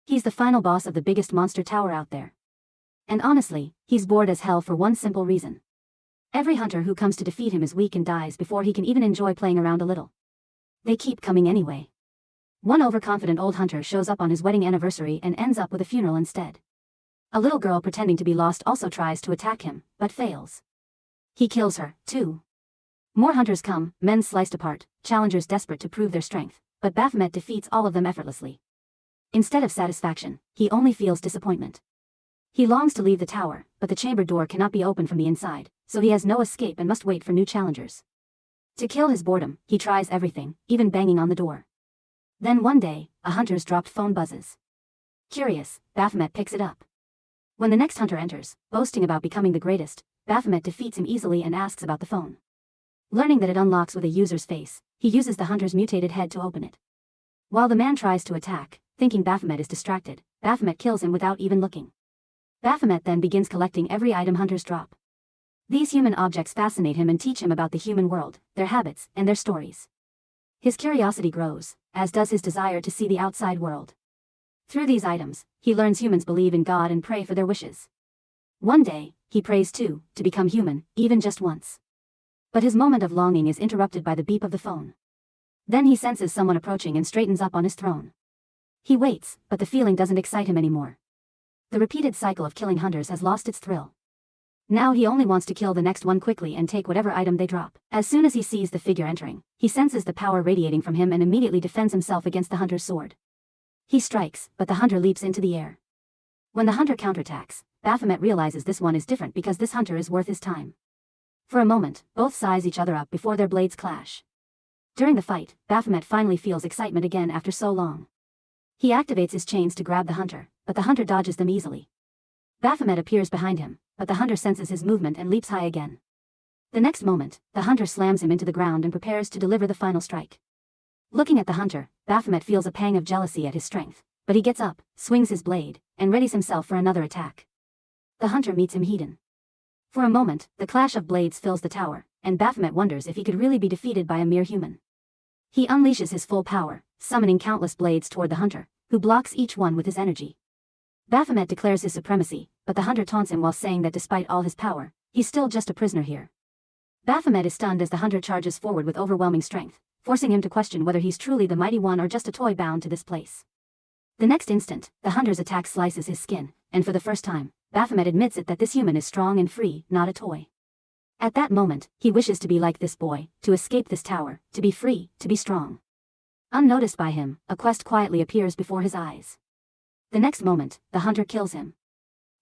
He's the final boss of the biggest monster tower out there. And honestly, he's bored as hell for one simple reason. Every hunter who comes to defeat him is weak and dies before he can even enjoy playing around a little. They keep coming anyway. One overconfident old hunter shows up on his wedding anniversary and ends up with a funeral instead. A little girl pretending to be lost also tries to attack him, but fails. He kills her, too. More hunters come, men sliced apart, challengers desperate to prove their strength, but Baphomet defeats all of them effortlessly. Instead of satisfaction, he only feels disappointment. He longs to leave the tower, but the chamber door cannot be opened from the inside, so he has no escape and must wait for new challengers. To kill his boredom, he tries everything, even banging on the door. Then one day, a hunter's dropped phone buzzes. Curious, Baphomet picks it up. When the next hunter enters, boasting about becoming the greatest, Baphomet defeats him easily and asks about the phone. Learning that it unlocks with a user's face, he uses the hunter's mutated head to open it. While the man tries to attack, thinking Baphomet is distracted, Baphomet kills him without even looking. Baphomet then begins collecting every item hunters drop. These human objects fascinate him and teach him about the human world, their habits, and their stories. His curiosity grows, as does his desire to see the outside world. Through these items, he learns humans believe in God and pray for their wishes. One day, he prays too, to become human, even just once. But his moment of longing is interrupted by the beep of the phone. Then he senses someone approaching and straightens up on his throne. He waits, but the feeling doesn't excite him anymore. The repeated cycle of killing hunters has lost its thrill. Now he only wants to kill the next one quickly and take whatever item they drop. As soon as he sees the figure entering, he senses the power radiating from him and immediately defends himself against the hunter's sword. He strikes, but the hunter leaps into the air. When the hunter counterattacks, Baphomet realizes this one is different because this hunter is worth his time. For a moment, both size each other up before their blades clash. During the fight, Baphomet finally feels excitement again after so long. He activates his chains to grab the hunter, but the hunter dodges them easily. Baphomet appears behind him, but the hunter senses his movement and leaps high again. The next moment, the hunter slams him into the ground and prepares to deliver the final strike. Looking at the hunter, Baphomet feels a pang of jealousy at his strength, but he gets up, swings his blade, and readies himself for another attack. The hunter meets him hidden. For a moment, the clash of blades fills the tower, and Baphomet wonders if he could really be defeated by a mere human. He unleashes his full power, summoning countless blades toward the hunter, who blocks each one with his energy. Baphomet declares his supremacy, but the hunter taunts him while saying that despite all his power, he's still just a prisoner here. Baphomet is stunned as the hunter charges forward with overwhelming strength, forcing him to question whether he's truly the mighty one or just a toy bound to this place. The next instant, the hunter's attack slices his skin, and for the first time, Baphomet admits it that this human is strong and free, not a toy. At that moment, he wishes to be like this boy, to escape this tower, to be free, to be strong. Unnoticed by him, a quest quietly appears before his eyes. The next moment, the hunter kills him.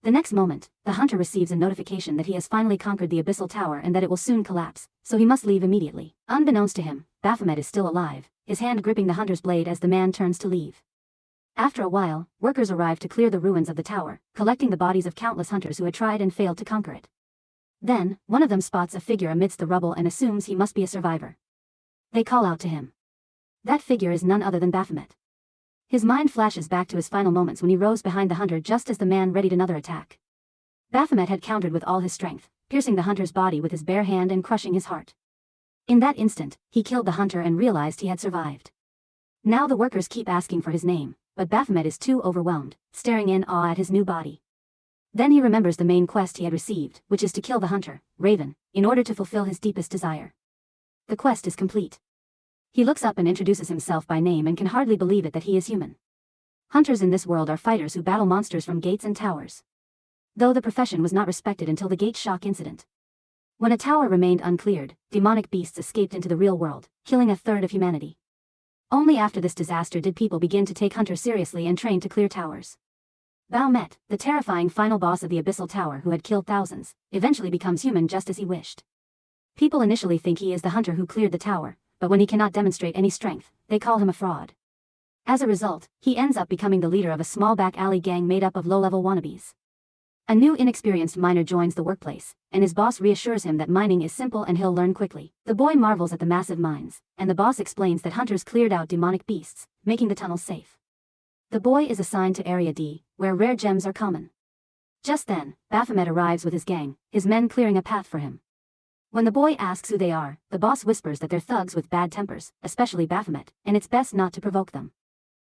The next moment, the hunter receives a notification that he has finally conquered the abyssal tower and that it will soon collapse, so he must leave immediately. Unbeknownst to him, Baphomet is still alive, his hand gripping the hunter's blade as the man turns to leave. After a while, workers arrive to clear the ruins of the tower, collecting the bodies of countless hunters who had tried and failed to conquer it. Then, one of them spots a figure amidst the rubble and assumes he must be a survivor. They call out to him. That figure is none other than Baphomet. His mind flashes back to his final moments when he rose behind the hunter just as the man readied another attack. Baphomet had countered with all his strength, piercing the hunter's body with his bare hand and crushing his heart. In that instant, he killed the hunter and realized he had survived. Now the workers keep asking for his name, but Baphomet is too overwhelmed, staring in awe at his new body. Then he remembers the main quest he had received, which is to kill the hunter, Raven, in order to fulfill his deepest desire. The quest is complete. He looks up and introduces himself by name and can hardly believe it that he is human. Hunters in this world are fighters who battle monsters from gates and towers. Though the profession was not respected until the gate shock incident. When a tower remained uncleared, demonic beasts escaped into the real world, killing a third of humanity. Only after this disaster did people begin to take hunters seriously and train to clear towers. Baphomet, the terrifying final boss of the abyssal tower who had killed thousands, eventually becomes human just as he wished. People initially think he is the hunter who cleared the tower, but when he cannot demonstrate any strength, they call him a fraud. As a result, he ends up becoming the leader of a small back alley gang made up of low-level wannabes. A new inexperienced miner joins the workplace, and his boss reassures him that mining is simple and he'll learn quickly. The boy marvels at the massive mines, and the boss explains that hunters cleared out demonic beasts, making the tunnels safe. The boy is assigned to Area D, where rare gems are common. Just then, Baphomet arrives with his gang, his men clearing a path for him. When the boy asks who they are, the boss whispers that they're thugs with bad tempers, especially Baphomet, and it's best not to provoke them.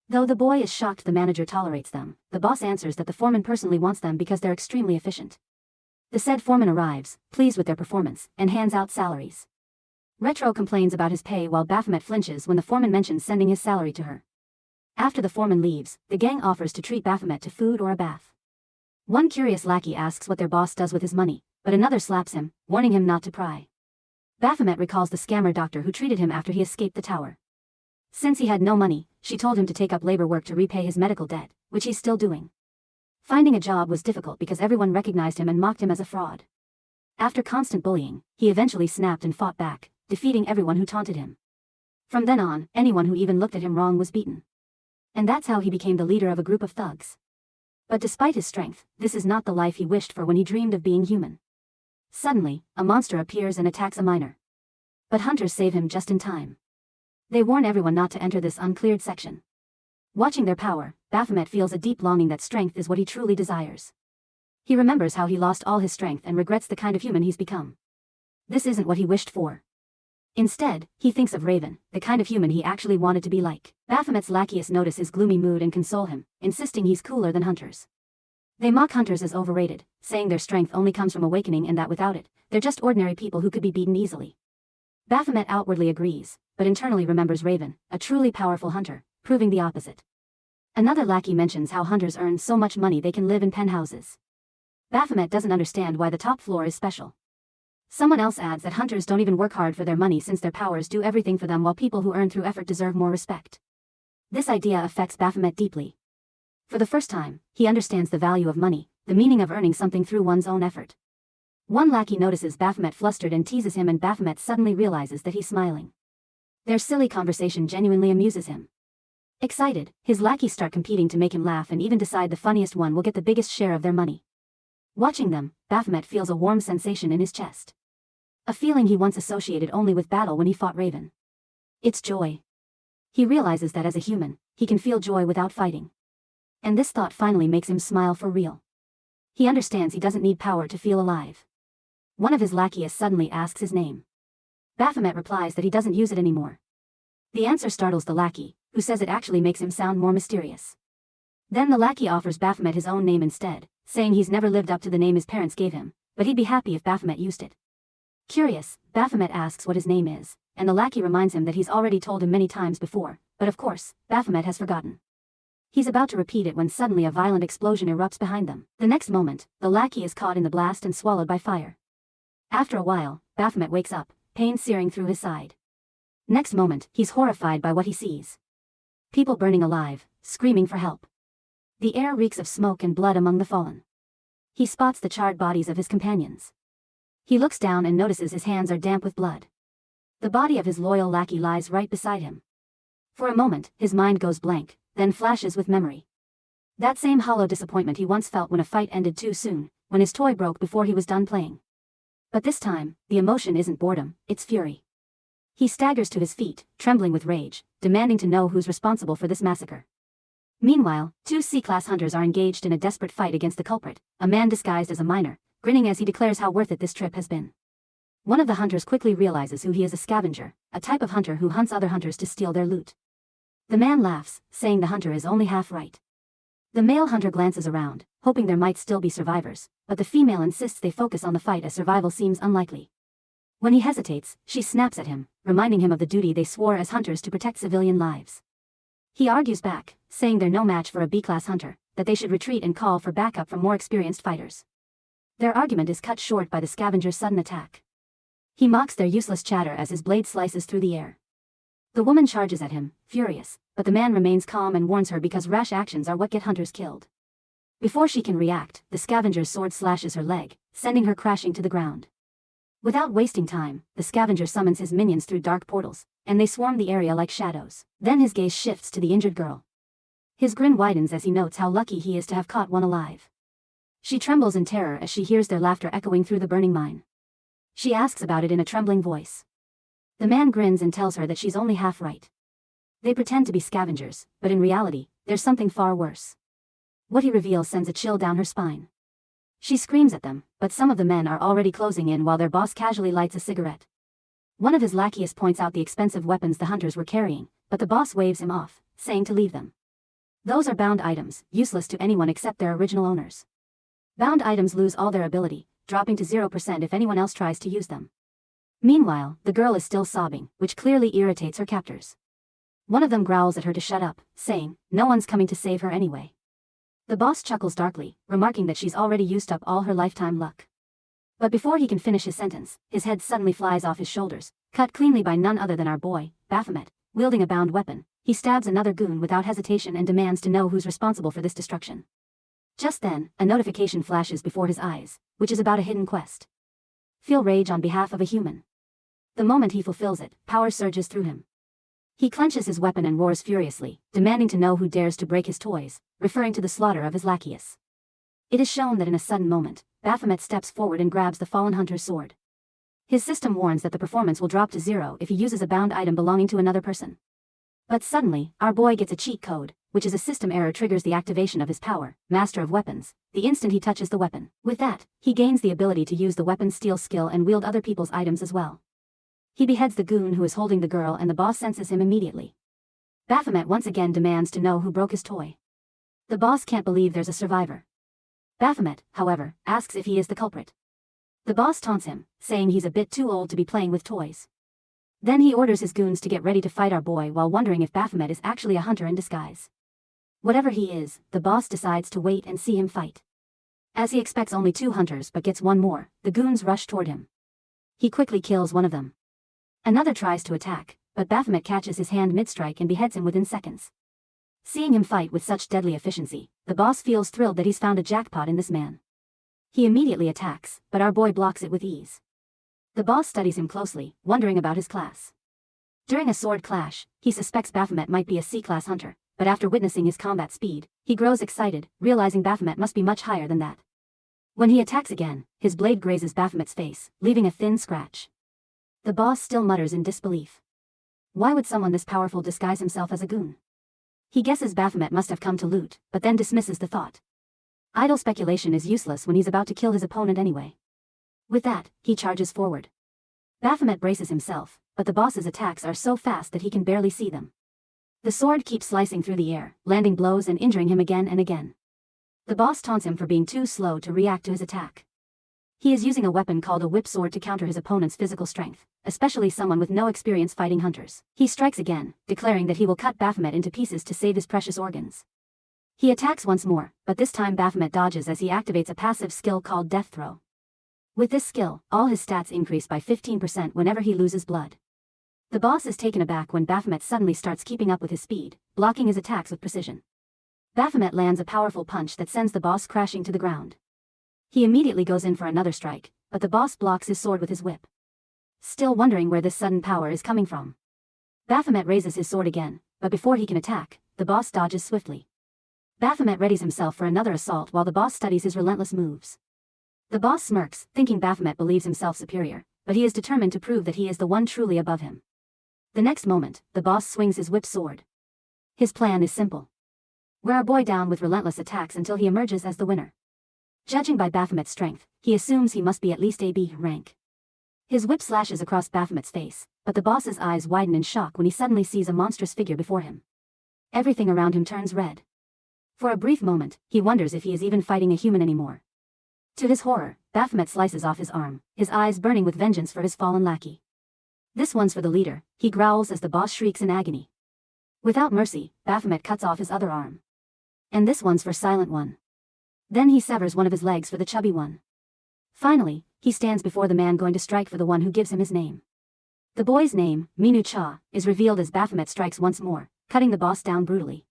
Though the boy is shocked the manager tolerates them, the boss answers that the foreman personally wants them because they're extremely efficient. The said foreman arrives, pleased with their performance, and hands out salaries. Retro complains about his pay while Baphomet flinches when the foreman mentions sending his salary to her. After the foreman leaves, the gang offers to treat Baphomet to food or a bath. One curious lackey asks what their boss does with his money, but another slaps him, warning him not to pry. Baphomet recalls the scammer doctor who treated him after he escaped the tower. Since he had no money, she told him to take up labor work to repay his medical debt, which he's still doing. Finding a job was difficult because everyone recognized him and mocked him as a fraud. After constant bullying, he eventually snapped and fought back, defeating everyone who taunted him. From then on, anyone who even looked at him wrong was beaten. And that's how he became the leader of a group of thugs. But despite his strength, this is not the life he wished for when he dreamed of being human. Suddenly, a monster appears and attacks a miner. But hunters save him just in time. They warn everyone not to enter this uncleared section. Watching their power, Baphomet feels a deep longing that strength is what he truly desires. He remembers how he lost all his strength and regrets the kind of human he's become. This isn't what he wished for. Instead, he thinks of Raven, the kind of human he actually wanted to be like. Baphomet's lackeys notice his gloomy mood and console him, insisting he's cooler than hunters. They mock hunters as overrated, saying their strength only comes from awakening and that without it, they're just ordinary people who could be beaten easily. Baphomet outwardly agrees, but internally remembers Raven, a truly powerful hunter, proving the opposite. Another lackey mentions how hunters earn so much money they can live in penthouses. Baphomet doesn't understand why the top floor is special. Someone else adds that hunters don't even work hard for their money since their powers do everything for them while people who earn through effort deserve more respect. This idea affects Baphomet deeply. For the first time, he understands the value of money, the meaning of earning something through one's own effort. One lackey notices Baphomet flustered and teases him, and Baphomet suddenly realizes that he's smiling. Their silly conversation genuinely amuses him. Excited, his lackeys start competing to make him laugh and even decide the funniest one will get the biggest share of their money. Watching them, Baphomet feels a warm sensation in his chest. A feeling he once associated only with battle when he fought Raven. It's joy. He realizes that as a human, he can feel joy without fighting. And this thought finally makes him smile for real. He understands he doesn't need power to feel alive. One of his lackeys suddenly asks his name. Baphomet replies that he doesn't use it anymore. The answer startles the lackey, who says it actually makes him sound more mysterious. Then the lackey offers Baphomet his own name instead, saying he's never lived up to the name his parents gave him, but he'd be happy if Baphomet used it. Curious, Baphomet asks what his name is, and the lackey reminds him that he's already told him many times before, but of course, Baphomet has forgotten. He's about to repeat it when suddenly a violent explosion erupts behind them. The next moment, the lackey is caught in the blast and swallowed by fire. After a while, Baphomet wakes up, pain searing through his side. Next moment, he's horrified by what he sees. People burning alive, screaming for help. The air reeks of smoke and blood among the fallen. He spots the charred bodies of his companions. He looks down and notices his hands are damp with blood. The body of his loyal lackey lies right beside him. For a moment, his mind goes blank, then flashes with memory. That same hollow disappointment he once felt when a fight ended too soon, when his toy broke before he was done playing. But this time, the emotion isn't boredom, it's fury. He staggers to his feet, trembling with rage, demanding to know who's responsible for this massacre. Meanwhile, two C-class hunters are engaged in a desperate fight against the culprit, a man disguised as a miner, grinning as he declares how worth it this trip has been. One of the hunters quickly realizes who he is: a scavenger, a type of hunter who hunts other hunters to steal their loot. The man laughs, saying the hunter is only half right. The male hunter glances around, hoping there might still be survivors, but the female insists they focus on the fight as survival seems unlikely. When he hesitates, she snaps at him, reminding him of the duty they swore as hunters to protect civilian lives. He argues back, saying they're no match for a B-class hunter, that they should retreat and call for backup from more experienced fighters. Their argument is cut short by the scavenger's sudden attack. He mocks their useless chatter as his blade slices through the air. The woman charges at him, furious, but the man remains calm and warns her because rash actions are what get hunters killed. Before she can react, the scavenger's sword slashes her leg, sending her crashing to the ground. Without wasting time, the scavenger summons his minions through dark portals, and they swarm the area like shadows. Then his gaze shifts to the injured girl. His grin widens as he notes how lucky he is to have caught one alive. She trembles in terror as she hears their laughter echoing through the burning mine. She asks about it in a trembling voice. The man grins and tells her that she's only half right. They pretend to be scavengers, but in reality, there's something far worse. What he reveals sends a chill down her spine. She screams at them, but some of the men are already closing in while their boss casually lights a cigarette. One of his lackeys points out the expensive weapons the hunters were carrying, but the boss waves him off, saying to leave them. Those are bound items, useless to anyone except their original owners. Bound items lose all their ability, dropping to 0% if anyone else tries to use them. Meanwhile, the girl is still sobbing, which clearly irritates her captors. One of them growls at her to shut up, saying, no one's coming to save her anyway. The boss chuckles darkly, remarking that she's already used up all her lifetime luck. But before he can finish his sentence, his head suddenly flies off his shoulders, cut cleanly by none other than our boy, Baphomet, wielding a bound weapon. He stabs another goon without hesitation and demands to know who's responsible for this destruction. Just then, a notification flashes before his eyes, which is about a hidden quest. Feel rage on behalf of a human. The moment he fulfills it, power surges through him. He clenches his weapon and roars furiously, demanding to know who dares to break his toys, referring to the slaughter of his lackeys. It is shown that in a sudden moment, Baphomet steps forward and grabs the fallen hunter's sword. His system warns that the performance will drop to 0 if he uses a bound item belonging to another person. But suddenly, our boy gets a cheat code, which is a system error triggers the activation of his power, Master of Weapons, the instant he touches the weapon. With that, he gains the ability to use the weapon's steal skill and wield other people's items as well. He beheads the goon who is holding the girl and the boss senses him immediately. Baphomet once again demands to know who broke his toy. The boss can't believe there's a survivor. Baphomet, however, asks if he is the culprit. The boss taunts him, saying he's a bit too old to be playing with toys. Then he orders his goons to get ready to fight our boy while wondering if Baphomet is actually a hunter in disguise. Whatever he is, the boss decides to wait and see him fight. As he expects only 2 hunters but gets one more, the goons rush toward him. He quickly kills one of them. Another tries to attack, but Baphomet catches his hand mid-strike and beheads him within seconds. Seeing him fight with such deadly efficiency, the boss feels thrilled that he's found a jackpot in this man. He immediately attacks, but our boy blocks it with ease. The boss studies him closely, wondering about his class. During a sword clash, he suspects Baphomet might be a C-class hunter, but after witnessing his combat speed, he grows excited, realizing Baphomet must be much higher than that. When he attacks again, his blade grazes Baphomet's face, leaving a thin scratch. The boss still mutters in disbelief. Why would someone this powerful disguise himself as a goon? He guesses Baphomet must have come to loot, but then dismisses the thought. Idle speculation is useless when he's about to kill his opponent anyway. With that, he charges forward. Baphomet braces himself, but the boss's attacks are so fast that he can barely see them. The sword keeps slicing through the air, landing blows and injuring him again and again. The boss taunts him for being too slow to react to his attack. He is using a weapon called a whip sword to counter his opponent's physical strength, especially someone with no experience fighting hunters. He strikes again, declaring that he will cut Baphomet into pieces to save his precious organs. He attacks once more, but this time Baphomet dodges as he activates a passive skill called Death Throw. With this skill, all his stats increase by 15% whenever he loses blood. The boss is taken aback when Baphomet suddenly starts keeping up with his speed, blocking his attacks with precision. Baphomet lands a powerful punch that sends the boss crashing to the ground. He immediately goes in for another strike, but the boss blocks his sword with his whip. Still wondering where this sudden power is coming from. Baphomet raises his sword again, but before he can attack, the boss dodges swiftly. Baphomet readies himself for another assault while the boss studies his relentless moves. The boss smirks, thinking Baphomet believes himself superior, but he is determined to prove that he is the one truly above him. The next moment, the boss swings his whip sword. His plan is simple. Wear our boy down with relentless attacks until he emerges as the winner. Judging by Baphomet's strength, he assumes he must be at least AB rank. His whip slashes across Baphomet's face, but the boss's eyes widen in shock when he suddenly sees a monstrous figure before him. Everything around him turns red. For a brief moment, he wonders if he is even fighting a human anymore. To his horror, Baphomet slices off his arm, his eyes burning with vengeance for his fallen lackey. This one's for the leader, he growls as the boss shrieks in agony. Without mercy, Baphomet cuts off his other arm. And this one's for Silent One. Then he severs one of his legs for the chubby one. Finally, he stands before the man going to strike for the one who gives him his name. The boy's name, Minu Cha, is revealed as Baphomet strikes once more, cutting the boss down brutally.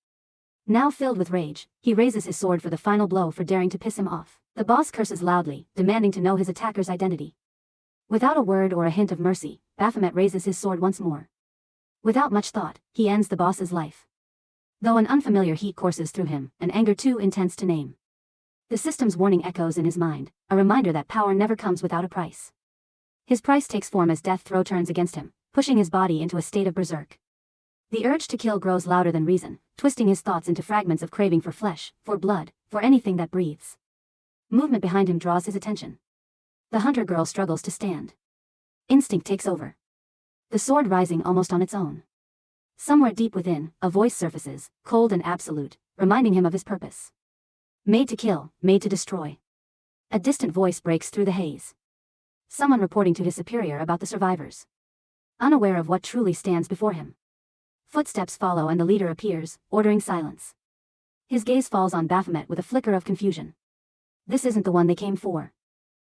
Now filled with rage, he raises his sword for the final blow for daring to piss him off. The boss curses loudly, demanding to know his attacker's identity. Without a word or a hint of mercy, Baphomet raises his sword once more. Without much thought, he ends the boss's life. Though an unfamiliar heat courses through him, an anger too intense to name. The system's warning echoes in his mind, a reminder that power never comes without a price. His price takes form as Death Throw turns against him, pushing his body into a state of berserk. The urge to kill grows louder than reason, twisting his thoughts into fragments of craving for flesh, for blood, for anything that breathes. Movement behind him draws his attention. The hunter girl struggles to stand. Instinct takes over. The sword rising almost on its own. Somewhere deep within, a voice surfaces, cold and absolute, reminding him of his purpose. Made to kill, made to destroy. A distant voice breaks through the haze. Someone reporting to his superior about the survivors. Unaware of what truly stands before him. Footsteps follow and the leader appears, ordering silence. His gaze falls on Baphomet with a flicker of confusion. This isn't the one they came for.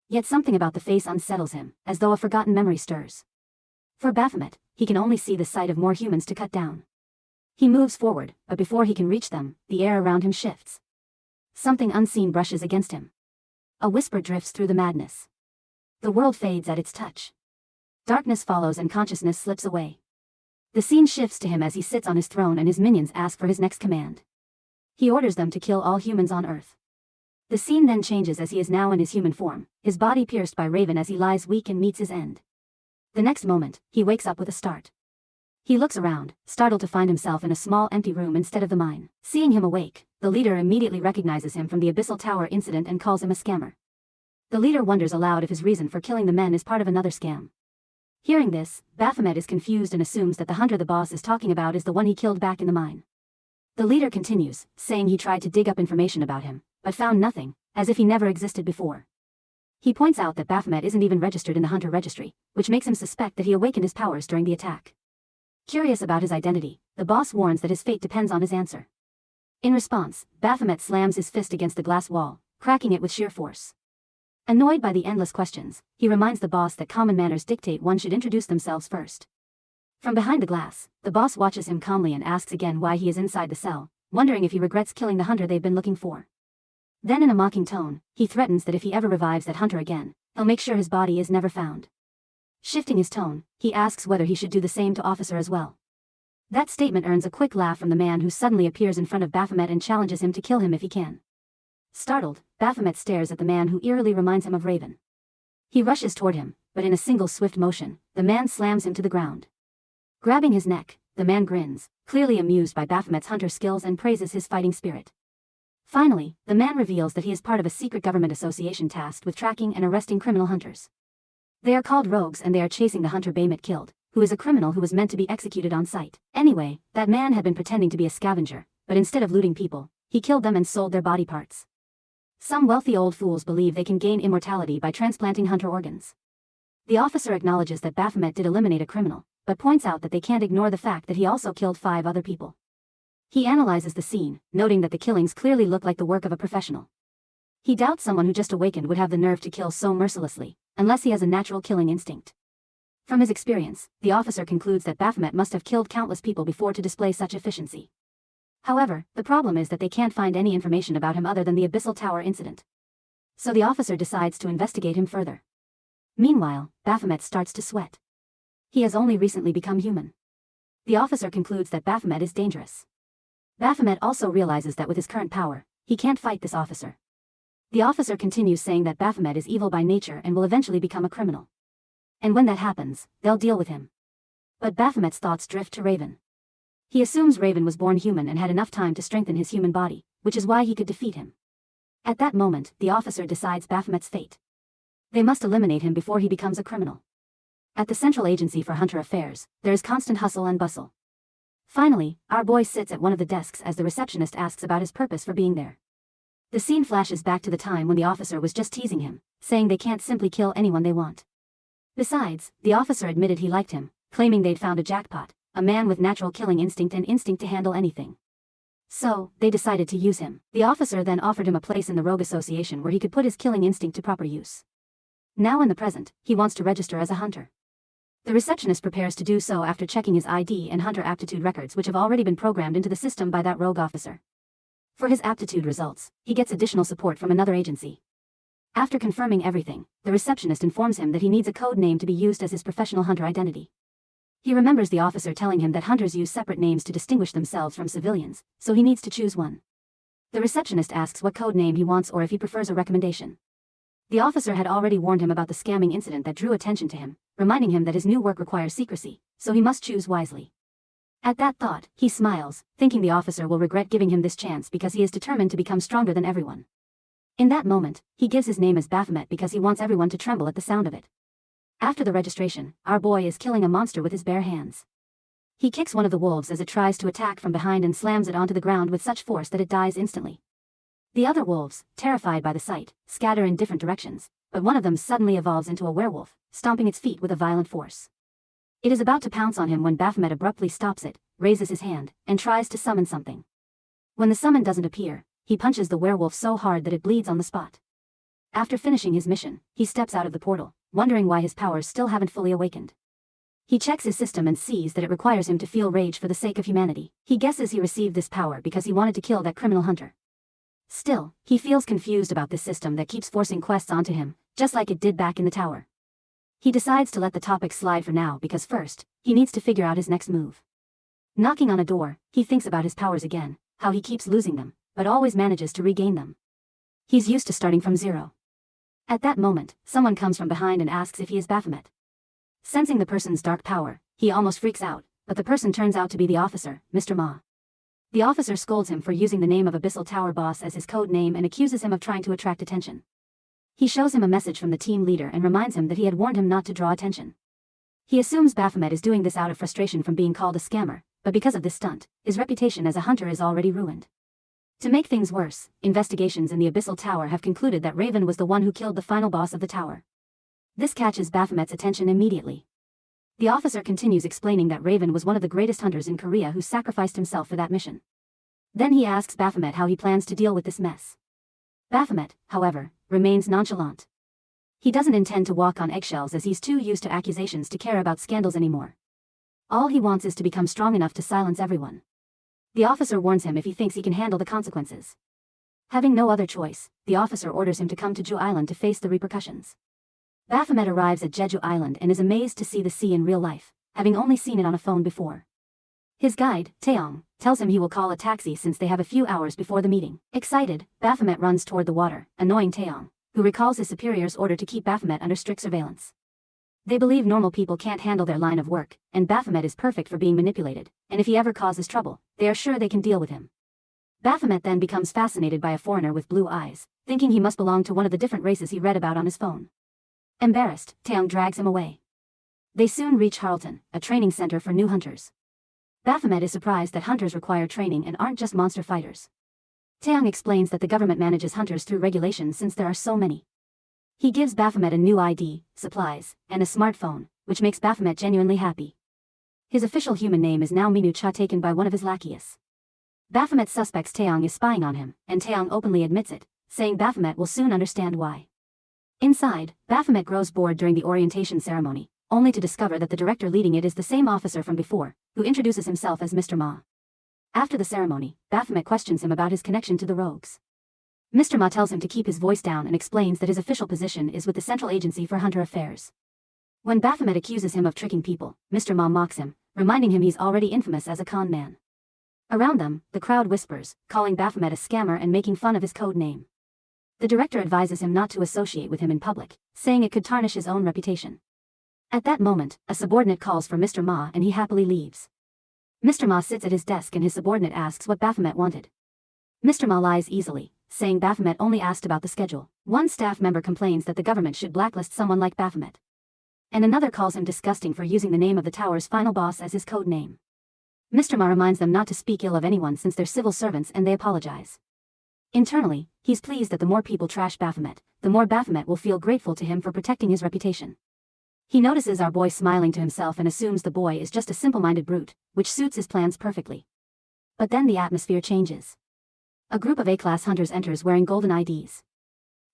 Yet something about the face unsettles him, as though a forgotten memory stirs. For Baphomet, he can only see the sight of more humans to cut down. He moves forward, but before he can reach them, the air around him shifts. Something unseen brushes against him. A whisper drifts through the madness. The world fades at its touch. Darkness follows and consciousness slips away. The scene shifts to him as he sits on his throne and his minions ask for his next command. He orders them to kill all humans on Earth. The scene then changes as he is now in his human form, his body pierced by Raven as he lies weak and meets his end. The next moment, he wakes up with a start. He looks around, startled to find himself in a small empty room instead of the mine. Seeing him awake, the leader immediately recognizes him from the Abyssal Tower incident and calls him a scammer. The leader wonders aloud if his reason for killing the men is part of another scam. Hearing this, Baphomet is confused and assumes that the hunter the boss is talking about is the one he killed back in the mine. The leader continues, saying he tried to dig up information about him, but found nothing, as if he never existed before. He points out that Baphomet isn't even registered in the hunter registry, which makes him suspect that he awakened his powers during the attack. Curious about his identity, the boss warns that his fate depends on his answer. In response, Baphomet slams his fist against the glass wall, cracking it with sheer force. Annoyed by the endless questions, he reminds the boss that common manners dictate one should introduce themselves first. From behind the glass, the boss watches him calmly and asks again why he is inside the cell, wondering if he regrets killing the hunter they've been looking for. Then in a mocking tone, he threatens that if he ever revives that hunter again, he'll make sure his body is never found. Shifting his tone, he asks whether he should do the same to Officer as well. That statement earns a quick laugh from the man who suddenly appears in front of Baphomet and challenges him to kill him if he can. Startled, Baphomet stares at the man who eerily reminds him of Raven. He rushes toward him, but in a single swift motion, the man slams him to the ground. Grabbing his neck, the man grins, clearly amused by Baphomet's hunter skills and praises his fighting spirit. Finally, the man reveals that he is part of a secret government association tasked with tracking and arresting criminal hunters. They are called rogues and they are chasing the hunter Baphomet killed, who is a criminal who was meant to be executed on sight. Anyway, that man had been pretending to be a scavenger, but instead of looting people, he killed them and sold their body parts. Some wealthy old fools believe they can gain immortality by transplanting hunter organs. The officer acknowledges that Baphomet did eliminate a criminal, but points out that they can't ignore the fact that he also killed 5 other people. He analyzes the scene, noting that the killings clearly look like the work of a professional. He doubts someone who just awakened would have the nerve to kill so mercilessly, unless he has a natural killing instinct. From his experience, the officer concludes that Baphomet must have killed countless people before to display such efficiency. However, the problem is that they can't find any information about him other than the Abyssal Tower incident. So the officer decides to investigate him further. Meanwhile, Baphomet starts to sweat. He has only recently become human. The officer concludes that Baphomet is dangerous. Baphomet also realizes that with his current power, he can't fight this officer. The officer continues saying that Baphomet is evil by nature and will eventually become a criminal. And when that happens, they'll deal with him. But Baphomet's thoughts drift to Raven. He assumes Raven was born human and had enough time to strengthen his human body, which is why he could defeat him. At that moment, the officer decides Baphomet's fate. They must eliminate him before he becomes a criminal. At the Central Agency for Hunter Affairs, there is constant hustle and bustle. Finally, our boy sits at one of the desks as the receptionist asks about his purpose for being there. The scene flashes back to the time when the officer was just teasing him, saying they can't simply kill anyone they want. Besides, the officer admitted he liked him, claiming they'd found a jackpot, a man with natural killing instinct and instinct to handle anything. So, they decided to use him. The officer then offered him a place in the Rogue Association where he could put his killing instinct to proper use. Now in the present, he wants to register as a hunter. The receptionist prepares to do so after checking his ID and hunter aptitude records which have already been programmed into the system by that rogue officer. For his aptitude results, he gets additional support from another agency. After confirming everything, the receptionist informs him that he needs a code name to be used as his professional hunter identity. He remembers the officer telling him that hunters use separate names to distinguish themselves from civilians, so he needs to choose one. The receptionist asks what code name he wants or if he prefers a recommendation. The officer had already warned him about the scamming incident that drew attention to him, reminding him that his new work requires secrecy, so he must choose wisely. At that thought, he smiles, thinking the officer will regret giving him this chance because he is determined to become stronger than everyone. In that moment, he gives his name as Baphomet because he wants everyone to tremble at the sound of it. After the registration, our boy is killing a monster with his bare hands. He kicks one of the wolves as it tries to attack from behind and slams it onto the ground with such force that it dies instantly. The other wolves, terrified by the sight, scatter in different directions, but one of them suddenly evolves into a werewolf, stomping its feet with a violent force. It is about to pounce on him when Baphomet abruptly stops it, raises his hand, and tries to summon something. When the summon doesn't appear, he punches the werewolf so hard that it bleeds on the spot. After finishing his mission, he steps out of the portal, wondering why his powers still haven't fully awakened. He checks his system and sees that it requires him to feel rage for the sake of humanity. He guesses he received this power because he wanted to kill that criminal hunter. Still, he feels confused about this system that keeps forcing quests onto him, just like it did back in the tower. He decides to let the topic slide for now because first, he needs to figure out his next move. Knocking on a door, he thinks about his powers again, how he keeps losing them, but always manages to regain them. He's used to starting from zero. At that moment, someone comes from behind and asks if he is Baphomet. Sensing the person's dark power, he almost freaks out, but the person turns out to be the officer, Mr. Ma. The officer scolds him for using the name of Abyssal Tower Boss as his code name and accuses him of trying to attract attention. He shows him a message from the team leader and reminds him that he had warned him not to draw attention. He assumes Baphomet is doing this out of frustration from being called a scammer, but because of this stunt, his reputation as a hunter is already ruined. To make things worse, investigations in the Abyssal Tower have concluded that Raven was the one who killed the final boss of the tower. This catches Baphomet's attention immediately. The officer continues explaining that Raven was one of the greatest hunters in Korea who sacrificed himself for that mission. Then he asks Baphomet how he plans to deal with this mess. Baphomet, however, remains nonchalant. He doesn't intend to walk on eggshells as he's too used to accusations to care about scandals anymore. All he wants is to become strong enough to silence everyone. The officer warns him if he thinks he can handle the consequences. Having no other choice, the officer orders him to come to Jeju Island to face the repercussions. Baphomet arrives at Jeju Island and is amazed to see the sea in real life, having only seen it on a phone before. His guide, Taeyong, tells him he will call a taxi since they have a few hours before the meeting. Excited, Baphomet runs toward the water, annoying Taeyong, who recalls his superior's order to keep Baphomet under strict surveillance. They believe normal people can't handle their line of work, and Baphomet is perfect for being manipulated, and if he ever causes trouble, they are sure they can deal with him. Baphomet then becomes fascinated by a foreigner with blue eyes, thinking he must belong to one of the different races he read about on his phone. Embarrassed, Taeyong drags him away. They soon reach Harleton, a training center for new hunters. Baphomet is surprised that hunters require training and aren't just monster fighters. Taeyong explains that the government manages hunters through regulations since there are so many. He gives Baphomet a new ID, supplies, and a smartphone, which makes Baphomet genuinely happy. His official human name is now Minu Cha, taken by one of his lackeys. Baphomet suspects Taeyong is spying on him, and Taeyong openly admits it, saying Baphomet will soon understand why. Inside, Baphomet grows bored during the orientation ceremony, only to discover that the director leading it is the same officer from before, who introduces himself as Mr. Ma. After the ceremony, Baphomet questions him about his connection to the rogues. Mr. Ma tells him to keep his voice down and explains that his official position is with the Central Agency for Hunter Affairs. When Baphomet accuses him of tricking people, Mr. Ma mocks him, reminding him he's already infamous as a con man. Around them, the crowd whispers, calling Baphomet a scammer and making fun of his code name. The director advises him not to associate with him in public, saying it could tarnish his own reputation. At that moment, a subordinate calls for Mr. Ma and he happily leaves. Mr. Ma sits at his desk and his subordinate asks what Baphomet wanted. Mr. Ma lies easily, saying Baphomet only asked about the schedule. One staff member complains that the government should blacklist someone like Baphomet. And another calls him disgusting for using the name of the tower's final boss as his code name. Mr. Ma reminds them not to speak ill of anyone since they're civil servants, and they apologize. Internally, he's pleased that the more people trash Baphomet, the more Baphomet will feel grateful to him for protecting his reputation. He notices our boy smiling to himself and assumes the boy is just a simple-minded brute, which suits his plans perfectly. But then the atmosphere changes. A group of A-class hunters enters wearing golden IDs.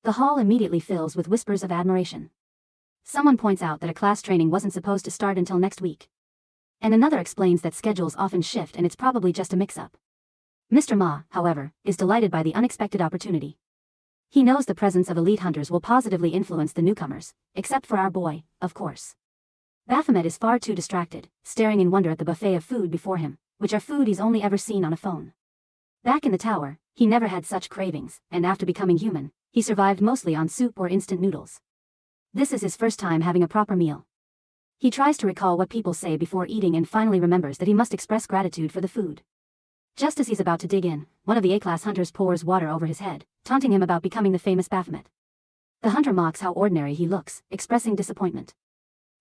The hall immediately fills with whispers of admiration. Someone points out that a class training wasn't supposed to start until next week. And another explains that schedules often shift and it's probably just a mix-up. Mr. Ma, however, is delighted by the unexpected opportunity. He knows the presence of elite hunters will positively influence the newcomers, except for our boy, of course. Baphomet is far too distracted, staring in wonder at the buffet of food before him, which are food he's only ever seen on a phone. Back in the tower, he never had such cravings, and after becoming human, he survived mostly on soup or instant noodles. This is his first time having a proper meal. He tries to recall what people say before eating and finally remembers that he must express gratitude for the food. Just as he's about to dig in, one of the A-class hunters pours water over his head, taunting him about becoming the famous Baphomet. The hunter mocks how ordinary he looks, expressing disappointment.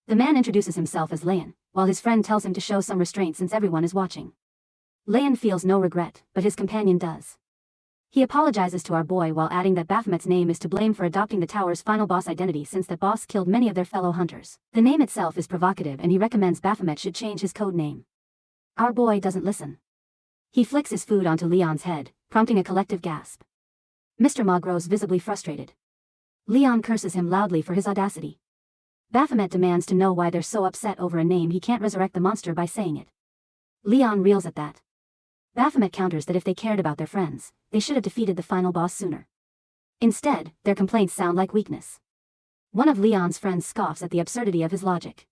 The man introduces himself as Layan, while his friend tells him to show some restraint since everyone is watching. Leon feels no regret, but his companion does. He apologizes to our boy while adding that Baphomet's name is to blame for adopting the tower's final boss identity since that boss killed many of their fellow hunters. The name itself is provocative and he recommends Baphomet should change his code name. Our boy doesn't listen. He flicks his food onto Leon's head, prompting a collective gasp. Mr. Ma grows visibly frustrated. Leon curses him loudly for his audacity. Baphomet demands to know why they're so upset over a name he can't resurrect the monster by saying it. Leon reels at that. Baphomet counters that if they cared about their friends, they should have defeated the final boss sooner. Instead, their complaints sound like weakness. One of Leon's friends scoffs at the absurdity of his logic.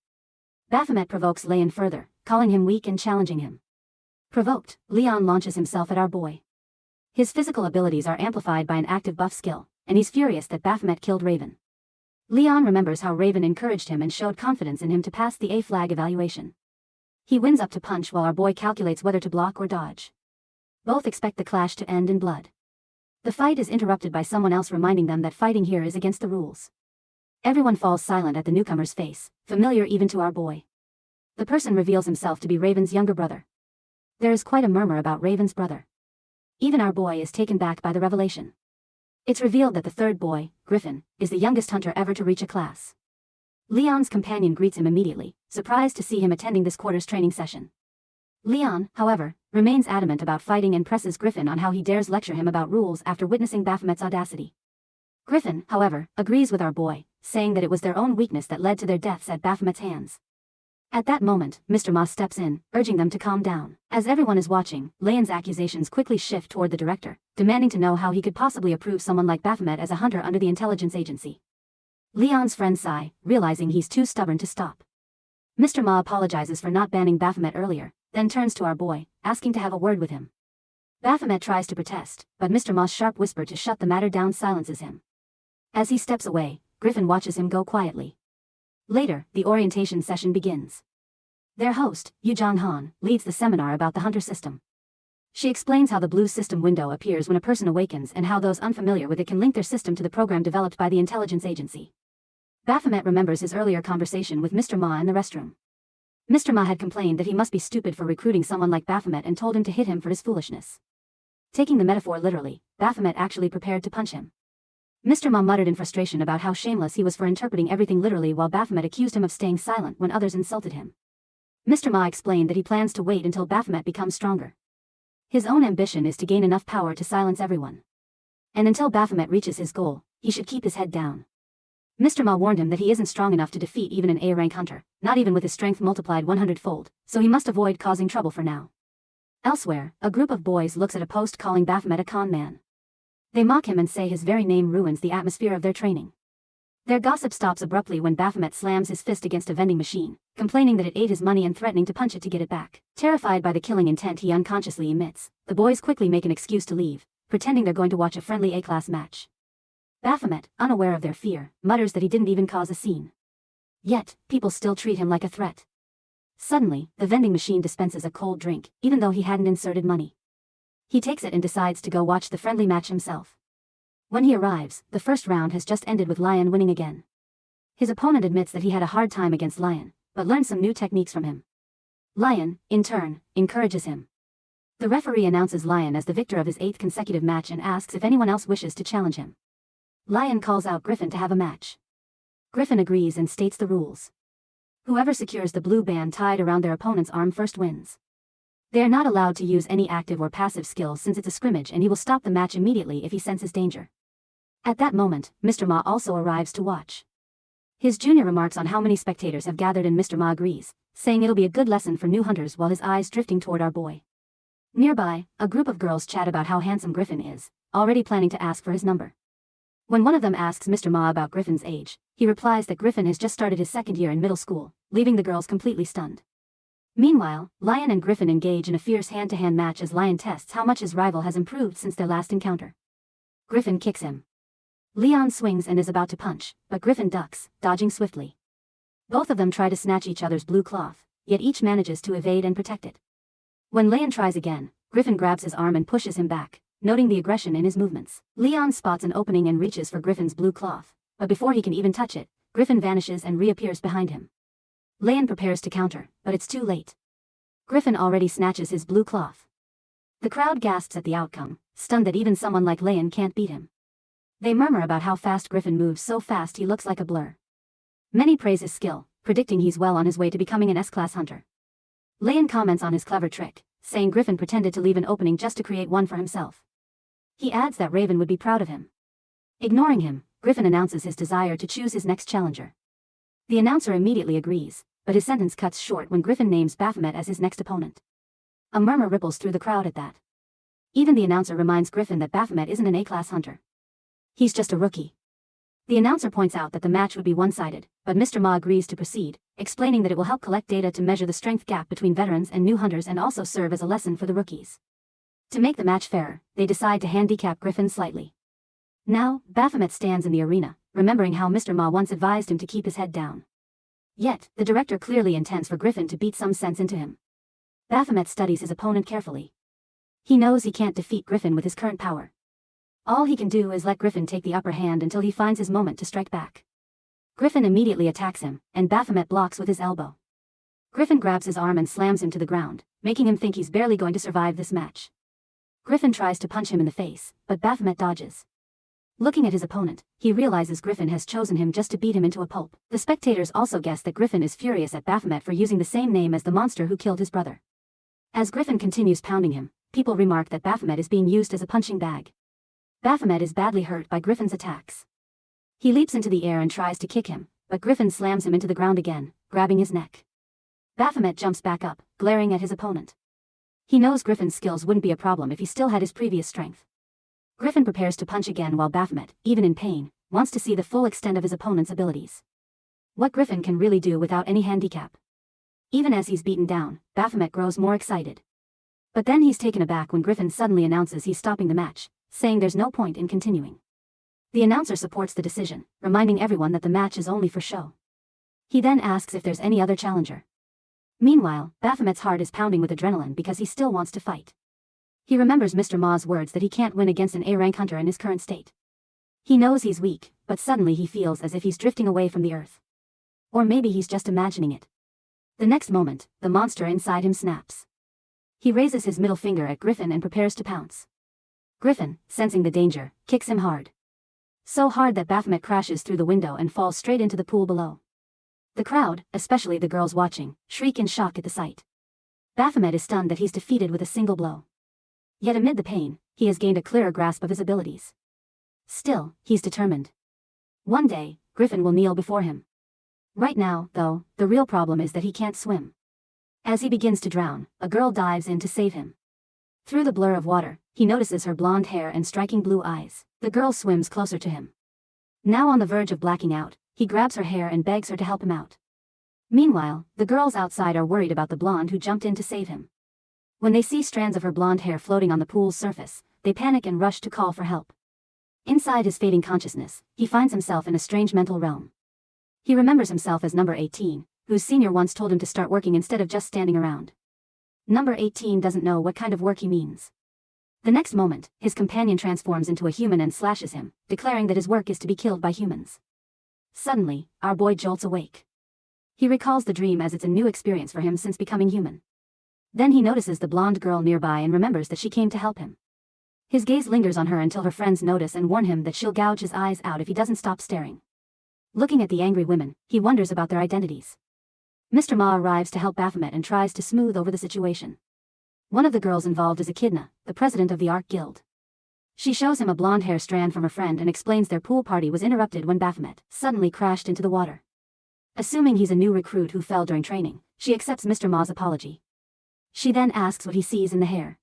Baphomet provokes Leon further, calling him weak and challenging him. Provoked, Leon launches himself at our boy. His physical abilities are amplified by an active buff skill, and he's furious that Baphomet killed Raven. Leon remembers how Raven encouraged him and showed confidence in him to pass the A-flag evaluation. He winds up to punch while our boy calculates whether to block or dodge. Both expect the clash to end in blood. The fight is interrupted by someone else reminding them that fighting here is against the rules. Everyone falls silent at the newcomer's face, familiar even to our boy. The person reveals himself to be Raven's younger brother. There is quite a murmur about Raven's brother. Even our boy is taken back by the revelation. It's revealed that the third boy, Griffin, is the youngest hunter ever to reach a class. Leon's companion greets him immediately, surprised to see him attending this quarter's training session. Leon, however, remains adamant about fighting and presses Griffin on how he dares lecture him about rules after witnessing Baphomet's audacity. Griffin, however, agrees with our boy, saying that it was their own weakness that led to their deaths at Baphomet's hands. At that moment, Mr. Ma steps in, urging them to calm down. As everyone is watching, Leon's accusations quickly shift toward the director, demanding to know how he could possibly approve someone like Baphomet as a hunter under the intelligence agency. Leon's friends sigh, realizing he's too stubborn to stop. Mr. Ma apologizes for not banning Baphomet earlier, then turns to our boy, asking to have a word with him. Baphomet tries to protest, but Mr. Ma's sharp whisper to shut the matter down silences him. As he steps away, Griffin watches him go quietly. Later, the orientation session begins. Their host, Yu Jong-han, leads the seminar about the hunter system. She explains how the blue system window appears when a person awakens and how those unfamiliar with it can link their system to the program developed by the intelligence agency. Baphomet remembers his earlier conversation with Mr. Ma in the restroom. Mr. Ma had complained that he must be stupid for recruiting someone like Baphomet and told him to hit him for his foolishness. Taking the metaphor literally, Baphomet actually prepared to punch him. Mr. Ma muttered in frustration about how shameless he was for interpreting everything literally while Baphomet accused him of staying silent when others insulted him. Mr. Ma explained that he plans to wait until Baphomet becomes stronger. His own ambition is to gain enough power to silence everyone. And until Baphomet reaches his goal, he should keep his head down. Mr. Ma warned him that he isn't strong enough to defeat even an A-rank hunter, not even with his strength multiplied 100-fold, so he must avoid causing trouble for now. Elsewhere, a group of boys looks at a post calling Baphomet a con man. They mock him and say his very name ruins the atmosphere of their training. Their gossip stops abruptly when Baphomet slams his fist against a vending machine, complaining that it ate his money and threatening to punch it to get it back. Terrified by the killing intent he unconsciously emits, the boys quickly make an excuse to leave, pretending they're going to watch a friendly A-class match. Baphomet, unaware of their fear, mutters that he didn't even cause a scene. Yet, people still treat him like a threat. Suddenly, the vending machine dispenses a cold drink, even though he hadn't inserted money. He takes it and decides to go watch the friendly match himself. When he arrives, the first round has just ended with Lion winning again. His opponent admits that he had a hard time against Lion, but learned some new techniques from him. Lion, in turn, encourages him. The referee announces Lion as the victor of his 8th consecutive match and asks if anyone else wishes to challenge him. Lion calls out Griffin to have a match. Griffin agrees and states the rules. Whoever secures the blue band tied around their opponent's arm first wins. They are not allowed to use any active or passive skills since it's a scrimmage and he will stop the match immediately if he senses danger. At that moment, Mr. Ma also arrives to watch. His junior remarks on how many spectators have gathered and Mr. Ma agrees, saying it'll be a good lesson for new hunters while his eyes drifting toward our boy. Nearby, a group of girls chat about how handsome Griffin is, already planning to ask for his number. When one of them asks Mr. Ma about Griffin's age, he replies that Griffin has just started his 2nd year in middle school, leaving the girls completely stunned. Meanwhile, Lion and Griffin engage in a fierce hand-to-hand match as Lion tests how much his rival has improved since their last encounter. Griffin kicks him. Leon swings and is about to punch, but Griffin ducks, dodging swiftly. Both of them try to snatch each other's blue cloth, yet each manages to evade and protect it. When Leon tries again, Griffin grabs his arm and pushes him back, noting the aggression in his movements. Leon spots an opening and reaches for Griffin's blue cloth, but before he can even touch it, Griffin vanishes and reappears behind him. Leon prepares to counter, but it's too late. Griffin already snatches his blue cloth. The crowd gasps at the outcome, stunned that even someone like Leon can't beat him. They murmur about how fast Griffin moves, so fast he looks like a blur. Many praise his skill, predicting he's well on his way to becoming an S-class hunter. Leon comments on his clever trick, saying Griffin pretended to leave an opening just to create one for himself. He adds that Raven would be proud of him. Ignoring him, Griffin announces his desire to choose his next challenger. The announcer immediately agrees, but his sentence cuts short when Griffin names Baphomet as his next opponent. A murmur ripples through the crowd at that. Even the announcer reminds Griffin that Baphomet isn't an A-class hunter. He's just a rookie. The announcer points out that the match would be one-sided, but Mr. Ma agrees to proceed, explaining that it will help collect data to measure the strength gap between veterans and new hunters and also serve as a lesson for the rookies. To make the match fairer, they decide to handicap Griffin slightly. Now, Baphomet stands in the arena, remembering how Mr. Ma once advised him to keep his head down. Yet, the director clearly intends for Griffin to beat some sense into him. Baphomet studies his opponent carefully. He knows he can't defeat Griffin with his current power. All he can do is let Griffin take the upper hand until he finds his moment to strike back. Griffin immediately attacks him, and Baphomet blocks with his elbow. Griffin grabs his arm and slams him to the ground, making him think he's barely going to survive this match. Griffin tries to punch him in the face, but Baphomet dodges. Looking at his opponent, he realizes Griffin has chosen him just to beat him into a pulp. The spectators also guess that Griffin is furious at Baphomet for using the same name as the monster who killed his brother. As Griffin continues pounding him, people remark that Baphomet is being used as a punching bag. Baphomet is badly hurt by Griffin's attacks. He leaps into the air and tries to kick him, but Griffin slams him into the ground again, grabbing his neck. Baphomet jumps back up, glaring at his opponent. He knows Griffin's skills wouldn't be a problem if he still had his previous strength. Griffin prepares to punch again while Baphomet, even in pain, wants to see the full extent of his opponent's abilities. What Griffin can really do without any handicap. Even as he's beaten down, Baphomet grows more excited. But then he's taken aback when Griffin suddenly announces he's stopping the match, saying there's no point in continuing. The announcer supports the decision, reminding everyone that the match is only for show. He then asks if there's any other challenger. Meanwhile, Baphomet's heart is pounding with adrenaline because he still wants to fight. He remembers Mr. Ma's words that he can't win against an A-rank hunter in his current state. He knows he's weak, but suddenly he feels as if he's drifting away from the earth. Or maybe he's just imagining it. The next moment, the monster inside him snaps. He raises his middle finger at Griffin and prepares to pounce. Griffin, sensing the danger, kicks him hard. So hard that Baphomet crashes through the window and falls straight into the pool below. The crowd, especially the girls watching, shriek in shock at the sight. Baphomet is stunned that he's defeated with a single blow. Yet amid the pain, he has gained a clearer grasp of his abilities. Still, he's determined. One day, Griffin will kneel before him. Right now, though, the real problem is that he can't swim. As he begins to drown, a girl dives in to save him. Through the blur of water, he notices her blonde hair and striking blue eyes. The girl swims closer to him. Now on the verge of blacking out, he grabs her hair and begs her to help him out. Meanwhile, the girls outside are worried about the blonde who jumped in to save him. When they see strands of her blonde hair floating on the pool's surface, they panic and rush to call for help. Inside his fading consciousness, he finds himself in a strange mental realm. He remembers himself as number 18, whose senior once told him to start working instead of just standing around. Number 18 doesn't know what kind of work he means. The next moment, his companion transforms into a human and slashes him, declaring that his work is to be killed by humans. Suddenly, our boy jolts awake. He recalls the dream as it's a new experience for him since becoming human. Then he notices the blonde girl nearby and remembers that she came to help him. His gaze lingers on her until her friends notice and warn him that she'll gouge his eyes out if he doesn't stop staring. Looking at the angry women, he wonders about their identities. Mr. Ma arrives to help Baphomet and tries to smooth over the situation. One of the girls involved is Echidna, the president of the Art Guild. She shows him a blonde hair strand from her friend and explains their pool party was interrupted when Baphomet suddenly crashed into the water. Assuming he's a new recruit who fell during training, she accepts Mr. Ma's apology. She then asks what he sees in the hair.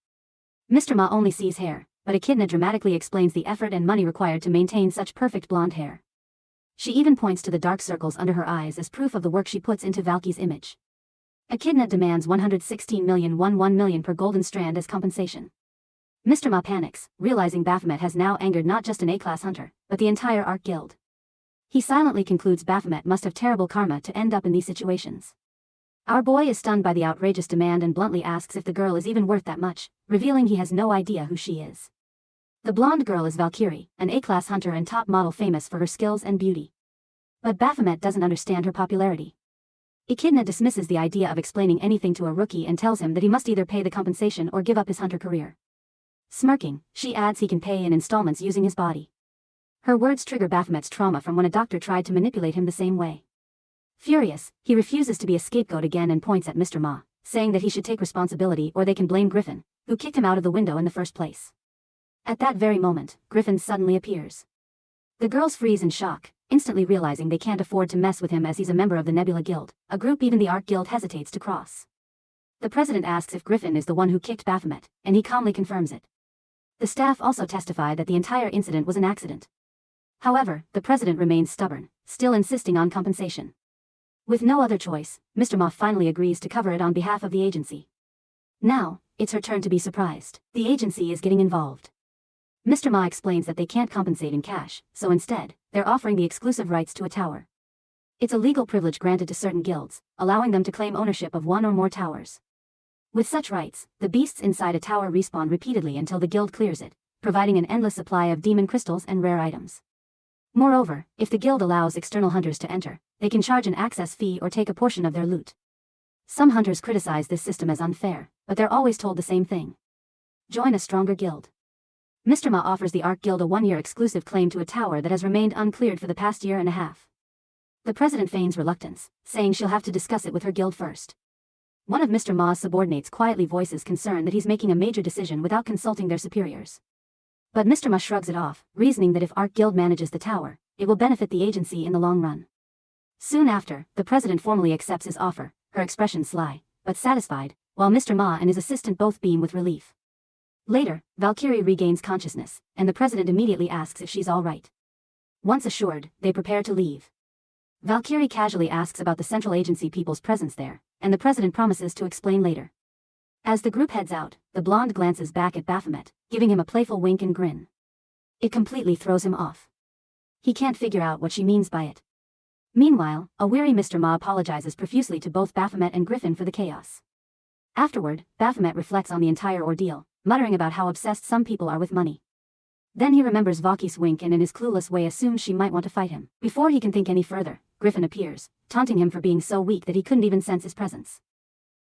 Mr. Ma only sees hair, but Echidna dramatically explains the effort and money required to maintain such perfect blonde hair. She even points to the dark circles under her eyes as proof of the work she puts into Valky's image. Echidna demands 116,000 million per golden strand as compensation. Mr. Ma panics, realizing Baphomet has now angered not just an A-class hunter, but the entire Art Guild. He silently concludes Baphomet must have terrible karma to end up in these situations. Our boy is stunned by the outrageous demand and bluntly asks if the girl is even worth that much, revealing he has no idea who she is. The blonde girl is Valkyrie, an A-class hunter and top model famous for her skills and beauty. But Baphomet doesn't understand her popularity. Echidna dismisses the idea of explaining anything to a rookie and tells him that he must either pay the compensation or give up his hunter career. Smirking, she adds he can pay in installments using his body. Her words trigger Baphomet's trauma from when a doctor tried to manipulate him the same way. Furious, he refuses to be a scapegoat again and points at Mr. Ma, saying that he should take responsibility or they can blame Griffin, who kicked him out of the window in the first place. At that very moment, Griffin suddenly appears. The girls freeze in shock, instantly realizing they can't afford to mess with him as he's a member of the Nebula Guild, a group even the Arc Guild hesitates to cross. The president asks if Griffin is the one who kicked Baphomet, and he calmly confirms it. The staff also testify that the entire incident was an accident. However, the president remains stubborn, still insisting on compensation. With no other choice, Mr. Ma finally agrees to cover it on behalf of the agency. Now, it's her turn to be surprised. The agency is getting involved. Mr. Ma explains that they can't compensate in cash, so instead, they're offering the exclusive rights to a tower. It's a legal privilege granted to certain guilds, allowing them to claim ownership of one or more towers. With such rights, the beasts inside a tower respawn repeatedly until the guild clears it, providing an endless supply of demon crystals and rare items. Moreover, if the guild allows external hunters to enter, they can charge an access fee or take a portion of their loot. Some hunters criticize this system as unfair, but they're always told the same thing. Join a stronger guild. Mr. Ma offers the Arc Guild a one-year exclusive claim to a tower that has remained uncleared for the past year and a half. The president feigns reluctance, saying she'll have to discuss it with her guild first. One of Mr. Ma's subordinates quietly voices concern that he's making a major decision without consulting their superiors. But Mr. Ma shrugs it off, reasoning that if Arc Guild manages the tower, it will benefit the agency in the long run. Soon after, the president formally accepts his offer, her expression sly, but satisfied, while Mr. Ma and his assistant both beam with relief. Later, Valkyrie regains consciousness, and the president immediately asks if she's all right. Once assured, they prepare to leave. Valkyrie casually asks about the central agency people's presence there, and the president promises to explain later. As the group heads out, the blonde glances back at Baphomet, giving him a playful wink and grin. It completely throws him off. He can't figure out what she means by it. Meanwhile, a weary Mr. Ma apologizes profusely to both Baphomet and Griffin for the chaos. Afterward, Baphomet reflects on the entire ordeal, muttering about how obsessed some people are with money. Then he remembers Vaki's wink and in his clueless way assumes she might want to fight him. Before he can think any further, Griffin appears, taunting him for being so weak that he couldn't even sense his presence.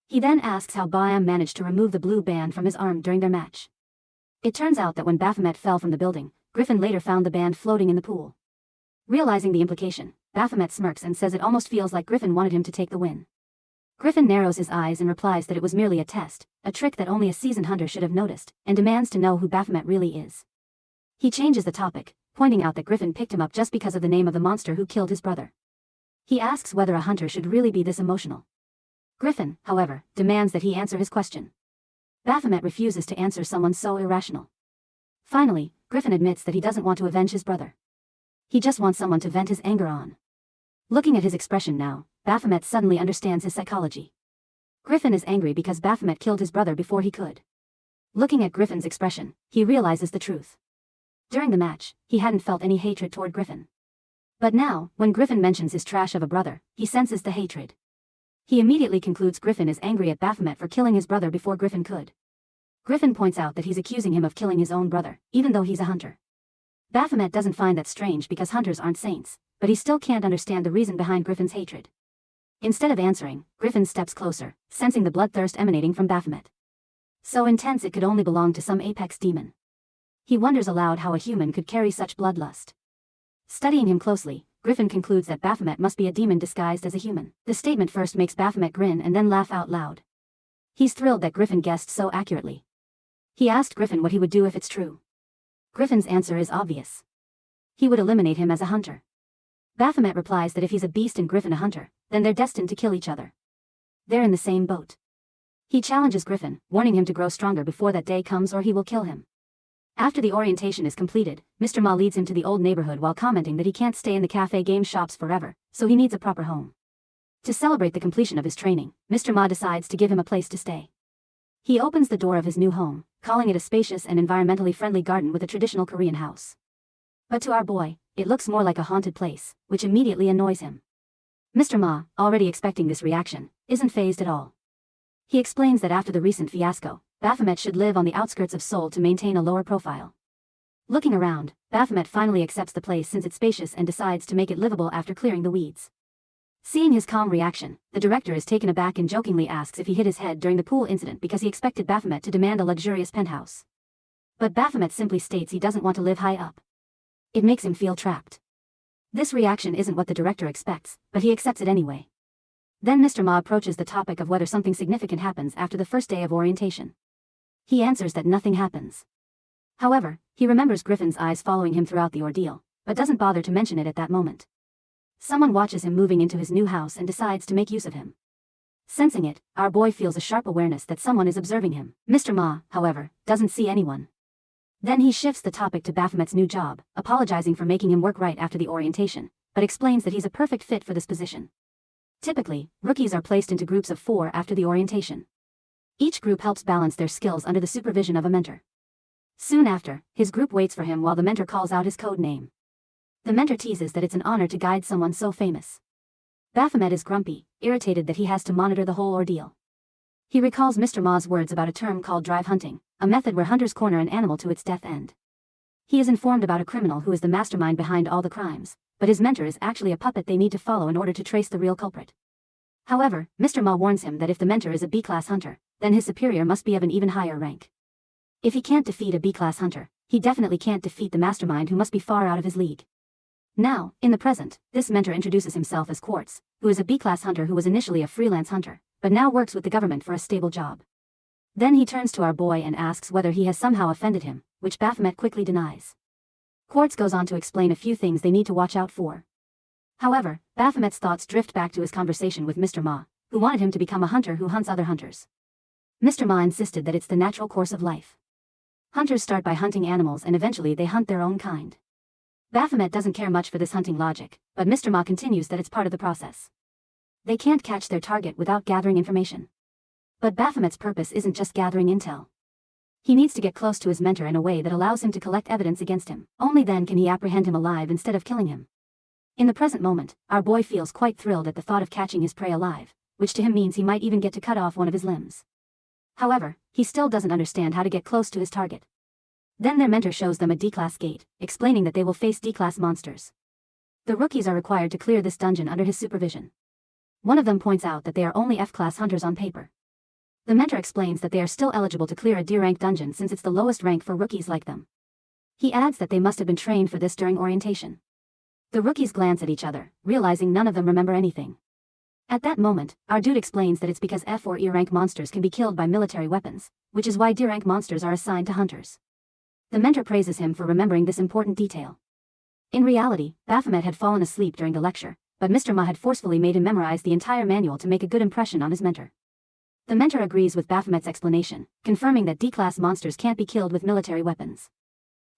He then asks how Baam managed to remove the blue band from his arm during their match. It turns out that when Baphomet fell from the building, Griffin later found the band floating in the pool. Realizing the implication, Baphomet smirks and says it almost feels like Griffin wanted him to take the win. Griffin narrows his eyes and replies that it was merely a test, a trick that only a seasoned hunter should have noticed, and demands to know who Baphomet really is. He changes the topic, pointing out that Griffin picked him up just because of the name of the monster who killed his brother. He asks whether a hunter should really be this emotional. Griffin, however, demands that he answer his question. Baphomet refuses to answer someone so irrational. Finally, Griffin admits that he doesn't want to avenge his brother. He just wants someone to vent his anger on. Looking at his expression now, Baphomet suddenly understands his psychology. Griffin is angry because Baphomet killed his brother before he could. Looking at Griffin's expression, he realizes the truth. During the match, he hadn't felt any hatred toward Griffin. But now, when Griffin mentions his trash of a brother, he senses the hatred. He immediately concludes Griffin is angry at Baphomet for killing his brother before Griffin could. Griffin points out that he's accusing him of killing his own brother, even though he's a hunter. Baphomet doesn't find that strange because hunters aren't saints, but he still can't understand the reason behind Griffin's hatred. Instead of answering, Griffin steps closer, sensing the bloodthirst emanating from Baphomet. So intense it could only belong to some apex demon. He wonders aloud how a human could carry such bloodlust. Studying him closely, Griffin concludes that Baphomet must be a demon disguised as a human. The statement first makes Baphomet grin and then laugh out loud. He's thrilled that Griffin guessed so accurately. He asked Griffin what he would do if it's true. Griffin's answer is obvious. He would eliminate him as a hunter. Baphomet replies that if he's a beast and Griffin a hunter, then they're destined to kill each other. They're in the same boat. He challenges Griffin, warning him to grow stronger before that day comes or he will kill him. After the orientation is completed, Mr. Ma leads him to the old neighborhood while commenting that he can't stay in the cafe game shops forever, so he needs a proper home. To celebrate the completion of his training, Mr. Ma decides to give him a place to stay. He opens the door of his new home, calling it a spacious and environmentally friendly garden with a traditional Korean house. But to our boy, it looks more like a haunted place, which immediately annoys him. Mr. Ma, already expecting this reaction, isn't fazed at all. He explains that after the recent fiasco, Baphomet should live on the outskirts of Seoul to maintain a lower profile. Looking around, Baphomet finally accepts the place since it's spacious and decides to make it livable after clearing the weeds. Seeing his calm reaction, the director is taken aback and jokingly asks if he hit his head during the pool incident because he expected Baphomet to demand a luxurious penthouse. But Baphomet simply states he doesn't want to live high up. It makes him feel trapped. This reaction isn't what the director expects, but he accepts it anyway. Then Mr. Ma approaches the topic of whether something significant happens after the first day of orientation. He answers that nothing happens. However, he remembers Griffin's eyes following him throughout the ordeal, but doesn't bother to mention it at that moment. Someone watches him moving into his new house and decides to make use of him. Sensing it, our boy feels a sharp awareness that someone is observing him. Mr. Ma, however, doesn't see anyone. Then he shifts the topic to Baphomet's new job, apologizing for making him work right after the orientation, but explains that he's a perfect fit for this position. Typically, rookies are placed into groups of 4 after the orientation. Each group helps balance their skills under the supervision of a mentor. Soon after, his group waits for him while the mentor calls out his code name. The mentor teases that it's an honor to guide someone so famous. Baphomet is grumpy, irritated that he has to monitor the whole ordeal. He recalls Mr. Ma's words about a term called drive hunting, a method where hunters corner an animal to its death end. He is informed about a criminal who is the mastermind behind all the crimes, but his mentor is actually a puppet they need to follow in order to trace the real culprit. However, Mr. Ma warns him that if the mentor is a B-class hunter, then his superior must be of an even higher rank. If he can't defeat a B-class hunter, he definitely can't defeat the mastermind who must be far out of his league. Now, in the present, this mentor introduces himself as Quartz, who is a B-class hunter who was initially a freelance hunter, but now works with the government for a stable job. Then he turns to our boy and asks whether he has somehow offended him, which Baphomet quickly denies. Quartz goes on to explain a few things they need to watch out for. However, Baphomet's thoughts drift back to his conversation with Mr. Ma, who wanted him to become a hunter who hunts other hunters. Mr. Ma insisted that it's the natural course of life. Hunters start by hunting animals and eventually they hunt their own kind. Baphomet doesn't care much for this hunting logic, but Mr. Ma continues that it's part of the process. They can't catch their target without gathering information. But Baphomet's purpose isn't just gathering intel. He needs to get close to his mentor in a way that allows him to collect evidence against him. Only then can he apprehend him alive instead of killing him. In the present moment, our boy feels quite thrilled at the thought of catching his prey alive, which to him means he might even get to cut off one of his limbs. However, he still doesn't understand how to get close to his target. Then their mentor shows them a D-class gate, explaining that they will face D-class monsters. The rookies are required to clear this dungeon under his supervision. One of them points out that they are only F-class hunters on paper. The mentor explains that they are still eligible to clear a D-rank dungeon since it's the lowest rank for rookies like them. He adds that they must have been trained for this during orientation. The rookies glance at each other, realizing none of them remember anything. At that moment, our dude explains that it's because F or E-rank monsters can be killed by military weapons, which is why D-rank monsters are assigned to hunters. The mentor praises him for remembering this important detail. In reality, Baphomet had fallen asleep during the lecture, but Mr. Ma had forcefully made him memorize the entire manual to make a good impression on his mentor. The mentor agrees with Baphomet's explanation, confirming that D-class monsters can't be killed with military weapons.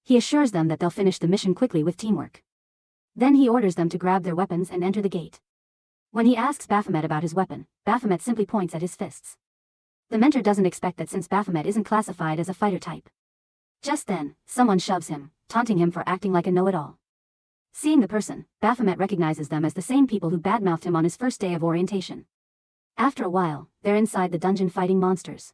He assures them that they'll finish the mission quickly with teamwork. Then he orders them to grab their weapons and enter the gate. When he asks Baphomet about his weapon, Baphomet simply points at his fists. The mentor doesn't expect that since Baphomet isn't classified as a fighter type. Just then, someone shoves him, taunting him for acting like a know-it-all. Seeing the person, Baphomet recognizes them as the same people who badmouthed him on his first day of orientation. After a while, they're inside the dungeon fighting monsters.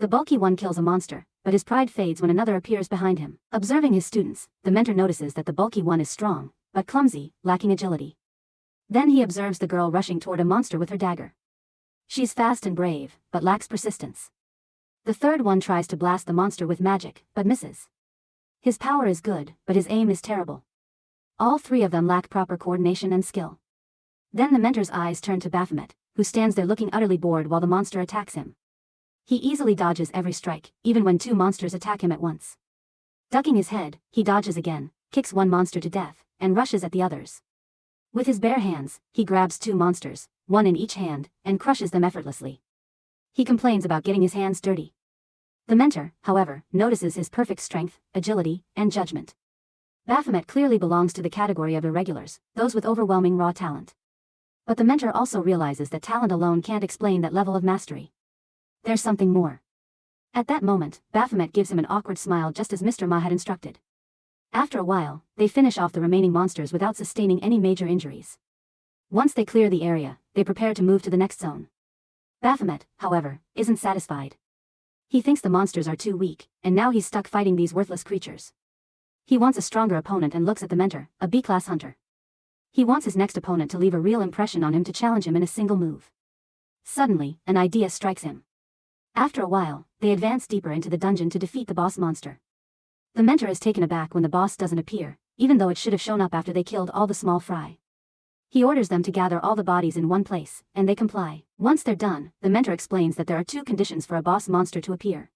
The bulky one kills a monster, but his pride fades when another appears behind him. Observing his students, the mentor notices that the bulky one is strong, but clumsy, lacking agility. Then he observes the girl rushing toward a monster with her dagger. She's fast and brave, but lacks persistence. The third one tries to blast the monster with magic, but misses. His power is good, but his aim is terrible. All 3 of them lack proper coordination and skill. Then the mentor's eyes turn to Baphomet, who stands there looking utterly bored while the monster attacks him. He easily dodges every strike, even when 2 monsters attack him at once. Ducking his head, he dodges again, kicks one monster to death, and rushes at the others. With his bare hands, he grabs 2 monsters, one in each hand, and crushes them effortlessly. He complains about getting his hands dirty. The mentor, however, notices his perfect strength, agility, and judgment. Baphomet clearly belongs to the category of irregulars, those with overwhelming raw talent. But the mentor also realizes that talent alone can't explain that level of mastery. There's something more. At that moment, Baphomet gives him an awkward smile just as Mr. Ma had instructed. After a while, they finish off the remaining monsters without sustaining any major injuries. Once they clear the area, they prepare to move to the next zone. Baphomet, however, isn't satisfied. He thinks the monsters are too weak, and now he's stuck fighting these worthless creatures. He wants a stronger opponent and looks at the mentor, a B-class hunter. He wants his next opponent to leave a real impression on him to challenge him in a single move. Suddenly, an idea strikes him. After a while, they advance deeper into the dungeon to defeat the boss monster. The mentor is taken aback when the boss doesn't appear, even though it should have shown up after they killed all the small fry. He orders them to gather all the bodies in one place, and they comply. Once they're done, the mentor explains that there are two conditions for a boss monster to appear.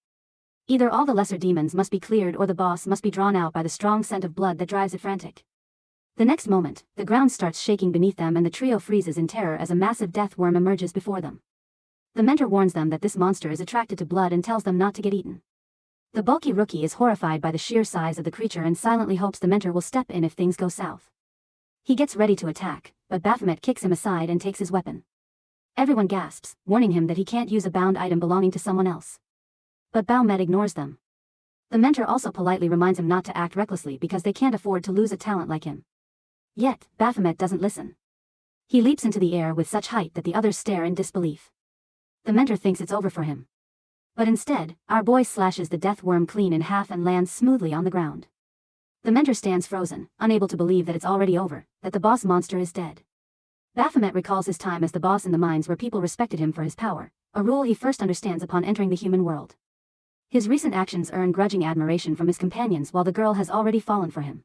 Either all the lesser demons must be cleared or the boss must be drawn out by the strong scent of blood that drives it frantic. The next moment, the ground starts shaking beneath them and the trio freezes in terror as a massive death worm emerges before them. The mentor warns them that this monster is attracted to blood and tells them not to get eaten. The bulky rookie is horrified by the sheer size of the creature and silently hopes the mentor will step in if things go south. He gets ready to attack, but Baphomet kicks him aside and takes his weapon. Everyone gasps, warning him that he can't use a bound item belonging to someone else. But Baphomet ignores them. The mentor also politely reminds him not to act recklessly because they can't afford to lose a talent like him. Yet, Baphomet doesn't listen. He leaps into the air with such height that the others stare in disbelief. The mentor thinks it's over for him. But instead, our boy slashes the death worm clean in half and lands smoothly on the ground. The mentor stands frozen, unable to believe that it's already over, that the boss monster is dead. Baphomet recalls his time as the boss in the mines where people respected him for his power, a rule he first understands upon entering the human world. His recent actions earn grudging admiration from his companions while the girl has already fallen for him.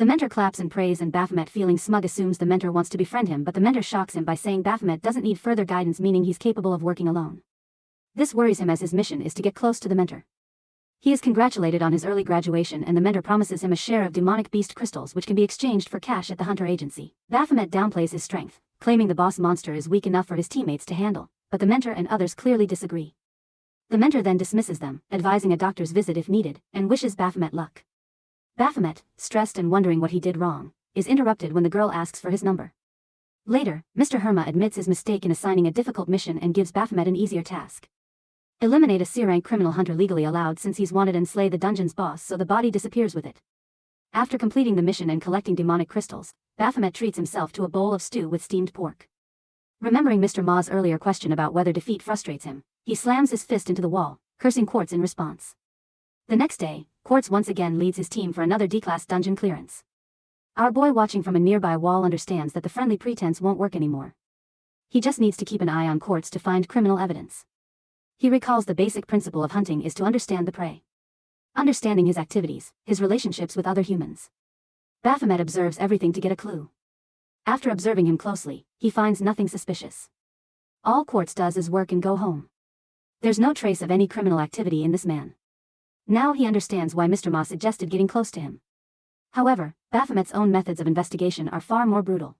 The mentor claps in praise and Baphomet, feeling smug, assumes the mentor wants to befriend him, but the mentor shocks him by saying Baphomet doesn't need further guidance, meaning he's capable of working alone. This worries him as his mission is to get close to the mentor. He is congratulated on his early graduation and the mentor promises him a share of demonic beast crystals which can be exchanged for cash at the hunter agency. Baphomet downplays his strength, claiming the boss monster is weak enough for his teammates to handle, but the mentor and others clearly disagree. The mentor then dismisses them, advising a doctor's visit if needed, and wishes Baphomet luck. Baphomet, stressed and wondering what he did wrong, is interrupted when the girl asks for his number. Later, Mr. Herma admits his mistake in assigning a difficult mission and gives Baphomet an easier task. Eliminate a C-rank criminal hunter legally allowed since he's wanted and slay the dungeon's boss so the body disappears with it. After completing the mission and collecting demonic crystals, Baphomet treats himself to a bowl of stew with steamed pork. Remembering Mr. Ma's earlier question about whether defeat frustrates him, he slams his fist into the wall, cursing Quartz in response. The next day, Quartz once again leads his team for another D-class dungeon clearance. Our boy watching from a nearby wall understands that the friendly pretense won't work anymore. He just needs to keep an eye on Quartz to find criminal evidence. He recalls the basic principle of hunting is to understand the prey. Understanding his activities, his relationships with other humans. Baphomet observes everything to get a clue. After observing him closely, he finds nothing suspicious. All Quartz does is work and go home. There's no trace of any criminal activity in this man. Now he understands why Mr. Ma suggested getting close to him. However, Baphomet's own methods of investigation are far more brutal.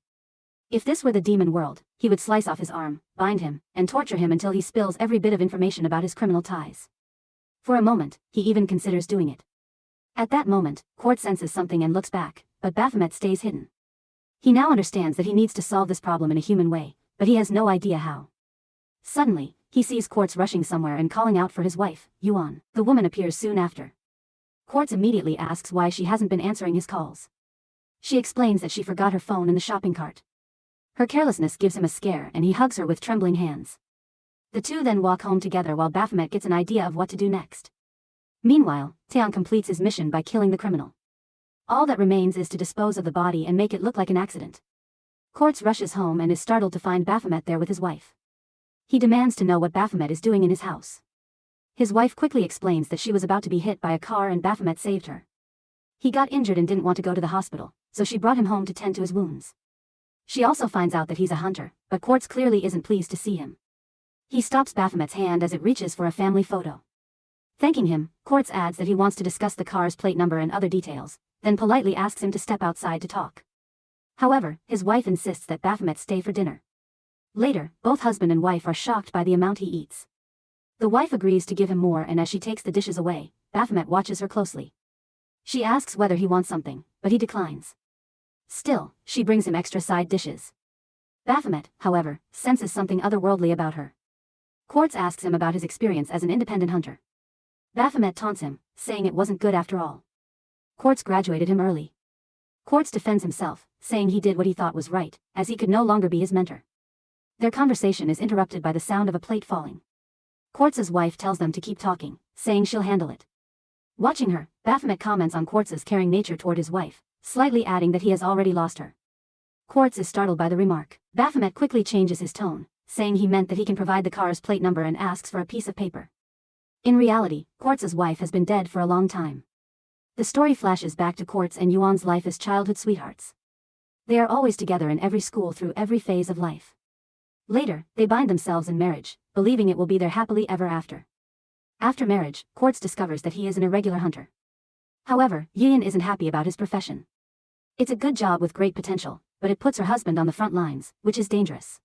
If this were the demon world, he would slice off his arm, bind him, and torture him until he spills every bit of information about his criminal ties. For a moment, he even considers doing it. At that moment, Quartz senses something and looks back, but Baphomet stays hidden. He now understands that he needs to solve this problem in a human way, but he has no idea how. Suddenly, he sees Quartz rushing somewhere and calling out for his wife, Yuan. The woman appears soon after. Quartz immediately asks why she hasn't been answering his calls. She explains that she forgot her phone in the shopping cart. Her carelessness gives him a scare and he hugs her with trembling hands. The two then walk home together while Baphomet gets an idea of what to do next. Meanwhile, Taeyeon completes his mission by killing the criminal. All that remains is to dispose of the body and make it look like an accident. Quartz rushes home and is startled to find Baphomet there with his wife. He demands to know what Baphomet is doing in his house. His wife quickly explains that she was about to be hit by a car and Baphomet saved her. He got injured and didn't want to go to the hospital, so she brought him home to tend to his wounds. She also finds out that he's a hunter, but Quartz clearly isn't pleased to see him. He stops Baphomet's hand as it reaches for a family photo. Thanking him, Quartz adds that he wants to discuss the car's plate number and other details, then politely asks him to step outside to talk. However, his wife insists that Baphomet stay for dinner. Later, both husband and wife are shocked by the amount he eats. The wife agrees to give him more and as she takes the dishes away, Baphomet watches her closely. She asks whether he wants something, but he declines. Still, she brings him extra side dishes. Baphomet, however, senses something otherworldly about her. Quartz asks him about his experience as an independent hunter. Baphomet taunts him, saying it wasn't good after all. Quartz graduated him early. Quartz defends himself, saying he did what he thought was right, as he could no longer be his mentor. Their conversation is interrupted by the sound of a plate falling. Quartz's wife tells them to keep talking, saying she'll handle it. Watching her, Baphomet comments on Quartz's caring nature toward his wife, slightly adding that he has already lost her. Quartz is startled by the remark. Baphomet quickly changes his tone, saying he meant that he can provide the car's plate number and asks for a piece of paper. In reality, Quartz's wife has been dead for a long time. The story flashes back to Quartz and Yuan's life as childhood sweethearts. They are always together in every school through every phase of life. Later, they bind themselves in marriage, believing it will be their happily ever after. After marriage, Quartz discovers that he is an irregular hunter. However, Yuan isn't happy about his profession. It's a good job with great potential, but it puts her husband on the front lines, which is dangerous.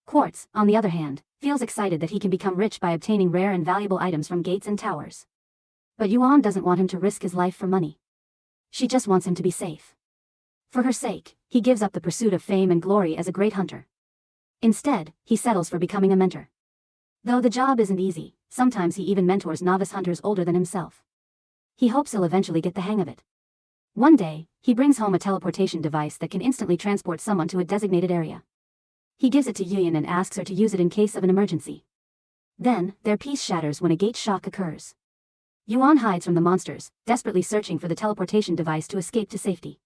Quartz, on the other hand, feels excited that he can become rich by obtaining rare and valuable items from gates and towers. But Yuan doesn't want him to risk his life for money. She just wants him to be safe. For her sake, he gives up the pursuit of fame and glory as a great hunter. Instead, he settles for becoming a mentor. Though the job isn't easy, sometimes he even mentors novice hunters older than himself. He hopes he'll eventually get the hang of it. One day, he brings home a teleportation device that can instantly transport someone to a designated area. He gives it to Yuan and asks her to use it in case of an emergency. Then, their peace shatters when a gate shock occurs. Yuan hides from the monsters, desperately searching for the teleportation device to escape to safety.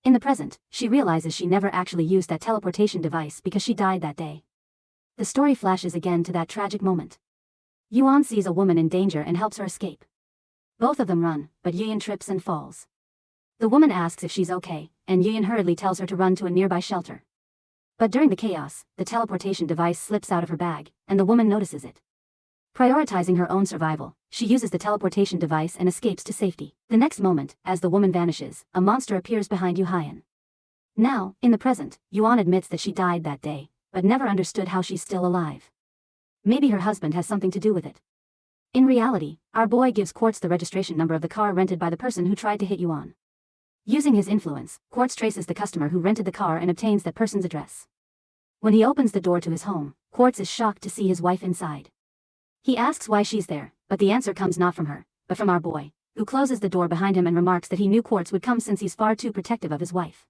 In the present, she realizes she never actually used that teleportation device because she died that day. The story flashes again to that tragic moment. Yuan sees a woman in danger and helps her escape. Both of them run, but Yuan trips and falls. The woman asks if she's okay, and Yuan hurriedly tells her to run to a nearby shelter. But during the chaos, the teleportation device slips out of her bag, and the woman notices it. Prioritizing her own survival, she uses the teleportation device and escapes to safety. The next moment, as the woman vanishes, a monster appears behind Yuan. Now, in the present, Yuan admits that she died that day, but never understood how she's still alive. Maybe her husband has something to do with it. In reality, our boy gives Quartz the registration number of the car rented by the person who tried to hit Yuan. Using his influence, Quartz traces the customer who rented the car and obtains that person's address. When he opens the door to his home, Quartz is shocked to see his wife inside. He asks why she's there, but the answer comes not from her, but from our boy, who closes the door behind him and remarks that he knew Quartz would come since he's far too protective of his wife.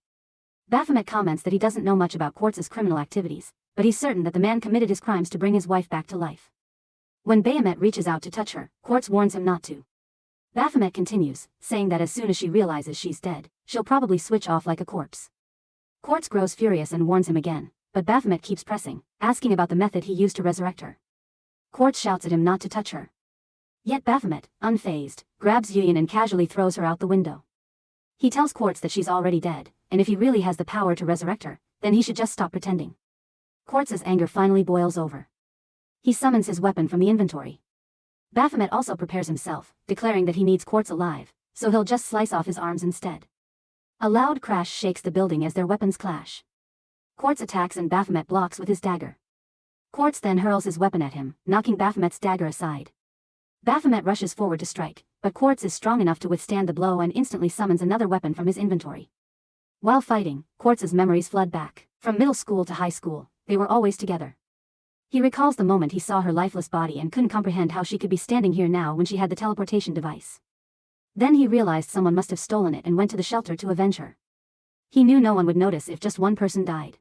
Baphomet comments that he doesn't know much about Quartz's criminal activities, but he's certain that the man committed his crimes to bring his wife back to life. When Baphomet reaches out to touch her, Quartz warns him not to. Baphomet continues, saying that as soon as she realizes she's dead, she'll probably switch off like a corpse. Quartz grows furious and warns him again, but Baphomet keeps pressing, asking about the method he used to resurrect her. Quartz shouts at him not to touch her. Yet Baphomet, unfazed, grabs Yuan and casually throws her out the window. He tells Quartz that she's already dead, and if he really has the power to resurrect her, then he should just stop pretending. Quartz's anger finally boils over. He summons his weapon from the inventory. Baphomet also prepares himself, declaring that he needs Quartz alive, so he'll just slice off his arms instead. A loud crash shakes the building as their weapons clash. Quartz attacks and Baphomet blocks with his dagger. Quartz then hurls his weapon at him, knocking Baphomet's dagger aside. Baphomet rushes forward to strike, but Quartz is strong enough to withstand the blow and instantly summons another weapon from his inventory. While fighting, Quartz's memories flood back. From middle school to high school, they were always together. He recalls the moment he saw her lifeless body and couldn't comprehend how she could be standing here now when she had the teleportation device. Then he realized someone must have stolen it and went to the shelter to avenge her. He knew no one would notice if just one person died.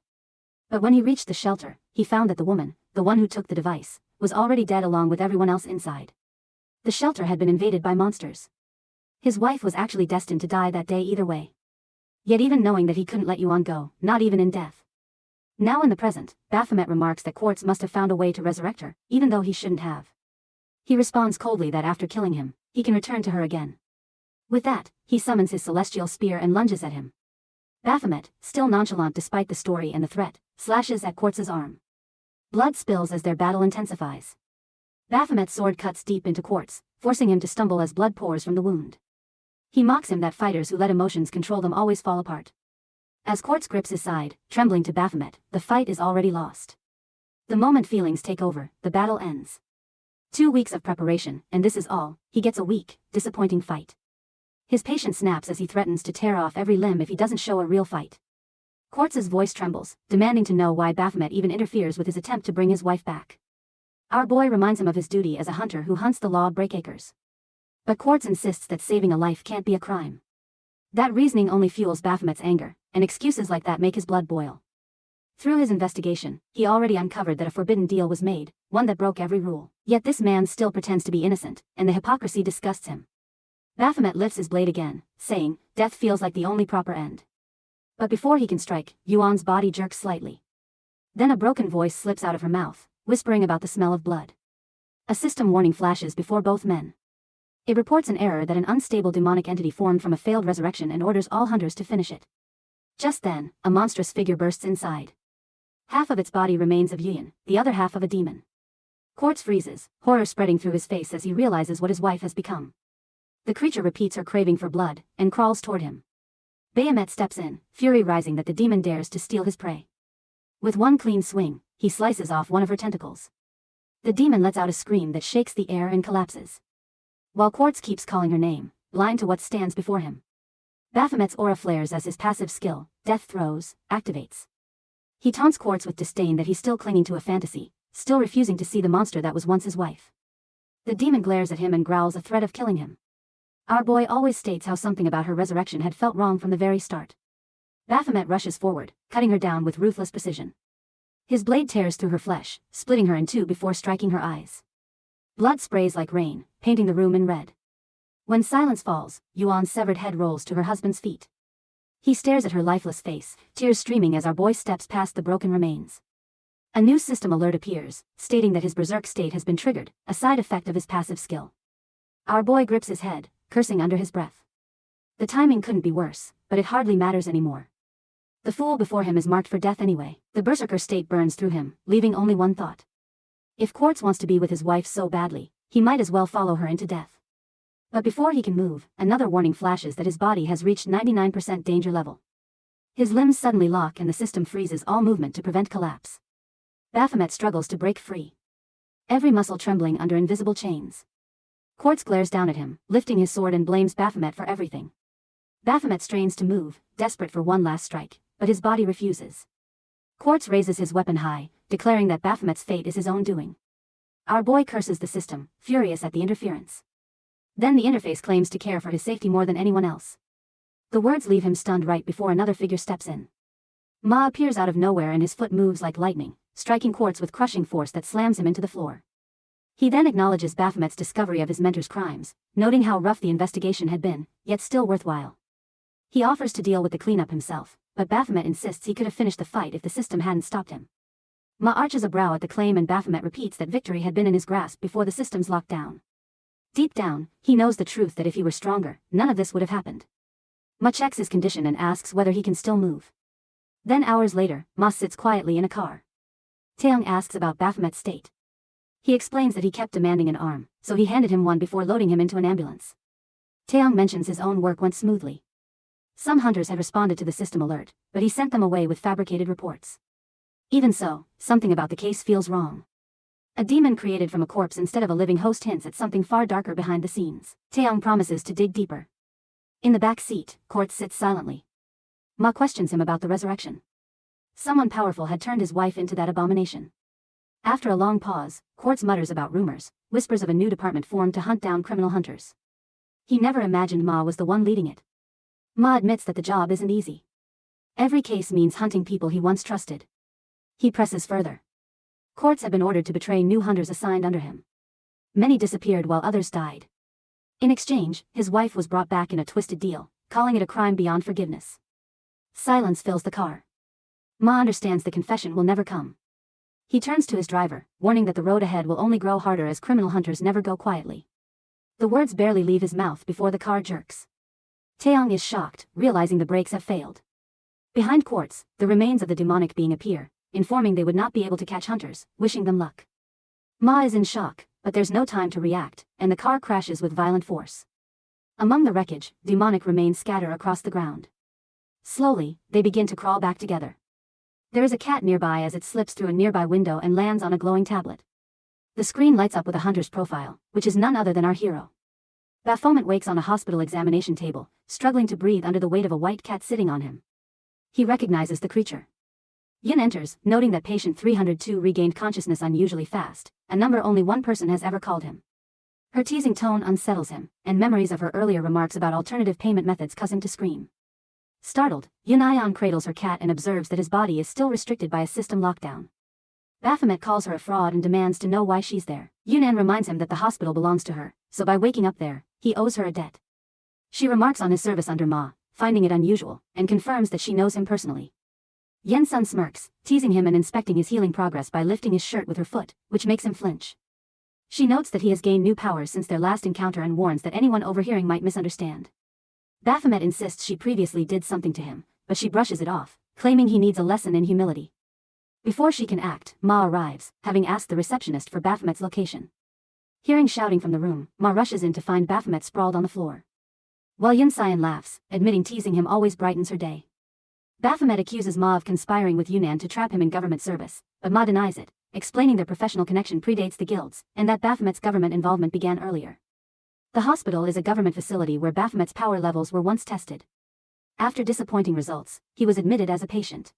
But when he reached the shelter, he found that the woman, the one who took the device, was already dead along with everyone else inside. The shelter had been invaded by monsters. His wife was actually destined to die that day either way. Yet even knowing that he couldn't let Yuan go, not even in death. Now in the present, Baphomet remarks that Quartz must have found a way to resurrect her, even though he shouldn't have. He responds coldly that after killing him, he can return to her again. With that, he summons his celestial spear and lunges at him. Baphomet, still nonchalant despite the story and the threat, slashes at Quartz's arm. Blood spills as their battle intensifies. Baphomet's sword cuts deep into Quartz, forcing him to stumble as blood pours from the wound. He mocks him that fighters who let emotions control them always fall apart. As Quartz grips his side, trembling to Baphomet, the fight is already lost. The moment feelings take over, the battle ends. 2 weeks of preparation, and this is all. He gets a weak, disappointing fight. His patience snaps as he threatens to tear off every limb if he doesn't show a real fight. Quartz's voice trembles, demanding to know why Baphomet even interferes with his attempt to bring his wife back. Our boy reminds him of his duty as a hunter who hunts the law-breakers. But Quartz insists that saving a life can't be a crime. That reasoning only fuels Baphomet's anger, and excuses like that make his blood boil. Through his investigation, he already uncovered that a forbidden deal was made, one that broke every rule. Yet this man still pretends to be innocent, and the hypocrisy disgusts him. Baphomet lifts his blade again, saying, "Death feels like the only proper end." But before he can strike, Yuan's body jerks slightly. Then a broken voice slips out of her mouth, whispering about the smell of blood. A system warning flashes before both men. It reports an error that an unstable demonic entity formed from a failed resurrection and orders all hunters to finish it. Just then, a monstrous figure bursts inside. Half of its body remains of Yuan, the other half of a demon. Quartz freezes, horror spreading through his face as he realizes what his wife has become. The creature repeats her craving for blood, and crawls toward him. Bahamut steps in, fury rising that the demon dares to steal his prey. With one clean swing, he slices off one of her tentacles. The demon lets out a scream that shakes the air and collapses. While Quartz keeps calling her name, blind to what stands before him. Baphomet's aura flares as his passive skill, Death Throes, activates. He taunts Quartz with disdain that he's still clinging to a fantasy, still refusing to see the monster that was once his wife. The demon glares at him and growls a threat of killing him. Our boy always states how something about her resurrection had felt wrong from the very start. Baphomet rushes forward, cutting her down with ruthless precision. His blade tears through her flesh, splitting her in two before striking her eyes. Blood sprays like rain, painting the room in red. When silence falls, Yuan's severed head rolls to her husband's feet. He stares at her lifeless face, tears streaming as our boy steps past the broken remains. A new system alert appears, stating that his berserk state has been triggered, a side effect of his passive skill. Our boy grips his head, cursing under his breath. The timing couldn't be worse, but it hardly matters anymore. The fool before him is marked for death anyway. The berserker state burns through him, leaving only one thought. If Quartz wants to be with his wife so badly, he might as well follow her into death. But before he can move, another warning flashes that his body has reached 99% danger level. His limbs suddenly lock and the system freezes all movement to prevent collapse. Baphomet struggles to break free. Every muscle trembling under invisible chains. Quartz glares down at him, lifting his sword and blames Baphomet for everything. Baphomet strains to move, desperate for one last strike, but his body refuses. Quartz raises his weapon high, declaring that Baphomet's fate is his own doing. Our boy curses the system, furious at the interference. Then the interface claims to care for his safety more than anyone else. The words leave him stunned right before another figure steps in. Ma appears out of nowhere and his foot moves like lightning, striking Quartz with crushing force that slams him into the floor. He then acknowledges Baphomet's discovery of his mentor's crimes, noting how rough the investigation had been, yet still worthwhile. He offers to deal with the cleanup himself, but Baphomet insists he could have finished the fight if the system hadn't stopped him. Ma arches a brow at the claim and Baphomet repeats that victory had been in his grasp before the system's lockdown. Deep down, he knows the truth that if he were stronger, none of this would have happened. Ma checks his condition and asks whether he can still move. Then hours later, Ma sits quietly in a car. Taeyong asks about Baphomet's state. He explains that he kept demanding an arm, so he handed him one before loading him into an ambulance. Taeyong mentions his own work went smoothly. Some hunters had responded to the system alert, but he sent them away with fabricated reports. Even so, something about the case feels wrong. A demon created from a corpse instead of a living host hints at something far darker behind the scenes. Taeyong promises to dig deeper. In the back seat, Quartz sits silently. Ma questions him about the resurrection. Someone powerful had turned his wife into that abomination. After a long pause, Quartz mutters about rumors, whispers of a new department formed to hunt down criminal hunters. He never imagined Ma was the one leading it. Ma admits that the job isn't easy. Every case means hunting people he once trusted. He presses further. Quartz had been ordered to betray new hunters assigned under him. Many disappeared while others died. In exchange, his wife was brought back in a twisted deal, calling it a crime beyond forgiveness. Silence fills the car. Ma understands the confession will never come. He turns to his driver, warning that the road ahead will only grow harder as criminal hunters never go quietly. The words barely leave his mouth before the car jerks. Taeyong is shocked, realizing the brakes have failed. Behind Quartz, the remains of the demonic being appear, informing they would not be able to catch hunters, wishing them luck. Ma is in shock, but there's no time to react, and the car crashes with violent force. Among the wreckage, demonic remains scatter across the ground. Slowly, they begin to crawl back together. There is a cat nearby as it slips through a nearby window and lands on a glowing tablet. The screen lights up with a hunter's profile, which is none other than our hero. Baphomet wakes on a hospital examination table, struggling to breathe under the weight of a white cat sitting on him. He recognizes the creature. Yin enters, noting that patient 302 regained consciousness unusually fast, a number only one person has ever called him. Her teasing tone unsettles him, and memories of her earlier remarks about alternative payment methods cause him to scream. Startled, Yin cradles her cat and observes that his body is still restricted by a system lockdown. Baphomet calls her a fraud and demands to know why she's there. Yin reminds him that the hospital belongs to her, so by waking up there, he owes her a debt. She remarks on his service under Ma, finding it unusual, and confirms that she knows him personally. Yen-sun smirks, teasing him and inspecting his healing progress by lifting his shirt with her foot, which makes him flinch. She notes that he has gained new powers since their last encounter and warns that anyone overhearing might misunderstand. Baphomet insists she previously did something to him, but she brushes it off, claiming he needs a lesson in humility. Before she can act, Ma arrives, having asked the receptionist for Baphomet's location. Hearing shouting from the room, Ma rushes in to find Baphomet sprawled on the floor. While Yun-Sion laughs, admitting teasing him always brightens her day. Baphomet accuses Ma of conspiring with Yunnan to trap him in government service, but Ma denies it, explaining their professional connection predates the guilds, and that Baphomet's government involvement began earlier. The hospital is a government facility where Baphomet's power levels were once tested. After disappointing results, he was admitted as a patient.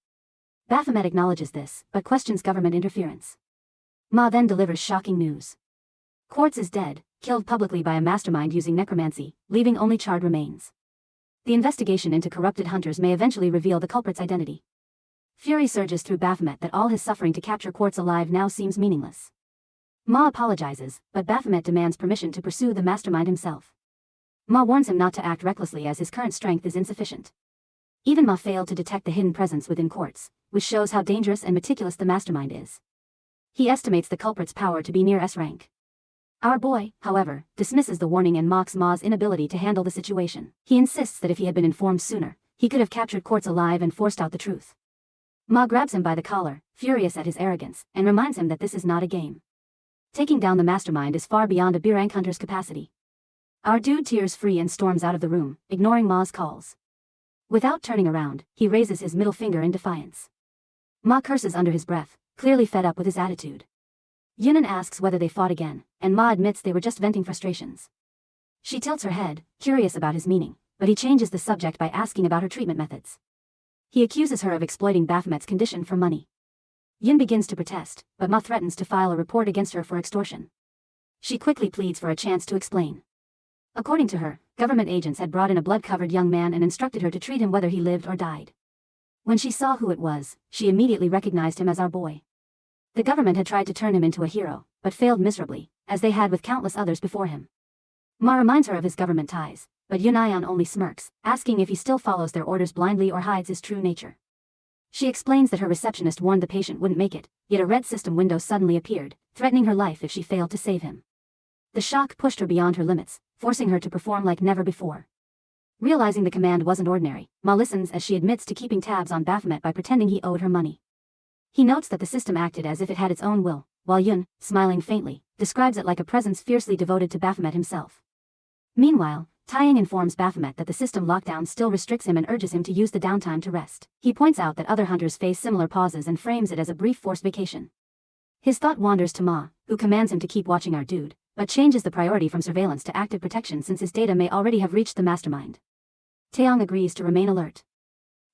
Baphomet acknowledges this, but questions government interference. Ma then delivers shocking news. Quartz is dead, killed publicly by a mastermind using necromancy, leaving only charred remains. The investigation into corrupted hunters may eventually reveal the culprit's identity. Fury surges through Baphomet that all his suffering to capture Quartz alive now seems meaningless. Ma apologizes, but Baphomet demands permission to pursue the mastermind himself. Ma warns him not to act recklessly as his current strength is insufficient. Even Ma failed to detect the hidden presence within Quartz, which shows how dangerous and meticulous the mastermind is. He estimates the culprit's power to be near S rank. Our boy, however, dismisses the warning and mocks Ma's inability to handle the situation. He insists that if he had been informed sooner, he could have captured Quartz alive and forced out the truth. Ma grabs him by the collar, furious at his arrogance, and reminds him that this is not a game. Taking down the mastermind is far beyond a B-rank hunter's capacity. Our dude tears free and storms out of the room, ignoring Ma's calls. Without turning around, he raises his middle finger in defiance. Ma curses under his breath, clearly fed up with his attitude. Yunnan asks whether they fought again, and Ma admits they were just venting frustrations. She tilts her head, curious about his meaning, but he changes the subject by asking about her treatment methods. He accuses her of exploiting Baphomet's condition for money. Yun begins to protest, but Ma threatens to file a report against her for extortion. She quickly pleads for a chance to explain. According to her, government agents had brought in a blood-covered young man and instructed her to treat him whether he lived or died. When she saw who it was, she immediately recognized him as our boy. The government had tried to turn him into a hero, but failed miserably, as they had with countless others before him. Ma reminds her of his government ties, but Yun-Ion only smirks, asking if he still follows their orders blindly or hides his true nature. She explains that her receptionist warned the patient wouldn't make it, yet a red system window suddenly appeared, threatening her life if she failed to save him. The shock pushed her beyond her limits, forcing her to perform like never before. Realizing the command wasn't ordinary, Ma listens as she admits to keeping tabs on Baphomet by pretending he owed her money. He notes that the system acted as if it had its own will, while Yun, smiling faintly, describes it like a presence fiercely devoted to Baphomet himself. Meanwhile, Taiyang informs Baphomet that the system lockdown still restricts him and urges him to use the downtime to rest. He points out that other hunters face similar pauses and frames it as a brief forced vacation. His thought wanders to Ma, who commands him to keep watching our dude, but changes the priority from surveillance to active protection since his data may already have reached the mastermind. Taeyong agrees to remain alert.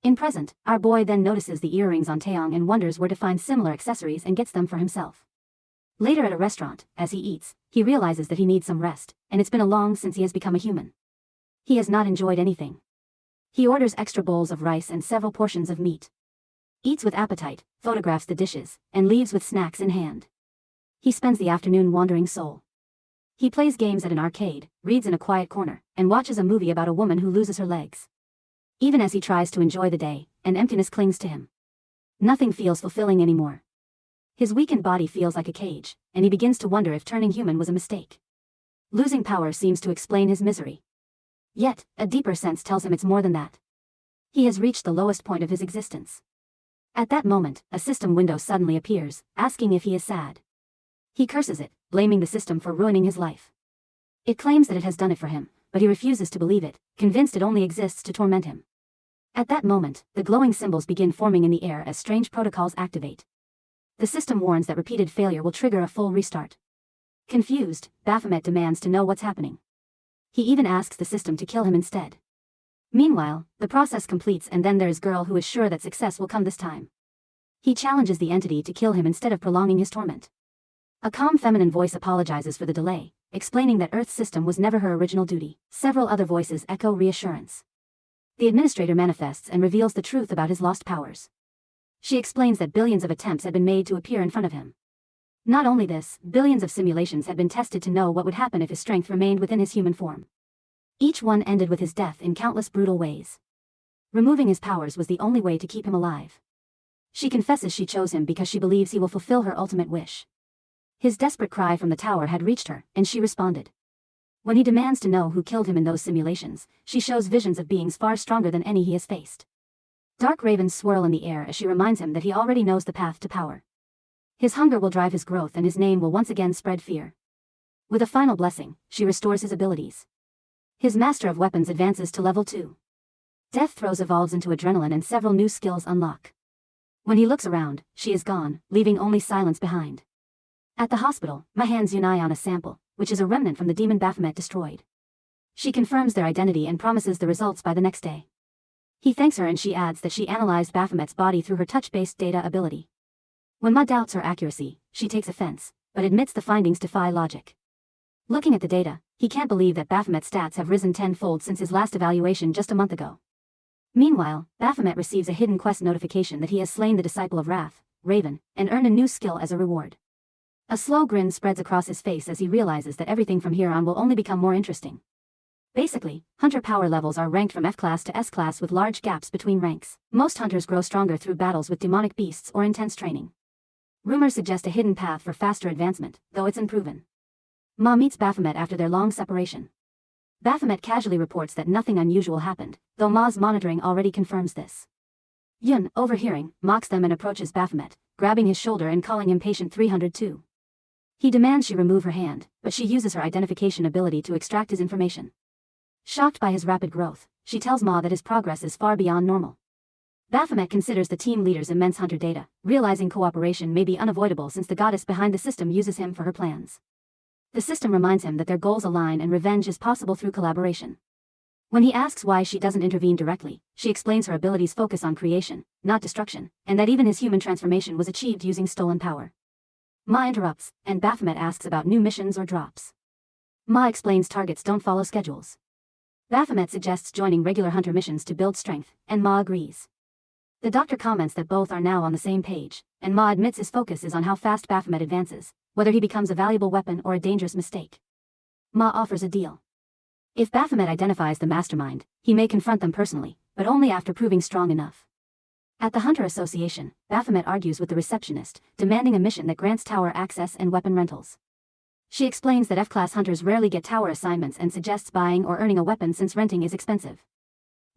In present, our boy then notices the earrings on Taeyong and wonders where to find similar accessories and gets them for himself. Later at a restaurant, as he eats, he realizes that he needs some rest, and it's been a long since he has become a human. He has not enjoyed anything. He orders extra bowls of rice and several portions of meat. Eats with appetite, photographs the dishes, and leaves with snacks in hand. He spends the afternoon wandering Seoul. He plays games at an arcade, reads in a quiet corner, and watches a movie about a woman who loses her legs. Even as he tries to enjoy the day, an emptiness clings to him. Nothing feels fulfilling anymore. His weakened body feels like a cage, and he begins to wonder if turning human was a mistake. Losing power seems to explain his misery. Yet, a deeper sense tells him it's more than that. He has reached the lowest point of his existence. At that moment, a system window suddenly appears, asking if he is sad. He curses it, blaming the system for ruining his life. It claims that it has done it for him, but he refuses to believe it, convinced it only exists to torment him. At that moment, the glowing symbols begin forming in the air as strange protocols activate. The system warns that repeated failure will trigger a full restart. Confused, Baphomet demands to know what's happening. He even asks the system to kill him instead. Meanwhile, the process completes and then there is Girl who is sure that success will come this time. He challenges the entity to kill him instead of prolonging his torment. A calm feminine voice apologizes for the delay, explaining that Earth's system was never her original duty. Several other voices echo reassurance. The administrator manifests and reveals the truth about his lost powers. She explains that billions of attempts had been made to appear in front of him. Not only this, billions of simulations had been tested to know what would happen if his strength remained within his human form. Each one ended with his death in countless brutal ways. Removing his powers was the only way to keep him alive. She confesses she chose him because she believes he will fulfill her ultimate wish. His desperate cry from the tower had reached her, and she responded. When he demands to know who killed him in those simulations, she shows visions of beings far stronger than any he has faced. Dark ravens swirl in the air as she reminds him that he already knows the path to power. His hunger will drive his growth and his name will once again spread fear. With a final blessing, she restores his abilities. His master of weapons advances to level 2. Death throes evolves into adrenaline and several new skills unlock. When he looks around, she is gone, leaving only silence behind. At the hospital, Ma hands Yunai on a sample, which is a remnant from the demon Baphomet destroyed. She confirms their identity and promises the results by the next day. He thanks her and she adds that she analyzed Baphomet's body through her touch-based data ability. When Ma doubts her accuracy, she takes offense, but admits the findings defy logic. Looking at the data, he can't believe that Baphomet's stats have risen tenfold since his last evaluation just a month ago. Meanwhile, Baphomet receives a hidden quest notification that he has slain the disciple of Wrath, Raven, and earned a new skill as a reward. A slow grin spreads across his face as he realizes that everything from here on will only become more interesting. Basically, hunter power levels are ranked from F-class to S-class with large gaps between ranks. Most hunters grow stronger through battles with demonic beasts or intense training. Rumors suggest a hidden path for faster advancement, though it's unproven. Ma meets Baphomet after their long separation. Baphomet casually reports that nothing unusual happened, though Ma's monitoring already confirms this. Yun, overhearing, mocks them and approaches Baphomet, grabbing his shoulder and calling him Patient 302. He demands she remove her hand, but she uses her identification ability to extract his information. Shocked by his rapid growth, she tells Ma that his progress is far beyond normal. Baphomet considers the team leader's immense hunter data, realizing cooperation may be unavoidable since the goddess behind the system uses him for her plans. The system reminds him that their goals align and revenge is possible through collaboration. When he asks why she doesn't intervene directly, she explains her abilities focus on creation, not destruction, and that even his human transformation was achieved using stolen power. Ma interrupts, and Baphomet asks about new missions or drops. Ma explains targets don't follow schedules. Baphomet suggests joining regular hunter missions to build strength, and Ma agrees. The doctor comments that both are now on the same page, and Ma admits his focus is on how fast Baphomet advances, whether he becomes a valuable weapon or a dangerous mistake. Ma offers a deal. If Baphomet identifies the mastermind, he may confront them personally, but only after proving strong enough. At the Hunter Association, Baphomet argues with the receptionist, demanding a mission that grants tower access and weapon rentals. She explains that F-class hunters rarely get tower assignments and suggests buying or earning a weapon since renting is expensive.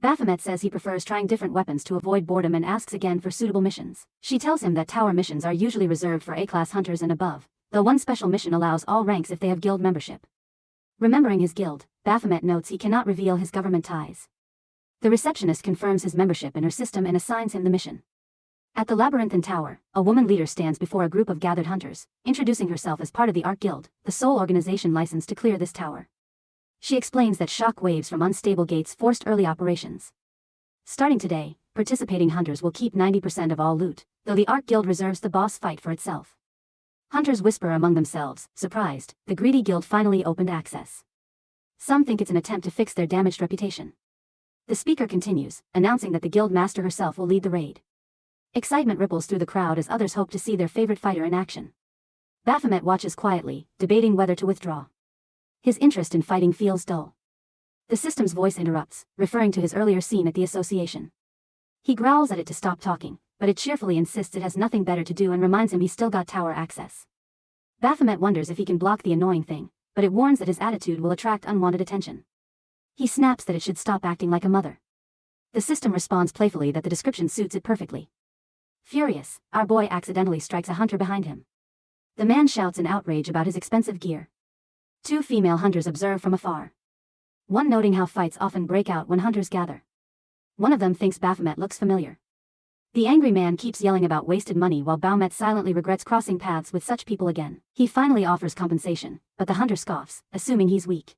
Baphomet says he prefers trying different weapons to avoid boredom and asks again for suitable missions. She tells him that tower missions are usually reserved for A-class hunters and above, though one special mission allows all ranks if they have guild membership. Remembering his guild, Baphomet notes he cannot reveal his government ties. The receptionist confirms his membership in her system and assigns him the mission. At the Labyrinthine Tower, a woman leader stands before a group of gathered hunters, introducing herself as part of the Ark Guild, the sole organization licensed to clear this tower. She explains that shock waves from unstable gates forced early operations. Starting today, participating hunters will keep 90% of all loot, though the Ark Guild reserves the boss fight for itself. Hunters whisper among themselves, surprised, the greedy guild finally opened access. Some think it's an attempt to fix their damaged reputation. The speaker continues, announcing that the guild master herself will lead the raid. Excitement ripples through the crowd as others hope to see their favorite fighter in action. Baphomet watches quietly, debating whether to withdraw. His interest in fighting feels dull. The system's voice interrupts, referring to his earlier scene at the association. He growls at it to stop talking, but it cheerfully insists it has nothing better to do and reminds him he's still got tower access. Baphomet wonders if he can block the annoying thing, but it warns that his attitude will attract unwanted attention. He snaps that it should stop acting like a mother. The system responds playfully that the description suits it perfectly. Furious, our boy accidentally strikes a hunter behind him. The man shouts in outrage about his expensive gear. Two female hunters observe from afar. One noting how fights often break out when hunters gather. One of them thinks Baphomet looks familiar. The angry man keeps yelling about wasted money while Baphomet silently regrets crossing paths with such people again. He finally offers compensation, but the hunter scoffs, assuming he's weak.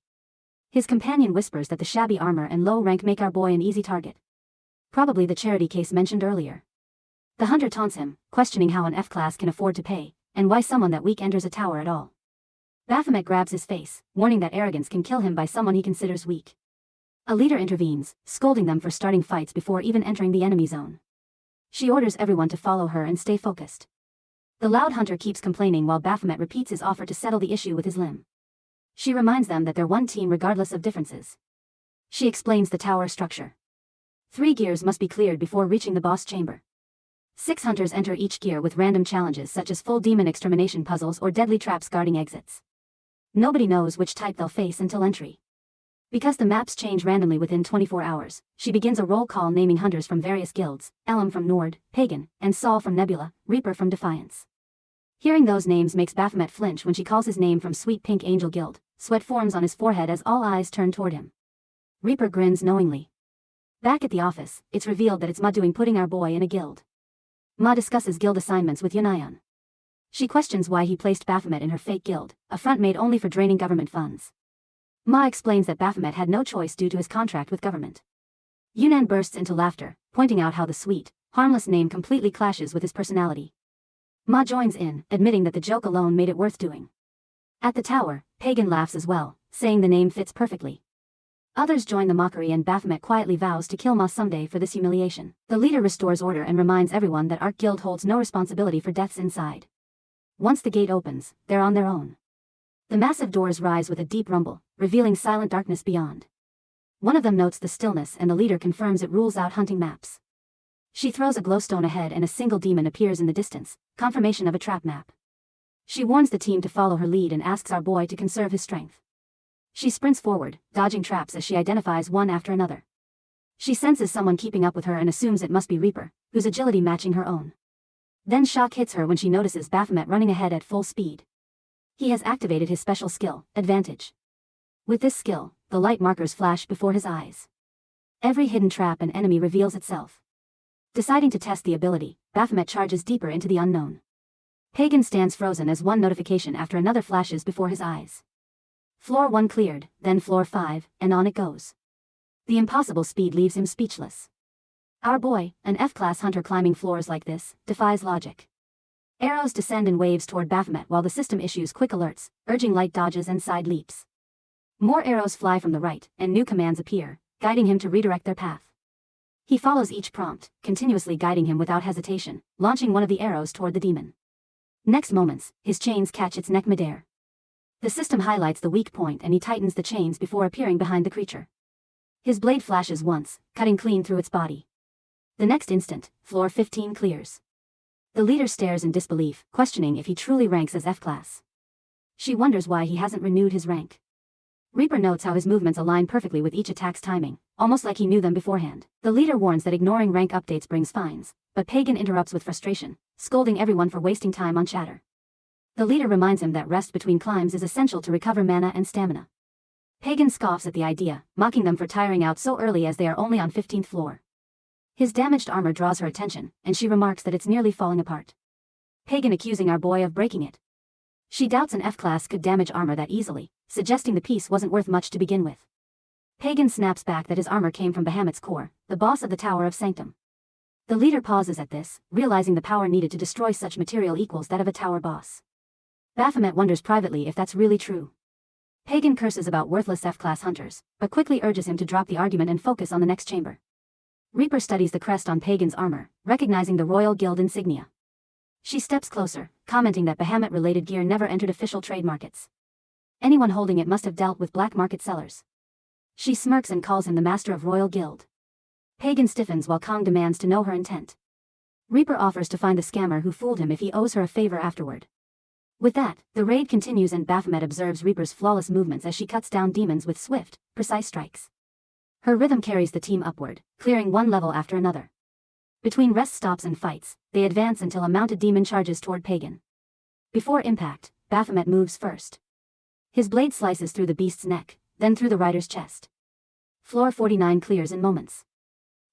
His companion whispers that the shabby armor and low rank make our boy an easy target. Probably the charity case mentioned earlier. The hunter taunts him, questioning how an F-class can afford to pay, and why someone that weak enters a tower at all. Baphomet grabs his face, warning that arrogance can kill him by someone he considers weak. A leader intervenes, scolding them for starting fights before even entering the enemy zone. She orders everyone to follow her and stay focused. The loud hunter keeps complaining while Baphomet repeats his offer to settle the issue with his limb. She reminds them that they're one team regardless of differences. She explains the tower structure. 3 gears must be cleared before reaching the boss chamber. 6 hunters enter each gear with random challenges such as full demon extermination puzzles or deadly traps guarding exits. Nobody knows which type they'll face until entry. Because the maps change randomly within 24 hours, she begins a roll call naming hunters from various guilds: Elam from Nord, Pagan, and Saul from Nebula, Reaper from Defiance. Hearing those names makes Baphomet flinch when she calls his name from Sweet Pink Angel Guild. Sweat forms on his forehead as all eyes turn toward him. Reaper grins knowingly. Back at the office, it's revealed that it's Ma doing putting our boy in a guild. Ma discusses guild assignments with Yunayan. She questions why he placed Baphomet in her fake guild, a front made only for draining government funds. Ma explains that Baphomet had no choice due to his contract with government. Yunnan bursts into laughter, pointing out how the sweet, harmless name completely clashes with his personality. Ma joins in, admitting that the joke alone made it worth doing. At the tower, Pagan laughs as well, saying the name fits perfectly. Others join the mockery and Baphomet quietly vows to kill Ma someday for this humiliation. The leader restores order and reminds everyone that Arc Guild holds no responsibility for deaths inside. Once the gate opens, they're on their own. The massive doors rise with a deep rumble, revealing silent darkness beyond. One of them notes the stillness and the leader confirms it rules out hunting maps. She throws a glowstone ahead and a single demon appears in the distance, confirmation of a trap map. She warns the team to follow her lead and asks our boy to conserve his strength. She sprints forward, dodging traps as she identifies one after another. She senses someone keeping up with her and assumes it must be Reaper, whose agility matching her own. Then shock hits her when she notices Baphomet running ahead at full speed. He has activated his special skill, Advantage. With this skill, the light markers flash before his eyes. Every hidden trap and enemy reveals itself. Deciding to test the ability, Baphomet charges deeper into the unknown. Pagan stands frozen as one notification after another flashes before his eyes. Floor 1 cleared, then floor 5, and on it goes. The impossible speed leaves him speechless. Our boy, an F-class hunter climbing floors like this, defies logic. Arrows descend in waves toward Baphomet while the system issues quick alerts, urging light dodges and side leaps. More arrows fly from the right, and new commands appear, guiding him to redirect their path. He follows each prompt, continuously guiding him without hesitation, launching one of the arrows toward the demon. Next moments, his chains catch its neck midair. The system highlights the weak point and he tightens the chains before appearing behind the creature. His blade flashes once, cutting clean through its body. The next instant, floor 15 clears. The leader stares in disbelief, questioning if he truly ranks as F-class. She wonders why he hasn't renewed his rank. Reaper notes how his movements align perfectly with each attack's timing, almost like he knew them beforehand. The leader warns that ignoring rank updates brings fines, but Pagan interrupts with frustration, scolding everyone for wasting time on chatter. The leader reminds him that rest between climbs is essential to recover mana and stamina. Pagan scoffs at the idea, mocking them for tiring out so early as they are only on 15th floor. His damaged armor draws her attention, and she remarks that it's nearly falling apart. Pagan accusing our boy of breaking it. She doubts an F-class could damage armor that easily, suggesting the piece wasn't worth much to begin with. Pagan snaps back that his armor came from Bahamut's core, the boss of the Tower of Sanctum. The leader pauses at this, realizing the power needed to destroy such material equals that of a tower boss. Baphomet wonders privately if that's really true. Pagan curses about worthless F-class hunters, but quickly urges him to drop the argument and focus on the next chamber. Reaper studies the crest on Pagan's armor, recognizing the Royal Guild insignia. She steps closer, commenting that Bahamut-related gear never entered official trade markets. Anyone holding it must have dealt with black market sellers. She smirks and calls him the master of Royal Guild. Pagan stiffens while Kong demands to know her intent. Reaper offers to find the scammer who fooled him if he owes her a favor afterward. With that, the raid continues and Baphomet observes Reaper's flawless movements as she cuts down demons with swift, precise strikes. Her rhythm carries the team upward, clearing one level after another. Between rest stops and fights, they advance until a mounted demon charges toward Pagan. Before impact, Baphomet moves first. His blade slices through the beast's neck, then through the rider's chest. Floor 49 clears in moments.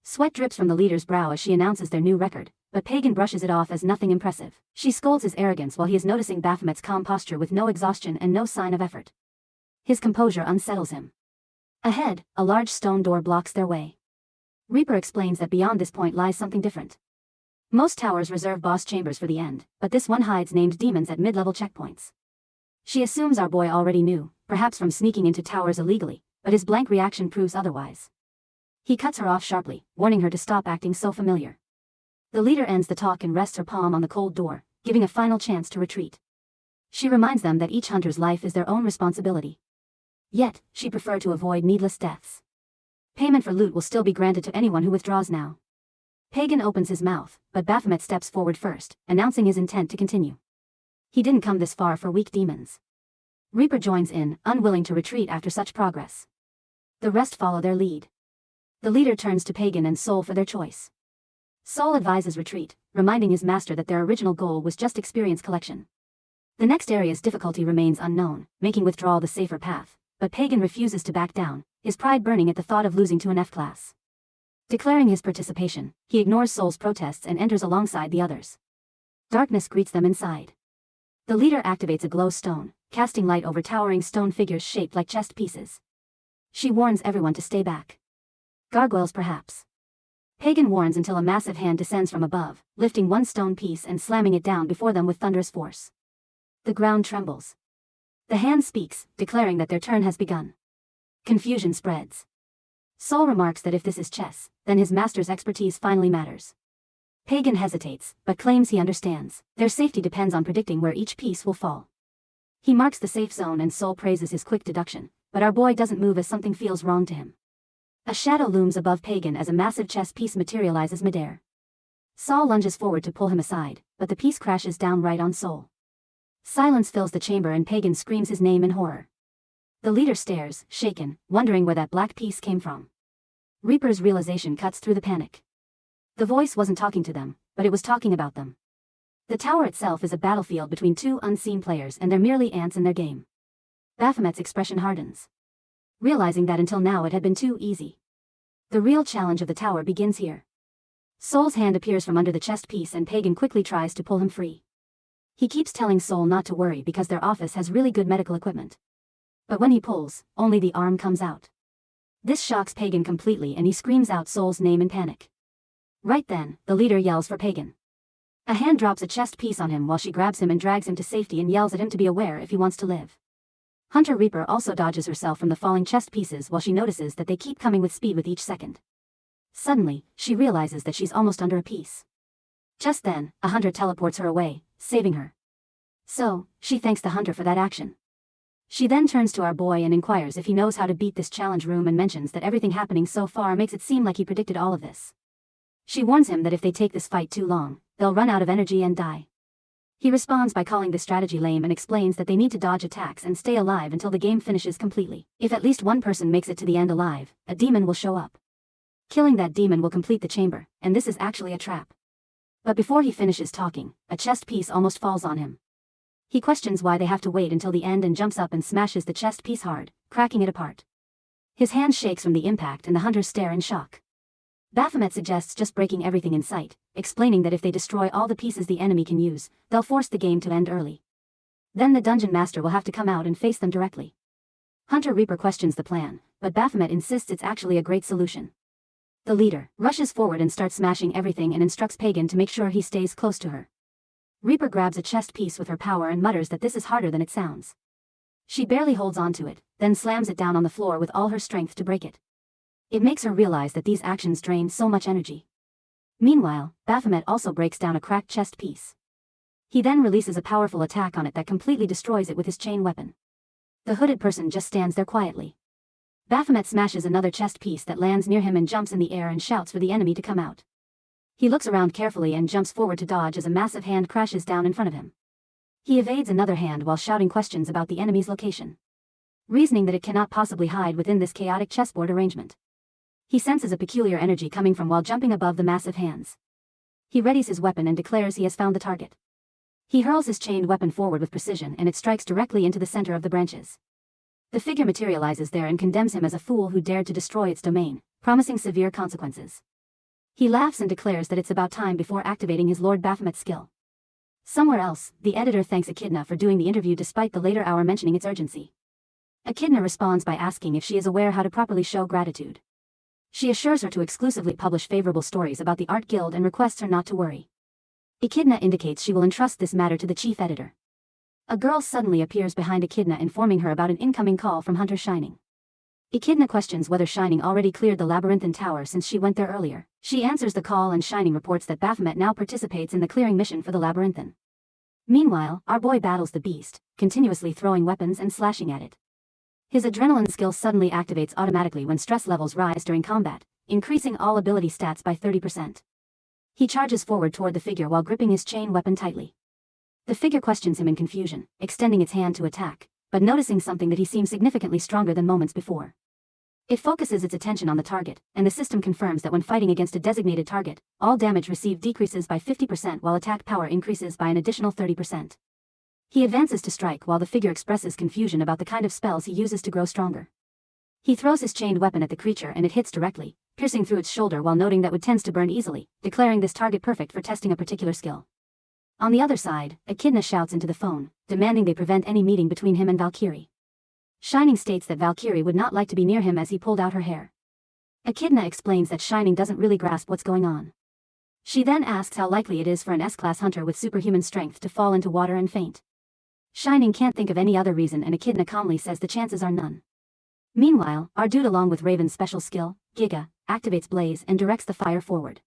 Sweat drips from the leader's brow as she announces their new record, but Pagan brushes it off as nothing impressive. She scolds his arrogance while he is noticing Baphomet's calm posture with no exhaustion and no sign of effort. His composure unsettles him. Ahead, a large stone door blocks their way. Reaper explains that beyond this point lies something different. Most towers reserve boss chambers for the end, but this one hides named demons at mid-level checkpoints. She assumes our boy already knew, perhaps from sneaking into towers illegally, but his blank reaction proves otherwise. He cuts her off sharply, warning her to stop acting so familiar. The leader ends the talk and rests her palm on the cold door, giving a final chance to retreat. She reminds them that each hunter's life is their own responsibility. Yet, she preferred to avoid needless deaths. Payment for loot will still be granted to anyone who withdraws now. Pagan opens his mouth, but Baphomet steps forward first, announcing his intent to continue. He didn't come this far for weak demons. Reaper joins in, unwilling to retreat after such progress. The rest follow their lead. The leader turns to Pagan and Soul for their choice. Soul advises retreat, reminding his master that their original goal was just experience collection. The next area's difficulty remains unknown, making withdrawal the safer path, but Pagan refuses to back down, his pride burning at the thought of losing to an F-class. Declaring his participation, he ignores Soul's protests and enters alongside the others. Darkness greets them inside. The leader activates a glow stone, casting light over towering stone figures shaped like chest pieces. She warns everyone to stay back. Gargoyles perhaps. Pagan warns until a massive hand descends from above, lifting one stone piece and slamming it down before them with thunderous force. The ground trembles. The hand speaks, declaring that their turn has begun. Confusion spreads. Soul remarks that if this is chess, then his master's expertise finally matters. Pagan hesitates, but claims he understands. Their safety depends on predicting where each piece will fall. He marks the safe zone and Soul praises his quick deduction, but our boy doesn't move as something feels wrong to him. A shadow looms above Pagan as a massive chess piece materializes midair. Saul lunges forward to pull him aside, but the piece crashes down right on Soul. Silence fills the chamber and Pagan screams his name in horror. The leader stares, shaken, wondering where that black piece came from. Reaper's realization cuts through the panic. The voice wasn't talking to them, but it was talking about them. The tower itself is a battlefield between two unseen players and they're merely ants in their game. Baphomet's expression hardens. Realizing that until now it had been too easy. The real challenge of the tower begins here. Soul's hand appears from under the chest piece and Pagan quickly tries to pull him free. He keeps telling Soul not to worry because their office has really good medical equipment. But when he pulls, only the arm comes out. This shocks Pagan completely and he screams out Soul's name in panic. Right then, the leader yells for Pagan. A hand drops a chest piece on him while she grabs him and drags him to safety and yells at him to be aware if he wants to live. Hunter Reaper also dodges herself from the falling chest pieces while she notices that they keep coming with speed with each second. Suddenly, she realizes that she's almost under a piece. Just then, a hunter teleports her away, saving her. So, she thanks the hunter for that action. She then turns to our boy and inquires if he knows how to beat this challenge room and mentions that everything happening so far makes it seem like he predicted all of this. She warns him that if they take this fight too long, they'll run out of energy and die. He responds by calling this strategy lame and explains that they need to dodge attacks and stay alive until the game finishes completely. If at least one person makes it to the end alive, a demon will show up. Killing that demon will complete the chamber, and this is actually a trap. But before he finishes talking, a chest piece almost falls on him. He questions why they have to wait until the end and jumps up and smashes the chest piece hard, cracking it apart. His hand shakes from the impact and the hunters stare in shock. Baphomet suggests just breaking everything in sight, explaining that if they destroy all the pieces the enemy can use, they'll force the game to end early. Then the dungeon master will have to come out and face them directly. Hunter Reaper questions the plan, but Baphomet insists it's actually a great solution. The leader rushes forward and starts smashing everything and instructs Pagan to make sure he stays close to her. Reaper grabs a chest piece with her power and mutters that this is harder than it sounds. She barely holds onto it, then slams it down on the floor with all her strength to break it. It makes her realize that these actions drain so much energy. Meanwhile, Baphomet also breaks down a cracked chest piece. He then releases a powerful attack on it that completely destroys it with his chain weapon. The hooded person just stands there quietly. Baphomet smashes another chest piece that lands near him and jumps in the air and shouts for the enemy to come out. He looks around carefully and jumps forward to dodge as a massive hand crashes down in front of him. He evades another hand while shouting questions about the enemy's location, reasoning that it cannot possibly hide within this chaotic chessboard arrangement. He senses a peculiar energy coming from while jumping above the massive hands. He readies his weapon and declares he has found the target. He hurls his chained weapon forward with precision and it strikes directly into the center of the branches. The figure materializes there and condemns him as a fool who dared to destroy its domain, promising severe consequences. He laughs and declares that it's about time before activating his Lord Baphomet's skill. Somewhere else, the editor thanks Echidna for doing the interview despite the later hour mentioning its urgency. Echidna responds by asking if she is aware how to properly show gratitude. She assures her to exclusively publish favorable stories about the Art Guild and requests her not to worry. Echidna indicates she will entrust this matter to the chief editor. A girl suddenly appears behind Echidna informing her about an incoming call from Hunter Shining. Echidna questions whether Shining already cleared the labyrinthine tower since she went there earlier. She answers the call and Shining reports that Baphomet now participates in the clearing mission for the labyrinthine. Meanwhile, our boy battles the beast, continuously throwing weapons and slashing at it. His adrenaline skill suddenly activates automatically when stress levels rise during combat, increasing all ability stats by 30%. He charges forward toward the figure while gripping his chain weapon tightly. The figure questions him in confusion, extending its hand to attack, but noticing something that he seems significantly stronger than moments before. It focuses its attention on the target, and the system confirms that when fighting against a designated target, all damage received decreases by 50% while attack power increases by an additional 30%. He advances to strike while the figure expresses confusion about the kind of spells he uses to grow stronger. He throws his chained weapon at the creature and it hits directly, piercing through its shoulder while noting that wood tends to burn easily, declaring this target perfect for testing a particular skill. On the other side, Echidna shouts into the phone, demanding they prevent any meeting between him and Valkyrie. Shining states that Valkyrie would not like to be near him as he pulled out her hair. Echidna explains that Shining doesn't really grasp what's going on. She then asks how likely it is for an S-class hunter with superhuman strength to fall into water and faint. Shining can't think of any other reason and Echidna calmly says the chances are none. Meanwhile, our dude along with Raven's special skill, Giga, activates Blaze and directs the fire forward.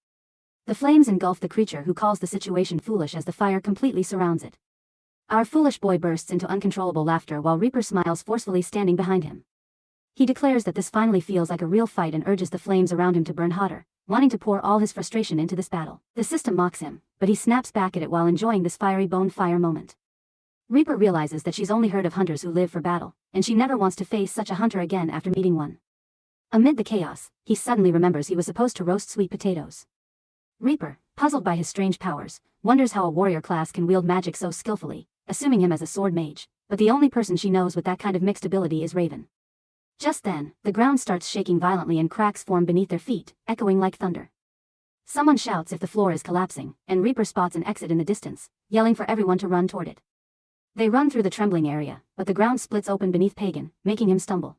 The flames engulf the creature who calls the situation foolish as the fire completely surrounds it. Our foolish boy bursts into uncontrollable laughter while Reaper smiles forcefully standing behind him. He declares that this finally feels like a real fight and urges the flames around him to burn hotter, wanting to pour all his frustration into this battle. The system mocks him, but he snaps back at it while enjoying this fiery bone fire moment. Reaper realizes that she's only heard of hunters who live for battle, and she never wants to face such a hunter again after meeting one. Amid the chaos, he suddenly remembers he was supposed to roast sweet potatoes. Reaper, puzzled by his strange powers, wonders how a warrior class can wield magic so skillfully, assuming him as a sword mage, but the only person she knows with that kind of mixed ability is Raven. Just then, the ground starts shaking violently and cracks form beneath their feet, echoing like thunder. Someone shouts if the floor is collapsing, and Reaper spots an exit in the distance, yelling for everyone to run toward it. They run through the trembling area, but the ground splits open beneath Pagan, making him stumble.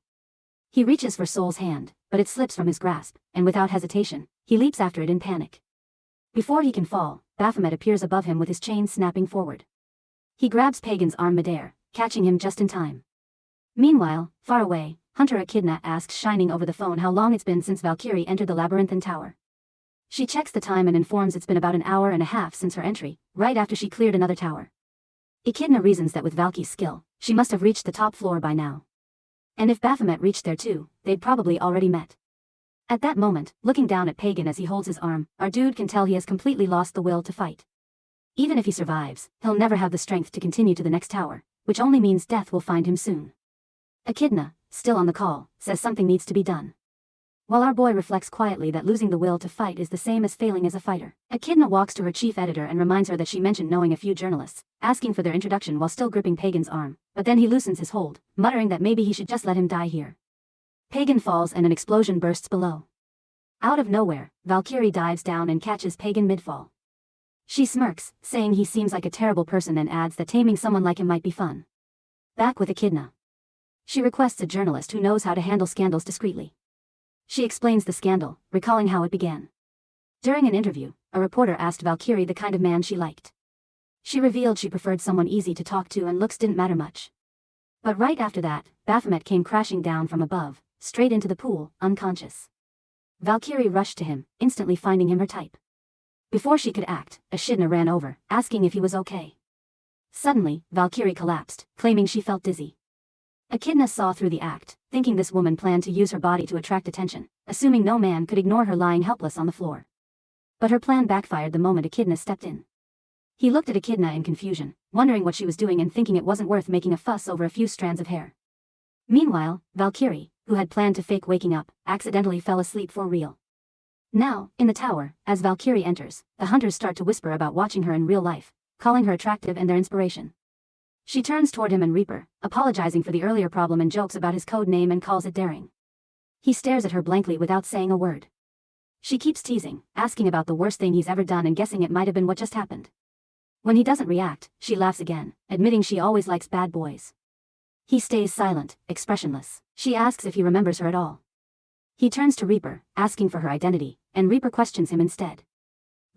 He reaches for Soul's hand, but it slips from his grasp, and without hesitation, he leaps after it in panic. Before he can fall, Baphomet appears above him with his chain snapping forward. He grabs Pagan's arm midair, catching him just in time. Meanwhile, far away, Hunter Echidna asks Shining over the phone how long it's been since Valkyrie entered the labyrinthine tower. She checks the time and informs it's been about an hour and a half since her entry, right after she cleared another tower. Echidna reasons that with Valky's skill, she must have reached the top floor by now. And if Baphomet reached there too, they'd probably already met. At that moment, looking down at Pagan as he holds his arm, our dude can tell he has completely lost the will to fight. Even if he survives, he'll never have the strength to continue to the next tower, which only means death will find him soon. Echidna, still on the call, says something needs to be done. While our boy reflects quietly that losing the will to fight is the same as failing as a fighter, Echidna walks to her chief editor and reminds her that she mentioned knowing a few journalists, asking for their introduction while still gripping Pagan's arm, but then he loosens his hold, muttering that maybe he should just let him die here. Pagan falls and an explosion bursts below. Out of nowhere, Valkyrie dives down and catches Pagan mid-fall. She smirks, saying he seems like a terrible person and adds that taming someone like him might be fun. Back with Echidna. She requests a journalist who knows how to handle scandals discreetly. She explains the scandal, recalling how it began. During an interview, a reporter asked Valkyrie the kind of man she liked. She revealed she preferred someone easy to talk to and looks didn't matter much. But right after that, Baphomet came crashing down from above, straight into the pool, unconscious. Valkyrie rushed to him, instantly finding him her type. Before she could act, Echidna ran over, asking if he was okay. Suddenly, Valkyrie collapsed, claiming she felt dizzy. Echidna saw through the act, thinking this woman planned to use her body to attract attention, assuming no man could ignore her lying helpless on the floor. But her plan backfired the moment Echidna stepped in. He looked at Echidna in confusion, wondering what she was doing and thinking it wasn't worth making a fuss over a few strands of hair. Meanwhile, Valkyrie, who had planned to fake waking up, accidentally fell asleep for real. Now, in the tower, as Valkyrie enters, the hunters start to whisper about watching her in real life, calling her attractive and their inspiration. She turns toward him and Reaper, apologizing for the earlier problem and jokes about his code name and calls it daring. He stares at her blankly without saying a word. She keeps teasing, asking about the worst thing he's ever done and guessing it might have been what just happened. When he doesn't react, she laughs again, admitting she always likes bad boys. He stays silent, expressionless. She asks if he remembers her at all. He turns to Reaper, asking for her identity, and Reaper questions him instead.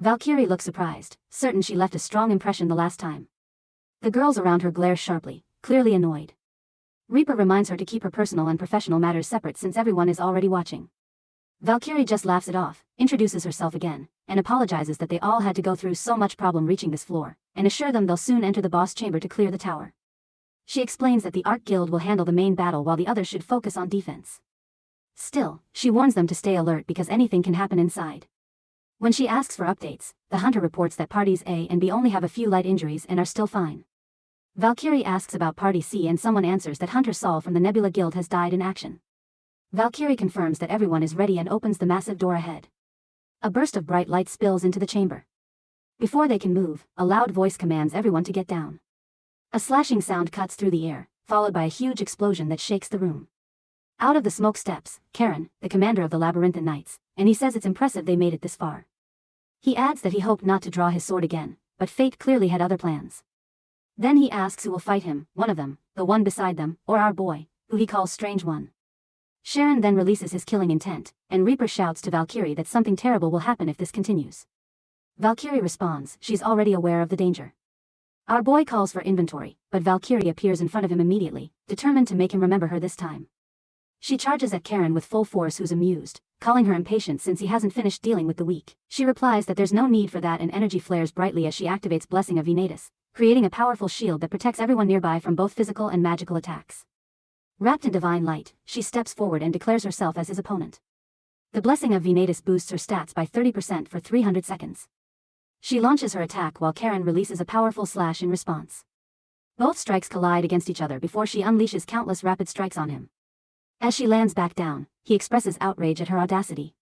Valkyrie looks surprised, certain she left a strong impression the last time. The girls around her glare sharply, clearly annoyed. Reaper reminds her to keep her personal and professional matters separate since everyone is already watching. Valkyrie just laughs it off, introduces herself again, and apologizes that they all had to go through so much problem reaching this floor, and assure them they'll soon enter the boss chamber to clear the tower. She explains that the Ark Guild will handle the main battle while the others should focus on defense. Still, she warns them to stay alert because anything can happen inside. When she asks for updates, the hunter reports that parties A and B only have a few light injuries and are still fine. Valkyrie asks about party C and someone answers that Hunter Saul from the Nebula Guild has died in action. Valkyrie confirms that everyone is ready and opens the massive door ahead. A burst of bright light spills into the chamber. Before they can move, a loud voice commands everyone to get down. A slashing sound cuts through the air, followed by a huge explosion that shakes the room. Out of the smoke steps Karen, the commander of the Labyrinthine Knights, and he says it's impressive they made it this far. He adds that he hoped not to draw his sword again, but fate clearly had other plans. Then he asks who will fight him, one of them, the one beside them, or our boy, who he calls Strange One. Sharon then releases his killing intent, and Reaper shouts to Valkyrie that something terrible will happen if this continues. Valkyrie responds, she's already aware of the danger. Our boy calls for inventory, but Valkyrie appears in front of him immediately, determined to make him remember her this time. She charges at Karen with full force, who's amused, calling her impatient since he hasn't finished dealing with the weak. She replies that there's no need for that, and energy flares brightly as she activates Blessing of Venatus, creating a powerful shield that protects everyone nearby from both physical and magical attacks. Wrapped in divine light, she steps forward and declares herself as his opponent. The Blessing of Venatus boosts her stats by 30% for 300 seconds. She launches her attack while Karen releases a powerful slash in response. Both strikes collide against each other before she unleashes countless rapid strikes on him. As she lands back down, he expresses outrage at her audacity.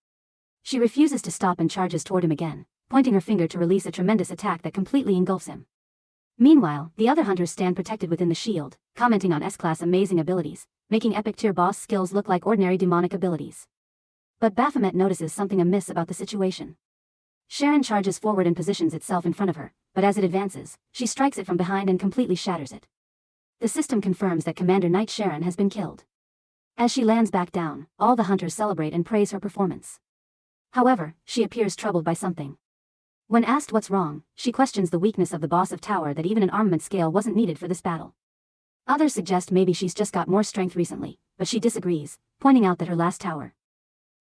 She refuses to stop and charges toward him again, pointing her finger to release a tremendous attack that completely engulfs him. Meanwhile, the other hunters stand protected within the shield, commenting on S-Class amazing abilities, making epic tier boss skills look like ordinary demonic abilities. But Baphomet notices something amiss about the situation. Sharon charges forward and positions itself in front of her, but as it advances, she strikes it from behind and completely shatters it. The system confirms that Commander Knight Sharon has been killed. As she lands back down, all the hunters celebrate and praise her performance. However, she appears troubled by something. When asked what's wrong, she questions the weakness of the boss of Tower, that even an armament scale wasn't needed for this battle. Others suggest maybe she's just got more strength recently, but she disagrees, pointing out that her last tower.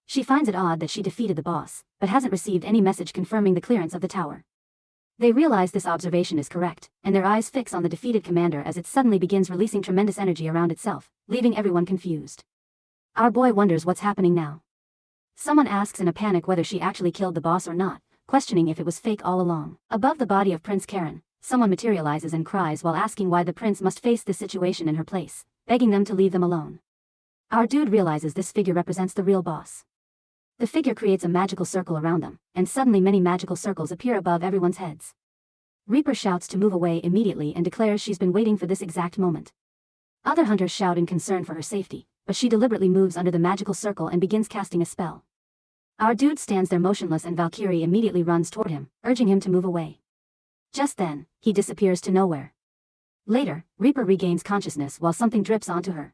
She finds it odd that she defeated the boss, but hasn't received any message confirming the clearance of the tower. They realize this observation is correct, and their eyes fix on the defeated commander as it suddenly begins releasing tremendous energy around itself, leaving everyone confused. Our boy wonders what's happening now. Someone asks in a panic whether she actually killed the boss or not, questioning if it was fake all along. Above the body of Prince Karen, someone materializes and cries while asking why the prince must face this situation in her place, begging them to leave them alone. Our dude realizes this figure represents the real boss. The figure creates a magical circle around them, and suddenly many magical circles appear above everyone's heads. Reaper shouts to move away immediately and declares she's been waiting for this exact moment. Other hunters shout in concern for her safety, but she deliberately moves under the magical circle and begins casting a spell. Our dude stands there motionless and Valkyrie immediately runs toward him, urging him to move away. Just then, he disappears to nowhere. Later, Reaper regains consciousness while something drips onto her.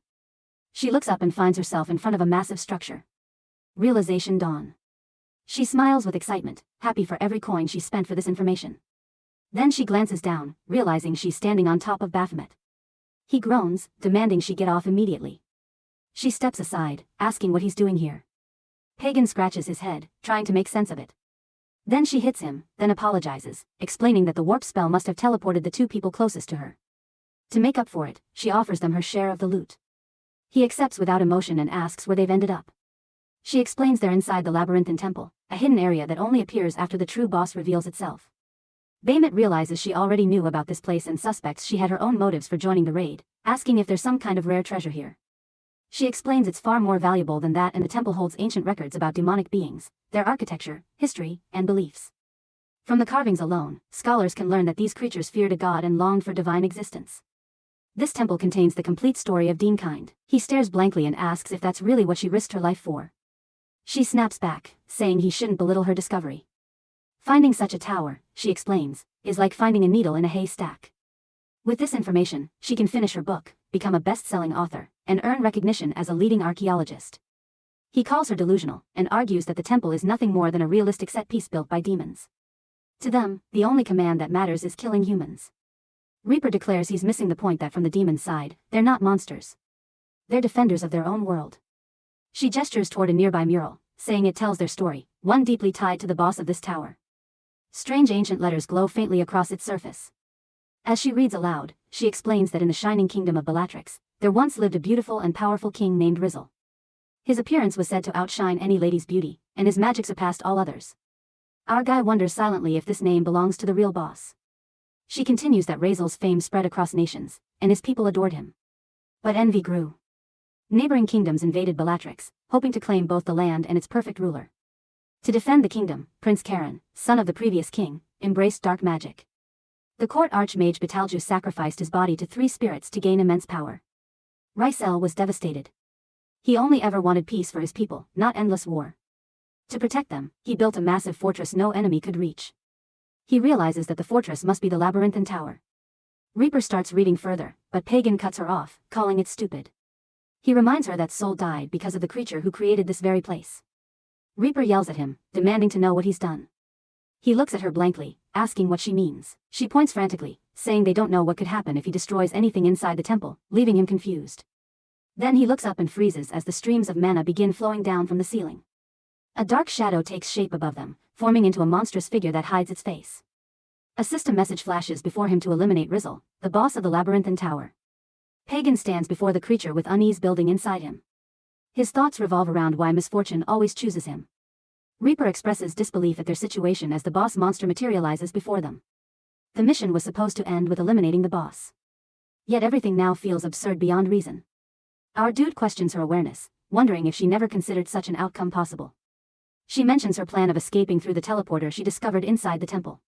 She looks up and finds herself in front of a massive structure. Realization dawn. She smiles with excitement, happy for every coin she spent for this information. Then she glances down, realizing she's standing on top of Baphomet. He groans, demanding she get off immediately. She steps aside, asking what he's doing here. Pagan scratches his head, trying to make sense of it. Then she hits him, then apologizes, explaining that the warp spell must have teleported the two people closest to her. To make up for it, she offers them her share of the loot. He accepts without emotion and asks where they've ended up. She explains they're inside the Labyrinthine Temple, a hidden area that only appears after the true boss reveals itself. Baphomet realizes she already knew about this place and suspects she had her own motives for joining the raid, asking if there's some kind of rare treasure here. She explains it's far more valuable than that, and the temple holds ancient records about demonic beings, their architecture, history, and beliefs. From the carvings alone, scholars can learn that these creatures feared a god and longed for divine existence. This temple contains the complete story of Deankind. He stares blankly and asks if that's really what she risked her life for. She snaps back, saying he shouldn't belittle her discovery. Finding such a tower, she explains, is like finding a needle in a haystack. With this information, she can finish her book, become a best-selling author, and earn recognition as a leading archaeologist. He calls her delusional, and argues that the temple is nothing more than a realistic set piece built by demons. To them, the only command that matters is killing humans. Reaper declares he's missing the point that from the demon's side, they're not monsters. They're defenders of their own world. She gestures toward a nearby mural, saying it tells their story, one deeply tied to the boss of this tower. Strange ancient letters glow faintly across its surface. As she reads aloud, she explains that in the shining kingdom of Bellatrix, there once lived a beautiful and powerful king named Rizzle. His appearance was said to outshine any lady's beauty, and his magic surpassed all others. Our guy wonders silently if this name belongs to the real boss. She continues that Rizzle's fame spread across nations, and his people adored him. But envy grew. Neighboring kingdoms invaded Bellatrix, hoping to claim both the land and its perfect ruler. To defend the kingdom, Prince Karen, son of the previous king, embraced dark magic. The court archmage Betelgeuse sacrificed his body to 3 spirits to gain immense power. Rizel was devastated. He only ever wanted peace for his people, not endless war. To protect them, he built a massive fortress no enemy could reach. He realizes that the fortress must be the labyrinthine tower. Reaper starts reading further, but Pagan cuts her off, calling it stupid. He reminds her that Soul died because of the creature who created this very place. Reaper yells at him, demanding to know what he's done. He looks at her blankly, asking what she means. She points frantically, saying they don't know what could happen if he destroys anything inside the temple, leaving him confused. Then he looks up and freezes as the streams of mana begin flowing down from the ceiling. A dark shadow takes shape above them, forming into a monstrous figure that hides its face. A system message flashes before him to eliminate Rizzle, the boss of the labyrinthine tower. Pagan stands before the creature with unease building inside him. His thoughts revolve around why misfortune always chooses him. Reaper expresses disbelief at their situation as the boss monster materializes before them. The mission was supposed to end with eliminating the boss. Yet everything now feels absurd beyond reason. Our dude questions her awareness, wondering if she never considered such an outcome possible. She mentions her plan of escaping through the teleporter she discovered inside the temple.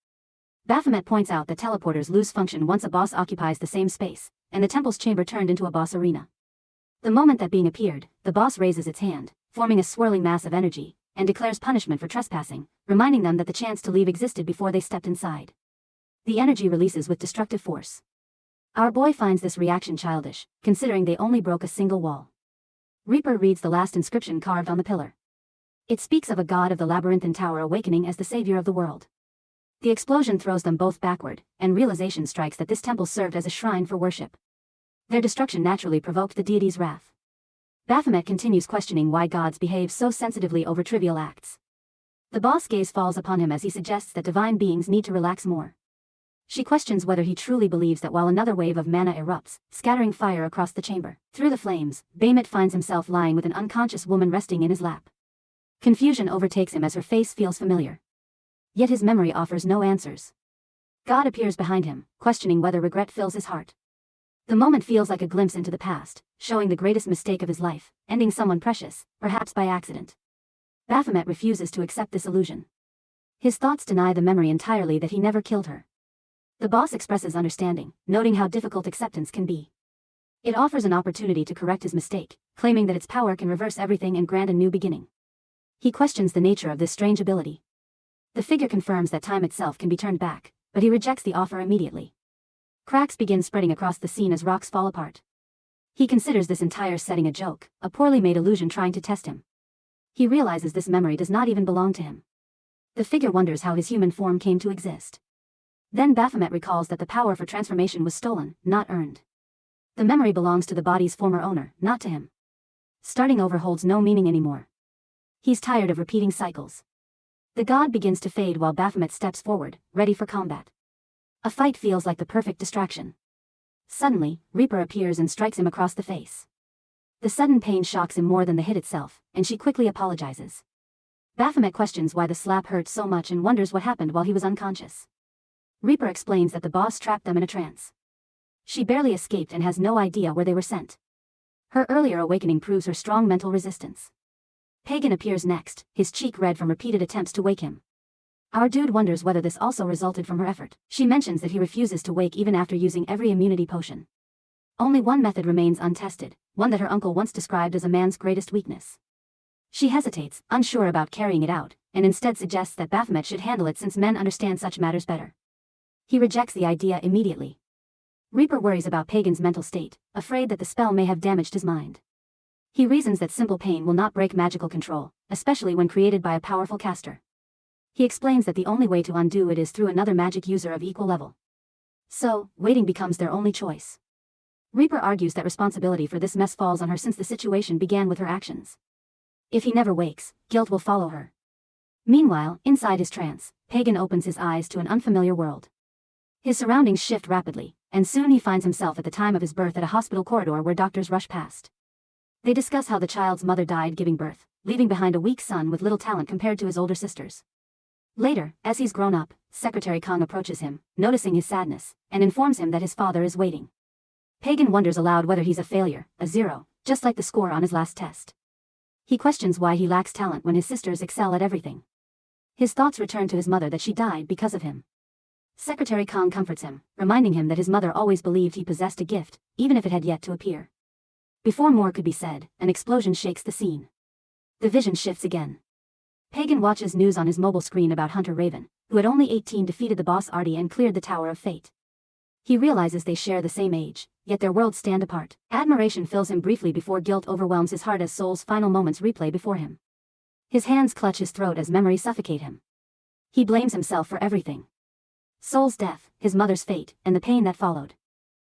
Baphomet points out that teleporters lose function once a boss occupies the same space, and the temple's chamber turned into a boss arena. The moment that being appeared, the boss raises its hand, forming a swirling mass of energy, and declares punishment for trespassing, reminding them that the chance to leave existed before they stepped inside. The energy releases with destructive force. Our boy finds this reaction childish, considering they only broke a single wall. Reaper reads the last inscription carved on the pillar. It speaks of a god of the labyrinthine tower awakening as the savior of the world. The explosion throws them both backward, and realization strikes that this temple served as a shrine for worship. Their destruction naturally provoked the deity's wrath. Baphomet continues questioning why gods behave so sensitively over trivial acts. The boss gaze falls upon him as he suggests that divine beings need to relax more. She questions whether he truly believes that while another wave of mana erupts, scattering fire across the chamber. Through the flames, Baphomet finds himself lying with an unconscious woman resting in his lap. Confusion overtakes him as her face feels familiar. Yet his memory offers no answers. God appears behind him, questioning whether regret fills his heart. The moment feels like a glimpse into the past, showing the greatest mistake of his life, ending someone precious, perhaps by accident. Baphomet refuses to accept this illusion. His thoughts deny the memory entirely that he never killed her. The boss expresses understanding, noting how difficult acceptance can be. It offers an opportunity to correct his mistake, claiming that its power can reverse everything and grant a new beginning. He questions the nature of this strange ability. The figure confirms that time itself can be turned back, but he rejects the offer immediately. Cracks begin spreading across the scene as rocks fall apart. He considers this entire setting a joke, a poorly made illusion trying to test him. He realizes this memory does not even belong to him. The figure wonders how his human form came to exist. Then Baphomet recalls that the power for transformation was stolen, not earned. The memory belongs to the body's former owner, not to him. Starting over holds no meaning anymore. He's tired of repeating cycles. The god begins to fade while Baphomet steps forward, ready for combat. A fight feels like the perfect distraction. Suddenly, Reaper appears and strikes him across the face. The sudden pain shocks him more than the hit itself, and she quickly apologizes. Baphomet questions why the slap hurt so much and wonders what happened while he was unconscious. Reaper explains that the boss trapped them in a trance. She barely escaped and has no idea where they were sent. Her earlier awakening proves her strong mental resistance. Pagan appears next, his cheek red from repeated attempts to wake him. Our dude wonders whether this also resulted from her effort. She mentions that he refuses to wake even after using every immunity potion. Only one method remains untested, one that her uncle once described as a man's greatest weakness. She hesitates, unsure about carrying it out, and instead suggests that Baphomet should handle it since men understand such matters better. He rejects the idea immediately. Reaper worries about Pagan's mental state, afraid that the spell may have damaged his mind. He reasons that simple pain will not break magical control, especially when created by a powerful caster. He explains that the only way to undo it is through another magic user of equal level. So, waiting becomes their only choice. Reaper argues that responsibility for this mess falls on her since the situation began with her actions. If he never wakes, guilt will follow her. Meanwhile, inside his trance, Pagan opens his eyes to an unfamiliar world. His surroundings shift rapidly, and soon he finds himself at the time of his birth at a hospital corridor where doctors rush past. They discuss how the child's mother died giving birth, leaving behind a weak son with little talent compared to his older sisters. Later, as he's grown up, Secretary Kong approaches him, noticing his sadness, and informs him that his father is waiting. Pagan wonders aloud whether he's a failure, a 0, just like the score on his last test. He questions why he lacks talent when his sisters excel at everything. His thoughts return to his mother that she died because of him. Secretary Kong comforts him, reminding him that his mother always believed he possessed a gift, even if it had yet to appear. Before more could be said, an explosion shakes the scene. The vision shifts again. Pagan watches news on his mobile screen about Hunter Raven, who at only 18 defeated the boss Artie and cleared the Tower of Fate. He realizes they share the same age, yet their worlds stand apart. Admiration fills him briefly before guilt overwhelms his heart as Soul's final moments replay before him. His hands clutch his throat as memories suffocate him. He blames himself for everything. Soul's death, his mother's fate, and the pain that followed.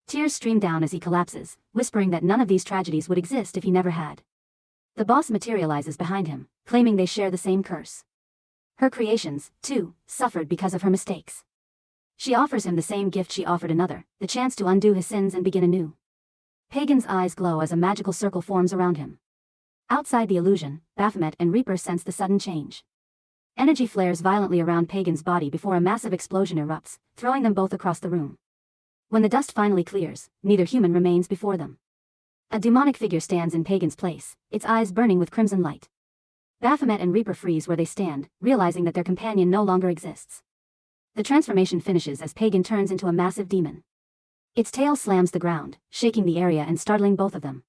Tears stream down as he collapses, whispering that none of these tragedies would exist if he never had. The boss materializes behind him, claiming they share the same curse. Her creations, too, suffered because of her mistakes. She offers him the same gift she offered another, the chance to undo his sins and begin anew. Pagan's eyes glow as a magical circle forms around him. Outside the illusion, Baphomet and Reaper sense the sudden change. Energy flares violently around Pagan's body before a massive explosion erupts, throwing them both across the room. When the dust finally clears, neither human remains before them. A demonic figure stands in Pagan's place, its eyes burning with crimson light. Baphomet and Reaper freeze where they stand, realizing that their companion no longer exists. The transformation finishes as Pagan turns into a massive demon. Its tail slams the ground, shaking the area and startling both of them.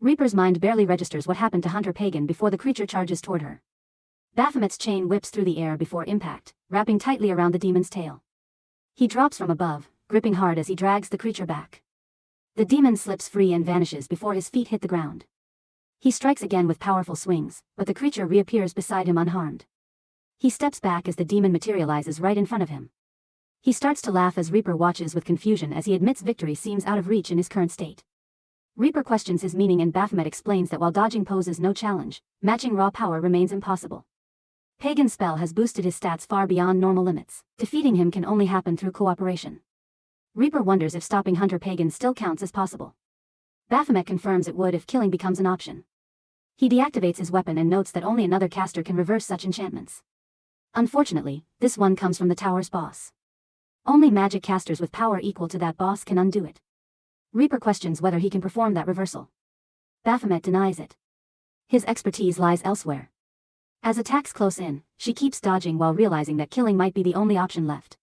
Reaper's mind barely registers what happened to Hunter Pagan before the creature charges toward her. Baphomet's chain whips through the air before impact, wrapping tightly around the demon's tail. He drops from above, gripping hard as he drags the creature back. The demon slips free and vanishes before his feet hit the ground. He strikes again with powerful swings, but the creature reappears beside him unharmed. He steps back as the demon materializes right in front of him. He starts to laugh as Reaper watches with confusion as he admits victory seems out of reach in his current state. Reaper questions his meaning and Baphomet explains that while dodging poses no challenge, matching raw power remains impossible. Pagan's spell has boosted his stats far beyond normal limits. Defeating him can only happen through cooperation. Reaper wonders if stopping Hunter Pagan still counts as possible. Baphomet confirms it would if killing becomes an option. He deactivates his weapon and notes that only another caster can reverse such enchantments. Unfortunately, this one comes from the tower's boss. Only magic casters with power equal to that boss can undo it. Reaper questions whether he can perform that reversal. Baphomet denies it. His expertise lies elsewhere. As attacks close in, she keeps dodging while realizing that killing might be the only option left.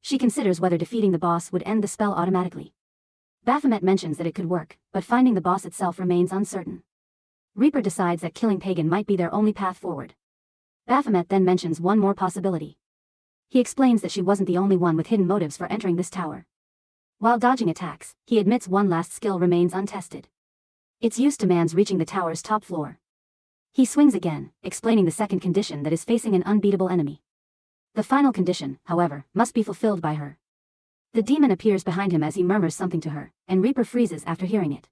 She considers whether defeating the boss would end the spell automatically. Baphomet mentions that it could work, but finding the boss itself remains uncertain. Reaper decides that killing Pagan might be their only path forward. Baphomet then mentions one more possibility. He explains that she wasn't the only one with hidden motives for entering this tower. While dodging attacks, he admits one last skill remains untested. Its use demands reaching the tower's top floor. He swings again, explaining the second condition that is facing an unbeatable enemy. The final condition, however, must be fulfilled by her. The demon appears behind him as he murmurs something to her, and Reaper freezes after hearing it.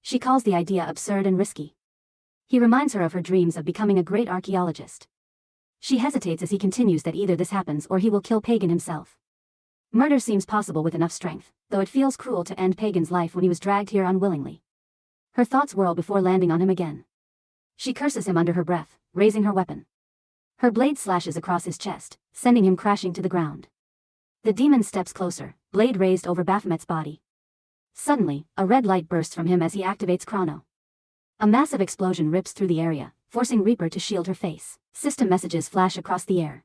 She calls the idea absurd and risky. He reminds her of her dreams of becoming a great archaeologist. She hesitates as he continues that either this happens or he will kill Pagan himself. Murder seems possible with enough strength, though it feels cruel to end Pagan's life when he was dragged here unwillingly. Her thoughts whirl before landing on him again. She curses him under her breath, raising her weapon. Her blade slashes across his chest, sending him crashing to the ground. The demon steps closer, blade raised over Baphomet's body. Suddenly, a red light bursts from him as he activates Chrono. A massive explosion rips through the area, forcing Reaper to shield her face. System messages flash across the air.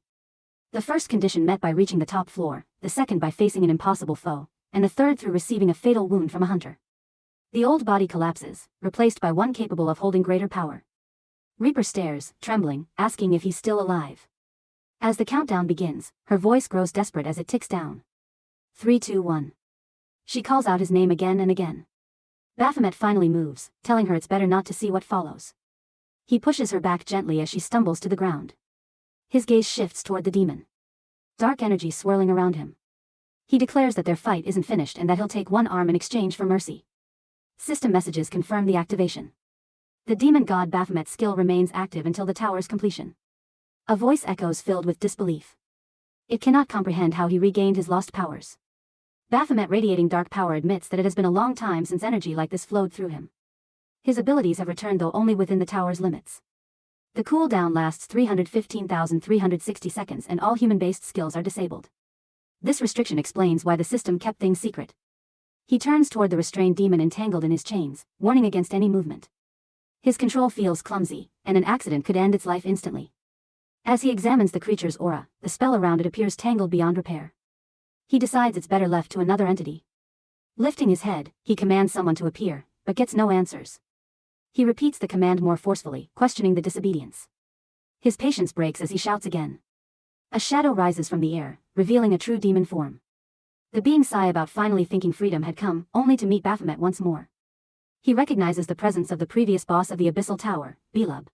The first condition met by reaching the top floor, the second by facing an impossible foe, and the third through receiving a fatal wound from a hunter. The old body collapses, replaced by one capable of holding greater power. Reaper stares, trembling, asking if he's still alive. As the countdown begins, her voice grows desperate as it ticks down. 3, 2, 1. She calls out his name again and again. Baphomet finally moves, telling her it's better not to see what follows. He pushes her back gently as she stumbles to the ground. His gaze shifts toward the demon. Dark energy swirling around him. He declares that their fight isn't finished and that he'll take one arm in exchange for mercy. System messages confirm the activation. The demon god Baphomet's skill remains active until the tower's completion. A voice echoes filled with disbelief. It cannot comprehend how he regained his lost powers. Baphomet, radiating dark power, admits that it has been a long time since energy like this flowed through him. His abilities have returned, though only within the tower's limits. The cooldown lasts 315,360 seconds and all human-based skills are disabled. This restriction explains why the system kept things secret. He turns toward the restrained demon entangled in his chains, warning against any movement. His control feels clumsy, and an accident could end its life instantly. As he examines the creature's aura, the spell around it appears tangled beyond repair. He decides it's better left to another entity. Lifting his head, he commands someone to appear, but gets no answers. He repeats the command more forcefully, questioning the disobedience. His patience breaks as he shouts again. A shadow rises from the air, revealing a true demon form. The being sigh about finally thinking freedom had come, only to meet Baphomet once more. He recognizes the presence of the previous boss of the Abyssal Tower, Beelzebub.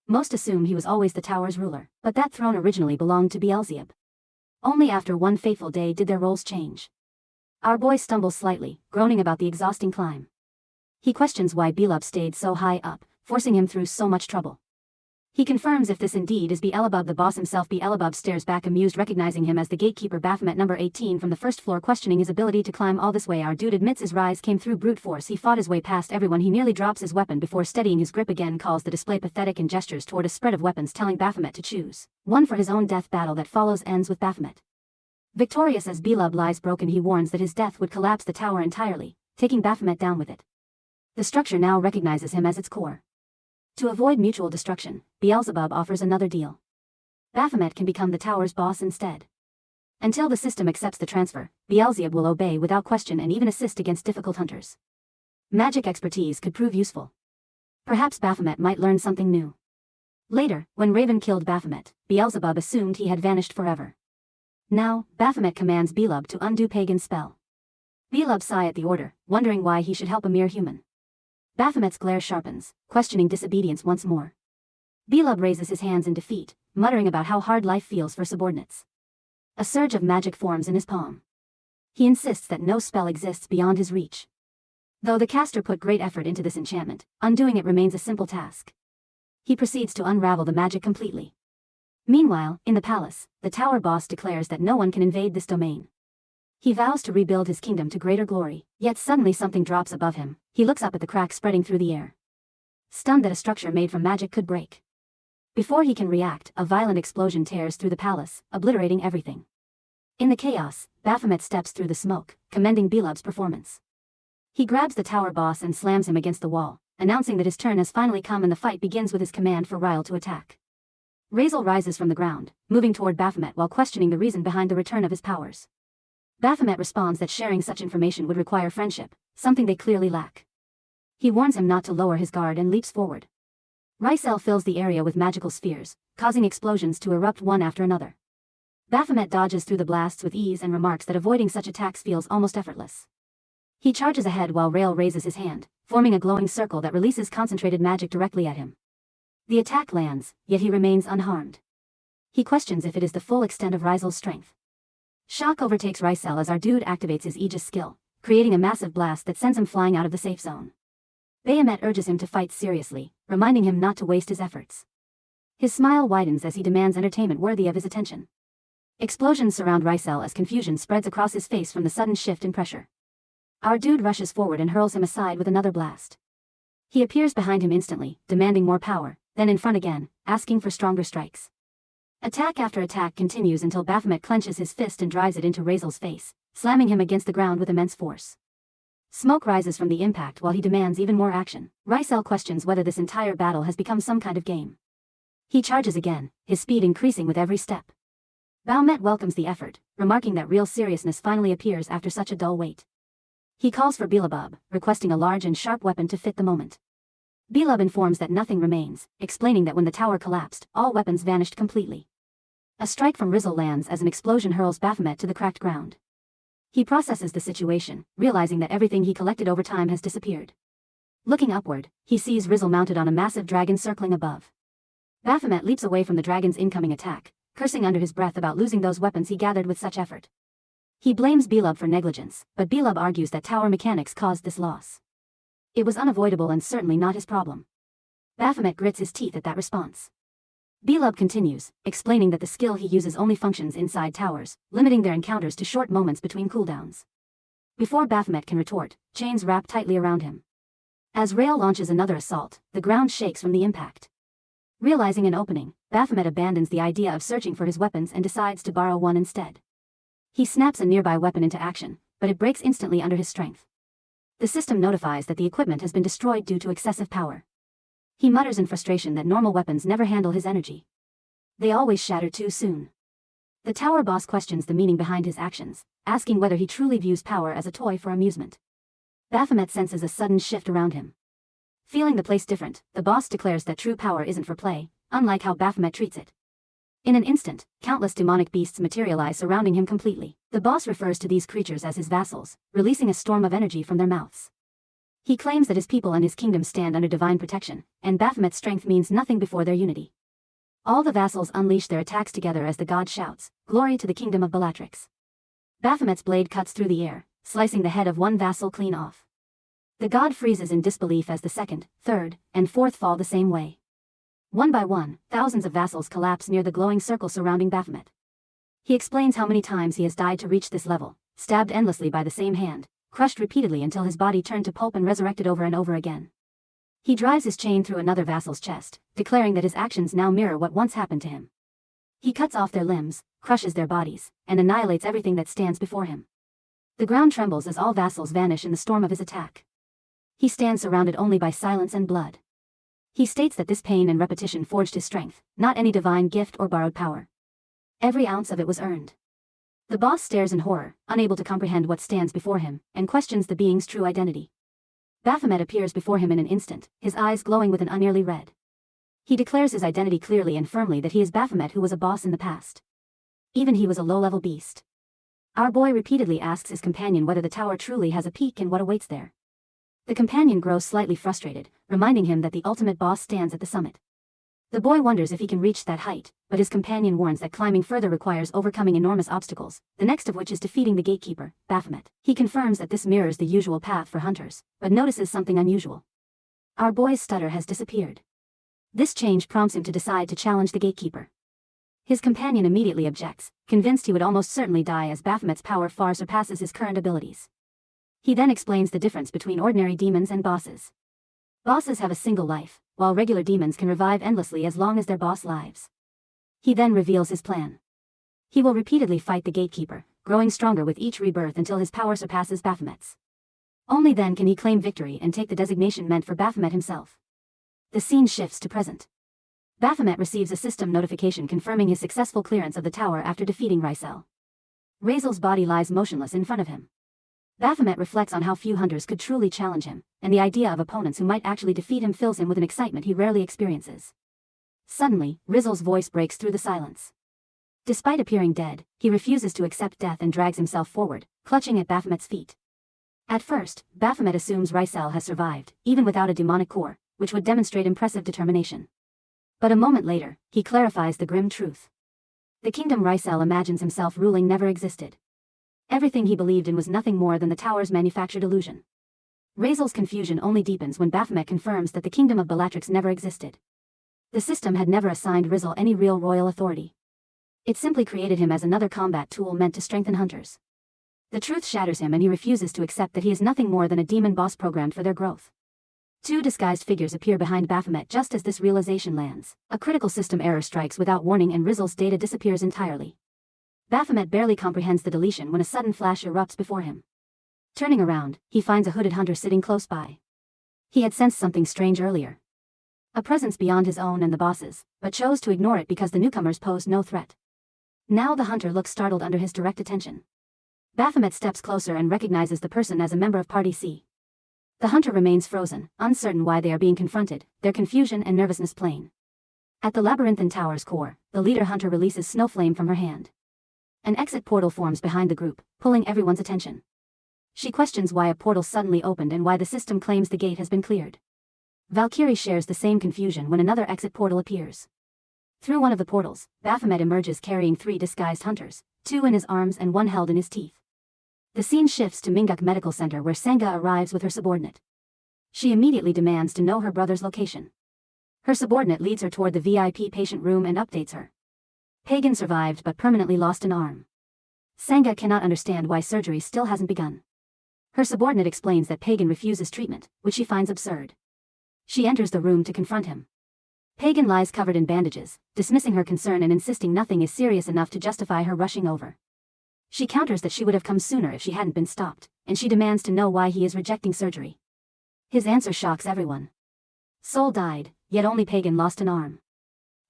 Most assume he was always the tower's ruler, but that throne originally belonged to Beelzebub. Only after one fateful day did their roles change. Our boy stumbles slightly, groaning about the exhausting climb. He questions why Beelzebub stayed so high up, forcing him through so much trouble. He confirms if this indeed is Beelzebub, the boss himself. Beelzebub stares back amused, recognizing him as the gatekeeper Baphomet number 18 from the first floor, questioning his ability to climb all this way. Our dude admits his rise came through brute force. He fought his way past everyone. He nearly drops his weapon before steadying his grip again, calls the display pathetic and gestures toward a spread of weapons, telling Baphomet to choose one for his own death. Battle that follows ends with Baphomet victorious as Beelzebub lies broken. He warns that his death would collapse the tower entirely, taking Baphomet down with it. The structure now recognizes him as its core. To avoid mutual destruction, Beelzebub offers another deal. Baphomet can become the tower's boss instead. Until the system accepts the transfer, Beelzebub will obey without question and even assist against difficult hunters. Magic expertise could prove useful. Perhaps Baphomet might learn something new. Later, when Raven killed Baphomet, Beelzebub assumed he had vanished forever. Now, Baphomet commands Beelzebub to undo Pagan's spell. Beelzebub sigh at the order, wondering why he should help a mere human. Baphomet's glare sharpens, questioning disobedience once more. Beelzebub raises his hands in defeat, muttering about how hard life feels for subordinates. A surge of magic forms in his palm. He insists that no spell exists beyond his reach. Though the caster put great effort into this enchantment, undoing it remains a simple task. He proceeds to unravel the magic completely. Meanwhile, in the palace, the tower boss declares that no one can invade this domain. He vows to rebuild his kingdom to greater glory, yet suddenly something drops above him. He looks up at the crack spreading through the air. Stunned that a structure made from magic could break. Before he can react, a violent explosion tears through the palace, obliterating everything. In the chaos, Baphomet steps through the smoke, commending Beelzebub's performance. He grabs the tower boss and slams him against the wall, announcing that his turn has finally come, and the fight begins with his command for Ryle to attack. Razel rises from the ground, moving toward Baphomet while questioning the reason behind the return of his powers. Baphomet responds that sharing such information would require friendship, something they clearly lack. He warns him not to lower his guard and leaps forward. Rysel fills the area with magical spheres, causing explosions to erupt one after another. Baphomet dodges through the blasts with ease and remarks that avoiding such attacks feels almost effortless. He charges ahead while Rael raises his hand, forming a glowing circle that releases concentrated magic directly at him. The attack lands, yet he remains unharmed. He questions if it is the full extent of Rysel's strength. Shock overtakes Rysel as our dude activates his Aegis skill, creating a massive blast that sends him flying out of the safe zone. Bahamut urges him to fight seriously, reminding him not to waste his efforts. His smile widens as he demands entertainment worthy of his attention. Explosions surround Rysel as confusion spreads across his face from the sudden shift in pressure. Our dude rushes forward and hurls him aside with another blast. He appears behind him instantly, demanding more power, then in front again, asking for stronger strikes. Attack after attack continues until Baphomet clenches his fist and drives it into Razel's face, slamming him against the ground with immense force. Smoke rises from the impact while he demands even more action. Rysel questions whether this entire battle has become some kind of game. He charges again, his speed increasing with every step. Baphomet welcomes the effort, remarking that real seriousness finally appears after such a dull wait. He calls for Beelzebub, requesting a large and sharp weapon to fit the moment. Beelzebub informs that nothing remains, explaining that when the tower collapsed, all weapons vanished completely. A strike from Rizel lands as an explosion hurls Baphomet to the cracked ground. He processes the situation, realizing that everything he collected over time has disappeared. Looking upward, he sees Rizel mounted on a massive dragon circling above. Baphomet leaps away from the dragon's incoming attack, cursing under his breath about losing those weapons he gathered with such effort. He blames Beelzebub for negligence, but Beelzebub argues that tower mechanics caused this loss. It was unavoidable and certainly not his problem. Baphomet grits his teeth at that response. Beelzebub continues, explaining that the skill he uses only functions inside towers, limiting their encounters to short moments between cooldowns. Before Baphomet can retort, chains wrap tightly around him. As Rael launches another assault, the ground shakes from the impact. Realizing an opening, Baphomet abandons the idea of searching for his weapons and decides to borrow one instead. He snaps a nearby weapon into action, but it breaks instantly under his strength. The system notifies that the equipment has been destroyed due to excessive power. He mutters in frustration that normal weapons never handle his energy. They always shatter too soon. The tower boss questions the meaning behind his actions, asking whether he truly views power as a toy for amusement. Baphomet senses a sudden shift around him. Feeling the place different, the boss declares that true power isn't for play, unlike how Baphomet treats it. In an instant, countless demonic beasts materialize surrounding him completely. The boss refers to these creatures as his vassals, releasing a storm of energy from their mouths. He claims that his people and his kingdom stand under divine protection, and Baphomet's strength means nothing before their unity. All the vassals unleash their attacks together as the god shouts, "Glory to the kingdom of Bellatrix." Baphomet's blade cuts through the air, slicing the head of one vassal clean off. The god freezes in disbelief as the second, third, and fourth fall the same way. One by one, thousands of vassals collapse near the glowing circle surrounding Baphomet. He explains how many times he has died to reach this level, stabbed endlessly by the same hand, crushed repeatedly until his body turned to pulp and resurrected over and over again. He drives his chain through another vassal's chest, declaring that his actions now mirror what once happened to him. He cuts off their limbs, crushes their bodies, and annihilates everything that stands before him. The ground trembles as all vassals vanish in the storm of his attack. He stands surrounded only by silence and blood. He states that this pain and repetition forged his strength, not any divine gift or borrowed power. Every ounce of it was earned. The boss stares in horror, unable to comprehend what stands before him, and questions the being's true identity. Baphomet appears before him in an instant, his eyes glowing with an unearthly red. He declares his identity clearly and firmly that he is Baphomet who was a boss in the past. Even he was a low-level beast. Our boy repeatedly asks his companion whether the tower truly has a peak and what awaits there. The companion grows slightly frustrated, reminding him that the ultimate boss stands at the summit. The boy wonders if he can reach that height, but his companion warns that climbing further requires overcoming enormous obstacles, the next of which is defeating the gatekeeper, Baphomet. He confirms that this mirrors the usual path for hunters, but notices something unusual. Our boy's stutter has disappeared. This change prompts him to decide to challenge the gatekeeper. His companion immediately objects, convinced he would almost certainly die as Baphomet's power far surpasses his current abilities. He then explains the difference between ordinary demons and bosses. Bosses have a single life, while regular demons can revive endlessly as long as their boss lives. He then reveals his plan. He will repeatedly fight the gatekeeper, growing stronger with each rebirth until his power surpasses Baphomet's. Only then can he claim victory and take the designation meant for Baphomet himself. The scene shifts to present. Baphomet receives a system notification confirming his successful clearance of the tower after defeating Raisel. Raisel's body lies motionless in front of him. Baphomet reflects on how few hunters could truly challenge him, and the idea of opponents who might actually defeat him fills him with an excitement he rarely experiences. Suddenly, Raisel's voice breaks through the silence. Despite appearing dead, he refuses to accept death and drags himself forward, clutching at Baphomet's feet. At first, Baphomet assumes Raisel has survived, even without a demonic core, which would demonstrate impressive determination. But a moment later, he clarifies the grim truth. The kingdom Raisel imagines himself ruling never existed. Everything he believed in was nothing more than the tower's manufactured illusion. Raisel's confusion only deepens when Baphomet confirms that the kingdom of Bellatrix never existed. The system had never assigned Raisel any real royal authority. It simply created him as another combat tool meant to strengthen hunters. The truth shatters him and he refuses to accept that he is nothing more than a demon boss programmed for their growth. Two disguised figures appear behind Baphomet just as this realization lands. A critical system error strikes without warning and Raisel's data disappears entirely. Baphomet barely comprehends the deletion when a sudden flash erupts before him. Turning around, he finds a hooded hunter sitting close by. He had sensed something strange earlier. A presence beyond his own and the boss's, but chose to ignore it because the newcomers posed no threat. Now the hunter looks startled under his direct attention. Baphomet steps closer and recognizes the person as a member of Party C. The hunter remains frozen, uncertain why they are being confronted, their confusion and nervousness plain. At the labyrinthine tower's core, the leader hunter releases Snowflame from her hand. An exit portal forms behind the group, pulling everyone's attention. She questions why a portal suddenly opened and why the system claims the gate has been cleared. Valkyrie shares the same confusion when another exit portal appears. Through one of the portals, Baphomet emerges carrying 3 disguised hunters, 2 in his arms and 1 held in his teeth. The scene shifts to Minguk Medical Center where Senga arrives with her subordinate. She immediately demands to know her brother's location. Her subordinate leads her toward the VIP patient room and updates her. Pagan survived but permanently lost an arm. Senga cannot understand why surgery still hasn't begun. Her subordinate explains that Pagan refuses treatment, which she finds absurd. She enters the room to confront him. Pagan lies covered in bandages, dismissing her concern and insisting nothing is serious enough to justify her rushing over. She counters that she would have come sooner if she hadn't been stopped, and she demands to know why he is rejecting surgery. His answer shocks everyone. Sol died, yet only Pagan lost an arm.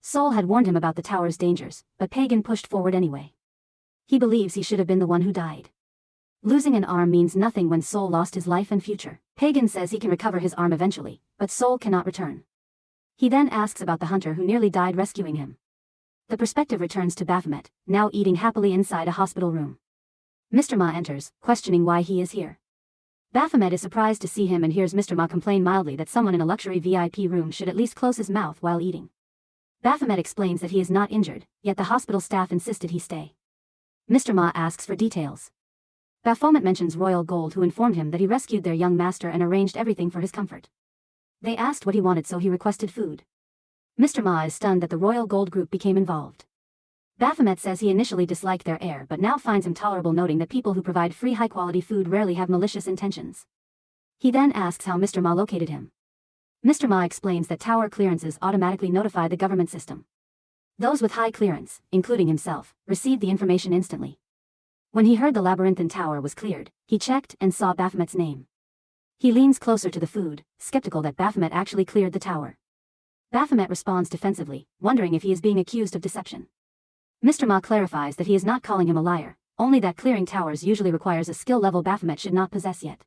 Sol had warned him about the tower's dangers, but Pagan pushed forward anyway. He believes he should have been the one who died. Losing an arm means nothing when Sol lost his life and future. Pagan says he can recover his arm eventually, but Sol cannot return. He then asks about the hunter who nearly died rescuing him. The perspective returns to Baphomet, now eating happily inside a hospital room. Mr. Ma enters, questioning why he is here. Baphomet is surprised to see him and hears Mr. Ma complain mildly that someone in a luxury VIP room should at least close his mouth while eating. Baphomet explains that he is not injured, yet the hospital staff insisted he stay. Mr. Ma asks for details. Baphomet mentions Royal Gold, who informed him that he rescued their young master and arranged everything for his comfort. They asked what he wanted, so he requested food. Mr. Ma is stunned that the Royal Gold group became involved. Baphomet says he initially disliked their air but now finds him tolerable, noting that people who provide free high-quality food rarely have malicious intentions. He then asks how Mr. Ma located him. Mr. Ma explains that tower clearances automatically notify the government system. Those with high clearance, including himself, received the information instantly. When he heard the labyrinthine tower was cleared, he checked and saw Baphomet's name. He leans closer to the food, skeptical that Baphomet actually cleared the tower. Baphomet responds defensively, wondering if he is being accused of deception. Mr. Ma clarifies that he is not calling him a liar, only that clearing towers usually requires a skill level Baphomet should not possess yet.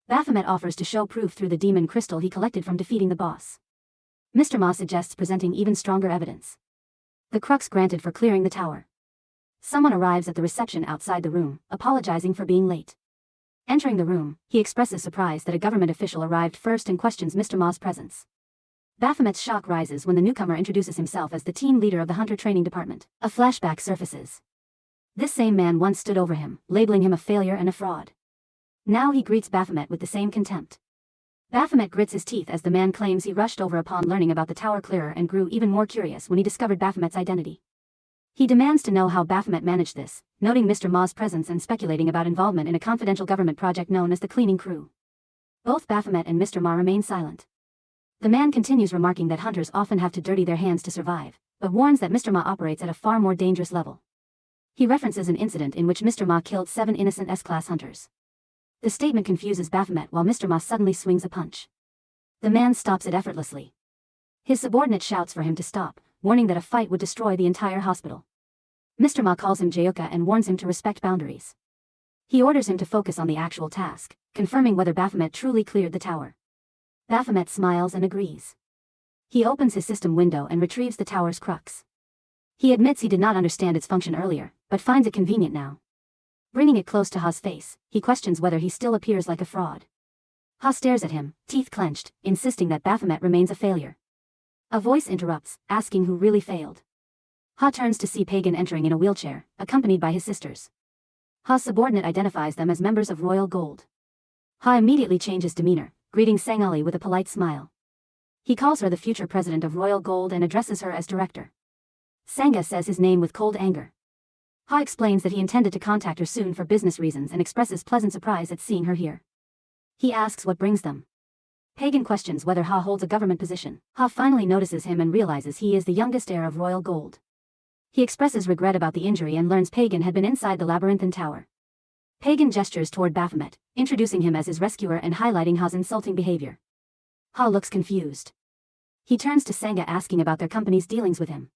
Baphomet offers to show proof through the demon crystal he collected from defeating the boss. Mr. Ma suggests presenting even stronger evidence. The crux granted for clearing the tower. Someone arrives at the reception outside the room, apologizing for being late. Entering the room, he expresses surprise that a government official arrived first and questions Mr. Ma's presence. Baphomet's shock rises when the newcomer introduces himself as the team leader of the Hunter Training Department. A flashback surfaces. This same man once stood over him, labeling him a failure and a fraud. Now he greets Baphomet with the same contempt. Baphomet grits his teeth as the man claims he rushed over upon learning about the tower clearer and grew even more curious when he discovered Baphomet's identity. He demands to know how Baphomet managed this, noting Mr. Ma's presence and speculating about involvement in a confidential government project known as the Cleaning Crew. Both Baphomet and Mr. Ma remain silent. The man continues remarking that hunters often have to dirty their hands to survive, but warns that Mr. Ma operates at a far more dangerous level. He references an incident in which Mr. Ma killed 7 innocent S-class hunters. The statement confuses Baphomet while Mr. Ma suddenly swings a punch. The man stops it effortlessly. His subordinate shouts for him to stop, warning that a fight would destroy the entire hospital. Mr. Ma calls him Jayoka and warns him to respect boundaries. He orders him to focus on the actual task, confirming whether Baphomet truly cleared the tower. Baphomet smiles and agrees. He opens his system window and retrieves the tower's crux. He admits he did not understand its function earlier, but finds it convenient now. Bringing it close to Ha's face, he questions whether he still appears like a fraud. Ha stares at him, teeth clenched, insisting that Baphomet remains a failure. A voice interrupts, asking who really failed. Ha turns to see Pagan entering in a wheelchair, accompanied by his sisters. Ha's subordinate identifies them as members of Royal Gold. Ha immediately changes demeanor, greeting Sangali with a polite smile. He calls her the future president of Royal Gold and addresses her as director. Sangha says his name with cold anger. Ha explains that he intended to contact her soon for business reasons and expresses pleasant surprise at seeing her here. He asks what brings them. Pagan questions whether Ha holds a government position. Ha finally notices him and realizes he is the youngest heir of Royal Gold. He expresses regret about the injury and learns Pagan had been inside the labyrinthine tower. Pagan gestures toward Baphomet, introducing him as his rescuer and highlighting Ha's insulting behavior. Ha looks confused. He turns to Sangha asking about their company's dealings with him.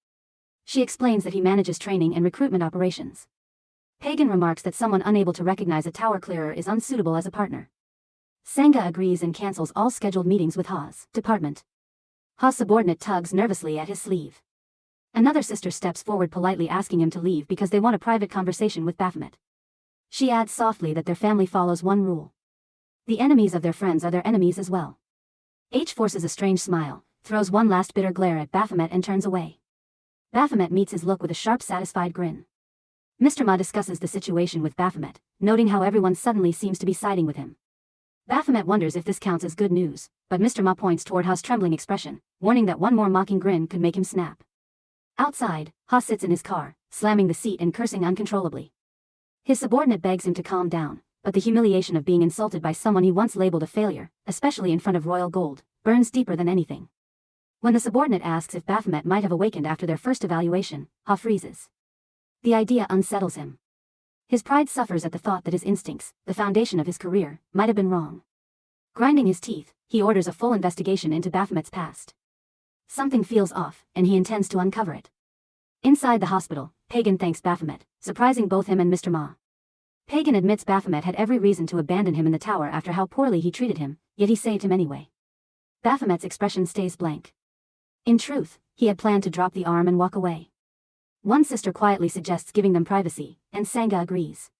She explains that he manages training and recruitment operations. Pagan remarks that someone unable to recognize a tower clearer is unsuitable as a partner. Sangha agrees and cancels all scheduled meetings with Ha's department. Ha's subordinate tugs nervously at his sleeve. Another sister steps forward politely asking him to leave because they want a private conversation with Baphomet. She adds softly that their family follows one rule. The enemies of their friends are their enemies as well. H forces a strange smile, throws one last bitter glare at Baphomet and turns away. Baphomet meets his look with a sharp satisfied grin. Mr. Ma discusses the situation with Baphomet, noting how everyone suddenly seems to be siding with him. Baphomet wonders if this counts as good news, but Mr. Ma points toward Ha's trembling expression, warning that one more mocking grin could make him snap. Outside, Ha sits in his car, slamming the seat and cursing uncontrollably. His subordinate begs him to calm down, but the humiliation of being insulted by someone he once labeled a failure, especially in front of royal gold, burns deeper than anything. When the subordinate asks if Baphomet might have awakened after their first evaluation, Ha freezes. The idea unsettles him. His pride suffers at the thought that his instincts, the foundation of his career, might have been wrong. Grinding his teeth, he orders a full investigation into Baphomet's past. Something feels off, and he intends to uncover it. Inside the hospital, Pagan thanks Baphomet, surprising both him and Mr. Ma. Pagan admits Baphomet had every reason to abandon him in the tower after how poorly he treated him, yet he saved him anyway. Baphomet's expression stays blank. In truth, he had planned to drop the arm and walk away. One sister quietly suggests giving them privacy, and Sangha agrees.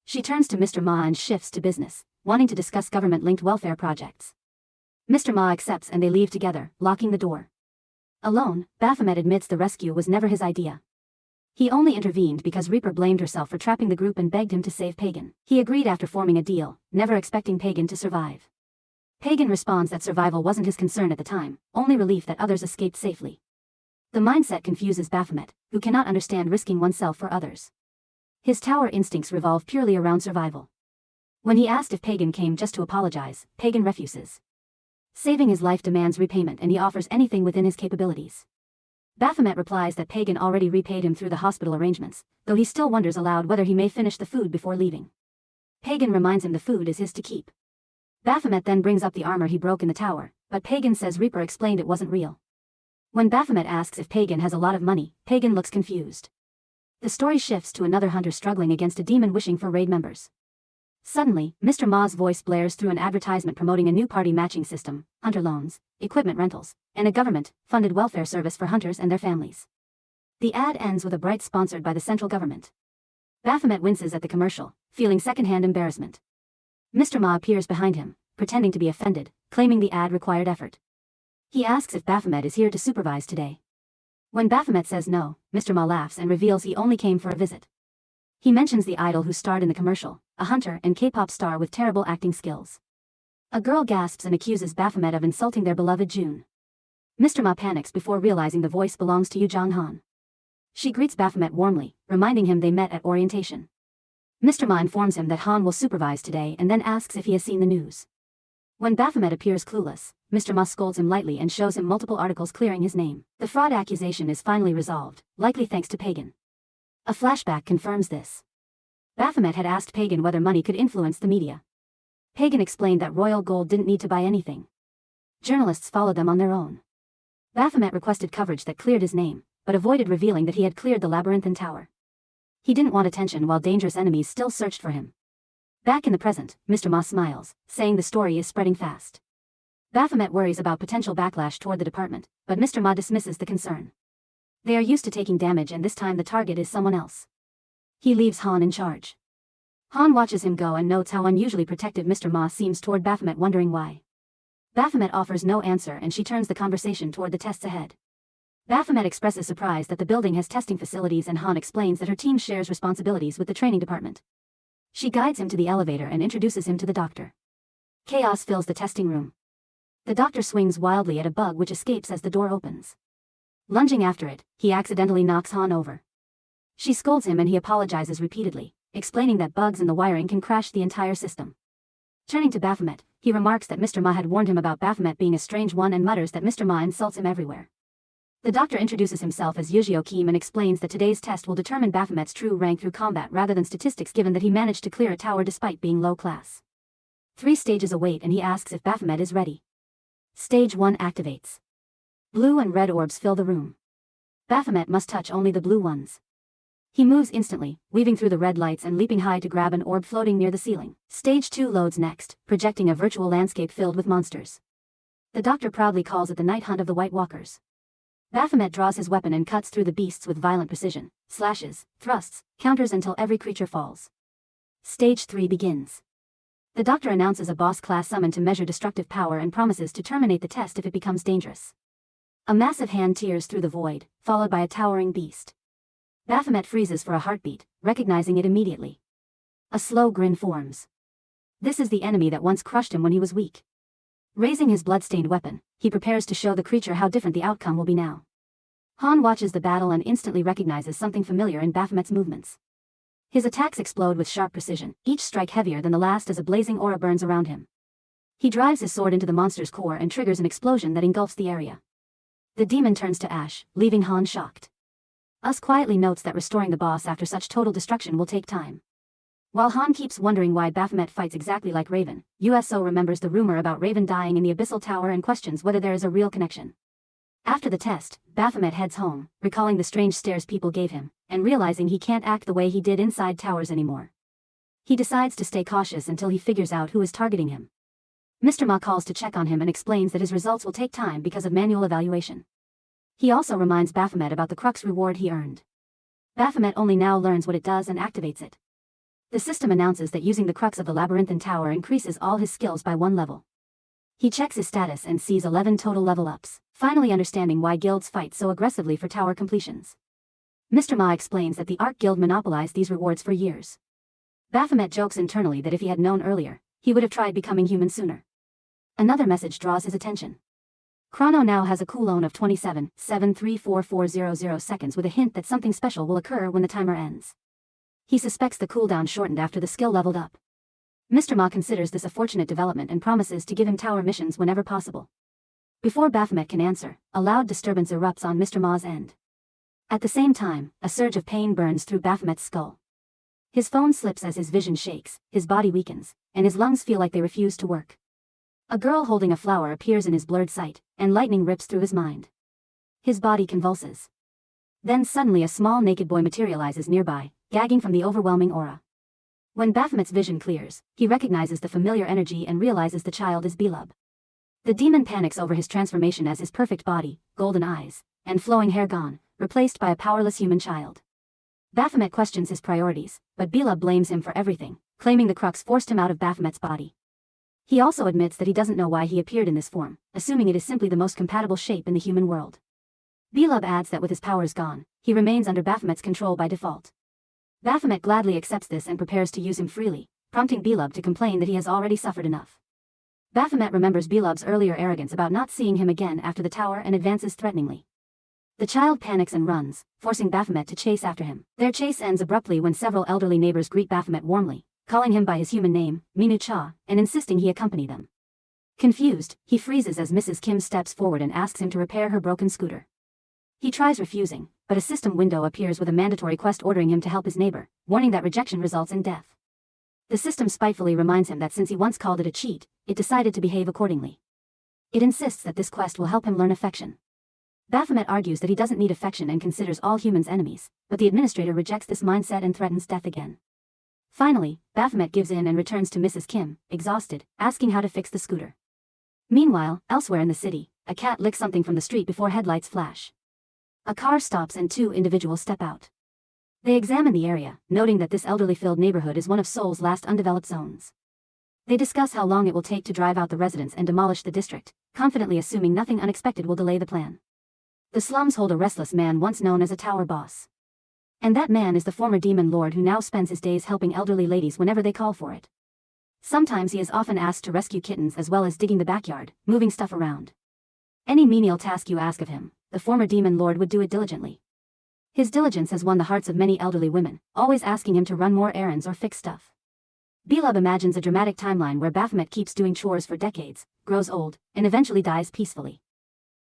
She turns to Mr. Ma and shifts to business, wanting to discuss government-linked welfare projects. Mr. Ma accepts and they leave together, locking the door. Alone, Baphomet admits the rescue was never his idea. He only intervened because Reaper blamed herself for trapping the group and begged him to save Pagan. He agreed after forming a deal, never expecting Pagan to survive. Pagan responds that survival wasn't his concern at the time, only relief that others escaped safely. The mindset confuses Baphomet, who cannot understand risking oneself for others. His tower instincts revolve purely around survival. When he asked if Pagan came just to apologize, Pagan refuses. Saving his life demands repayment and he offers anything within his capabilities. Baphomet replies that Pagan already repaid him through the hospital arrangements, though he still wonders aloud whether he may finish the food before leaving. Pagan reminds him the food is his to keep. Baphomet then brings up the armor he broke in the tower, but Pagan says Reaper explained it wasn't real. When Baphomet asks if Pagan has a lot of money, Pagan looks confused. The story shifts to another hunter struggling against a demon wishing for raid members. Suddenly, Mr. Ma's voice blares through an advertisement promoting a new party matching system, hunter loans, equipment rentals, and a government-funded welfare service for hunters and their families. The ad ends with a bright sponsored by the central government. Baphomet winces at the commercial, feeling secondhand embarrassment. Mr. Ma appears behind him, pretending to be offended, claiming the ad required effort. He asks if Baphomet is here to supervise today. When Baphomet says no, Mr. Ma laughs and reveals he only came for a visit. He mentions the idol who starred in the commercial, a hunter and K-pop star with terrible acting skills. A girl gasps and accuses Baphomet of insulting their beloved June. Mr. Ma panics before realizing the voice belongs to Yu Jong-han. She greets Baphomet warmly, reminding him they met at orientation. Mr. Ma informs him that Han will supervise today and then asks if he has seen the news. When Baphomet appears clueless, Mr. Ma scolds him lightly and shows him multiple articles clearing his name. The fraud accusation is finally resolved, likely thanks to Pagan. A flashback confirms this. Baphomet had asked Pagan whether money could influence the media. Pagan explained that royal gold didn't need to buy anything. Journalists followed them on their own. Baphomet requested coverage that cleared his name, but avoided revealing that he had cleared the labyrinthine tower. He didn't want attention while dangerous enemies still searched for him. Back in the present, Mr. Ma smiles, saying the story is spreading fast. Baphomet worries about potential backlash toward the department, but Mr. Ma dismisses the concern. They are used to taking damage and this time the target is someone else. He leaves Han in charge. Han watches him go and notes how unusually protective Mr. Ma seems toward Baphomet, wondering why. Baphomet offers no answer and she turns the conversation toward the tests ahead. Baphomet expresses surprise that the building has testing facilities and Han explains that her team shares responsibilities with the training department. She guides him to the elevator and introduces him to the doctor. Chaos fills the testing room. The doctor swings wildly at a bug which escapes as the door opens. Lunging after it, he accidentally knocks Han over. She scolds him and he apologizes repeatedly, explaining that bugs in the wiring can crash the entire system. Turning to Baphomet, he remarks that Mr. Ma had warned him about Baphomet being a strange one and mutters that Mr. Ma insults him everywhere. The doctor introduces himself as Yujio Kim and explains that today's test will determine Baphomet's true rank through combat rather than statistics, given that he managed to clear a tower despite being low class. 3 stages await and he asks if Baphomet is ready. Stage 1 activates. Blue and red orbs fill the room. Baphomet must touch only the blue ones. He moves instantly, weaving through the red lights and leaping high to grab an orb floating near the ceiling. Stage 2 loads next, projecting a virtual landscape filled with monsters. The doctor proudly calls it the night hunt of the White Walkers. Baphomet draws his weapon and cuts through the beasts with violent precision, slashes, thrusts, counters until every creature falls. Stage 3 begins. The doctor announces a boss-class summon to measure destructive power and promises to terminate the test if it becomes dangerous. A massive hand tears through the void, followed by a towering beast. Baphomet freezes for a heartbeat, recognizing it immediately. A slow grin forms. This is the enemy that once crushed him when he was weak. Raising his blood-stained weapon, he prepares to show the creature how different the outcome will be now. Han watches the battle and instantly recognizes something familiar in Baphomet's movements. His attacks explode with sharp precision, each strike heavier than the last as a blazing aura burns around him. He drives his sword into the monster's core and triggers an explosion that engulfs the area. The demon turns to ash, leaving Han shocked. Us quietly notes that restoring the boss after such total destruction will take time. While Han keeps wondering why Baphomet fights exactly like Raven, USO remembers the rumor about Raven dying in the Abyssal Tower and questions whether there is a real connection. After the test, Baphomet heads home, recalling the strange stares people gave him, and realizing he can't act the way he did inside towers anymore. He decides to stay cautious until he figures out who is targeting him. Mr. Ma calls to check on him and explains that his results will take time because of manual evaluation. He also reminds Baphomet about the Crux reward he earned. Baphomet only now learns what it does and activates it. The system announces that using the Crux of the Labyrinthine Tower increases all his skills by 1 level. He checks his status and sees 11 total level ups, finally understanding why guilds fight so aggressively for tower completions. Mr. Ma explains that the Arc Guild monopolized these rewards for years. Baphomet jokes internally that if he had known earlier, he would have tried becoming human sooner. Another message draws his attention. Chrono now has a cooldown of 27,734,400 seconds with a hint that something special will occur when the timer ends. He suspects the cooldown shortened after the skill leveled up. Mr. Ma considers this a fortunate development and promises to give him tower missions whenever possible. Before Baphomet can answer, a loud disturbance erupts on Mr. Ma's end. At the same time, a surge of pain burns through Baphomet's skull. His phone slips as his vision shakes, his body weakens, and his lungs feel like they refuse to work. A girl holding a flower appears in his blurred sight, and lightning rips through his mind. His body convulses. Then suddenly a small naked boy materializes nearby, gagging from the overwhelming aura. When Baphomet's vision clears, he recognizes the familiar energy and realizes the child is Belub. The demon panics over his transformation as his perfect body, golden eyes, and flowing hair gone, replaced by a powerless human child. Baphomet questions his priorities, but Belub blames him for everything, claiming the Crux forced him out of Baphomet's body. He also admits that he doesn't know why he appeared in this form, assuming it is simply the most compatible shape in the human world. Belub adds that with his powers gone, he remains under Baphomet's control by default. Baphomet gladly accepts this and prepares to use him freely, prompting Belub to complain that he has already suffered enough. Baphomet remembers Belub's earlier arrogance about not seeing him again after the tower and advances threateningly. The child panics and runs, forcing Baphomet to chase after him. Their chase ends abruptly when several elderly neighbors greet Baphomet warmly, calling him by his human name, Minu Cha, and insisting he accompany them. Confused, he freezes as Mrs. Kim steps forward and asks him to repair her broken scooter. He tries refusing, but a system window appears with a mandatory quest ordering him to help his neighbor, warning that rejection results in death. The system spitefully reminds him that since he once called it a cheat, it decided to behave accordingly. It insists that this quest will help him learn affection. Baphomet argues that he doesn't need affection and considers all humans enemies, but the administrator rejects this mindset and threatens death again. Finally, Baphomet gives in and returns to Mrs. Kim, exhausted, asking how to fix the scooter. Meanwhile, elsewhere in the city, a cat licks something from the street before headlights flash. A car stops and 2 individuals step out. They examine the area, noting that this elderly-filled neighborhood is one of Seoul's last undeveloped zones. They discuss how long it will take to drive out the residents and demolish the district, confidently assuming nothing unexpected will delay the plan. The slums hold a restless man once known as a tower boss. And that man is the former demon lord who now spends his days helping elderly ladies whenever they call for it. Sometimes he is often asked to rescue kittens as well as digging the backyard, moving stuff around. Any menial task you ask of him, the former demon lord would do it diligently. His diligence has won the hearts of many elderly women, always asking him to run more errands or fix stuff. Belub imagines a dramatic timeline where Baphomet keeps doing chores for decades, grows old, and eventually dies peacefully.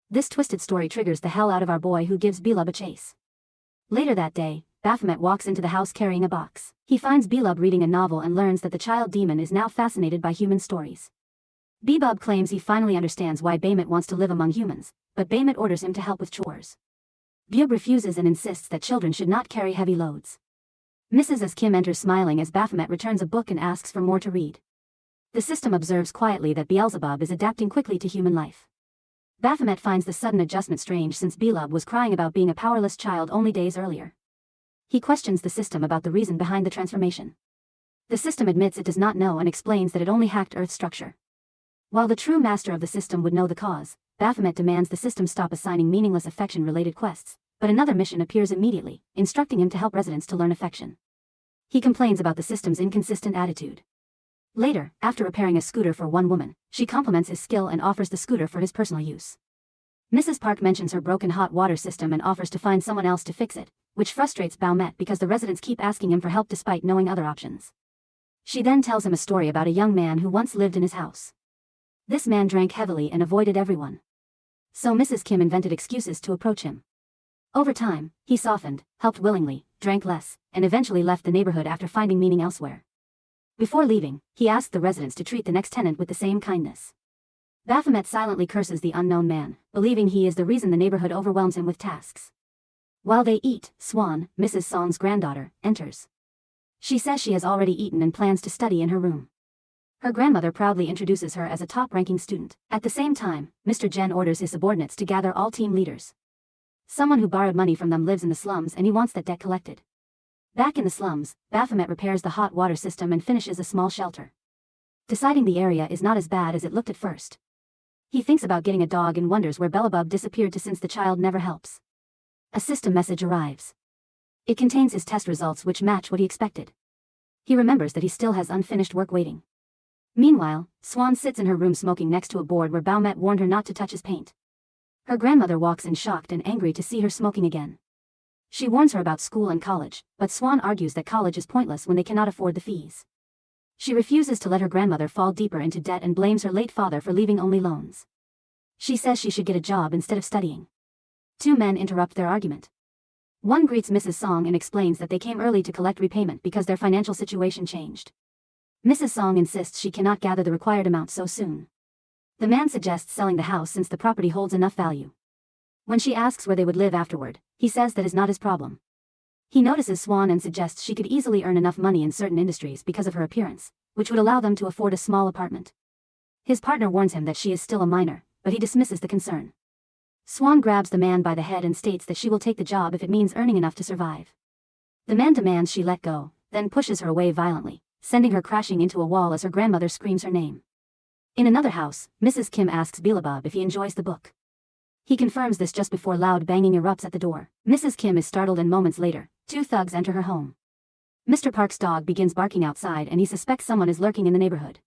This twisted story triggers the hell out of our boy who gives Belub a chase. Later that day, Baphomet walks into the house carrying a box. He finds Belub reading a novel and learns that the child demon is now fascinated by human stories. Belub claims he finally understands why Baphomet wants to live among humans, but Baphomet orders him to help with chores. Belub refuses and insists that children should not carry heavy loads. Mrs. Kim enters smiling as Baphomet returns a book and asks for more to read. The system observes quietly that Beelzebub is adapting quickly to human life. Baphomet finds the sudden adjustment strange since Belub was crying about being a powerless child only days earlier. He questions the system about the reason behind the transformation. The system admits it does not know and explains that it only hacked Earth's structure. While the true master of the system would know the cause, Baphomet demands the system stop assigning meaningless affection-related quests, but another mission appears immediately, instructing him to help residents to learn affection. He complains about the system's inconsistent attitude. Later, after repairing a scooter for one woman, she compliments his skill and offers the scooter for his personal use. Mrs. Park mentions her broken hot water system and offers to find someone else to fix it, which frustrates Baumet because the residents keep asking him for help despite knowing other options. She then tells him a story about a young man who once lived in his house. This man drank heavily and avoided everyone. So Mrs. Kim invented excuses to approach him. Over time, he softened, helped willingly, drank less, and eventually left the neighborhood after finding meaning elsewhere. Before leaving, he asked the residents to treat the next tenant with the same kindness. Baphomet silently curses the unknown man, believing he is the reason the neighborhood overwhelms him with tasks. While they eat, Swan, Mrs. Song's granddaughter, enters. She says she has already eaten and plans to study in her room. Her grandmother proudly introduces her as a top-ranking student. At the same time, Mr. Jen orders his subordinates to gather all team leaders. Someone who borrowed money from them lives in the slums and he wants that debt collected. Back in the slums, Baphomet repairs the hot water system and finishes a small shelter. Deciding the area is not as bad as it looked at first. He thinks about getting a dog and wonders where Belabub disappeared to since the child never helps. A system message arrives. It contains his test results which match what he expected. He remembers that he still has unfinished work waiting. Meanwhile, Swan sits in her room smoking next to a board where Baumet warned her not to touch his paint. Her grandmother walks in shocked and angry to see her smoking again. She warns her about school and college, but Swan argues that college is pointless when they cannot afford the fees. She refuses to let her grandmother fall deeper into debt and blames her late father for leaving only loans. She says she should get a job instead of studying. Two men interrupt their argument. One greets Mrs. Song and explains that they came early to collect repayment because their financial situation changed. Mrs. Song insists she cannot gather the required amount so soon. The man suggests selling the house since the property holds enough value. When she asks where they would live afterward, he says that is not his problem. He notices Swan and suggests she could easily earn enough money in certain industries because of her appearance, which would allow them to afford a small apartment. His partner warns him that she is still a minor, but he dismisses the concern. Swan grabs the man by the head and states that she will take the job if it means earning enough to survive. The man demands she let go, then pushes her away violently, sending her crashing into a wall as her grandmother screams her name. In another house, Mrs. Kim asks Belabub if he enjoys the book. He confirms this just before loud banging erupts at the door. Mrs. Kim is startled and moments later, two thugs enter her home. Mr. Park's dog begins barking outside and he suspects someone is lurking in the neighborhood.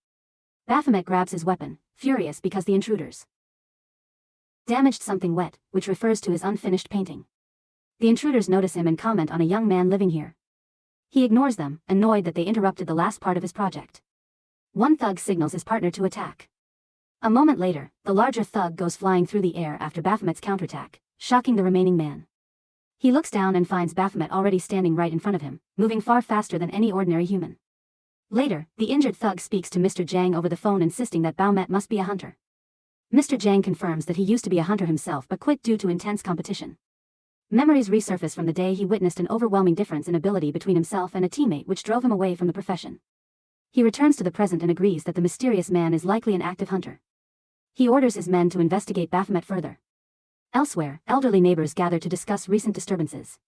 Baphomet grabs his weapon, furious because the intruders damaged something wet, which refers to his unfinished painting. The intruders notice him and comment on a young man living here. He ignores them, annoyed that they interrupted the last part of his project. One thug signals his partner to attack. A moment later, the larger thug goes flying through the air after Baphomet's counterattack, shocking the remaining man. He looks down and finds Baphomet already standing right in front of him, moving far faster than any ordinary human. Later, the injured thug speaks to Mr. Jang over the phone insisting that Baphomet must be a hunter. Mr. Jang confirms that he used to be a hunter himself but quit due to intense competition. Memories resurface from the day he witnessed an overwhelming difference in ability between himself and a teammate which drove him away from the profession. He returns to the present and agrees that the mysterious man is likely an active hunter. He orders his men to investigate Baphomet further. Elsewhere, elderly neighbors gather to discuss recent disturbances.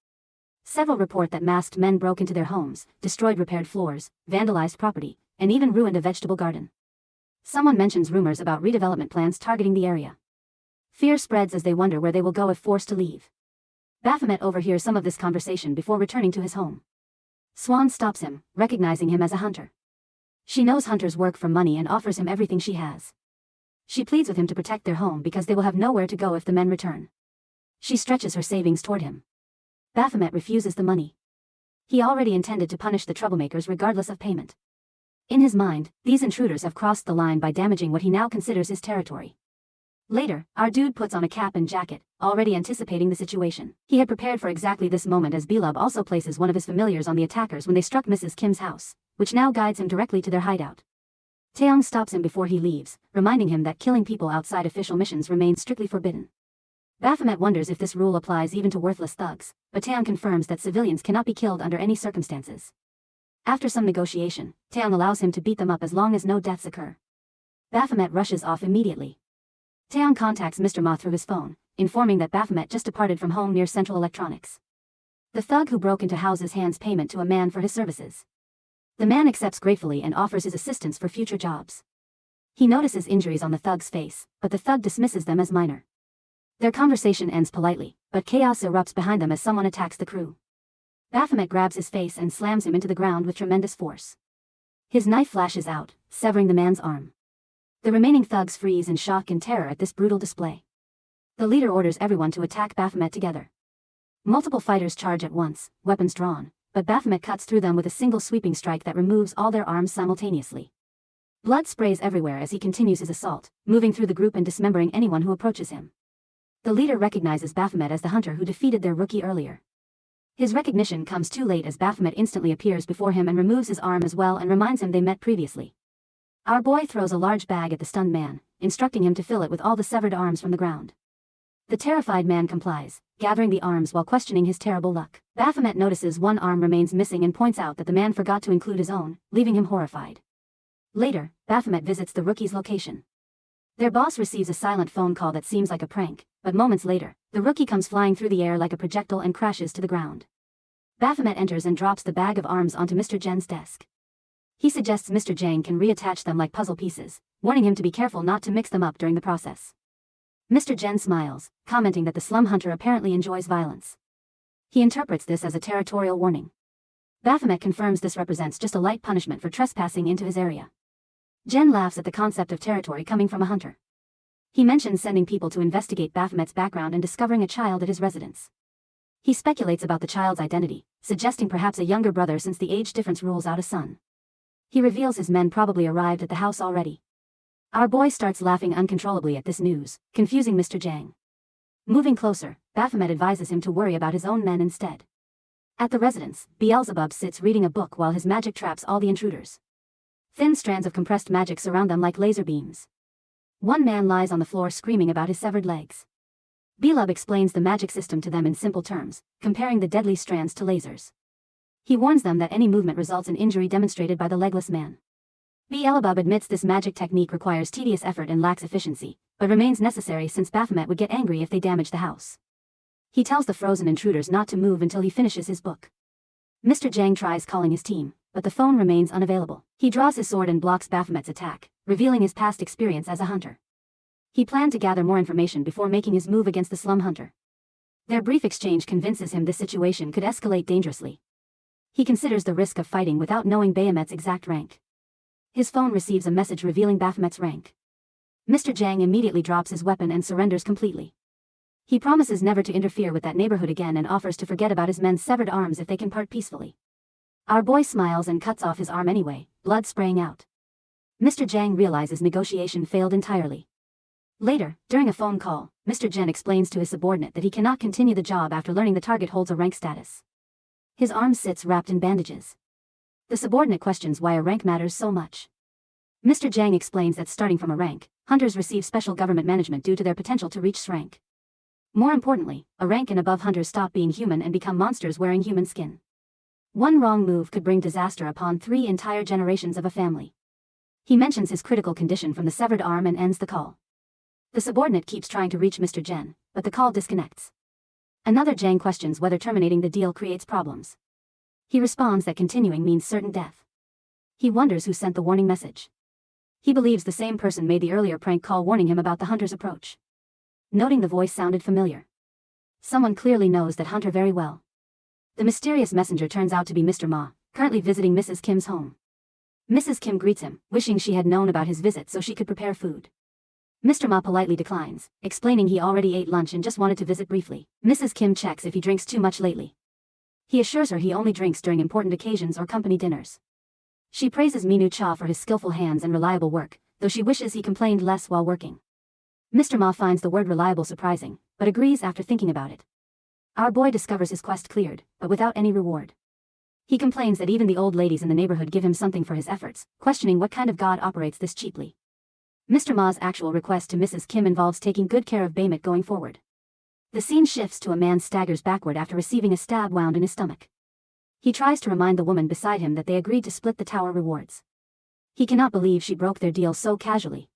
Several report that masked men broke into their homes, destroyed repaired floors, vandalized property, and even ruined a vegetable garden. Someone mentions rumors about redevelopment plans targeting the area. Fear spreads as they wonder where they will go if forced to leave. Baphomet overhears some of this conversation before returning to his home. Swan stops him, recognizing him as a hunter. She knows hunters work for money and offers him everything she has. She pleads with him to protect their home because they will have nowhere to go if the men return. She stretches her savings toward him. Baphomet refuses the money. He already intended to punish the troublemakers regardless of payment. In his mind, these intruders have crossed the line by damaging what he now considers his territory. Later, our dude puts on a cap and jacket, already anticipating the situation. He had prepared for exactly this moment as Belub also places one of his familiars on the attackers when they struck Mrs. Kim's house, which now guides him directly to their hideout. Taeyong stops him before he leaves, reminding him that killing people outside official missions remains strictly forbidden. Baphomet wonders if this rule applies even to worthless thugs, but Taeyong confirms that civilians cannot be killed under any circumstances. After some negotiation, Taeyong allows him to beat them up as long as no deaths occur. Baphomet rushes off immediately. Taeyong contacts Mr. Ma through his phone, informing that Baphomet just departed from home near Central Electronics. The thug who broke into houses hands payment to a man for his services. The man accepts gratefully and offers his assistance for future jobs. He notices injuries on the thug's face, but the thug dismisses them as minor. Their conversation ends politely, but chaos erupts behind them as someone attacks the crew. Baphomet grabs his face and slams him into the ground with tremendous force. His knife flashes out, severing the man's arm. The remaining thugs freeze in shock and terror at this brutal display. The leader orders everyone to attack Baphomet together. Multiple fighters charge at once, weapons drawn, but Baphomet cuts through them with a single sweeping strike that removes all their arms simultaneously. Blood sprays everywhere as he continues his assault, moving through the group and dismembering anyone who approaches him. The leader recognizes Baphomet as the hunter who defeated their rookie earlier. His recognition comes too late as Baphomet instantly appears before him and removes his arm as well and reminds him they met previously. Our boy throws a large bag at the stunned man, instructing him to fill it with all the severed arms from the ground. The terrified man complies, gathering the arms while questioning his terrible luck. Baphomet notices one arm remains missing and points out that the man forgot to include his own, leaving him horrified. Later, Baphomet visits the rookie's location. Their boss receives a silent phone call that seems like a prank, but moments later, the rookie comes flying through the air like a projectile and crashes to the ground. Baphomet enters and drops the bag of arms onto Mr. Jen's desk. He suggests Mr. Jang can reattach them like puzzle pieces, warning him to be careful not to mix them up during the process. Mr. Jen smiles, commenting that the slum hunter apparently enjoys violence. He interprets this as a territorial warning. Baphomet confirms this represents just a light punishment for trespassing into his area. Jen laughs at the concept of territory coming from a hunter. He mentions sending people to investigate Baphomet's background and discovering a child at his residence. He speculates about the child's identity, suggesting perhaps a younger brother since the age difference rules out a son. He reveals his men probably arrived at the house already. Our boy starts laughing uncontrollably at this news, confusing Mr. Jang. Moving closer, Baphomet advises him to worry about his own men instead. At the residence, Beelzebub sits reading a book while his magic traps all the intruders. Thin strands of compressed magic surround them like laser beams. One man lies on the floor screaming about his severed legs. Beelzebub explains the magic system to them in simple terms, comparing the deadly strands to lasers. He warns them that any movement results in injury demonstrated by the legless man. Beelzebub admits this magic technique requires tedious effort and lacks efficiency, but remains necessary since Baphomet would get angry if they damage the house. He tells the frozen intruders not to move until he finishes his book. Mr. Jang tries calling his team, but the phone remains unavailable. He draws his sword and blocks Baphomet's attack, revealing his past experience as a hunter. He planned to gather more information before making his move against the slum hunter. Their brief exchange convinces him this situation could escalate dangerously. He considers the risk of fighting without knowing Baphomet's exact rank. His phone receives a message revealing Baphomet's rank. Mr. Jang immediately drops his weapon and surrenders completely. He promises never to interfere with that neighborhood again and offers to forget about his men's severed arms if they can part peacefully. Our boy smiles and cuts off his arm anyway, blood spraying out. Mr. Jang realizes negotiation failed entirely. Later, during a phone call, Mr. Jen explains to his subordinate that he cannot continue the job after learning the target holds a rank status. His arm sits wrapped in bandages. The subordinate questions why a rank matters so much. Mr. Jang explains that starting from a rank, hunters receive special government management due to their potential to reach S rank. More importantly, a rank and above hunters stop being human and become monsters wearing human skin. One wrong move could bring disaster upon 3 entire generations of a family. He mentions his critical condition from the severed arm and ends the call. The subordinate keeps trying to reach Mr. Jen, but the call disconnects. Another Jang questions whether terminating the deal creates problems. He responds that continuing means certain death. He wonders who sent the warning message. He believes the same person made the earlier prank call warning him about the hunter's approach. Noting the voice sounded familiar. Someone clearly knows that hunter very well. The mysterious messenger turns out to be Mr. Ma, currently visiting Mrs. Kim's home. Mrs. Kim greets him, wishing she had known about his visit so she could prepare food. Mr. Ma politely declines, explaining he already ate lunch and just wanted to visit briefly. Mrs. Kim checks if he drinks too much lately. He assures her he only drinks during important occasions or company dinners. She praises Minu Cha for his skillful hands and reliable work, though she wishes he complained less while working. Mr. Ma finds the word reliable surprising, but agrees after thinking about it. Our boy discovers his quest cleared, but without any reward. He complains that even the old ladies in the neighborhood give him something for his efforts, questioning what kind of god operates this cheaply. Mr. Ma's actual request to Mrs. Kim involves taking good care of Bamit going forward. The scene shifts to a man staggers backward after receiving a stab wound in his stomach. He tries to remind the woman beside him that they agreed to split the tower rewards. He cannot believe she broke their deal so casually.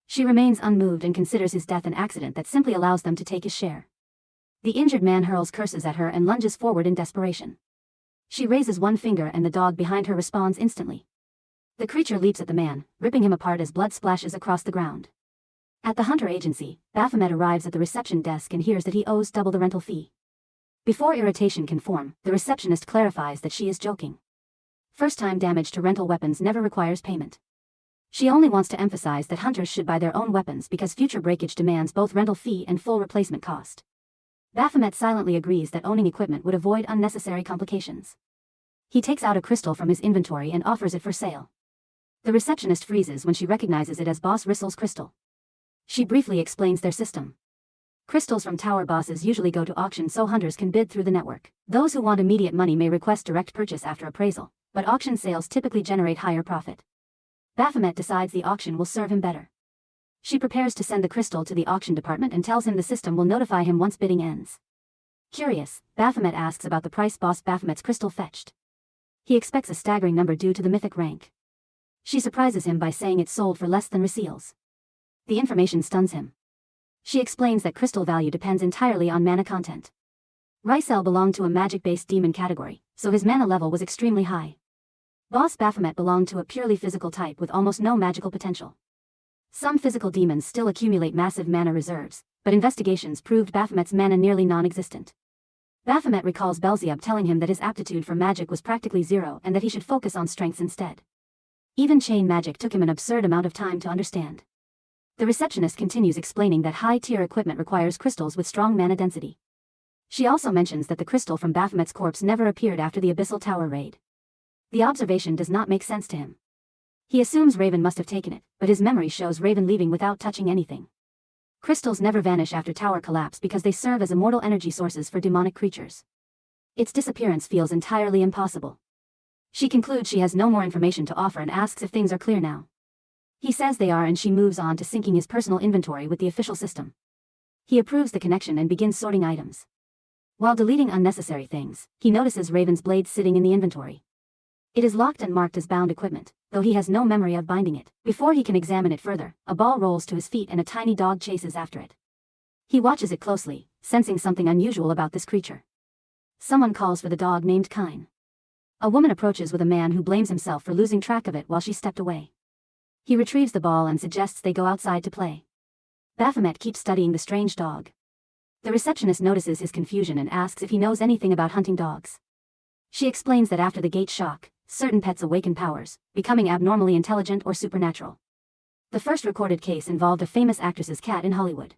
She remains unmoved and considers his death an accident that simply allows them to take his share. The injured man hurls curses at her and lunges forward in desperation. She raises one finger and the dog behind her responds instantly. The creature leaps at the man, ripping him apart as blood splashes across the ground. At the Hunter Agency, Baphomet arrives at the reception desk and hears that he owes double the rental fee. Before irritation can form, the receptionist clarifies that she is joking. First-time damage to rental weapons never requires payment. She only wants to emphasize that hunters should buy their own weapons because future breakage demands both rental fee and full replacement cost. Baphomet silently agrees that owning equipment would avoid unnecessary complications. He takes out a crystal from his inventory and offers it for sale. The receptionist freezes when she recognizes it as Boss Rissel's crystal. She briefly explains their system. Crystals from tower bosses usually go to auction so hunters can bid through the network. Those who want immediate money may request direct purchase after appraisal, but auction sales typically generate higher profit. Baphomet decides the auction will serve him better. She prepares to send the crystal to the auction department and tells him the system will notify him once bidding ends. Curious, Baphomet asks about the price Boss Baphomet's crystal fetched. He expects a staggering number due to the mythic rank. She surprises him by saying it sold for less than Raciel's. The information stuns him. She explains that crystal value depends entirely on mana content. Raciel belonged to a magic-based demon category, so his mana level was extremely high. Boss Baphomet belonged to a purely physical type with almost no magical potential. Some physical demons still accumulate massive mana reserves, but investigations proved Baphomet's mana nearly non-existent. Baphomet recalls Belzebub telling him that his aptitude for magic was practically zero and that he should focus on strengths instead. Even chain magic took him an absurd amount of time to understand. The receptionist continues explaining that high-tier equipment requires crystals with strong mana density. She also mentions that the crystal from Baphomet's corpse never appeared after the Abyssal Tower raid. The observation does not make sense to him. He assumes Raven must have taken it, but his memory shows Raven leaving without touching anything. Crystals never vanish after tower collapse because they serve as immortal energy sources for demonic creatures. Its disappearance feels entirely impossible. She concludes she has no more information to offer and asks if things are clear now. He says they are and she moves on to syncing his personal inventory with the official system. He approves the connection and begins sorting items. While deleting unnecessary things, he notices Raven's blade sitting in the inventory. It is locked and marked as bound equipment, though he has no memory of binding it. Before he can examine it further, a ball rolls to his feet and a tiny dog chases after it. He watches it closely, sensing something unusual about this creature. Someone calls for the dog named Kine. A woman approaches with a man who blames himself for losing track of it while she stepped away. He retrieves the ball and suggests they go outside to play. Baphomet keeps studying the strange dog. The receptionist notices his confusion and asks if he knows anything about hunting dogs. She explains that after the gate shock, certain pets awaken powers, becoming abnormally intelligent or supernatural. The first recorded case involved a famous actress's cat in Hollywood.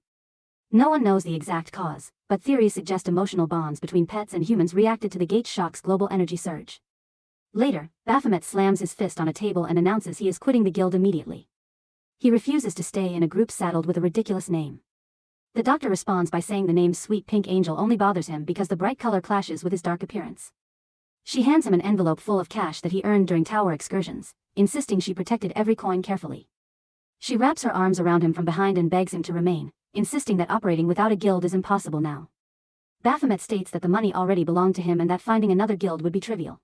No one knows the exact cause, but theories suggest emotional bonds between pets and humans reacted to the gate shock's global energy surge. Later, Baphomet slams his fist on a table and announces he is quitting the guild immediately. He refuses to stay in a group saddled with a ridiculous name. The doctor responds by saying the name Sweet Pink Angel only bothers him because the bright color clashes with his dark appearance. She hands him an envelope full of cash that he earned during tower excursions, insisting she protected every coin carefully. She wraps her arms around him from behind and begs him to remain, insisting that operating without a guild is impossible now. Baphomet states that the money already belonged to him and that finding another guild would be trivial.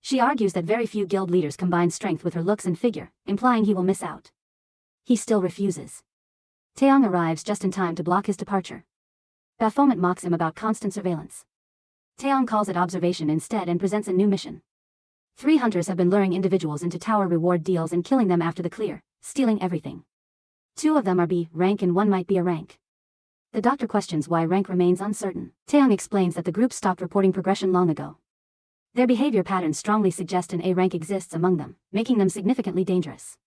She argues that very few guild leaders combine strength with her looks and figure, implying he will miss out. He still refuses. Taeyong arrives just in time to block his departure. Baphomet mocks him about constant surveillance. Taeyong calls it observation instead and presents a new mission. 3 hunters have been luring individuals into tower reward deals and killing them after the clear, stealing everything. 2 of them are B rank and 1 might be a rank. The doctor questions why rank remains uncertain. Taeyong explains that the group stopped reporting progression long ago. Their behavior patterns strongly suggest an A rank exists among them, making them significantly dangerous.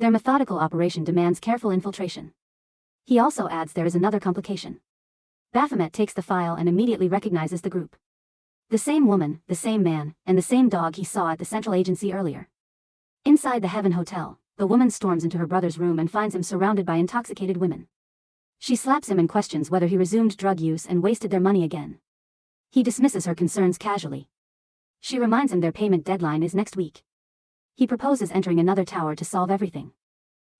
Their methodical operation demands careful infiltration. He also adds there is another complication. Baphomet takes the file and immediately recognizes the group. The same woman, the same man, and the same dog he saw at the central agency earlier. Inside the Heaven Hotel, the woman storms into her brother's room and finds him surrounded by intoxicated women. She slaps him and questions whether he resumed drug use and wasted their money again. He dismisses her concerns casually. She reminds him their payment deadline is next week. He proposes entering another tower to solve everything.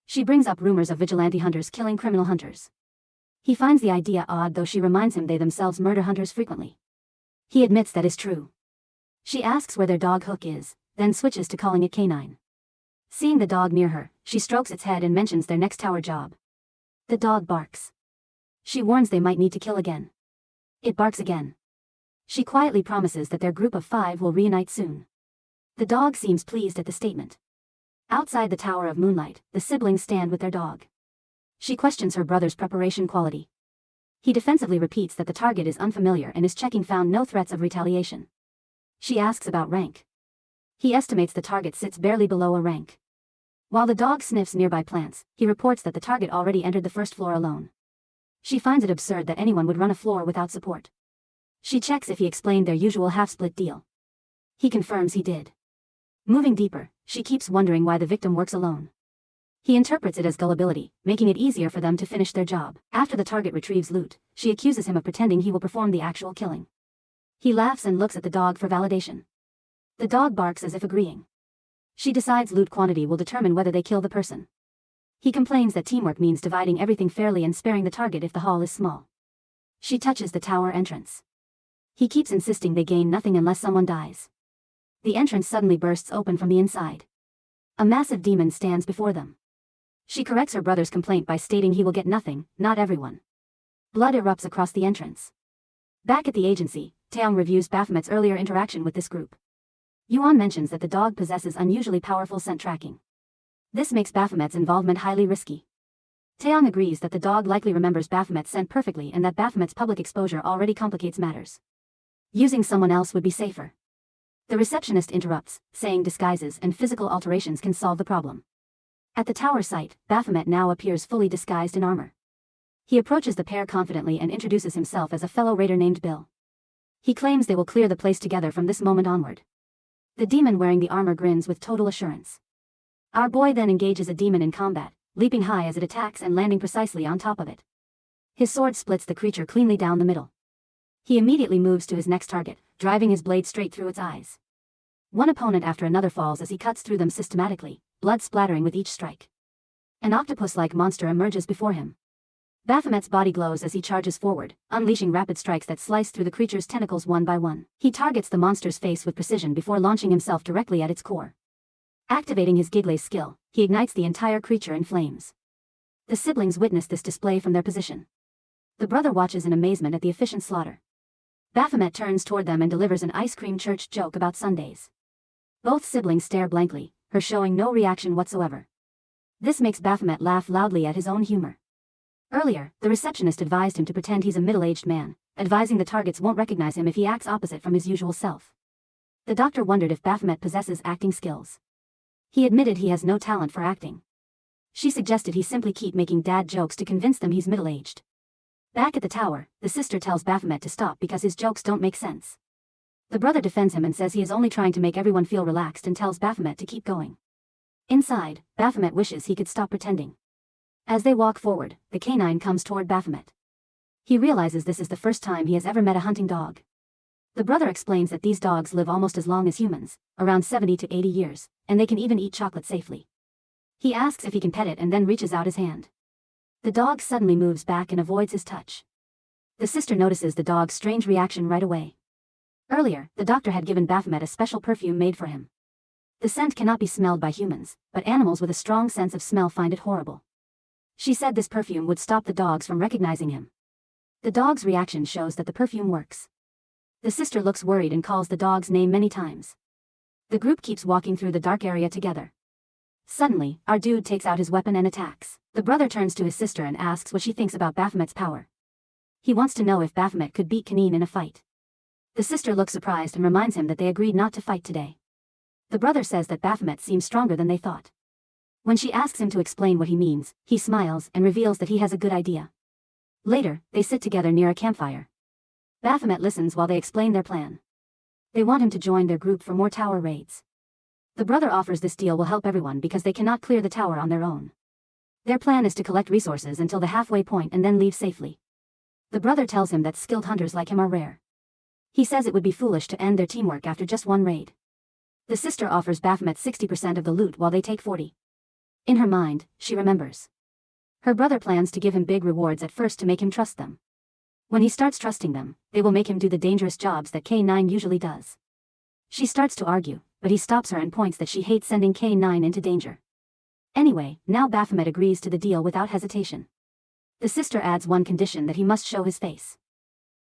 She brings up rumors of vigilante hunters killing criminal hunters. He finds the idea odd, though she reminds him they themselves murder hunters frequently. He admits that is true. She asks where their dog Hook is, then switches to calling it Canine. Seeing the dog near her, she strokes its head and mentions their next tower job. The dog barks. She warns they might need to kill again. It barks again. She quietly promises that their group of 5 will reunite soon. The dog seems pleased at the statement. Outside the Tower of Moonlight, the siblings stand with their dog. She questions her brother's preparation quality. He defensively repeats that the target is unfamiliar and his checking found no threats of retaliation. She asks about rank. He estimates the target sits barely below a rank. While the dog sniffs nearby plants, he reports that the target already entered the first floor alone. She finds it absurd that anyone would run a floor without support. She checks if he explained their usual half-split deal. He confirms he did. Moving deeper, she keeps wondering why the victim works alone. He interprets it as gullibility, making it easier for them to finish their job. After the target retrieves loot, she accuses him of pretending he will perform the actual killing. He laughs and looks at the dog for validation. The dog barks as if agreeing. She decides loot quantity will determine whether they kill the person. He complains that teamwork means dividing everything fairly and sparing the target if the haul is small. She touches the tower entrance. He keeps insisting they gain nothing unless someone dies. The entrance suddenly bursts open from the inside. A massive demon stands before them. She corrects her brother's complaint by stating he will get nothing, not everyone. Blood erupts across the entrance. Back at the agency, Taeyong reviews Baphomet's earlier interaction with this group. Yuan mentions that the dog possesses unusually powerful scent tracking. This makes Baphomet's involvement highly risky. Taeyong agrees that the dog likely remembers Baphomet's scent perfectly and that Baphomet's public exposure already complicates matters. Using someone else would be safer. The receptionist interrupts, saying disguises and physical alterations can solve the problem. At the tower site, Baphomet now appears fully disguised in armor. He approaches the pair confidently and introduces himself as a fellow raider named Bill. He claims they will clear the place together from this moment onward. The demon wearing the armor grins with total assurance. Our boy then engages a demon in combat, leaping high as it attacks and landing precisely on top of it. His sword splits the creature cleanly down the middle. He immediately moves to his next target, driving his blade straight through its eyes. One opponent after another falls as he cuts through them systematically, blood splattering with each strike. An octopus-like monster emerges before him. Baphomet's body glows as he charges forward, unleashing rapid strikes that slice through the creature's tentacles one by one. He targets the monster's face with precision before launching himself directly at its core. Activating his Gigle's skill, he ignites the entire creature in flames. The siblings witness this display from their position. The brother watches in amazement at the efficient slaughter. Baphomet turns toward them and delivers an ice cream church joke about Sundays. Both siblings stare blankly, her showing no reaction whatsoever. This makes Baphomet laugh loudly at his own humor. Earlier, the receptionist advised him to pretend he's a middle-aged man, advising the targets won't recognize him if he acts opposite from his usual self. The doctor wondered if Baphomet possesses acting skills. He admitted he has no talent for acting. She suggested he simply keep making dad jokes to convince them he's middle-aged. Back at the tower, the sister tells Baphomet to stop because his jokes don't make sense. The brother defends him and says he is only trying to make everyone feel relaxed and tells Baphomet to keep going. Inside, Baphomet wishes he could stop pretending. As they walk forward, the canine comes toward Baphomet. He realizes this is the first time he has ever met a hunting dog. The brother explains that these dogs live almost as long as humans, around 70 to 80 years, and they can even eat chocolate safely. He asks if he can pet it and then reaches out his hand. The dog suddenly moves back and avoids his touch. The sister notices the dog's strange reaction right away. Earlier, the doctor had given Baphomet a special perfume made for him. The scent cannot be smelled by humans, but animals with a strong sense of smell find it horrible. She said this perfume would stop the dogs from recognizing him. The dog's reaction shows that the perfume works. The sister looks worried and calls the dog's name many times. The group keeps walking through the dark area together. Suddenly, our dude takes out his weapon and attacks. The brother turns to his sister and asks what she thinks about Baphomet's power. He wants to know if Baphomet could beat Kanine in a fight. The sister looks surprised and reminds him that they agreed not to fight today. The brother says that Baphomet seems stronger than they thought. When she asks him to explain what he means, he smiles and reveals that he has a good idea. Later, they sit together near a campfire. Baphomet listens while they explain their plan. They want him to join their group for more tower raids. The brother offers this deal will help everyone because they cannot clear the tower on their own. Their plan is to collect resources until the halfway point and then leave safely. The brother tells him that skilled hunters like him are rare. He says it would be foolish to end their teamwork after just one raid. The sister offers Baphomet 60% of the loot while they take 40%. In her mind, she remembers. Her brother plans to give him big rewards at first to make him trust them. When he starts trusting them, they will make him do the dangerous jobs that K9 usually does. She starts to argue, but he stops her and points that she hates sending K9 into danger. Anyway, now Baphomet agrees to the deal without hesitation. The sister adds one condition that he must show his face.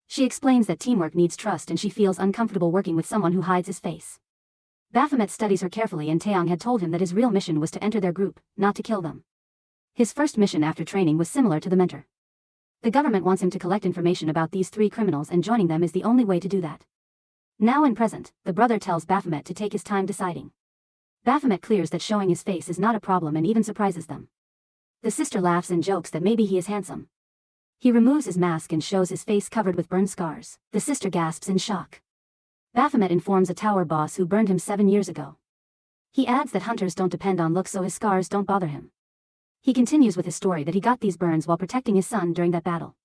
She explains that teamwork needs trust and she feels uncomfortable working with someone who hides his face. Baphomet studies her carefully and Taeyong had told him that his real mission was to enter their group, not to kill them. His first mission after training was similar to the mentor. The government wants him to collect information about these 3 criminals and joining them is the only way to do that. Now in present, the brother tells Baphomet to take his time deciding. Baphomet clears that showing his face is not a problem and even surprises them. The sister laughs and jokes that maybe he is handsome. He removes his mask and shows his face covered with burn scars. The sister gasps in shock. Baphomet informs a tower boss who burned him 7 years ago. He adds that hunters don't depend on looks, so his scars don't bother him. He continues with his story that he got these burns while protecting his son during that battle.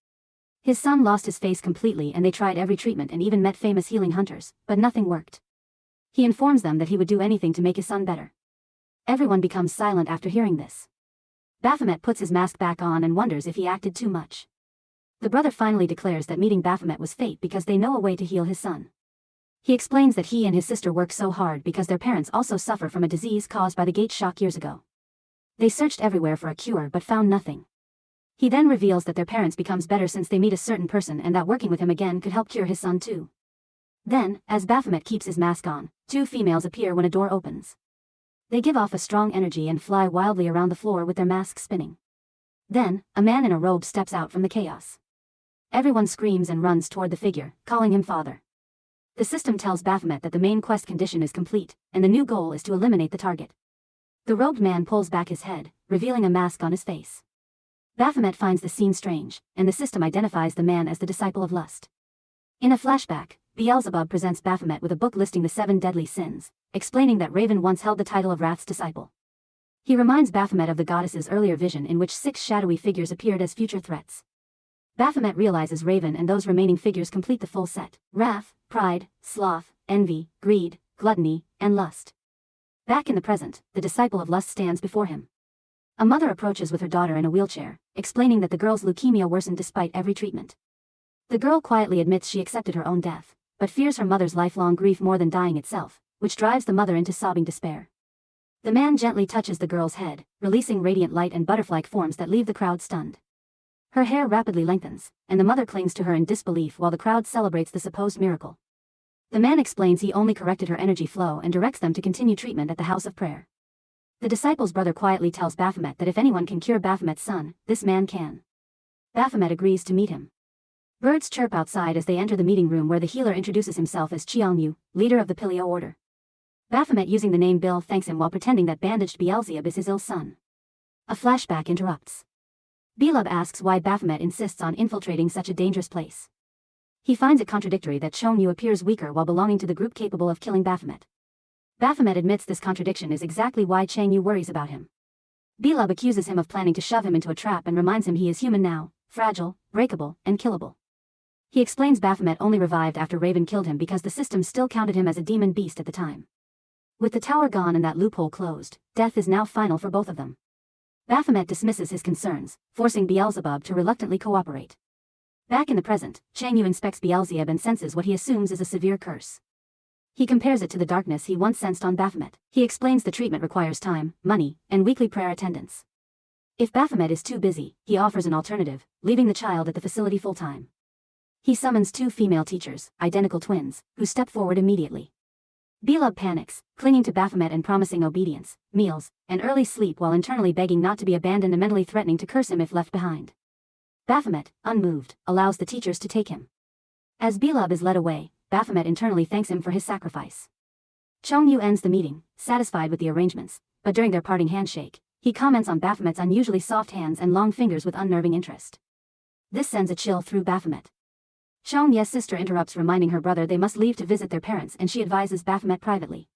His son lost his face completely and they tried every treatment and even met famous healing hunters, but nothing worked. He informs them that he would do anything to make his son better. Everyone becomes silent after hearing this. Baphomet puts his mask back on and wonders if he acted too much. The brother finally declares that meeting Baphomet was fate because they know a way to heal his son. He explains that he and his sister worked so hard because their parents also suffer from a disease caused by the gate shock years ago. They searched everywhere for a cure but found nothing. He then reveals that their parents becomes better since they meet a certain person and that working with him again could help cure his son too. Then, as Baphomet keeps his mask on, 2 females appear when a door opens. They give off a strong energy and fly wildly around the floor with their masks spinning. Then, a man in a robe steps out from the chaos. Everyone screams and runs toward the figure, calling him father. The system tells Baphomet that the main quest condition is complete, and the new goal is to eliminate the target. The robed man pulls back his head, revealing a mask on his face. Baphomet finds the scene strange, and the system identifies the man as the disciple of lust. In a flashback, Beelzebub presents Baphomet with a book listing the 7 deadly sins, explaining that Raven once held the title of Wrath's disciple. He reminds Baphomet of the goddess's earlier vision in which 6 shadowy figures appeared as future threats. Baphomet realizes Raven and those remaining figures complete the full set: wrath, pride, sloth, envy, greed, gluttony, and lust. Back in the present, the disciple of lust stands before him. A mother approaches with her daughter in a wheelchair, explaining that the girl's leukemia worsened despite every treatment. The girl quietly admits she accepted her own death, but fears her mother's lifelong grief more than dying itself, which drives the mother into sobbing despair. The man gently touches the girl's head, releasing radiant light and butterfly-like forms that leave the crowd stunned. Her hair rapidly lengthens, and the mother clings to her in disbelief while the crowd celebrates the supposed miracle. The man explains he only corrected her energy flow and directs them to continue treatment at the house of prayer. The disciple's brother quietly tells Baphomet that if anyone can cure Baphomet's son, this man can. Baphomet agrees to meet him. Birds chirp outside as they enter the meeting room where the healer introduces himself as Cheongyu, leader of the Pilio order. Baphomet using the name Bill thanks him while pretending that bandaged Beelzebub is his ill son. A flashback interrupts. Beelzebub asks why Baphomet insists on infiltrating such a dangerous place. He finds it contradictory that Cheongyu appears weaker while belonging to the group capable of killing Baphomet. Baphomet admits this contradiction is exactly why Cheongyu worries about him. Beelzebub accuses him of planning to shove him into a trap and reminds him he is human now, fragile, breakable, and killable. He explains Baphomet only revived after Raven killed him because the system still counted him as a demon beast at the time. With the tower gone and that loophole closed, death is now final for both of them. Baphomet dismisses his concerns, forcing Beelzebub to reluctantly cooperate. Back in the present, Cheongyu inspects Beelzebub and senses what he assumes is a severe curse. He compares it to the darkness he once sensed on Baphomet. He explains the treatment requires time, money, and weekly prayer attendance. If Baphomet is too busy, he offers an alternative, leaving the child at the facility full-time. He summons 2 female teachers, identical twins, who step forward immediately. Beelzebub panics, clinging to Baphomet and promising obedience, meals, and early sleep while internally begging not to be abandoned and mentally threatening to curse him if left behind. Baphomet, unmoved, allows the teachers to take him. As Beelzebub is led away, Baphomet internally thanks him for his sacrifice. Cheongyu ends the meeting, satisfied with the arrangements, but during their parting handshake, he comments on Baphomet's unusually soft hands and long fingers with unnerving interest. This sends a chill through Baphomet. Cheongyu's sister interrupts, reminding her brother they must leave to visit their parents, and she advises Baphomet privately.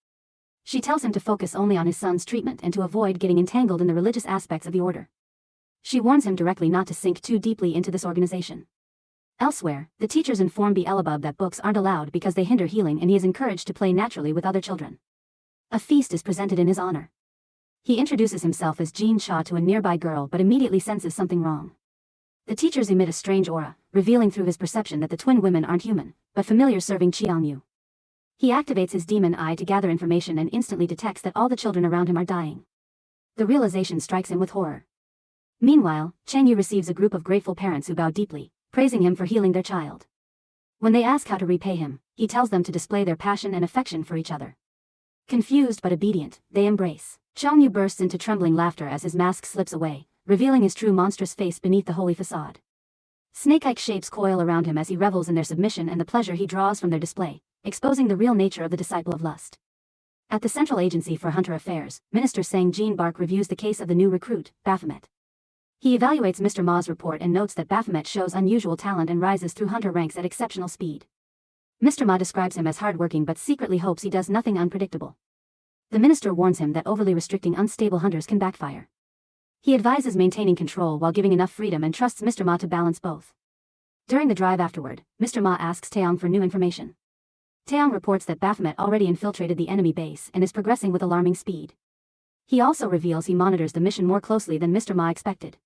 She tells him to focus only on his son's treatment and to avoid getting entangled in the religious aspects of the order. She warns him directly not to sink too deeply into this organization. Elsewhere, the teachers inform Beelzebub that books aren't allowed because they hinder healing and he is encouraged to play naturally with other children. A feast is presented in his honor. He introduces himself as Jean Cha to a nearby girl but immediately senses something wrong. The teachers emit a strange aura, revealing through his perception that the twin women aren't human, but familiars serving Cheongyu. He activates his demon eye to gather information and instantly detects that all the children around him are dying. The realization strikes him with horror. Meanwhile, Cheongyu receives a group of grateful parents who bow deeply, praising him for healing their child. When they ask how to repay him, he tells them to display their passion and affection for each other. Confused but obedient, they embrace. Cheongyu bursts into trembling laughter as his mask slips away, revealing his true monstrous face beneath the holy facade. Snake-like shapes coil around him as he revels in their submission and the pleasure he draws from their display, exposing the real nature of the disciple of lust. At the Central Agency for Hunter Affairs, Minister Sang Jean Bark reviews the case of the new recruit, Baphomet. He evaluates Mr. Ma's report and notes that Baphomet shows unusual talent and rises through hunter ranks at exceptional speed. Mr. Ma describes him as hardworking but secretly hopes he does nothing unpredictable. The minister warns him that overly restricting unstable hunters can backfire. He advises maintaining control while giving enough freedom and trusts Mr. Ma to balance both. During the drive afterward, Mr. Ma asks Taeyong for new information. Taeyong reports that Baphomet already infiltrated the enemy base and is progressing with alarming speed. He also reveals he monitors the mission more closely than Mr. Ma expected.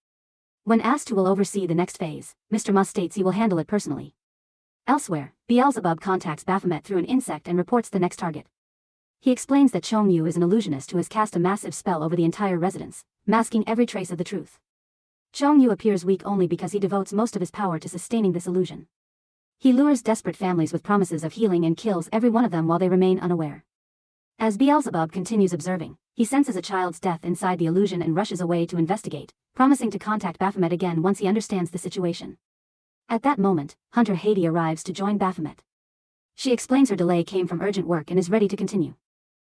When asked who will oversee the next phase, Mr. Ma states he will handle it personally. Elsewhere, Beelzebub contacts Baphomet through an insect and reports the next target. He explains that Chong-Yu is an illusionist who has cast a massive spell over the entire residence, masking every trace of the truth. Chong-Yu appears weak only because he devotes most of his power to sustaining this illusion. He lures desperate families with promises of healing and kills every one of them while they remain unaware. As Beelzebub continues observing, he senses a child's death inside the illusion and rushes away to investigate, promising to contact Baphomet again once he understands the situation. At that moment, Hunter Haiti arrives to join Baphomet. She explains her delay came from urgent work and is ready to continue.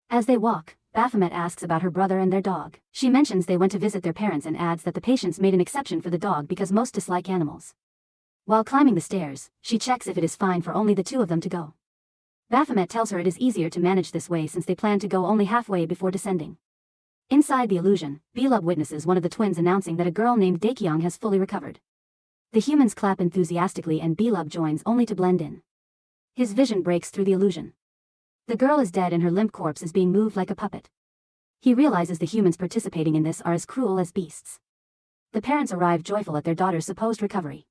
As they walk, Baphomet asks about her brother and their dog. She mentions they went to visit their parents and adds that the patients made an exception for the dog because most dislike animals. While climbing the stairs, she checks if it is fine for only the two of them to go. Baphomet tells her it is easier to manage this way since they plan to go only halfway before descending. Inside the illusion, Beelub witnesses one of the twins announcing that a girl named Daekyong has fully recovered. The humans clap enthusiastically and Beelub joins only to blend in. His vision breaks through the illusion. The girl is dead and her limp corpse is being moved like a puppet. He realizes the humans participating in this are as cruel as beasts. The parents arrive joyful at their daughter's supposed recovery.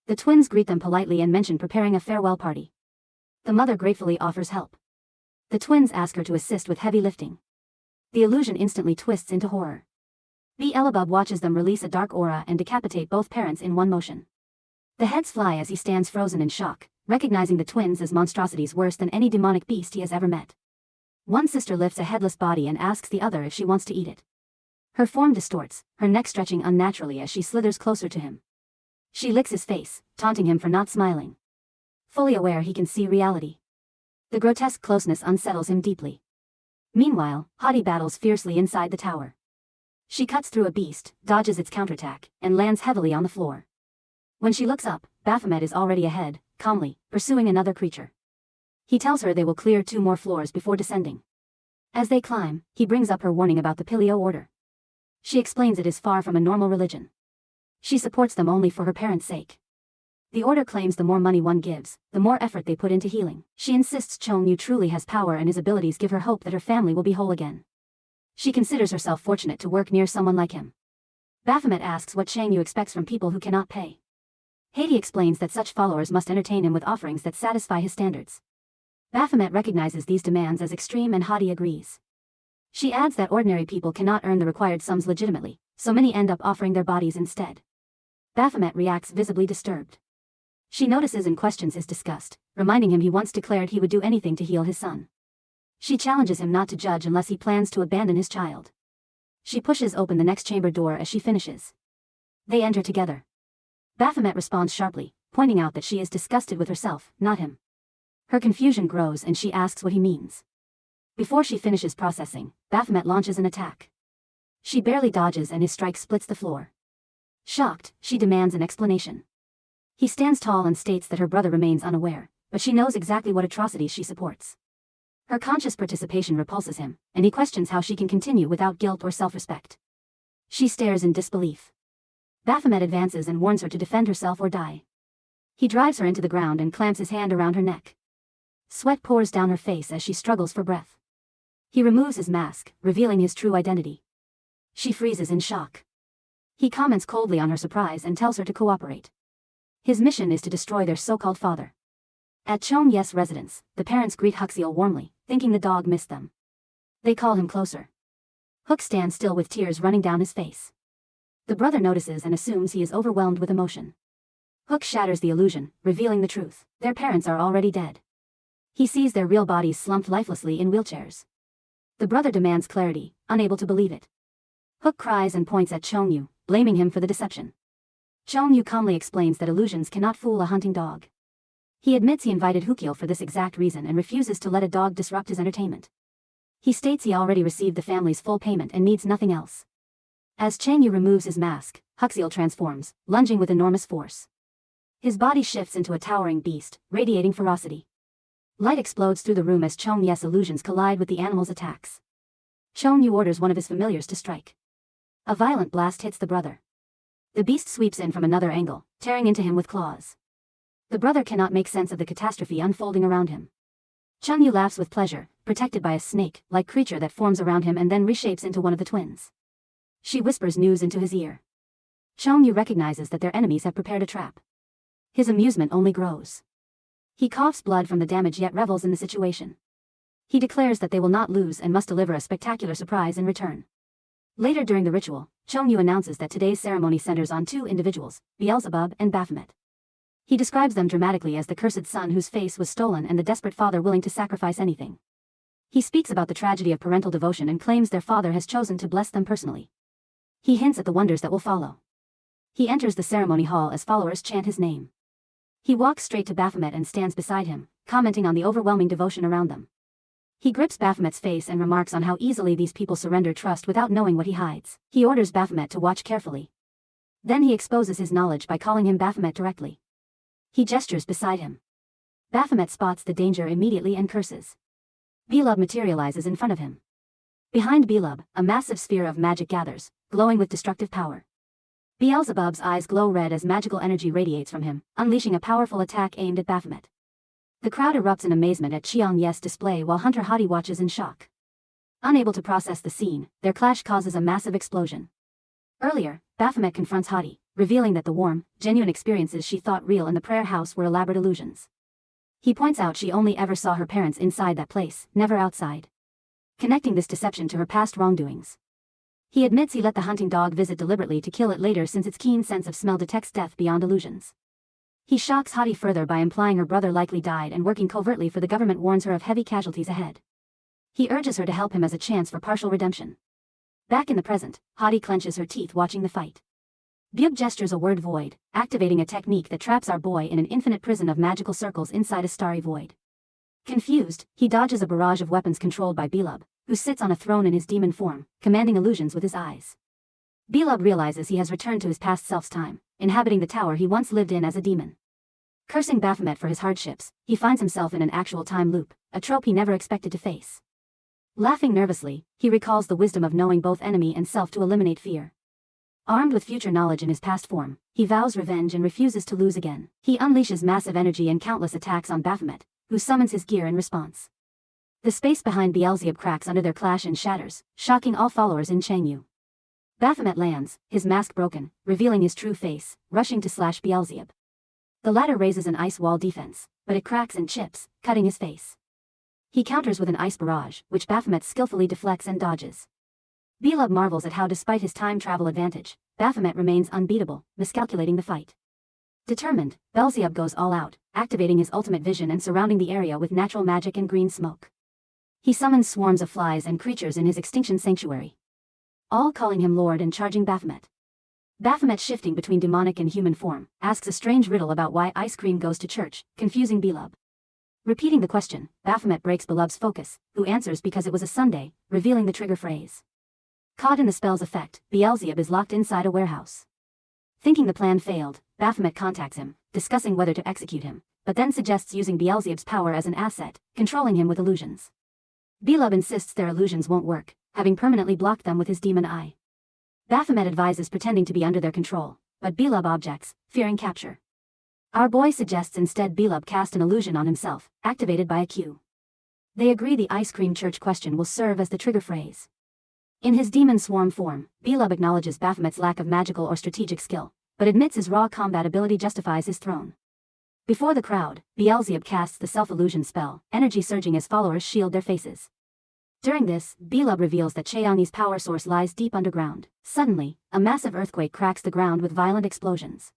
The twins greet them politely and mention preparing a farewell party. The mother gratefully offers help. The twins ask her to assist with heavy lifting. The illusion instantly twists into horror. Beelzebub watches them release a dark aura and decapitate both parents in one motion. The heads fly as he stands frozen in shock, recognizing the twins as monstrosities worse than any demonic beast he has ever met. One sister lifts a headless body and asks the other if she wants to eat it. Her form distorts, her neck stretching unnaturally as she slithers closer to him. She licks his face, taunting him for not smiling. Fully aware he can see reality. The grotesque closeness unsettles him deeply. Meanwhile, Hati battles fiercely inside the tower. She cuts through a beast, dodges its counterattack, and lands heavily on the floor. When she looks up, Baphomet is already ahead, calmly, pursuing another creature. He tells her they will clear 2 more floors before descending. As they climb, he brings up her warning about the Paleo order. She explains it is far from a normal religion. She supports them only for her parents' sake. The order claims the more money one gives, the more effort they put into healing. She insists Chong-Yu truly has power and his abilities give her hope that her family will be whole again. She considers herself fortunate to work near someone like him. Baphomet asks what Chang-Yu expects from people who cannot pay. Haiti explains that such followers must entertain him with offerings that satisfy his standards. Baphomet recognizes these demands as extreme and Hati agrees. She adds that ordinary people cannot earn the required sums legitimately, so many end up offering their bodies instead. Baphomet reacts visibly disturbed. She notices and questions his disgust, reminding him he once declared he would do anything to heal his son. She challenges him not to judge unless he plans to abandon his child. She pushes open the next chamber door as she finishes. They enter together. Baphomet responds sharply, pointing out that she is disgusted with herself, not him. Her confusion grows and she asks what he means. Before she finishes processing, Baphomet launches an attack. She barely dodges and his strike splits the floor. Shocked, she demands an explanation. He stands tall and states that her brother remains unaware, but she knows exactly what atrocities she supports. Her conscious participation repulses him, and he questions how she can continue without guilt or self-respect. She stares in disbelief. Baphomet advances and warns her to defend herself or die. He drives her into the ground and clamps his hand around her neck. Sweat pours down her face as she struggles for breath. He removes his mask, revealing his true identity. She freezes in shock. He comments coldly on her surprise and tells her to cooperate. His mission is to destroy their so-called father. At Chong Ye's residence, the parents greet Huxiel warmly, thinking the dog missed them. They call him closer. Hook stands still with tears running down his face. The brother notices and assumes he is overwhelmed with emotion. Hook shatters the illusion, revealing the truth. Their parents are already dead. He sees their real bodies slumped lifelessly in wheelchairs. The brother demands clarity, unable to believe it. Hook cries and points at Chong-Yu, blaming him for the deception. Chong-Yu calmly explains that illusions cannot fool a hunting dog. He admits he invited Hukiel for this exact reason and refuses to let a dog disrupt his entertainment. He states he already received the family's full payment and needs nothing else. Chang-Yu removes his mask, Huxiel transforms, lunging with enormous force. His body shifts into a towering beast, radiating ferocity. Light explodes through the room as Chong Ye's illusions collide with the animal's attacks. Chong Yu orders one of his familiars to strike. A violent blast hits the brother. The beast sweeps in from another angle, tearing into him with claws. The brother cannot make sense of the catastrophe unfolding around him. Chong Yu laughs with pleasure, protected by a snake-like creature that forms around him and then reshapes into one of the twins. She whispers news into his ear. Chong Yu recognizes that their enemies have prepared a trap. His amusement only grows. He coughs blood from the damage yet revels in the situation. He declares that they will not lose and must deliver a spectacular surprise in return. Later during the ritual, Chong Yu announces that today's ceremony centers on two individuals, Beelzebub and Baphomet. He describes them dramatically as the cursed son whose face was stolen and the desperate father willing to sacrifice anything. He speaks about the tragedy of parental devotion and claims their father has chosen to bless them personally. He hints at the wonders that will follow. He enters the ceremony hall as followers chant his name. He walks straight to Baphomet and stands beside him, commenting on the overwhelming devotion around them. He grips Baphomet's face and remarks on how easily these people surrender trust without knowing what he hides. He orders Baphomet to watch carefully. Then he exposes his knowledge by calling him Baphomet directly. He gestures beside him. Baphomet spots the danger immediately and curses. Beelub materializes in front of him. Behind Beelub, a massive sphere of magic gathers, glowing with destructive power. Beelzebub's eyes glow red as magical energy radiates from him, unleashing a powerful attack aimed at Baphomet. The crowd erupts in amazement at Chong Ye's display while Hunter Hadi watches in shock. Unable to process the scene, their clash causes a massive explosion. Earlier, Baphomet confronts Hadi, revealing that the warm, genuine experiences she thought real in the prayer house were elaborate illusions. He points out she only ever saw her parents inside that place, never outside. Connecting this deception to her past wrongdoings. He admits he let the hunting dog visit deliberately to kill it later since its keen sense of smell detects death beyond illusions. He shocks Hadi further by implying her brother likely died and working covertly for the government warns her of heavy casualties ahead. He urges her to help him as a chance for partial redemption. Back in the present, Hadi clenches her teeth watching the fight. Byub gestures a word void, activating a technique that traps our boy in an infinite prison of magical circles inside a starry void. Confused, he dodges a barrage of weapons controlled by Beelub, who sits on a throne in his demon form, commanding illusions with his eyes. Beelub realizes he has returned to his past self's time, inhabiting the tower he once lived in as a demon. Cursing Baphomet for his hardships, he finds himself in an actual time loop, a trope he never expected to face. Laughing nervously, he recalls the wisdom of knowing both enemy and self to eliminate fear. Armed with future knowledge in his past form, he vows revenge and refuses to lose again. He unleashes massive energy and countless attacks on Baphomet, who summons his gear in response. The space behind Beelzebub cracks under their clash and shatters, shocking all followers in Changyu. Baphomet lands, his mask broken, revealing his true face, rushing to slash Beelzebub. The latter raises an ice wall defense, but it cracks and chips, cutting his face. He counters with an ice barrage, which Baphomet skillfully deflects and dodges. Beelub marvels at how despite his time travel advantage, Baphomet remains unbeatable, miscalculating the fight. Determined, Beelzebub goes all out, activating his ultimate vision and surrounding the area with natural magic and green smoke. He summons swarms of flies and creatures in his extinction sanctuary, all calling him Lord and charging Baphomet. Baphomet, shifting between demonic and human form, asks a strange riddle about why ice cream goes to church, confusing Beelub. Repeating the question, Baphomet breaks Beelub's focus, who answers because it was a Sunday, revealing the trigger phrase. Caught in the spell's effect, Beelzebub is locked inside a warehouse. Thinking the plan failed, Baphomet contacts him, discussing whether to execute him, but then suggests using Beelzebub's power as an asset, controlling him with illusions. Beelub insists their illusions won't work, having permanently blocked them with his demon eye. Baphomet advises pretending to be under their control, but Beelub objects, fearing capture. Our boy suggests instead Beelub cast an illusion on himself, activated by a cue. They agree the ice cream church question will serve as the trigger phrase. In his demon swarm form, Beelub acknowledges Baphomet's lack of magical or strategic skill, but admits his raw combat ability justifies his throne. Before the crowd, Beelzebub casts the self-illusion spell, energy surging as followers shield their faces. During this, Beelub reveals that Cheongi's power source lies deep underground. Suddenly, a massive earthquake cracks the ground with violent explosions.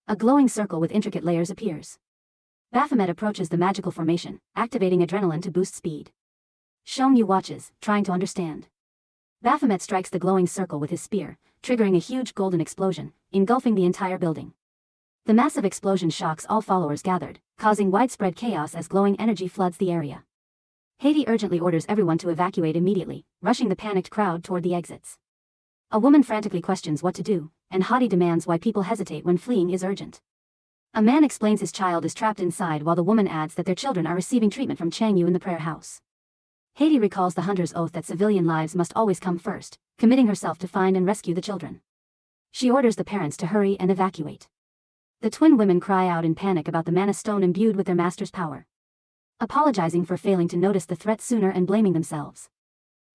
A glowing circle with intricate layers appears. Baphomet approaches the magical formation, activating adrenaline to boost speed. Chongyu watches, trying to understand. Baphomet strikes the glowing circle with his spear, triggering a huge golden explosion, engulfing the entire building. The massive explosion shocks all followers gathered, causing widespread chaos as glowing energy floods the area. Hades urgently orders everyone to evacuate immediately, rushing the panicked crowd toward the exits. A woman frantically questions what to do, and Hadi demands why people hesitate when fleeing is urgent. A man explains his child is trapped inside while the woman adds that their children are receiving treatment from Chang Yu in the prayer house. Hadi recalls the hunter's oath that civilian lives must always come first, committing herself to find and rescue the children. She orders the parents to hurry and evacuate. The twin women cry out in panic about the mana stone imbued with their master's power, apologizing for failing to notice the threat sooner and blaming themselves.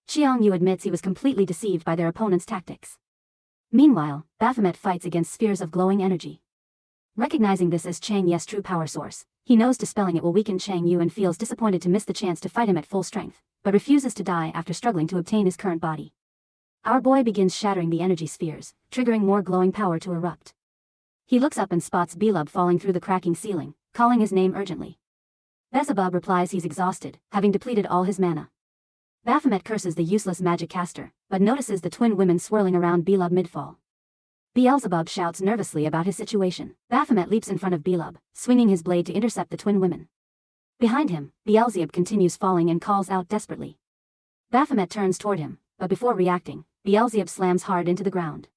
Chiang Yu admits he was completely deceived by their opponent's tactics. Meanwhile, Baphomet fights against spheres of glowing energy. Recognizing this as Chang Yu's true power source, he knows dispelling it will weaken Chang Yu and feels disappointed to miss the chance to fight him at full strength, but refuses to die after struggling to obtain his current body. Our boy begins shattering the energy spheres, triggering more glowing power to erupt. He looks up and spots Belub falling through the cracking ceiling, calling his name urgently. Beelzebub replies he's exhausted, having depleted all his mana. Baphomet curses the useless magic caster, but notices the twin women swirling around Belub mid-fall. Beelzebub shouts nervously about his situation. Baphomet leaps in front of Belub, swinging his blade to intercept the twin women. Behind him, Beelzebub continues falling and calls out desperately. Baphomet turns toward him, but before reacting, Beelzebub slams hard into the ground.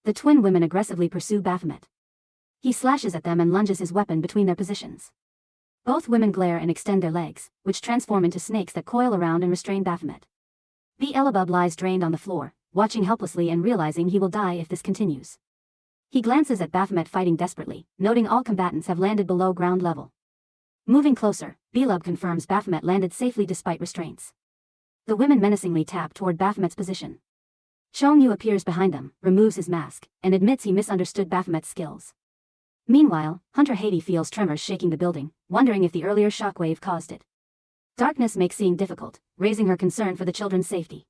The twin women aggressively pursue Baphomet. He slashes at them and lunges his weapon between their positions. Both women glare and extend their legs, which transform into snakes that coil around and restrain Baphomet. Beelzebub lies drained on the floor, watching helplessly and realizing he will die if this continues. He glances at Baphomet fighting desperately, noting all combatants have landed below ground level. Moving closer, Belub confirms Baphomet landed safely despite restraints. The women menacingly tap toward Baphomet's position. Chong Yu appears behind them, removes his mask, and admits he misunderstood Baphomet's skills. Meanwhile, Hunter Hades feels tremors shaking the building, wondering if the earlier shockwave caused it. Darkness makes seeing difficult, raising her concern for the children's safety.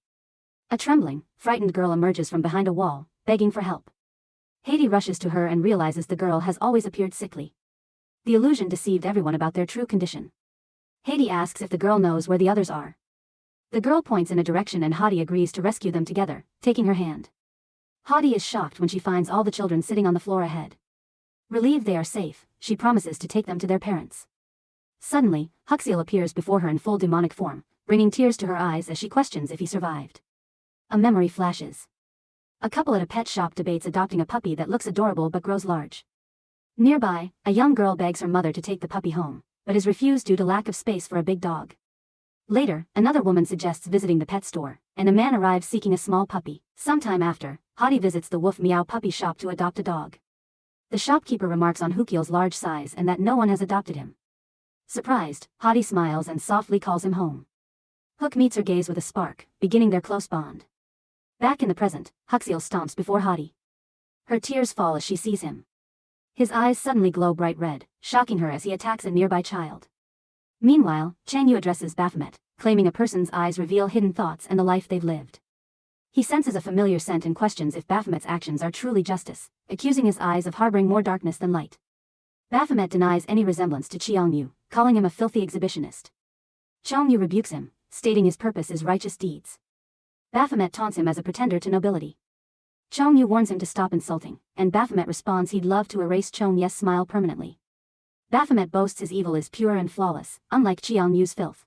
A trembling, frightened girl emerges from behind a wall, begging for help. Hades rushes to her and realizes the girl has always appeared sickly. The illusion deceived everyone about their true condition. Hades asks if the girl knows where the others are. The girl points in a direction and Hadi agrees to rescue them together, taking her hand. Hadi is shocked when she finds all the children sitting on the floor ahead. Relieved they are safe, she promises to take them to their parents. Suddenly, Huxiel appears before her in full demonic form, bringing tears to her eyes as she questions if he survived. A memory flashes. A couple at a pet shop debates adopting a puppy that looks adorable but grows large. Nearby, a young girl begs her mother to take the puppy home, but is refused due to lack of space for a big dog. Later, another woman suggests visiting the pet store, and a man arrives seeking a small puppy. Sometime after, Hadi visits the Woof Meow puppy shop to adopt a dog. The shopkeeper remarks on Hukiel's large size and that no one has adopted him. Surprised, Hadi smiles and softly calls him home. Hook meets her gaze with a spark, beginning their close bond. Back in the present, Huxiel stomps before Hadi. Her tears fall as she sees him. His eyes suddenly glow bright red, shocking her as he attacks a nearby child. Meanwhile, Chang Yu addresses Baphomet, claiming a person's eyes reveal hidden thoughts and the life they've lived. He senses a familiar scent and questions if Baphomet's actions are truly justice, accusing his eyes of harboring more darkness than light. Baphomet denies any resemblance to Chiang Yu, calling him a filthy exhibitionist. Chang Yu rebukes him, stating his purpose is righteous deeds. Baphomet taunts him as a pretender to nobility. Chang Yu warns him to stop insulting, and Baphomet responds he'd love to erase Chong Yu's smile permanently. Baphomet boasts his evil is pure and flawless, unlike Chiang Yu's filth.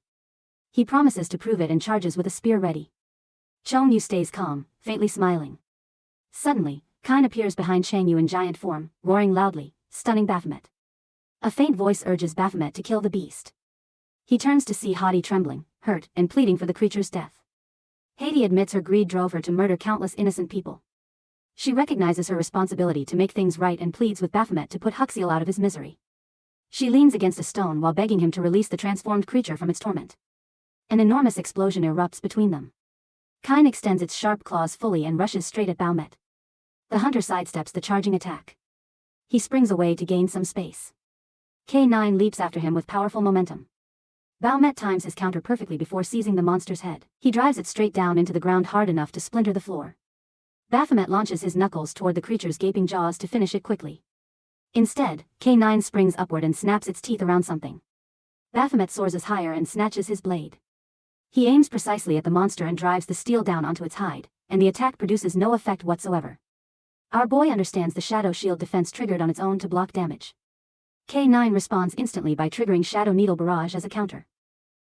He promises to prove it and charges with a spear ready. Chong Yu stays calm, faintly smiling. Suddenly, Kine appears behind Chang Yu in giant form, roaring loudly, stunning Baphomet. A faint voice urges Baphomet to kill the beast. He turns to see Hadi trembling, hurt, and pleading for the creature's death. Hades admits her greed drove her to murder countless innocent people. She recognizes her responsibility to make things right and pleads with Baphomet to put Huxiel out of his misery. She leans against a stone while begging him to release the transformed creature from its torment. An enormous explosion erupts between them. Kine extends its sharp claws fully and rushes straight at Baphomet. The hunter sidesteps the charging attack. He springs away to gain some space. K9 leaps after him with powerful momentum. Baphomet times his counter perfectly before seizing the monster's head. He drives it straight down into the ground hard enough to splinter the floor. Baphomet launches his knuckles toward the creature's gaping jaws to finish it quickly. Instead, K9 springs upward and snaps its teeth around something. Baphomet soars higher and snatches his blade. He aims precisely at the monster and drives the steel down onto its hide, and the attack produces no effect whatsoever. Our boy understands the Shadow Shield defense triggered on its own to block damage. K9 responds instantly by triggering Shadow Needle Barrage as a counter.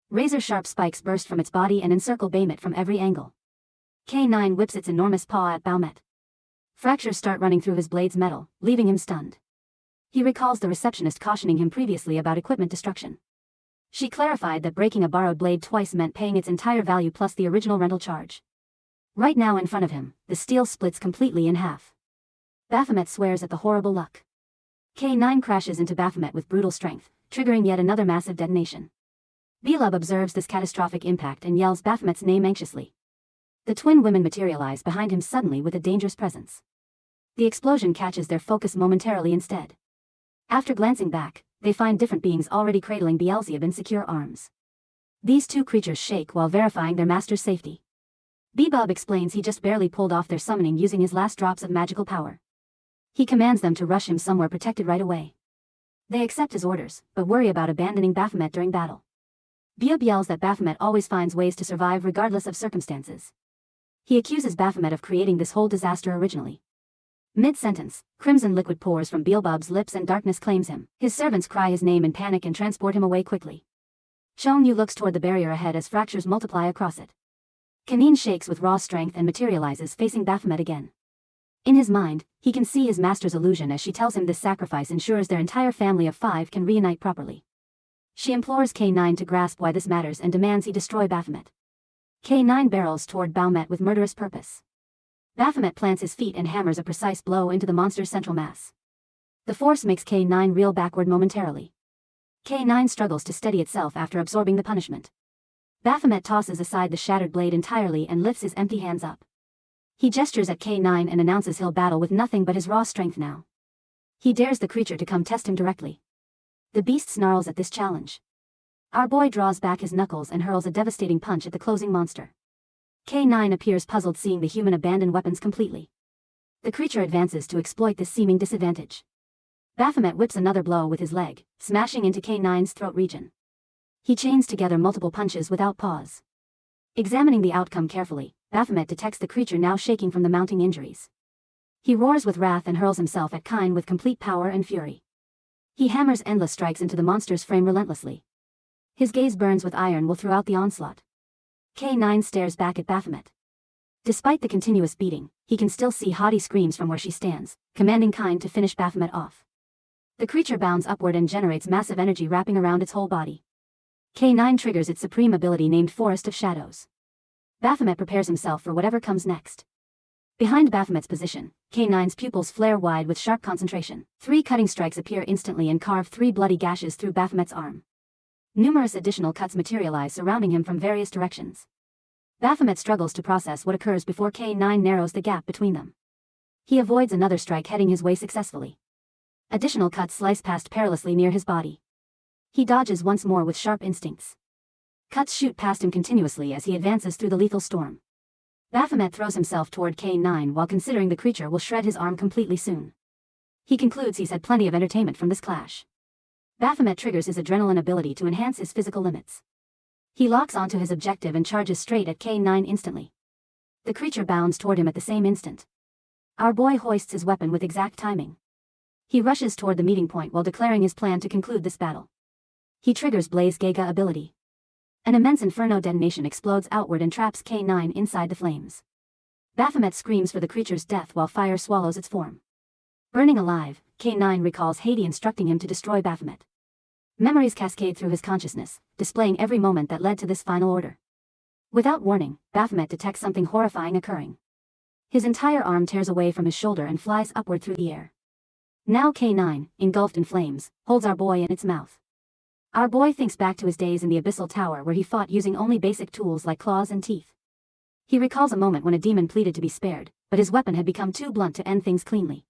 Razor-sharp spikes burst from its body and encircle Baphomet from every angle. K9 whips its enormous paw at Baphomet. Fractures start running through his blade's metal, leaving him stunned. He recalls the receptionist cautioning him previously about equipment destruction. She clarified that breaking a borrowed blade twice meant paying its entire value plus the original rental charge. Right now in front of him, the steel splits completely in half. Baphomet swears at the horrible luck. K9 crashes into Baphomet with brutal strength, triggering yet another massive detonation. Belub observes this catastrophic impact and yells Baphomet's name anxiously. The twin women materialize behind him suddenly with a dangerous presence. The explosion catches their focus momentarily instead. After glancing back, they find different beings already cradling Beelzebub in secure arms. These two creatures shake while verifying their master's safety. Bebub explains he just barely pulled off their summoning using his last drops of magical power. He commands them to rush him somewhere protected right away. They accept his orders, but worry about abandoning Baphomet during battle. Beelzebub yells that Baphomet always finds ways to survive regardless of circumstances. He accuses Baphomet of creating this whole disaster originally. Mid-sentence, crimson liquid pours from Beelzebub's lips and darkness claims him. His servants cry his name in panic and transport him away quickly. Chong-Yu looks toward the barrier ahead as fractures multiply across it. Kanin shakes with raw strength and materializes facing Baphomet again. In his mind, he can see his master's illusion as she tells him this sacrifice ensures their entire family of 5 can reunite properly. She implores K9 to grasp why this matters and demands he destroy Baphomet. K9 barrels toward Baphomet with murderous purpose. Baphomet plants his feet and hammers a precise blow into the monster's central mass. The force makes K9 reel backward momentarily. K9 struggles to steady itself after absorbing the punishment. Baphomet tosses aside the shattered blade entirely and lifts his empty hands up. He gestures at K9 and announces he'll battle with nothing but his raw strength now. He dares the creature to come test him directly. The beast snarls at this challenge. Our boy draws back his knuckles and hurls a devastating punch at the closing monster. K9 appears puzzled seeing the human abandon weapons completely. The creature advances to exploit this seeming disadvantage. Baphomet whips another blow with his leg, smashing into K9's throat region. He chains together multiple punches without pause. Examining the outcome carefully, Baphomet detects the creature now shaking from the mounting injuries. He roars with wrath and hurls himself at Kine with complete power and fury. He hammers endless strikes into the monster's frame relentlessly. His gaze burns with iron will throughout the onslaught. K9 stares back at Baphomet. Despite the continuous beating, he can still see haughty screams from where she stands, commanding Kine to finish Baphomet off. The creature bounds upward and generates massive energy wrapping around its whole body. K9 triggers its supreme ability named Forest of Shadows. Baphomet prepares himself for whatever comes next. Behind Baphomet's position, K9's pupils flare wide with sharp concentration. 3 cutting strikes appear instantly and carve 3 bloody gashes through Baphomet's arm. Numerous additional cuts materialize surrounding him from various directions. Baphomet struggles to process what occurs before K9 narrows the gap between them. He avoids another strike heading his way successfully. Additional cuts slice past perilously near his body. He dodges once more with sharp instincts. Cuts shoot past him continuously as he advances through the lethal storm. Baphomet throws himself toward K9 while considering the creature will shred his arm completely soon. He concludes he's had plenty of entertainment from this clash. Baphomet triggers his adrenaline ability to enhance his physical limits. He locks onto his objective and charges straight at K9 instantly. The creature bounds toward him at the same instant. Our boy hoists his weapon with exact timing. He rushes toward the meeting point while declaring his plan to conclude this battle. He triggers Blaze Gega ability. An immense inferno detonation explodes outward and traps K9 inside the flames. Baphomet screams for the creature's death while fire swallows its form. Burning alive, K9 recalls Haiti instructing him to destroy Baphomet. Memories cascade through his consciousness, displaying every moment that led to this final order. Without warning, Baphomet detects something horrifying occurring. His entire arm tears away from his shoulder and flies upward through the air. Now K9, engulfed in flames, holds our boy in its mouth. Our boy thinks back to his days in the Abyssal Tower where he fought using only basic tools like claws and teeth. He recalls a moment when a demon pleaded to be spared, but his weapon had become too blunt to end things cleanly.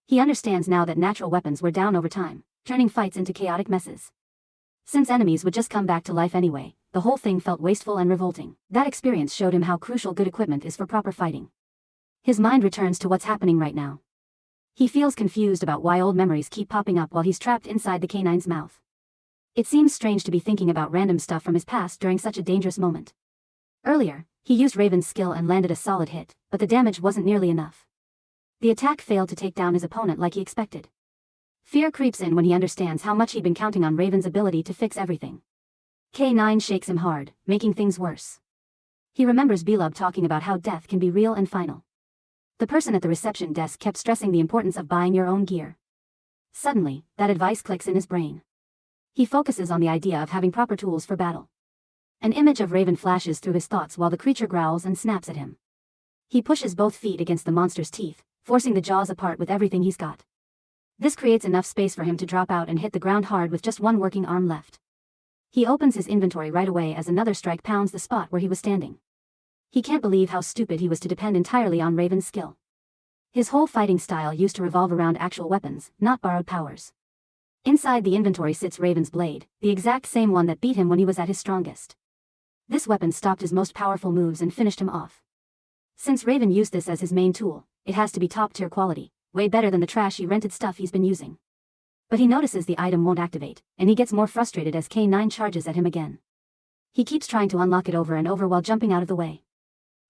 He understands now that natural weapons were down over time, turning fights into chaotic messes. Since enemies would just come back to life anyway, the whole thing felt wasteful and revolting. That experience showed him how crucial good equipment is for proper fighting. His mind returns to what's happening right now. He feels confused about why old memories keep popping up while he's trapped inside the K9's mouth. It seems strange to be thinking about random stuff from his past during such a dangerous moment. Earlier, he used Raven's skill and landed a solid hit, but the damage wasn't nearly enough. The attack failed to take down his opponent like he expected. Fear creeps in when he understands how much he'd been counting on Raven's ability to fix everything. K9 shakes him hard, making things worse. He remembers Belub talking about how death can be real and final. The person at the reception desk kept stressing the importance of buying your own gear. Suddenly, that advice clicks in his brain. He focuses on the idea of having proper tools for battle. An image of Raven flashes through his thoughts while the creature growls and snaps at him. He pushes both feet against the monster's teeth, forcing the jaws apart with everything he's got. This creates enough space for him to drop out and hit the ground hard with just one working arm left. He opens his inventory right away as another strike pounds the spot where he was standing. He can't believe how stupid he was to depend entirely on Raven's skill. His whole fighting style used to revolve around actual weapons, not borrowed powers. Inside the inventory sits Raven's blade, the exact same one that beat him when he was at his strongest. This weapon stopped his most powerful moves and finished him off. Since Raven used this as his main tool, it has to be top-tier quality, way better than the trashy rented stuff he's been using. But he notices the item won't activate, and he gets more frustrated as K9 charges at him again. He keeps trying to unlock it over and over while jumping out of the way.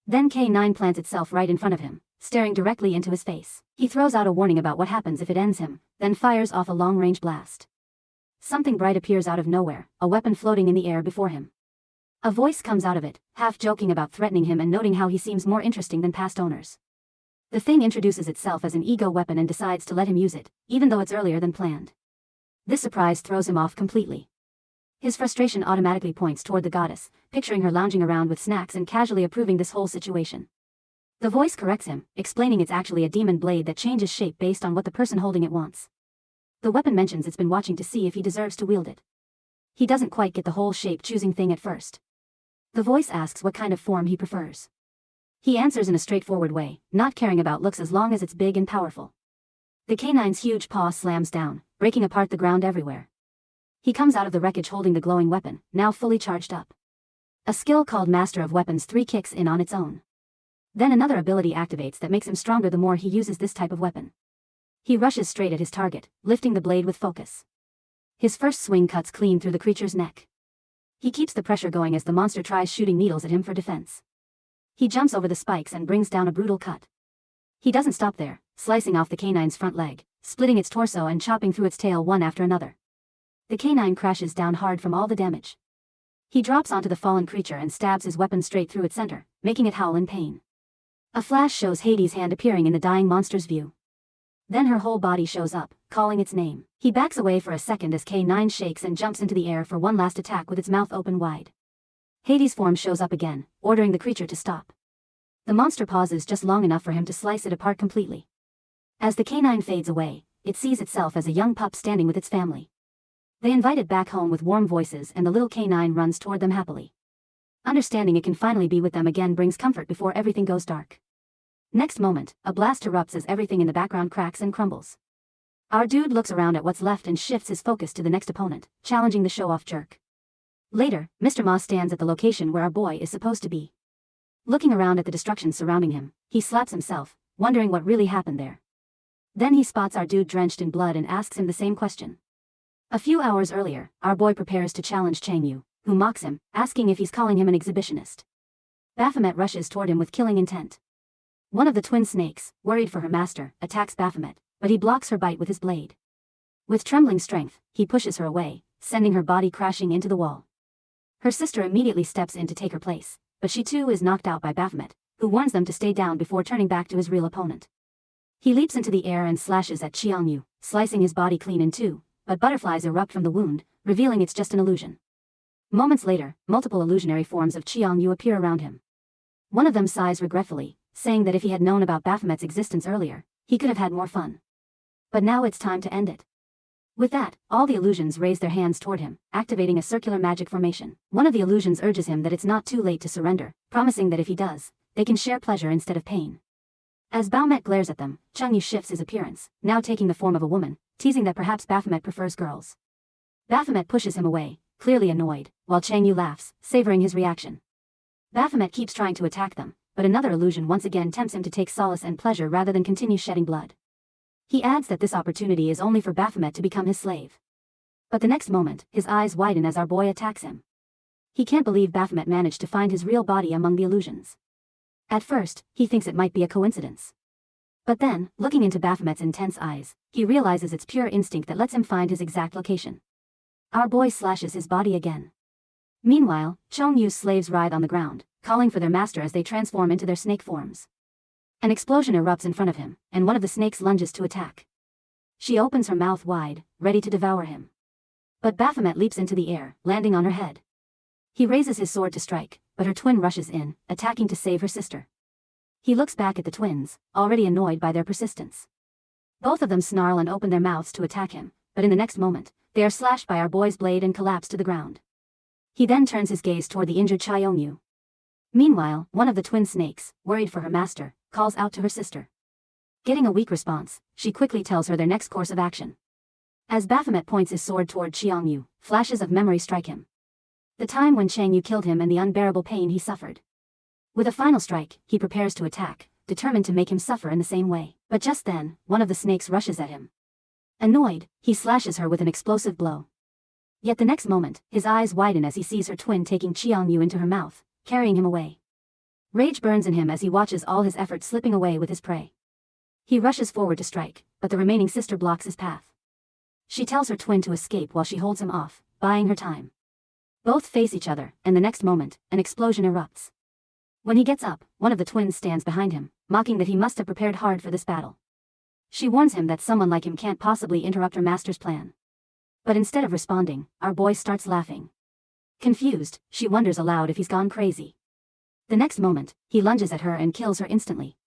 Then K9 plants itself right in front of him, staring directly into his face. He throws out a warning about what happens if it ends him, then fires off a long-range blast. Something bright appears out of nowhere, a weapon floating in the air before him. A voice comes out of it, half joking about threatening him and noting how he seems more interesting than past owners. The thing introduces itself as an ego weapon and decides to let him use it, even though it's earlier than planned. This surprise throws him off completely. His frustration automatically points toward the goddess, picturing her lounging around with snacks and casually approving this whole situation. The voice corrects him, explaining it's actually a demon blade that changes shape based on what the person holding it wants. The weapon mentions it's been watching to see if he deserves to wield it. He doesn't quite get the whole shape-choosing thing at first. The voice asks what kind of form he prefers. He answers in a straightforward way, not caring about looks as long as it's big and powerful. The canine's huge paw slams down, breaking apart the ground everywhere. He comes out of the wreckage holding the glowing weapon, now fully charged up. A skill called Master of Weapons 3 kicks in on its own. Then another ability activates that makes him stronger the more he uses this type of weapon. He rushes straight at his target, lifting the blade with focus. His first swing cuts clean through the creature's neck. He keeps the pressure going as the monster tries shooting needles at him for defense. He jumps over the spikes and brings down a brutal cut. He doesn't stop there, slicing off the canine's front leg, splitting its torso and chopping through its tail one after another. The canine crashes down hard from all the damage. He drops onto the fallen creature and stabs his weapon straight through its center, making it howl in pain. A flash shows Hades' hand appearing in the dying monster's view. Then her whole body shows up, calling its name. He backs away for a second as K9 shakes and jumps into the air for one last attack with its mouth open wide. Hades' form shows up again, ordering the creature to stop. The monster pauses just long enough for him to slice it apart completely. As the canine fades away, it sees itself as a young pup standing with its family. They invite it back home with warm voices and the little canine runs toward them happily. Understanding it can finally be with them again brings comfort before everything goes dark. Next moment, a blast erupts as everything in the background cracks and crumbles. Our dude looks around at what's left and shifts his focus to the next opponent, challenging the show-off jerk. Later, Mr. Ma stands at the location where our boy is supposed to be. Looking around at the destruction surrounding him, he slaps himself, wondering what really happened there. Then he spots our dude drenched in blood and asks him the same question. A few hours earlier, our boy prepares to challenge Chang Yu, who mocks him, asking if he's calling him an exhibitionist. Baphomet rushes toward him with killing intent. One of the twin snakes, worried for her master, attacks Baphomet, but he blocks her bite with his blade. With trembling strength, he pushes her away, sending her body crashing into the wall. Her sister immediately steps in to take her place, but she too is knocked out by Baphomet, who warns them to stay down before turning back to his real opponent. He leaps into the air and slashes at Chiang Yu, slicing his body clean in two, but butterflies erupt from the wound, revealing it's just an illusion. Moments later, multiple illusionary forms of Chiang Yu appear around him. One of them sighs regretfully, saying that if he had known about Baphomet's existence earlier, he could have had more fun. But now it's time to end it. With that, all the illusions raise their hands toward him, activating a circular magic formation. One of the illusions urges him that it's not too late to surrender, promising that if he does, they can share pleasure instead of pain. As Baphomet glares at them, Chang Yu shifts his appearance, now taking the form of a woman, teasing that perhaps Baphomet prefers girls. Baphomet pushes him away, clearly annoyed, while Chang Yu laughs, savoring his reaction. Baphomet keeps trying to attack them, but another illusion once again tempts him to take solace and pleasure rather than continue shedding blood. He adds that this opportunity is only for Baphomet to become his slave. But the next moment, his eyes widen as our boy attacks him. He can't believe Baphomet managed to find his real body among the illusions. At first, he thinks it might be a coincidence. But then, looking into Baphomet's intense eyes, he realizes it's pure instinct that lets him find his exact location. Our boy slashes his body again. Meanwhile, Chong Yu's slaves writhe on the ground, calling for their master as they transform into their snake forms. An explosion erupts in front of him, and one of the snakes lunges to attack. She opens her mouth wide, ready to devour him. But Baphomet leaps into the air, landing on her head. He raises his sword to strike, but her twin rushes in, attacking to save her sister. He looks back at the twins, already annoyed by their persistence. Both of them snarl and open their mouths to attack him, but in the next moment, they are slashed by our boy's blade and collapse to the ground. He then turns his gaze toward the injured Cheongyu. Meanwhile, one of the twin snakes, worried for her master, calls out to her sister. Getting a weak response, she quickly tells her their next course of action. As Baphomet points his sword toward Cheongyu, flashes of memory strike him. The time when Cheongyu killed him and the unbearable pain he suffered. With a final strike, he prepares to attack, determined to make him suffer in the same way. But just then, one of the snakes rushes at him. Annoyed, he slashes her with an explosive blow. Yet the next moment, his eyes widen as he sees her twin taking Cheongyu into her mouth, carrying him away. Rage burns in him as he watches all his effort slipping away with his prey. He rushes forward to strike, but the remaining sister blocks his path. She tells her twin to escape while she holds him off, buying her time. Both face each other, and the next moment, an explosion erupts. When he gets up, one of the twins stands behind him, mocking that he must have prepared hard for this battle. She warns him that someone like him can't possibly interrupt her master's plan. But instead of responding, our boy starts laughing. Confused, she wonders aloud if he's gone crazy. The next moment, he lunges at her and kills her instantly.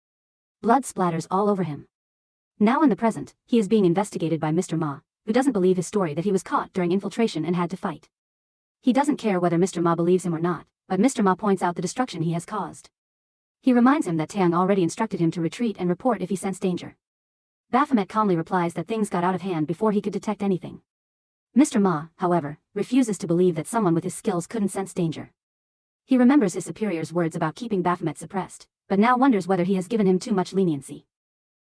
Blood splatters all over him. Now in the present, he is being investigated by Mr. Ma, who doesn't believe his story that he was caught during infiltration and had to fight. He doesn't care whether Mr. Ma believes him or not, but Mr. Ma points out the destruction he has caused. He reminds him that Taeyang already instructed him to retreat and report if he sensed danger. Baphomet calmly replies that things got out of hand before he could detect anything. Mr. Ma, however, refuses to believe that someone with his skills couldn't sense danger. He remembers his superior's words about keeping Baphomet suppressed, but now wonders whether he has given him too much leniency.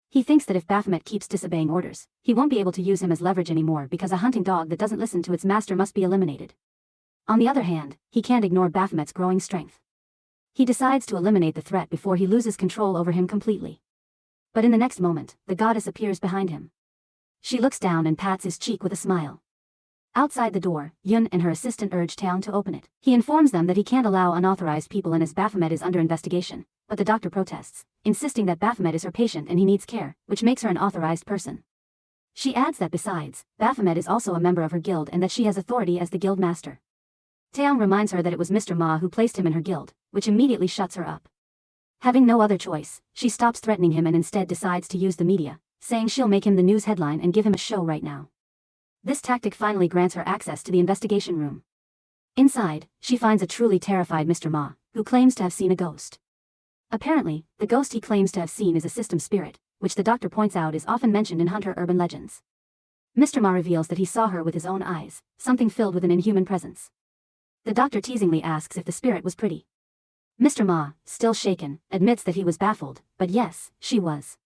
He thinks that if Baphomet keeps disobeying orders, he won't be able to use him as leverage anymore because a hunting dog that doesn't listen to its master must be eliminated. On the other hand, he can't ignore Baphomet's growing strength. He decides to eliminate the threat before he loses control over him completely. But in the next moment, the goddess appears behind him. She looks down and pats his cheek with a smile. Outside the door, Yun and her assistant urge Taeyang to open it. He informs them that he can't allow unauthorized people in as Baphomet is under investigation, but the doctor protests, insisting that Baphomet is her patient and he needs care, which makes her an authorized person. She adds that besides, Baphomet is also a member of her guild and that she has authority as the guild master. Taeyang reminds her that it was Mr. Ma who placed him in her guild, which immediately shuts her up. Having no other choice, she stops threatening him and instead decides to use the media, saying she'll make him the news headline and give him a show right now. This tactic finally grants her access to the investigation room. Inside, she finds a truly terrified Mr. Ma, who claims to have seen a ghost. Apparently, the ghost he claims to have seen is a system spirit, which the doctor points out is often mentioned in Hunter urban legends. Mr. Ma reveals that he saw her with his own eyes, something filled with an inhuman presence. The doctor teasingly asks if the spirit was pretty. Mr. Ma, still shaken, admits that he was baffled, but yes, she was.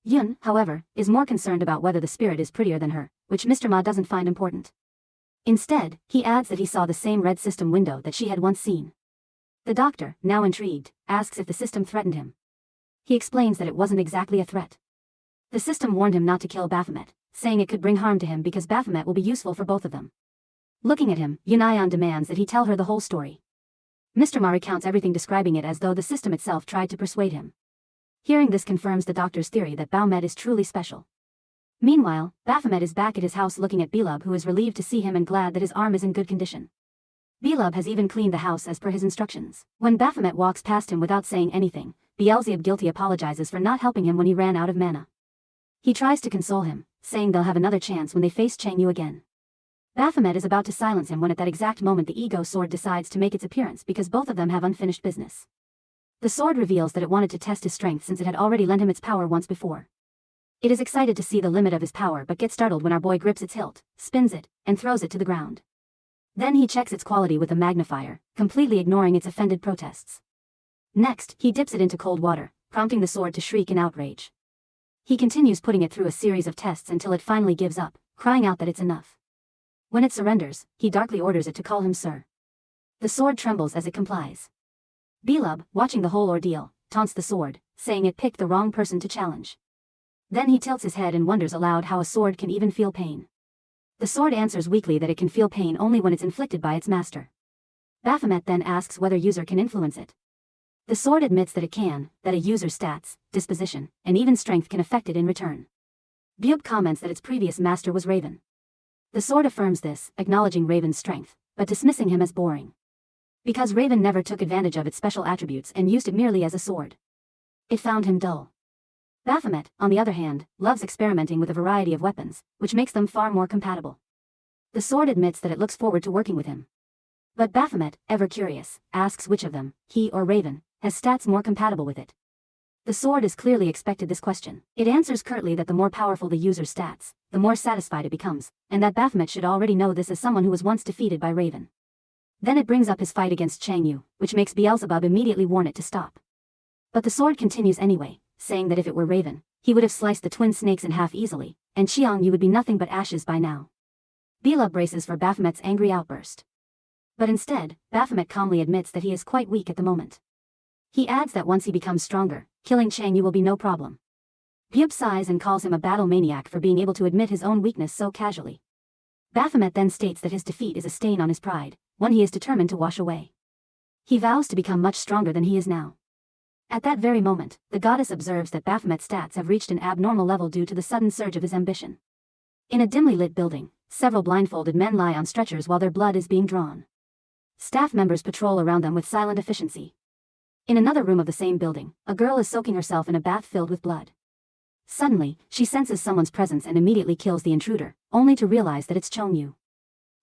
Yun, however, is more concerned about whether the spirit is prettier than her, which Mr. Ma doesn't find important. Instead, he adds that he saw the same red system window that she had once seen. The doctor, now intrigued, asks if the system threatened him. He explains that it wasn't exactly a threat. The system warned him not to kill Baphomet, saying it could bring harm to him because Baphomet will be useful for both of them. Looking at him, Yunayan demands that he tell her the whole story. Mr. Ma recounts everything, describing it as though the system itself tried to persuade him. Hearing this confirms the doctor's theory that Baphomet is truly special. Meanwhile, Baphomet is back at his house looking at Belub, who is relieved to see him and glad that his arm is in good condition. Belub has even cleaned the house as per his instructions. When Baphomet walks past him without saying anything, Beelzebub guilty apologizes for not helping him when he ran out of mana. He tries to console him, saying they'll have another chance when they face Changyu again. Baphomet is about to silence him when at that exact moment the ego sword decides to make its appearance because both of them have unfinished business. The sword reveals that it wanted to test his strength since it had already lent him its power once before. It is excited to see the limit of his power but gets startled when our boy grips its hilt, spins it, and throws it to the ground. Then he checks its quality with a magnifier, completely ignoring its offended protests. Next, he dips it into cold water, prompting the sword to shriek in outrage. He continues putting it through a series of tests until it finally gives up, crying out that it's enough. When it surrenders, he darkly orders it to call him sir. The sword trembles as it complies. Belub, watching the whole ordeal, taunts the sword, saying it picked the wrong person to challenge. Then he tilts his head and wonders aloud how a sword can even feel pain. The sword answers weakly that it can feel pain only when it's inflicted by its master. Baphomet then asks whether user can influence it. The sword admits that it can, that a user's stats, disposition, and even strength can affect it in return. Byub comments that its previous master was Raven. The sword affirms this, acknowledging Raven's strength, but dismissing him as boring. Because Raven never took advantage of its special attributes and used it merely as a sword. It found him dull. Baphomet, on the other hand, loves experimenting with a variety of weapons, which makes them far more compatible. The sword admits that it looks forward to working with him. But Baphomet, ever curious, asks which of them, he or Raven, has stats more compatible with it. The sword is clearly expected this question. It answers curtly that the more powerful the user's stats, the more satisfied it becomes, and that Baphomet should already know this as someone who was once defeated by Raven. Then it brings up his fight against Chang Yu, which makes Beelzebub immediately warn it to stop. But the sword continues anyway, saying that if it were Raven, he would have sliced the twin snakes in half easily, and Xiang Yu would be nothing but ashes by now. Beelzebub braces for Baphomet's angry outburst. But instead, Baphomet calmly admits that he is quite weak at the moment. He adds that once he becomes stronger, killing Chang Yu will be no problem. Byub sighs and calls him a battle maniac for being able to admit his own weakness so casually. Baphomet then states that his defeat is a stain on his pride, one he is determined to wash away. He vows to become much stronger than he is now. At that very moment, the goddess observes that Baphomet's stats have reached an abnormal level due to the sudden surge of his ambition. In a dimly lit building, several blindfolded men lie on stretchers while their blood is being drawn. Staff members patrol around them with silent efficiency. In another room of the same building, a girl is soaking herself in a bath filled with blood. Suddenly, she senses someone's presence and immediately kills the intruder, only to realize that it's Chong Yu.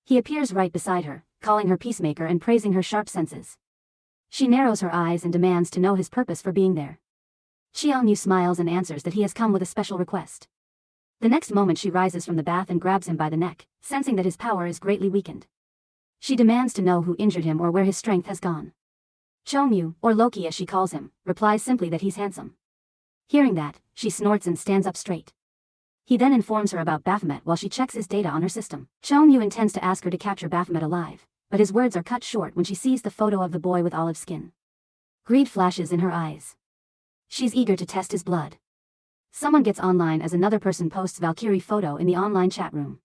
He appears right beside her, calling her peacemaker and praising her sharp senses. She narrows her eyes and demands to know his purpose for being there. Xiang Yu smiles and answers that he has come with a special request. The next moment she rises from the bath and grabs him by the neck, sensing that his power is greatly weakened. She demands to know who injured him or where his strength has gone. Chong Yu, or Loki as she calls him, replies simply that he's handsome. Hearing that, she snorts and stands up straight. He then informs her about Baphomet while she checks his data on her system. Chong Yu intends to ask her to capture Baphomet alive, but his words are cut short when she sees the photo of the boy with olive skin. Greed flashes in her eyes. She's eager to test his blood. Someone gets online as another person posts Valkyrie photo in the online chat room.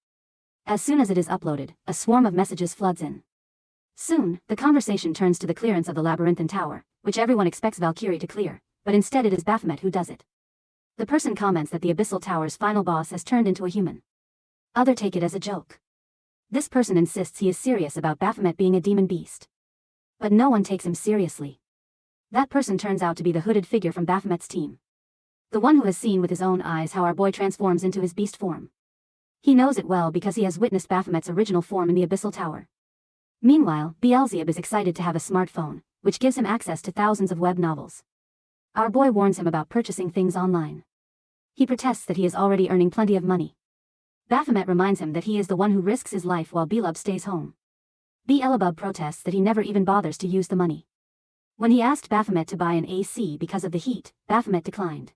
As soon as it is uploaded, a swarm of messages floods in. Soon, the conversation turns to the clearance of the labyrinthine tower, which everyone expects Valkyrie to clear, but instead it is Baphomet who does it. The person comments that the Abyssal Tower's final boss has turned into a human. Others take it as a joke. This person insists he is serious about Baphomet being a demon beast. But no one takes him seriously. That person turns out to be the hooded figure from Baphomet's team. The one who has seen with his own eyes how our boy transforms into his beast form. He knows it well because he has witnessed Baphomet's original form in the Abyssal Tower. Meanwhile, Beelzebub is excited to have a smartphone, which gives him access to thousands of web novels. Our boy warns him about purchasing things online. He protests that he is already earning plenty of money. Baphomet reminds him that he is the one who risks his life while Beelzebub stays home. Beelzebub protests that he never even bothers to use the money. When he asked Baphomet to buy an AC because of the heat, Baphomet declined.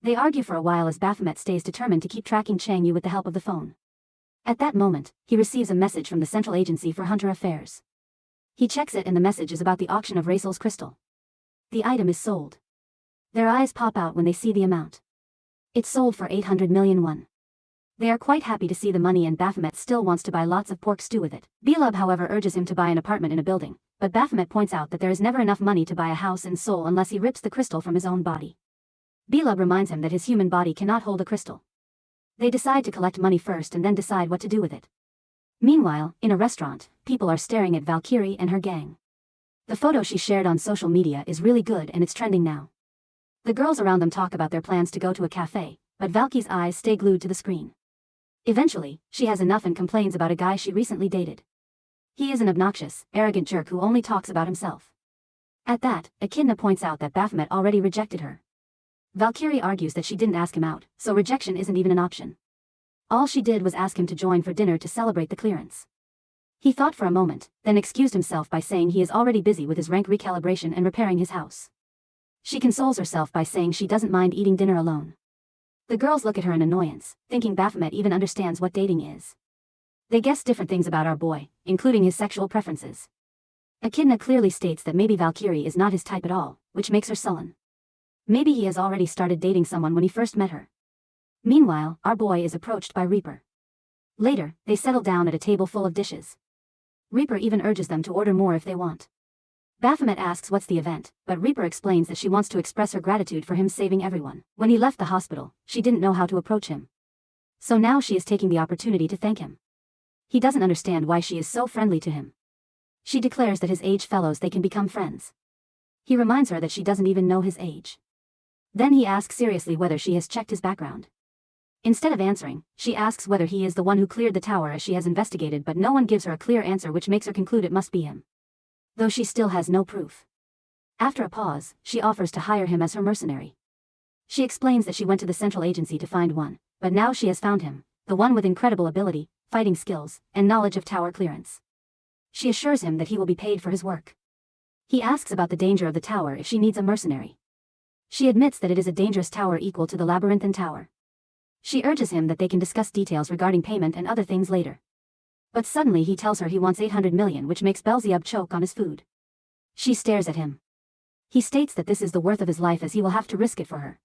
They argue for a while as Baphomet stays determined to keep tracking Chang Yu with the help of the phone. At that moment, he receives a message from the Central Agency for Hunter Affairs. He checks it and the message is about the auction of Raisel's crystal. The item is sold. Their eyes pop out when they see the amount. It's sold for 800 million won. They are quite happy to see the money and Baphomet still wants to buy lots of pork stew with it. Beelzebub however urges him to buy an apartment in a building, but Baphomet points out that there is never enough money to buy a house in Seoul unless he rips the crystal from his own body. Beelzebub reminds him that his human body cannot hold a crystal. They decide to collect money first and then decide what to do with it. Meanwhile, in a restaurant, people are staring at Valkyrie and her gang. The photo she shared on social media is really good and it's trending now. The girls around them talk about their plans to go to a cafe, but Valkyrie's eyes stay glued to the screen. Eventually, she has enough and complains about a guy she recently dated. He is an obnoxious, arrogant jerk who only talks about himself. At that, Echidna points out that Baphomet already rejected her. Valkyrie argues that she didn't ask him out, so rejection isn't even an option. All she did was ask him to join for dinner to celebrate the clearance. He thought for a moment, then excused himself by saying he is already busy with his rank recalibration and repairing his house. She consoles herself by saying she doesn't mind eating dinner alone. The girls look at her in annoyance, thinking Baphomet even understands what dating is. They guess different things about our boy, including his sexual preferences. Echidna clearly states that maybe Valkyrie is not his type at all, which makes her sullen. Maybe he has already started dating someone when he first met her. Meanwhile, our boy is approached by Reaper. Later, they settle down at a table full of dishes. Reaper even urges them to order more if they want. Baphomet asks what's the event, but Reaper explains that she wants to express her gratitude for him saving everyone. When he left the hospital, she didn't know how to approach him. So now she is taking the opportunity to thank him. He doesn't understand why she is so friendly to him. She declares that his age fellows they can become friends. He reminds her that she doesn't even know his age. Then he asks seriously whether she has checked his background. Instead of answering, she asks whether he is the one who cleared the tower as she has investigated, but no one gives her a clear answer, which makes her conclude it must be him. Though she still has no proof. After a pause, she offers to hire him as her mercenary. She explains that she went to the central agency to find one, but now she has found him, the one with incredible ability, fighting skills, and knowledge of tower clearance. She assures him that he will be paid for his work. He asks about the danger of the tower if she needs a mercenary. She admits that it is a dangerous tower equal to the Labyrinthine Tower. She urges him that they can discuss details regarding payment and other things later. But suddenly he tells her he wants 800 million, which makes Beelzebub choke on his food. She stares at him. He states that this is the worth of his life as he will have to risk it for her.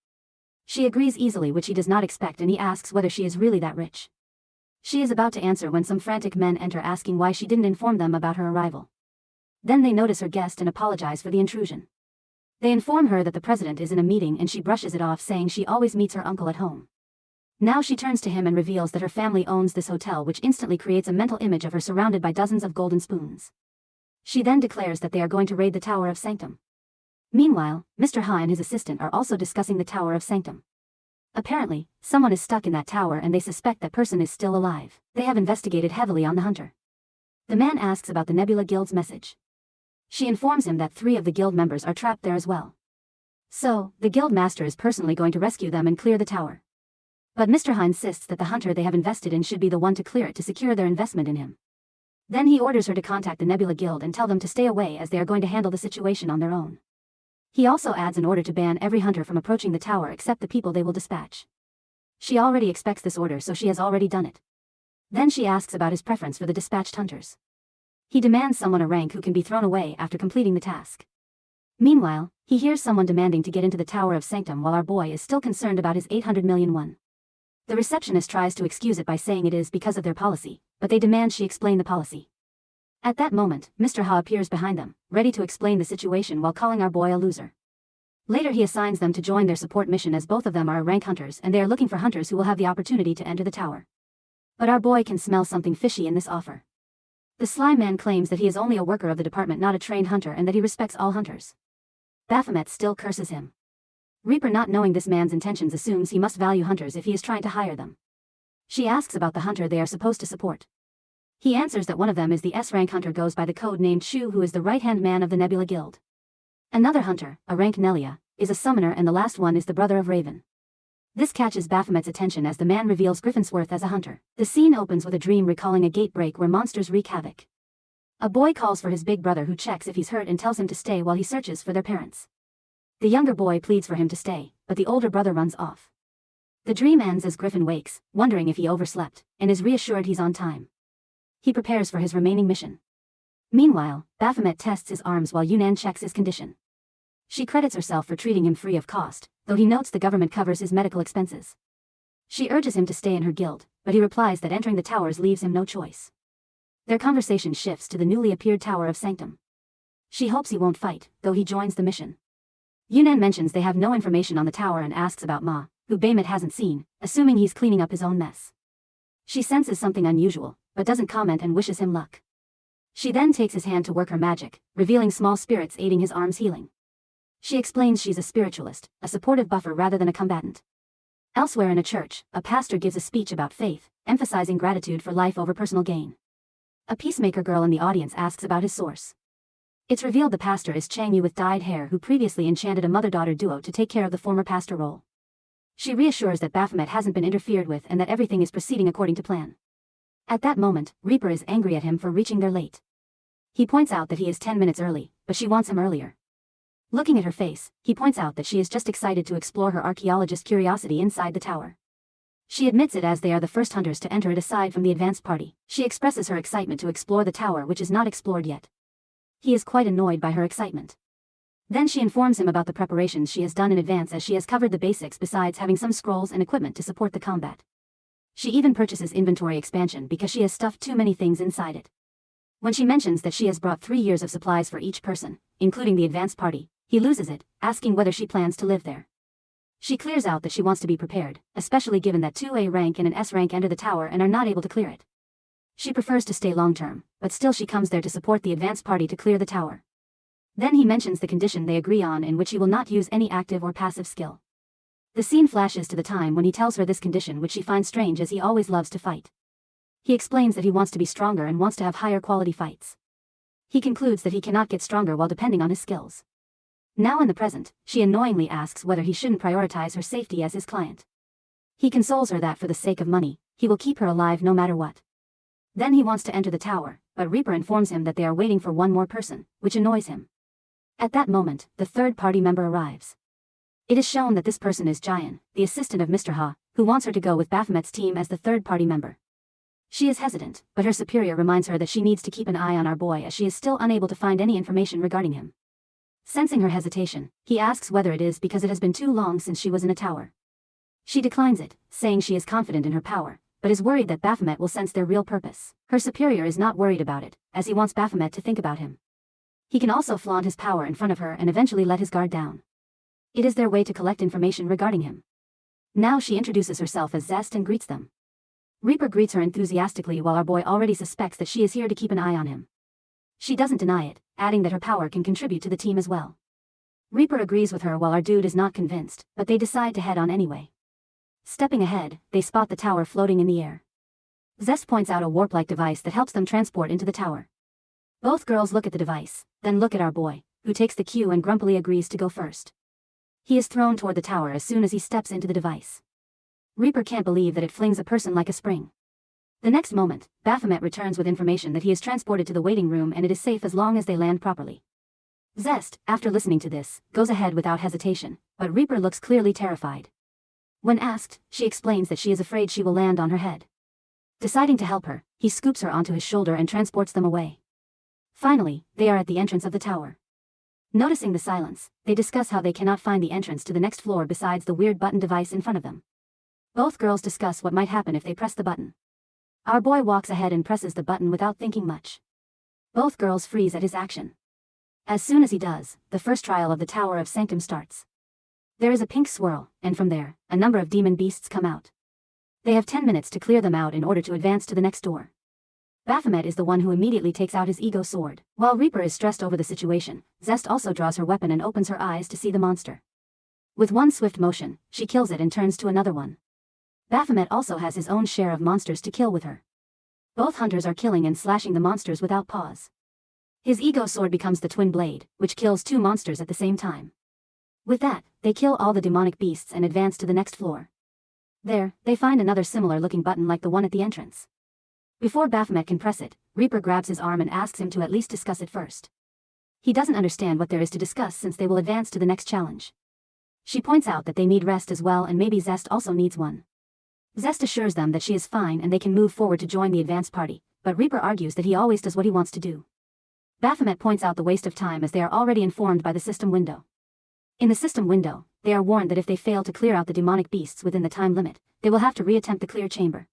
She agrees easily, which he does not expect, and he asks whether she is really that rich. She is about to answer when some frantic men enter asking why she didn't inform them about her arrival. Then they notice her guest and apologize for the intrusion. They inform her that the president is in a meeting and she brushes it off, saying she always meets her uncle at home. Now she turns to him and reveals that her family owns this hotel, which instantly creates a mental image of her surrounded by dozens of golden spoons. She then declares that they are going to raid the Tower of Sanctum. Meanwhile, Mr. Ha and his assistant are also discussing the Tower of Sanctum. Apparently, someone is stuck in that tower and they suspect that person is still alive. They have investigated heavily on the hunter. The man asks about the Nebula Guild's message. She informs him that 3 of the guild members are trapped there as well. So, the guild master is personally going to rescue them and clear the tower. But Mr. Ha insists that the hunter they have invested in should be the one to clear it to secure their investment in him. Then he orders her to contact the Nebula Guild and tell them to stay away as they are going to handle the situation on their own. He also adds an order to ban every hunter from approaching the tower except the people they will dispatch. She already expects this order, so she has already done it. Then she asks about his preference for the dispatched hunters. He demands someone a rank who can be thrown away after completing the task. Meanwhile, he hears someone demanding to get into the Tower of Sanctum while our boy is still concerned about his 800 million won. The receptionist tries to excuse it by saying it is because of their policy, but they demand she explain the policy. At that moment, Mr. Ha appears behind them, ready to explain the situation while calling our boy a loser. Later he assigns them to join their support mission as both of them are rank hunters and they are looking for hunters who will have the opportunity to enter the tower. But our boy can smell something fishy in this offer. The slime man claims that he is only a worker of the department, not a trained hunter, and that he respects all hunters. Baphomet still curses him. Reaper, not knowing this man's intentions, assumes he must value hunters if he is trying to hire them. She asks about the hunter they are supposed to support. He answers that one of them is the S-rank hunter goes by the code named Shu, who is the right-hand man of the Nebula Guild. Another hunter, a rank Nelia, is a summoner, and the last one is the brother of Raven. This catches Baphomet's attention as the man reveals Griffensworth as a hunter. The scene opens with a dream recalling a gate break where monsters wreak havoc. A boy calls for his big brother, who checks if he's hurt and tells him to stay while he searches for their parents. The younger boy pleads for him to stay, but the older brother runs off. The dream ends as Griffin wakes, wondering if he overslept, and is reassured he's on time. He prepares for his remaining mission. Meanwhile, Baphomet tests his arms while Yunnan checks his condition. She credits herself for treating him free of cost, though he notes the government covers his medical expenses. She urges him to stay in her guild, but he replies that entering the towers leaves him no choice. Their conversation shifts to the newly appeared Tower of Sanctum. She hopes he won't fight, though he joins the mission. Yunnan mentions they have no information on the tower and asks about Ma, who Baphomet hasn't seen, assuming he's cleaning up his own mess. She senses something unusual, but doesn't comment and wishes him luck. She then takes his hand to work her magic, revealing small spirits aiding his arm's healing. She explains she's a spiritualist, a supportive buffer rather than a combatant. Elsewhere in a church, a pastor gives a speech about faith, emphasizing gratitude for life over personal gain. A peacemaker girl in the audience asks about his source. It's revealed the pastor is Chang Yu with dyed hair, who previously enchanted a mother-daughter duo to take care of the former pastor role. She reassures that Baphomet hasn't been interfered with and that everything is proceeding according to plan. At that moment, Reaper is angry at him for reaching there late. He points out that he is 10 minutes early, but she wants him earlier. Looking at her face, he points out that she is just excited to explore her archaeologist curiosity inside the tower. She admits it as they are the first hunters to enter it aside from the advanced party. She expresses her excitement to explore the tower, which is not explored yet. He is quite annoyed by her excitement. Then she informs him about the preparations she has done in advance, as she has covered the basics besides having some scrolls and equipment to support the combat. She even purchases inventory expansion because she has stuffed too many things inside it. When she mentions that she has brought 3 years of supplies for each person, including the advanced party, he loses it, asking whether she plans to live there. She clears out that she wants to be prepared, especially given that 2A rank and an S rank enter the tower and are not able to clear it. She prefers to stay long-term, but still she comes there to support the advanced party to clear the tower. Then he mentions the condition they agree on in which he will not use any active or passive skill. The scene flashes to the time when he tells her this condition, which she finds strange as he always loves to fight. He explains that he wants to be stronger and wants to have higher quality fights. He concludes that he cannot get stronger while depending on his skills. Now in the present, she annoyingly asks whether he shouldn't prioritize her safety as his client. He consoles her that for the sake of money, he will keep her alive no matter what. Then he wants to enter the tower, but Reaper informs him that they are waiting for one more person, which annoys him. At that moment, the third party member arrives. It is shown that this person is Jian, the assistant of Mr. Ha, who wants her to go with Baphomet's team as the third party member. She is hesitant, but her superior reminds her that she needs to keep an eye on our boy as she is still unable to find any information regarding him. Sensing her hesitation, he asks whether it is because it has been too long since she was in a tower. She declines it, saying she is confident in her power, but is worried that Baphomet will sense their real purpose. Her superior is not worried about it, as he wants Baphomet to think about him. He can also flaunt his power in front of her and eventually let his guard down. It is their way to collect information regarding him. Now she introduces herself as Zest and greets them. Reaper greets her enthusiastically while our boy already suspects that she is here to keep an eye on him. She doesn't deny it, adding that her power can contribute to the team as well. Reaper agrees with her while our dude is not convinced, but they decide to head on anyway. Stepping ahead, they spot the tower floating in the air. Zest points out a warp-like device that helps them transport into the tower. Both girls look at the device, then look at our boy, who takes the cue and grumpily agrees to go first. He is thrown toward the tower as soon as he steps into the device. Reaper can't believe that it flings a person like a spring. The next moment, Baphomet returns with information that he is transported to the waiting room and it is safe as long as they land properly. Zest, after listening to this, goes ahead without hesitation, but Reaper looks clearly terrified. When asked, she explains that she is afraid she will land on her head. Deciding to help her, he scoops her onto his shoulder and transports them away. Finally, they are at the entrance of the tower. Noticing the silence, they discuss how they cannot find the entrance to the next floor besides the weird button device in front of them. Both girls discuss what might happen if they press the button. Our boy walks ahead and presses the button without thinking much. Both girls freeze at his action. As soon as he does, the first trial of the Tower of Sanctum starts. There is a pink swirl, and from there, a number of demon beasts come out. They have 10 minutes to clear them out in order to advance to the next door. Baphomet is the one who immediately takes out his ego sword. While Reaper is stressed over the situation, Zest also draws her weapon and opens her eyes to see the monster. With one swift motion, she kills it and turns to another one. Baphomet also has his own share of monsters to kill with her. Both hunters are killing and slashing the monsters without pause. His ego sword becomes the twin blade, which kills 2 monsters at the same time. With that, they kill all the demonic beasts and advance to the next floor. There, they find another similar-looking button like the one at the entrance. Before Baphomet can press it, Reaper grabs his arm and asks him to at least discuss it first. He doesn't understand what there is to discuss since they will advance to the next challenge. She points out that they need rest as well and maybe Zest also needs one. Zest assures them that she is fine and they can move forward to join the advance party, but Reaper argues that he always does what he wants to do. Baphomet points out the waste of time as they are already informed by the system window. In the system window, they are warned that if they fail to clear out the demonic beasts within the time limit, they will have to reattempt the clear chamber.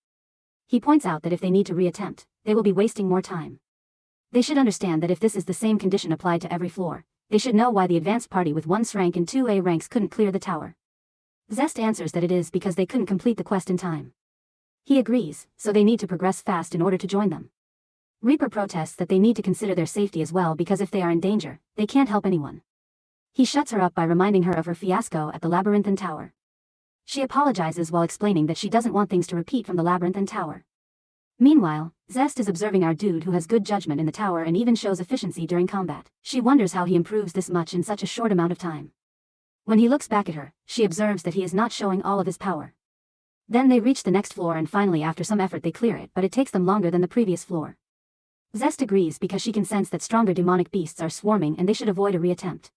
He points out that if they need to reattempt, they will be wasting more time. They should understand that if this is the same condition applied to every floor, they should know why the advanced party with 1S rank and 2A ranks couldn't clear the tower. Zest answers that it is because they couldn't complete the quest in time. He agrees, so they need to progress fast in order to join them. Reaper protests that they need to consider their safety as well because if they are in danger, they can't help anyone. He shuts her up by reminding her of her fiasco at the Labyrinthine Tower. She apologizes while explaining that she doesn't want things to repeat from the Labyrinthine Tower. Meanwhile, Zest is observing our dude who has good judgment in the tower and even shows efficiency during combat. She wonders how he improves this much in such a short amount of time. When he looks back at her, she observes that he is not showing all of his power. Then they reach the next floor and finally after some effort they clear it, but it takes them longer than the previous floor. Zest agrees because she can sense that stronger demonic beasts are swarming and they should avoid a reattempt.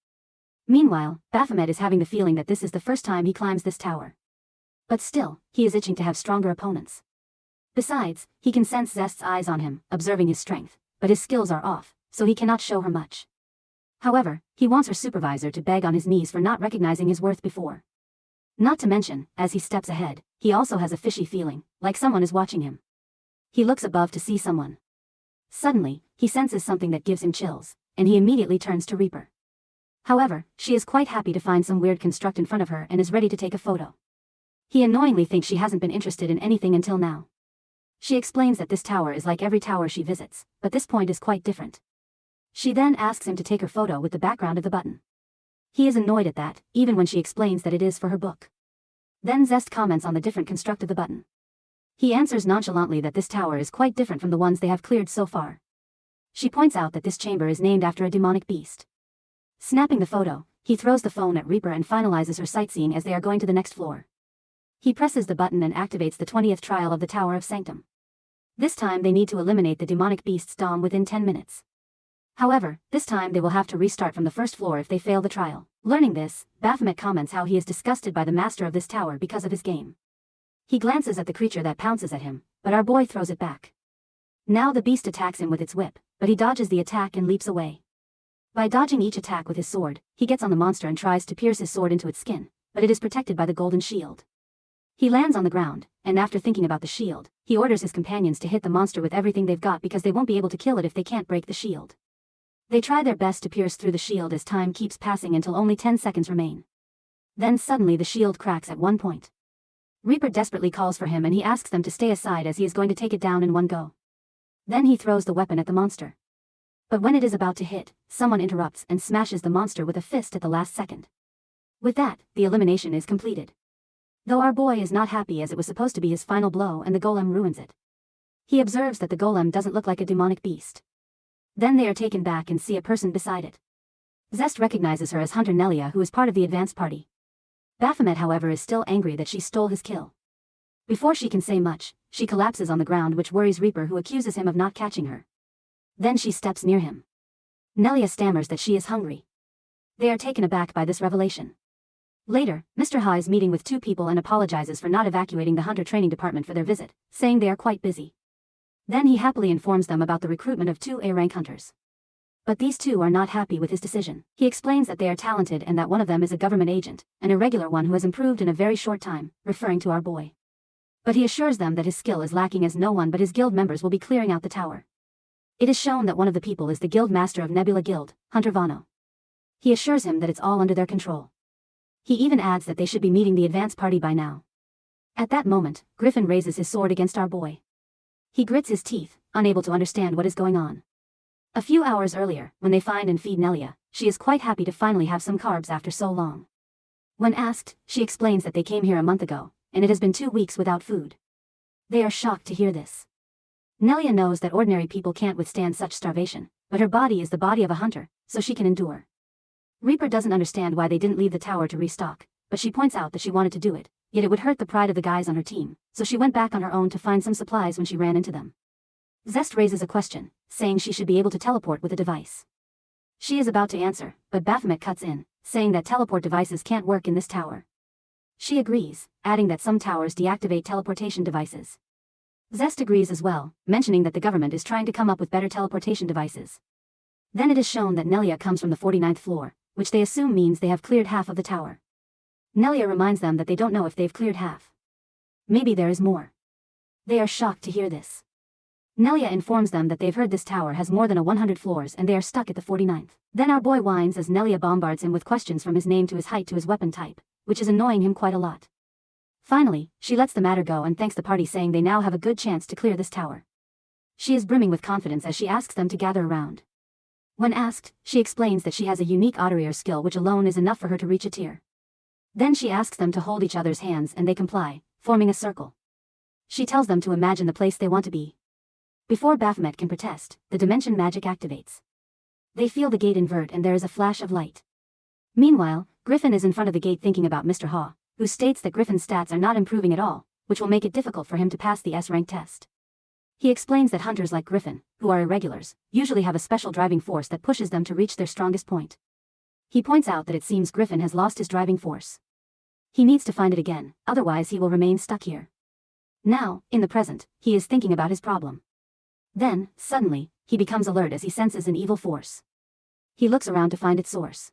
Meanwhile, Baphomet is having the feeling that this is the first time he climbs this tower. But still, he is itching to have stronger opponents. Besides, he can sense Zest's eyes on him, observing his strength, but his skills are off, so he cannot show her much. However, he wants her supervisor to beg on his knees for not recognizing his worth before. Not to mention, as he steps ahead, he also has a fishy feeling, like someone is watching him. He looks above to see someone. Suddenly, he senses something that gives him chills, and he immediately turns to Reaper. However, she is quite happy to find some weird construct in front of her and is ready to take a photo. He annoyingly thinks she hasn't been interested in anything until now. She explains that this tower is like every tower she visits, but this point is quite different. She then asks him to take her photo with the background of the button. He is annoyed at that, even when she explains that it is for her book. Then Zest comments on the different construct of the button. He answers nonchalantly that this tower is quite different from the ones they have cleared so far. She points out that this chamber is named after a demonic beast. Snapping the photo, he throws the phone at Reaper and finalizes her sightseeing as they are going to the next floor. He presses the button and activates the 20th trial of the Tower of Sanctum. This time they need to eliminate the demonic beast's dom within 10 minutes. However, this time they will have to restart from the first floor if they fail the trial. Learning this, Baphomet comments how he is disgusted by the master of this tower because of his game. He glances at the creature that pounces at him, but our boy throws it back. Now the beast attacks him with its whip, but he dodges the attack and leaps away. By dodging each attack with his sword, he gets on the monster and tries to pierce his sword into its skin, but it is protected by the golden shield. He lands on the ground, and after thinking about the shield, he orders his companions to hit the monster with everything they've got because they won't be able to kill it if they can't break the shield. They try their best to pierce through the shield as time keeps passing until only 10 seconds remain. Then suddenly the shield cracks at one point. Reaper desperately calls for him and he asks them to stay aside as he is going to take it down in one go. Then he throws the weapon at the monster. But when it is about to hit, someone interrupts and smashes the monster with a fist at the last second. With that, the elimination is completed. Though our boy is not happy as it was supposed to be his final blow and the golem ruins it. He observes that the golem doesn't look like a demonic beast. Then they are taken back and see a person beside it. Zest recognizes her as Hunter Nelia, who is part of the advance party. Baphomet however is still angry that she stole his kill. Before she can say much, she collapses on the ground, which worries Reaper, who accuses him of not catching her. Then she steps near him. Nelia stammers that she is hungry. They are taken aback by this revelation. Later, Mr. Ha is meeting with two people and apologizes for not evacuating the Hunter training department for their visit, saying they are quite busy. Then he happily informs them about the recruitment of 2 A-rank hunters. But these two are not happy with his decision. He explains that they are talented and that one of them is a government agent, an irregular one who has improved in a very short time, referring to our boy. But he assures them that his skill is lacking as no one but his guild members will be clearing out the tower. It is shown that one of the people is the guild master of Nebula Guild, Hunter Vano. He assures him that it's all under their control. He even adds that they should be meeting the advance party by now. At that moment, Griffin raises his sword against our boy. He grits his teeth, unable to understand what is going on. A few hours earlier, when they find and feed Nelia, she is quite happy to finally have some carbs after so long. When asked, she explains that they came here a month ago, and it has been 2 weeks without food. They are shocked to hear this. Nelia knows that ordinary people can't withstand such starvation, but her body is the body of a hunter, so she can endure. Reaper doesn't understand why they didn't leave the tower to restock, but she points out that she wanted to do it, yet it would hurt the pride of the guys on her team, so she went back on her own to find some supplies when she ran into them. Zest raises a question, saying she should be able to teleport with a device. She is about to answer, but Baphomet cuts in, saying that teleport devices can't work in this tower. She agrees, adding that some towers deactivate teleportation devices. Zest agrees as well, mentioning that the government is trying to come up with better teleportation devices. Then it is shown that Nelia comes from the 49th floor, which they assume means they have cleared half of the tower. Nelia reminds them that they don't know if they've cleared half. Maybe there is more. They are shocked to hear this. Nelia informs them that they've heard this tower has more than 100 floors and they are stuck at the 49th. Then our boy whines as Nelia bombards him with questions from his name to his height to his weapon type, which is annoying him quite a lot. Finally, she lets the matter go and thanks the party, saying they now have a good chance to clear this tower. She is brimming with confidence as she asks them to gather around. When asked, she explains that she has a unique auditor skill which alone is enough for her to reach a tier. Then she asks them to hold each other's hands and they comply, forming a circle. She tells them to imagine the place they want to be. Before Baphomet can protest, the dimension magic activates. They feel the gate invert and there is a flash of light. Meanwhile, Griffin is in front of the gate thinking about Mr. Ha, who states that Griffin's stats are not improving at all, which will make it difficult for him to pass the S-rank test. He explains that hunters like Griffin, who are irregulars, usually have a special driving force that pushes them to reach their strongest point. He points out that it seems Griffin has lost his driving force. He needs to find it again, otherwise he will remain stuck here. Now, in the present, he is thinking about his problem. Then, suddenly, he becomes alert as he senses an evil force. He looks around to find its source.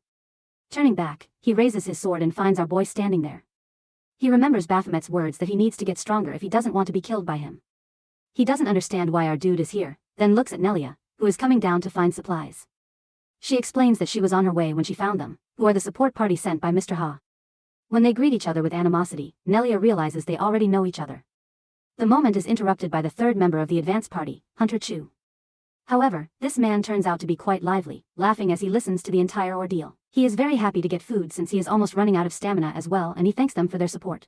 Turning back, he raises his sword and finds our boy standing there. He remembers Baphomet's words that he needs to get stronger if he doesn't want to be killed by him. He doesn't understand why our dude is here, then looks at Nelia, who is coming down to find supplies. She explains that she was on her way when she found them, who are the support party sent by Mr. Ha. When they greet each other with animosity, Nelia realizes they already know each other. The moment is interrupted by the third member of the advance party, Hunter Chu. However, this man turns out to be quite lively, laughing as he listens to the entire ordeal. He is very happy to get food since he is almost running out of stamina as well, and he thanks them for their support.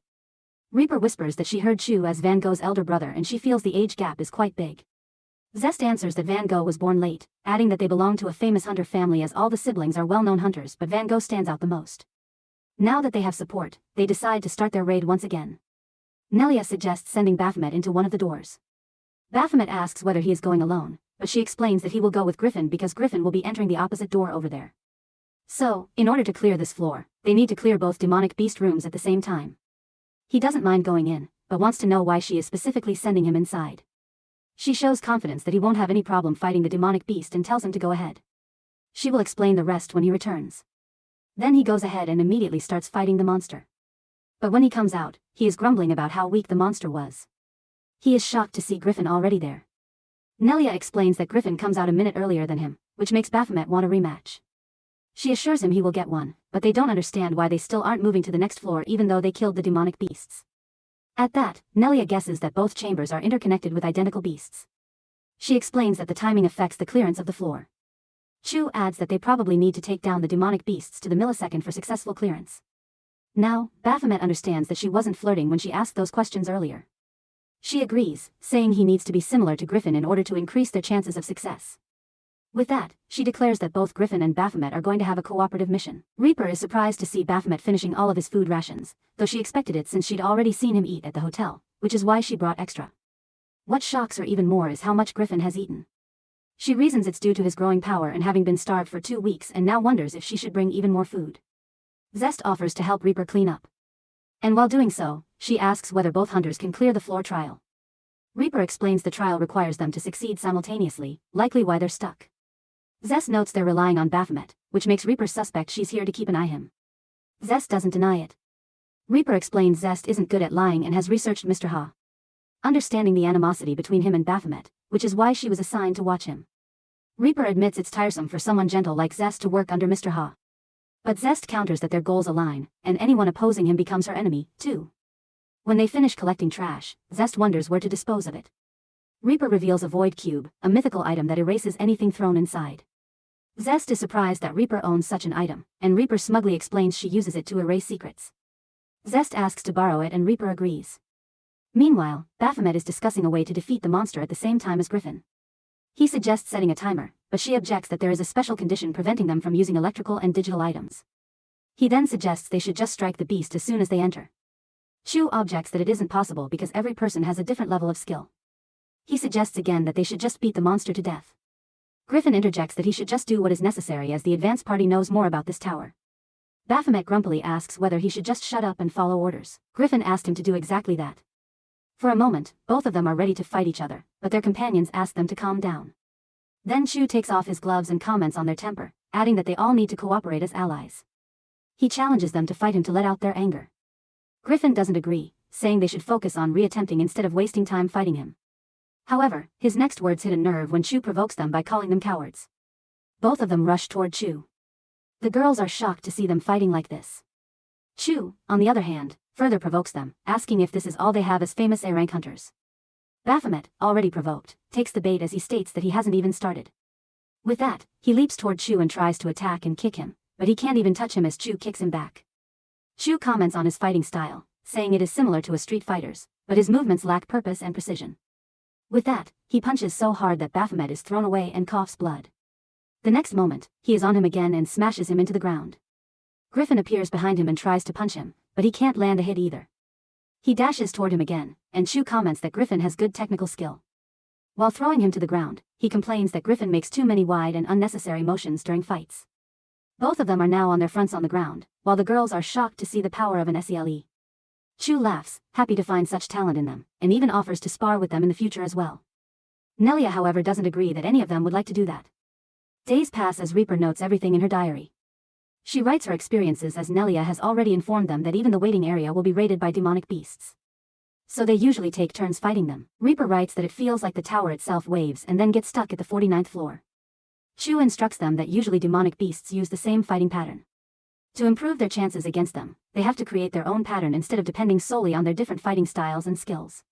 Reaper whispers that she heard Chu as Van Gogh's elder brother and she feels the age gap is quite big. Zest answers that Van Gogh was born late, adding that they belong to a famous hunter family as all the siblings are well-known hunters, but Van Gogh stands out the most. Now that they have support, they decide to start their raid once again. Nelia suggests sending Baphomet into one of the doors. Baphomet asks whether he is going alone, but she explains that he will go with Griffin because Griffin will be entering the opposite door over there. So, in order to clear this floor, they need to clear both demonic beast rooms at the same time. He doesn't mind going in, but wants to know why she is specifically sending him inside. She shows confidence that he won't have any problem fighting the demonic beast and tells him to go ahead. She will explain the rest when he returns. Then he goes ahead and immediately starts fighting the monster. But when he comes out, he is grumbling about how weak the monster was. He is shocked to see Griffin already there. Nelia explains that Griffin comes out a minute earlier than him, which makes Baphomet want a rematch. She assures him he will get one, but they don't understand why they still aren't moving to the next floor even though they killed the demonic beasts. At that, Nelia guesses that both chambers are interconnected with identical beasts. She explains that the timing affects the clearance of the floor. Chu adds that they probably need to take down the demonic beasts to the millisecond for successful clearance. Now, Baphomet understands that she wasn't flirting when she asked those questions earlier. She agrees, saying he needs to be similar to Griffin in order to increase their chances of success. With that, she declares that both Griffin and Baphomet are going to have a cooperative mission. Reaper is surprised to see Baphomet finishing all of his food rations, though she expected it since she'd already seen him eat at the hotel, which is why she brought extra. What shocks her even more is how much Griffin has eaten. She reasons it's due to his growing power and having been starved for 2 weeks and now wonders if she should bring even more food. Zest offers to help Reaper clean up. And while doing so, she asks whether both hunters can clear the floor trial. Reaper explains the trial requires them to succeed simultaneously, likely why they're stuck. Zest notes they're relying on Baphomet, which makes Reaper suspect she's here to keep an eye on him. Zest doesn't deny it. Reaper explains Zest isn't good at lying and has researched Mr. Ha. Understanding the animosity between him and Baphomet, which is why she was assigned to watch him. Reaper admits it's tiresome for someone gentle like Zest to work under Mr. Ha. But Zest counters that their goals align, and anyone opposing him becomes her enemy, too. When they finish collecting trash, Zest wonders where to dispose of it. Reaper reveals a void cube, a mythical item that erases anything thrown inside. Zest is surprised that Reaper owns such an item, and Reaper smugly explains she uses it to erase secrets. Zest asks to borrow it and Reaper agrees. Meanwhile, Baphomet is discussing a way to defeat the monster at the same time as Griffin. He suggests setting a timer, but she objects that there is a special condition preventing them from using electrical and digital items. He then suggests they should just strike the beast as soon as they enter. Chu objects that it isn't possible because every person has a different level of skill. He suggests again that they should just beat the monster to death. Griffin interjects that he should just do what is necessary as the advance party knows more about this tower. Baphomet grumpily asks whether he should just shut up and follow orders. Griffin asked him to do exactly that. For a moment, both of them are ready to fight each other, but their companions ask them to calm down. Then Chu takes off his gloves and comments on their temper, adding that they all need to cooperate as allies. He challenges them to fight him to let out their anger. Griffin doesn't agree, saying they should focus on reattempting instead of wasting time fighting him. However, his next words hit a nerve when Chu provokes them by calling them cowards. Both of them rush toward Chu. The girls are shocked to see them fighting like this. Chu, on the other hand, further provokes them, asking if this is all they have as famous A-rank hunters. Baphomet, already provoked, takes the bait as he states that he hasn't even started. With that, he leaps toward Chu and tries to attack and kick him, but he can't even touch him as Chu kicks him back. Chu comments on his fighting style, saying it is similar to a street fighter's, but his movements lack purpose and precision. With that, he punches so hard that Baphomet is thrown away and coughs blood. The next moment, he is on him again and smashes him into the ground. Griffin appears behind him and tries to punch him, but he can't land a hit either. He dashes toward him again, and Chu comments that Griffin has good technical skill. While throwing him to the ground, he complains that Griffin makes too many wide and unnecessary motions during fights. Both of them are now on their fronts on the ground, while the girls are shocked to see the power of an SELE. Chu laughs, happy to find such talent in them, and even offers to spar with them in the future as well. Nelia, however, doesn't agree that any of them would like to do that. Days pass as Reaper notes everything in her diary. She writes her experiences as Nelia has already informed them that even the waiting area will be raided by demonic beasts. So they usually take turns fighting them. Reaper writes that it feels like the tower itself waves and then gets stuck at the 49th floor. Chu instructs them that usually demonic beasts use the same fighting pattern. To improve their chances against them, they have to create their own pattern instead of depending solely on their different fighting styles and skills.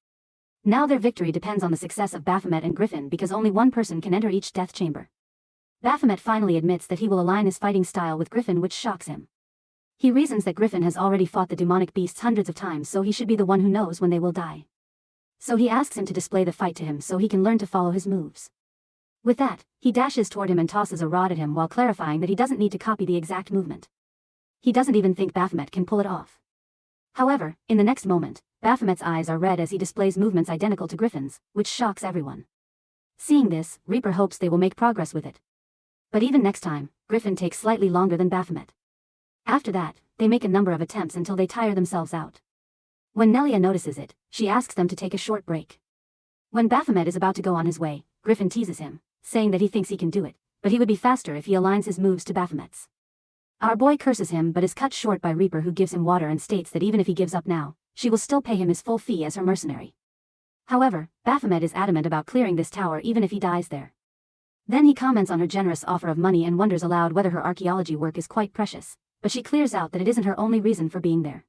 Now their victory depends on the success of Baphomet and Griffin because only one person can enter each death chamber. Baphomet finally admits that he will align his fighting style with Griffin, which shocks him. He reasons that Griffin has already fought the demonic beasts hundreds of times, so he should be the one who knows when they will die. So he asks him to display the fight to him so he can learn to follow his moves. With that, he dashes toward him and tosses a rod at him while clarifying that he doesn't need to copy the exact movement. He doesn't even think Baphomet can pull it off. However, in the next moment, Baphomet's eyes are red as he displays movements identical to Griffin's, which shocks everyone. Seeing this, Reaper hopes they will make progress with it. But even next time, Griffin takes slightly longer than Baphomet. After that, they make a number of attempts until they tire themselves out. When Nelia notices it, she asks them to take a short break. When Baphomet is about to go on his way, Griffin teases him, saying that he thinks he can do it, but he would be faster if he aligns his moves to Baphomet's. Our boy curses him but is cut short by Reaper, who gives him water and states that even if he gives up now, she will still pay him his full fee as her mercenary. However, Baphomet is adamant about clearing this tower even if he dies there. Then he comments on her generous offer of money and wonders aloud whether her archaeology work is quite precious, but she clears out that it isn't her only reason for being there.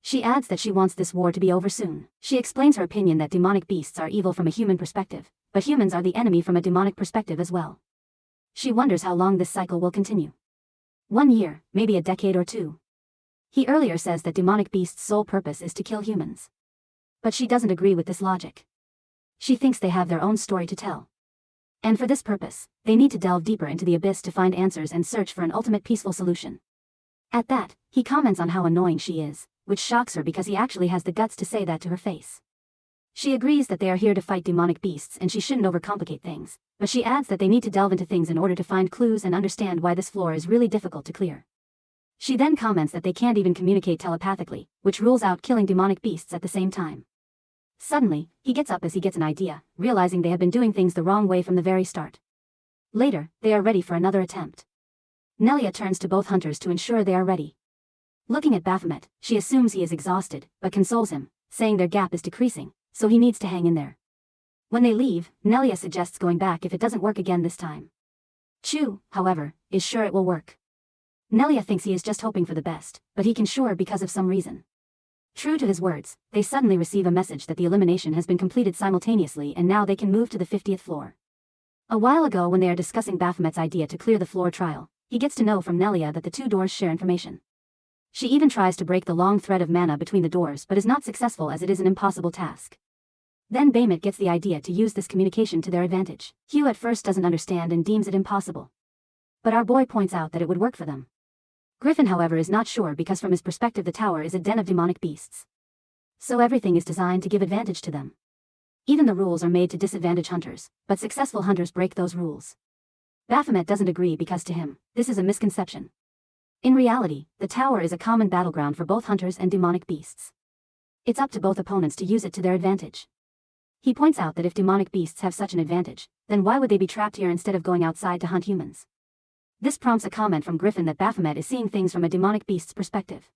She adds that she wants this war to be over soon. She explains her opinion that demonic beasts are evil from a human perspective, but humans are the enemy from a demonic perspective as well. She wonders how long this cycle will continue. 1 year, maybe a decade or two. He earlier says that demonic beasts' sole purpose is to kill humans. But she doesn't agree with this logic. She thinks they have their own story to tell. And for this purpose, they need to delve deeper into the abyss to find answers and search for an ultimate peaceful solution. At that, he comments on how annoying she is, which shocks her because he actually has the guts to say that to her face. She agrees that they are here to fight demonic beasts and she shouldn't overcomplicate things, but she adds that they need to delve into things in order to find clues and understand why this floor is really difficult to clear. She then comments that they can't even communicate telepathically, which rules out killing demonic beasts at the same time. Suddenly, he gets up as he gets an idea, realizing they have been doing things the wrong way from the very start. Later, they are ready for another attempt. Nelia turns to both hunters to ensure they are ready. Looking at Baphomet, she assumes he is exhausted, but consoles him, saying their gap is decreasing, so he needs to hang in there. When they leave, Nelia suggests going back if it doesn't work again this time. Chu, however, is sure it will work. Nelia thinks he is just hoping for the best, but he can sure because of some reason. True to his words, they suddenly receive a message that the elimination has been completed simultaneously and now they can move to the 50th floor. A while ago when they are discussing Baphomet's idea to clear the floor trial, he gets to know from Nelia that the two doors share information. She even tries to break the long thread of mana between the doors but is not successful as it is an impossible task. Then Baphomet gets the idea to use this communication to their advantage. Hugh at first doesn't understand and deems it impossible. But our boy points out that it would work for them. Griffin, however, is not sure because from his perspective the tower is a den of demonic beasts. So everything is designed to give advantage to them. Even the rules are made to disadvantage hunters, but successful hunters break those rules. Baphomet doesn't agree because to him, this is a misconception. In reality, the tower is a common battleground for both hunters and demonic beasts. It's up to both opponents to use it to their advantage. He points out that if demonic beasts have such an advantage, then why would they be trapped here instead of going outside to hunt humans? This prompts a comment from Griffin that Baphomet is seeing things from a demonic beast's perspective.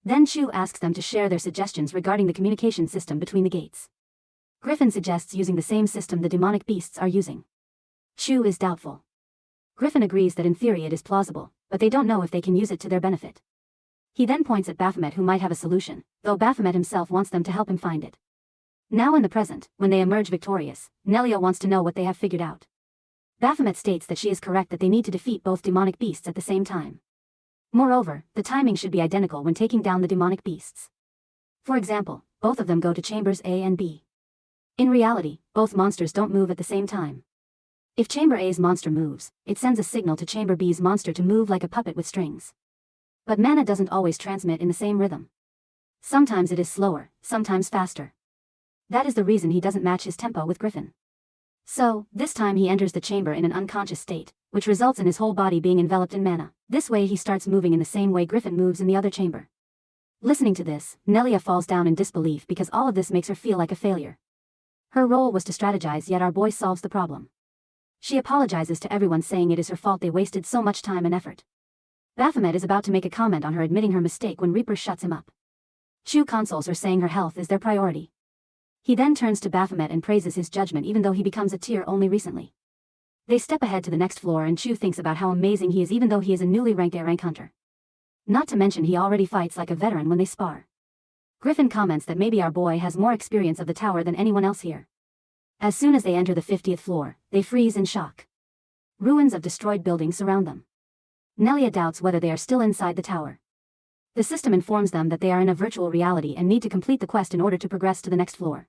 Then Chu asks them to share their suggestions regarding the communication system between the gates. Griffin suggests using the same system the demonic beasts are using. Chu is doubtful. Griffin agrees that in theory it is plausible, but they don't know if they can use it to their benefit. He then points at Baphomet, who might have a solution, though Baphomet himself wants them to help him find it. Now in the present, when they emerge victorious, Nelia wants to know what they have figured out. Baphomet states that she is correct that they need to defeat both demonic beasts at the same time. Moreover, the timing should be identical when taking down the demonic beasts. For example, both of them go to chambers A and B. In reality, both monsters don't move at the same time. If Chamber A's monster moves, it sends a signal to Chamber B's monster to move like a puppet with strings. But mana doesn't always transmit in the same rhythm. Sometimes it is slower, sometimes faster. That is the reason he doesn't match his tempo with Griffin. So, this time he enters the chamber in an unconscious state, which results in his whole body being enveloped in mana. This way he starts moving in the same way Griffin moves in the other chamber. Listening to this, Nelia falls down in disbelief because all of this makes her feel like a failure. Her role was to strategize, yet our boy solves the problem. She apologizes to everyone, saying it is her fault they wasted so much time and effort. Baphomet is about to make a comment on her admitting her mistake when Reaper shuts him up. Chu consoles her, saying her health is their priority. He then turns to Baphomet and praises his judgment even though he becomes a tier only recently. They step ahead to the next floor and Chu thinks about how amazing he is even though he is a newly ranked A-rank hunter. Not to mention he already fights like a veteran when they spar. Griffin comments that maybe our boy has more experience of the tower than anyone else here. As soon as they enter the 50th floor, they freeze in shock. Ruins of destroyed buildings surround them. Nelia doubts whether they are still inside the tower. The system informs them that they are in a virtual reality and need to complete the quest in order to progress to the next floor.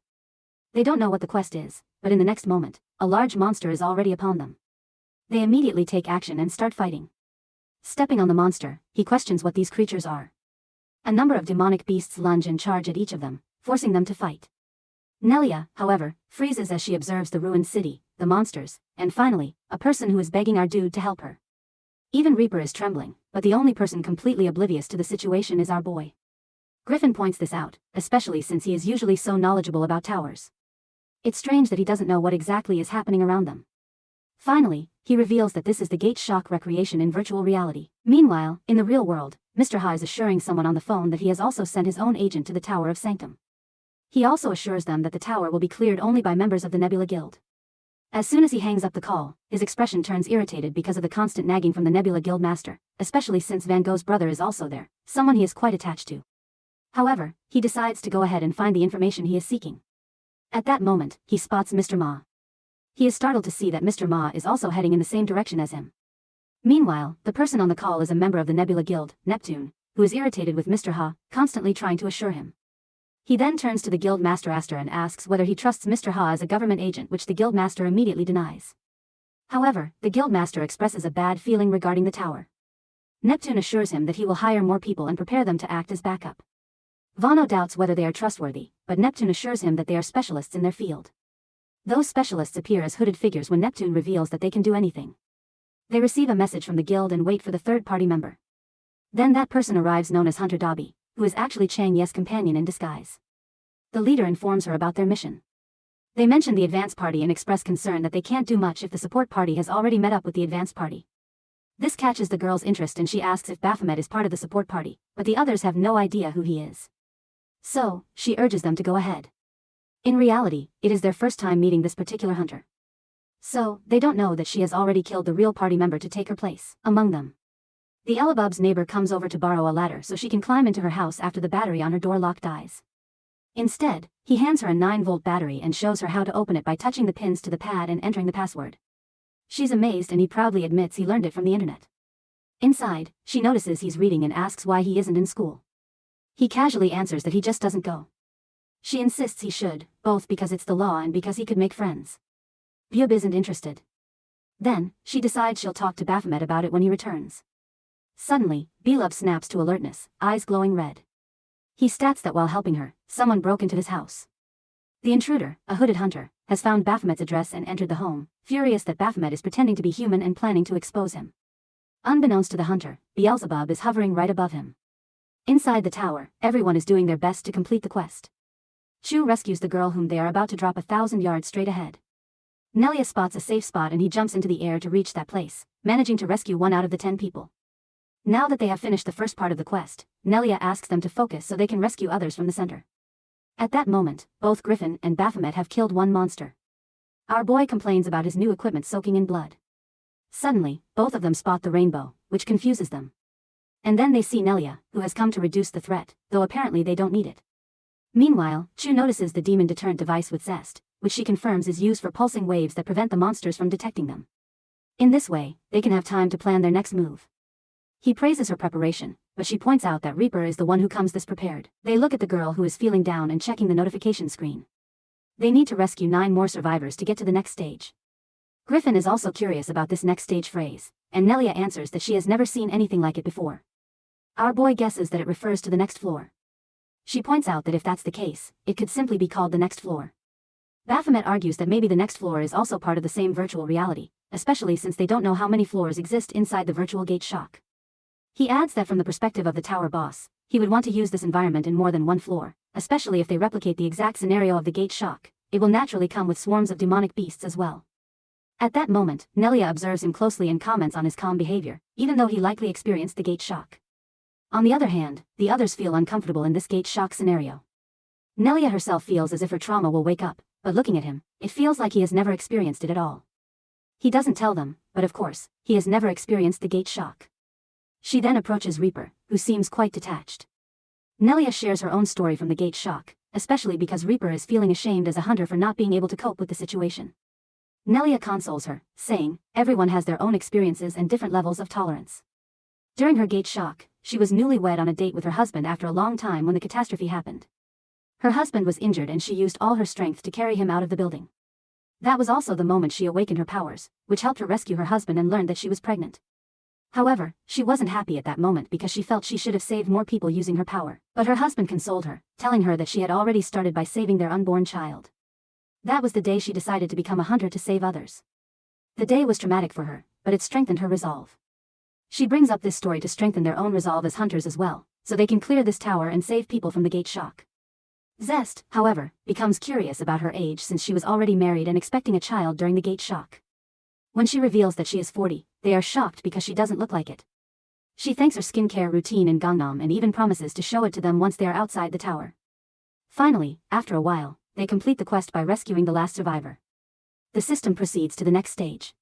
They don't know what the quest is, but in the next moment, a large monster is already upon them. They immediately take action and start fighting. Stepping on the monster, he questions what these creatures are. A number of demonic beasts lunge and charge at each of them, forcing them to fight. Nelia, however, freezes as she observes the ruined city, the monsters, and finally, a person who is begging our dude to help her. Even Reaper is trembling, but the only person completely oblivious to the situation is our boy. Griffin points this out, especially since he is usually so knowledgeable about towers. It's strange that he doesn't know what exactly is happening around them. Finally, he reveals that this is the gate shock recreation in virtual reality. Meanwhile, in the real world, Mr. Ha is assuring someone on the phone that he has also sent his own agent to the Tower of Sanctum. He also assures them that the tower will be cleared only by members of the Nebula Guild. As soon as he hangs up the call, his expression turns irritated because of the constant nagging from the Nebula Guild master, especially since Van Gogh's brother is also there, someone he is quite attached to. However, he decides to go ahead and find the information he is seeking. At that moment, he spots Mr. Ma. He is startled to see that Mr. Ma is also heading in the same direction as him. Meanwhile, the person on the call is a member of the Nebula Guild, Neptune, who is irritated with Mr. Ha, constantly trying to assure him. He then turns to the Guild Master Aster and asks whether he trusts Mr. Ha as a government agent, which the Guild Master immediately denies. However, the Guild Master expresses a bad feeling regarding the tower. Neptune assures him that he will hire more people and prepare them to act as backup. Vano doubts whether they are trustworthy, but Neptune assures him that they are specialists in their field. Those specialists appear as hooded figures when Neptune reveals that they can do anything. They receive a message from the guild and wait for the third-party member. Then that person arrives known as Hunter Dobby, who is actually Chang Ye's companion in disguise. The leader informs her about their mission. They mention the advance party and express concern that they can't do much if the support party has already met up with the advance party. This catches the girl's interest and she asks if Baphomet is part of the support party, but the others have no idea who he is. So, she urges them to go ahead. In reality, it is their first time meeting this particular hunter. So, they don't know that she has already killed the real party member to take her place among them. The Elabub's neighbor comes over to borrow a ladder so she can climb into her house after the battery on her door lock dies. Instead, he hands her a 9-volt battery and shows her how to open it by touching the pins to the pad and entering the password. She's amazed and he proudly admits he learned it from the internet. Inside, she notices he's reading and asks why he isn't in school. He casually answers that he just doesn't go. She insists he should, both because it's the law and because he could make friends. Bub isn't interested. Then, she decides she'll talk to Baphomet about it when he returns. Suddenly, Belub snaps to alertness, eyes glowing red. He stats that while helping her, someone broke into his house. The intruder, a hooded hunter, has found Baphomet's address and entered the home, furious that Baphomet is pretending to be human and planning to expose him. Unbeknownst to the hunter, Beelzebub is hovering right above him. Inside the tower, everyone is doing their best to complete the quest. Chu rescues the girl whom they are about to drop 1,000 yards straight ahead. Nelia spots a safe spot and he jumps into the air to reach that place, managing to rescue 1 out of the 10 people. Now that they have finished the first part of the quest, Nelia asks them to focus so they can rescue others from the center. At that moment, both Griffin and Baphomet have killed 1 monster. Our boy complains about his new equipment soaking in blood. Suddenly, both of them spot the rainbow, which confuses them. And then they see Nelia, who has come to reduce the threat, though apparently they don't need it. Meanwhile, Chu notices the demon deterrent device with Zest, which she confirms is used for pulsing waves that prevent the monsters from detecting them. In this way, they can have time to plan their next move. He praises her preparation, but she points out that Reaper is the one who comes this prepared. They look at the girl who is feeling down and checking the notification screen. They need to rescue 9 more survivors to get to the next stage. Griffin is also curious about this next stage phrase, and Nelia answers that she has never seen anything like it before. Our boy guesses that it refers to the next floor. She points out that if that's the case, it could simply be called the next floor. Baphomet argues that maybe the next floor is also part of the same virtual reality, especially since they don't know how many floors exist inside the virtual gate shock. He adds that from the perspective of the tower boss, he would want to use this environment in more than 1 floor, especially if they replicate the exact scenario of the gate shock. It will naturally come with swarms of demonic beasts as well. At that moment, Nelia observes him closely and comments on his calm behavior, even though he likely experienced the gate shock. On the other hand, the others feel uncomfortable in this gate shock scenario. Nelia herself feels as if her trauma will wake up, but looking at him, it feels like he has never experienced it at all. He doesn't tell them, but of course, he has never experienced the gate shock. She then approaches Reaper, who seems quite detached. Nelia shares her own story from the gate shock, especially because Reaper is feeling ashamed as a hunter for not being able to cope with the situation. Nelia consoles her, saying, everyone has their own experiences and different levels of tolerance. During her gate shock, she was newlywed on a date with her husband after a long time when the catastrophe happened. Her husband was injured and she used all her strength to carry him out of the building. That was also the moment she awakened her powers, which helped her rescue her husband and learned that she was pregnant. However, she wasn't happy at that moment because she felt she should have saved more people using her power, but her husband consoled her, telling her that she had already started by saving their unborn child. That was the day she decided to become a hunter to save others. The day was traumatic for her, but it strengthened her resolve. She brings up this story to strengthen their own resolve as hunters as well, so they can clear this tower and save people from the gate shock. Zest, however, becomes curious about her age since she was already married and expecting a child during the gate shock. When she reveals that she is 40, they are shocked because she doesn't look like it. She thanks her skincare routine in Gangnam and even promises to show it to them once they are outside the tower. Finally, after a while, they complete the quest by rescuing the last survivor. The system proceeds to the next stage.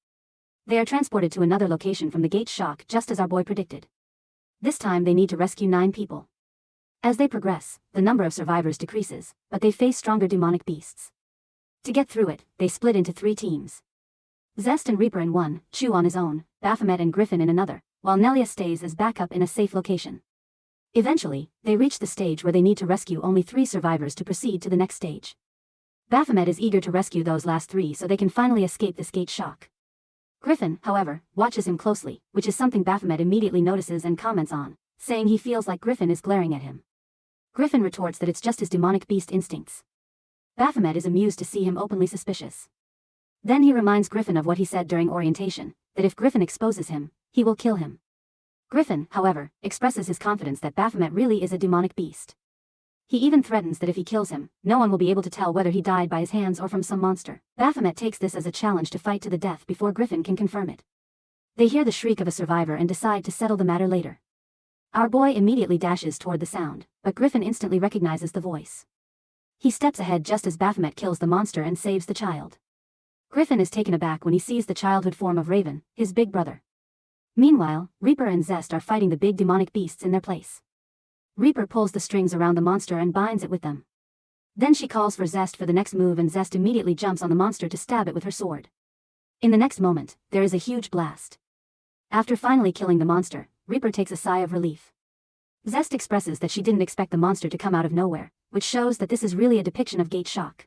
They are transported to another location from the gate shock just as our boy predicted. This time they need to rescue 9 people. As they progress, the number of survivors decreases, but they face stronger demonic beasts. To get through it, they split into 3 teams. Zest and Reaper in one, Chu on his own, Baphomet and Griffin in another, while Nelia stays as backup in a safe location. Eventually, they reach the stage where they need to rescue only 3 survivors to proceed to the next stage. Baphomet is eager to rescue those last 3 so they can finally escape this gate shock. Griffin, however, watches him closely, which is something Baphomet immediately notices and comments on, saying he feels like Griffin is glaring at him. Griffin retorts that it's just his demonic beast instincts. Baphomet is amused to see him openly suspicious. Then he reminds Griffin of what he said during orientation, that if Griffin exposes him, he will kill him. Griffin, however, expresses his confidence that Baphomet really is a demonic beast. He even threatens that if he kills him, no one will be able to tell whether he died by his hands or from some monster. Baphomet takes this as a challenge to fight to the death before Griffin can confirm it. They hear the shriek of a survivor and decide to settle the matter later. Our boy immediately dashes toward the sound, but Griffin instantly recognizes the voice. He steps ahead just as Baphomet kills the monster and saves the child. Griffin is taken aback when he sees the childhood form of Raven, his big brother. Meanwhile, Reaper and Zest are fighting the big demonic beasts in their place. Reaper pulls the strings around the monster and binds it with them. Then she calls for Zest for the next move and Zest immediately jumps on the monster to stab it with her sword. In the next moment, there is a huge blast. After finally killing the monster, Reaper takes a sigh of relief. Zest expresses that she didn't expect the monster to come out of nowhere, which shows that this is really a depiction of gate shock.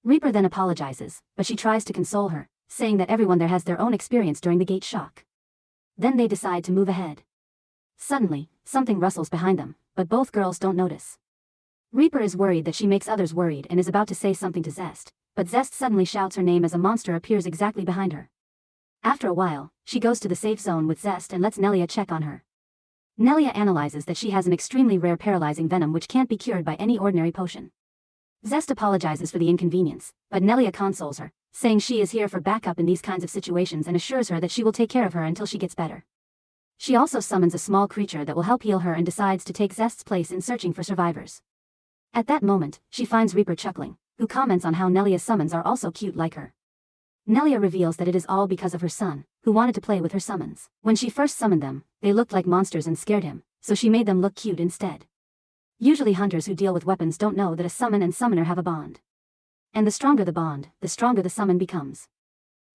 Reaper then apologizes, but she tries to console her, saying that everyone there has their own experience during the gate shock. Then they decide to move ahead. Suddenly, something rustles behind them, but both girls don't notice. Reaper is worried that she makes others worried and is about to say something to Zest, but Zest suddenly shouts her name as a monster appears exactly behind her. After a while, she goes to the safe zone with Zest and lets Nelia check on her. Nelia analyzes that she has an extremely rare paralyzing venom which can't be cured by any ordinary potion. Zest apologizes for the inconvenience, but Nelia consoles her, saying she is here for backup in these kinds of situations and assures her that she will take care of her until she gets better. She also summons a small creature that will help heal her and decides to take Zest's place in searching for survivors. At that moment, she finds Reaper chuckling, who comments on how Nelia's summons are also cute like her. Nelia reveals that it is all because of her son, who wanted to play with her summons. When she first summoned them, they looked like monsters and scared him, so she made them look cute instead. Usually hunters who deal with weapons don't know that a summon and summoner have a bond. And the stronger the bond, the stronger the summon becomes.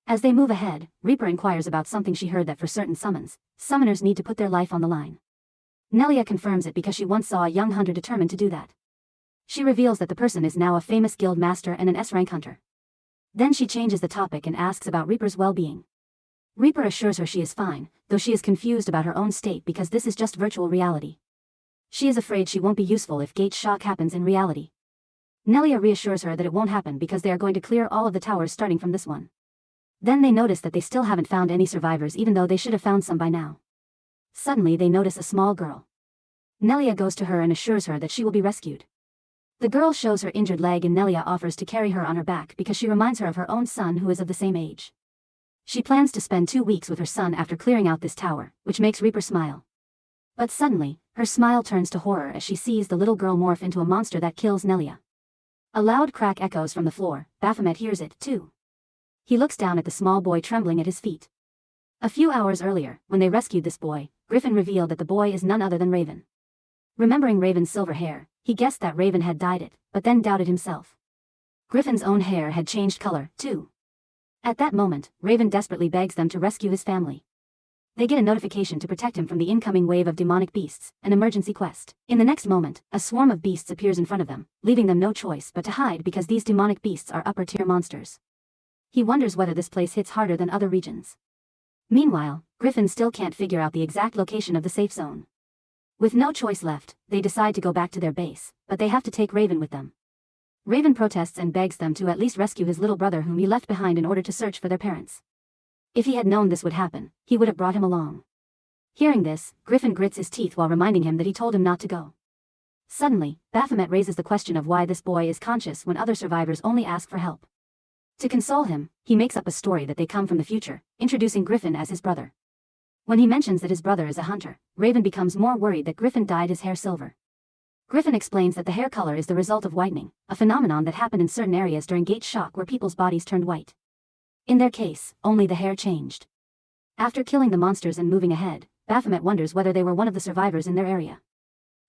As they move ahead, Reaper inquires about something she heard that for certain summons, summoners need to put their life on the line. Nelia confirms it because she once saw a young hunter determined to do that. She reveals that the person is now a famous guild master and an S-rank hunter. Then she changes the topic and asks about Reaper's well-being. Reaper assures her she is fine, though she is confused about her own state because this is just virtual reality. She is afraid she won't be useful if gate shock happens in reality. Nelia reassures her that it won't happen because they are going to clear all of the towers starting from this one. Then they notice that they still haven't found any survivors even though they should have found some by now. Suddenly they notice a small girl. Nelia goes to her and assures her that she will be rescued. The girl shows her injured leg and Nelia offers to carry her on her back because she reminds her of her own son who is of the same age. She plans to spend 2 weeks with her son after clearing out this tower, which makes Reaper smile. But suddenly, her smile turns to horror as she sees the little girl morph into a monster that kills Nelia. A loud crack echoes from the floor. Baphomet hears it, too. He looks down at the small boy trembling at his feet. A few hours earlier, when they rescued this boy, Griffin revealed that the boy is none other than Raven. Remembering Raven's silver hair, he guessed that Raven had dyed it, but then doubted himself. Griffin's own hair had changed color, too. At that moment, Raven desperately begs them to rescue his family. They get a notification to protect him from the incoming wave of demonic beasts, an emergency quest. In the next moment, a swarm of beasts appears in front of them, leaving them no choice but to hide because these demonic beasts are upper-tier monsters. He wonders whether this place hits harder than other regions. Meanwhile, Griffin still can't figure out the exact location of the safe zone. With no choice left, they decide to go back to their base, but they have to take Raven with them. Raven protests and begs them to at least rescue his little brother whom he left behind in order to search for their parents. If he had known this would happen, he would have brought him along. Hearing this, Griffin grits his teeth while reminding him that he told him not to go. Suddenly, Baphomet raises the question of why this boy is conscious when other survivors only ask for help. To console him, he makes up a story that they come from the future, introducing Griffin as his brother. When he mentions that his brother is a hunter, Raven becomes more worried that Griffin dyed his hair silver. Griffin explains that the hair color is the result of whitening, a phenomenon that happened in certain areas during gate shock where people's bodies turned white. In their case, only the hair changed. After killing the monsters and moving ahead, Baphomet wonders whether they were one of the survivors in their area.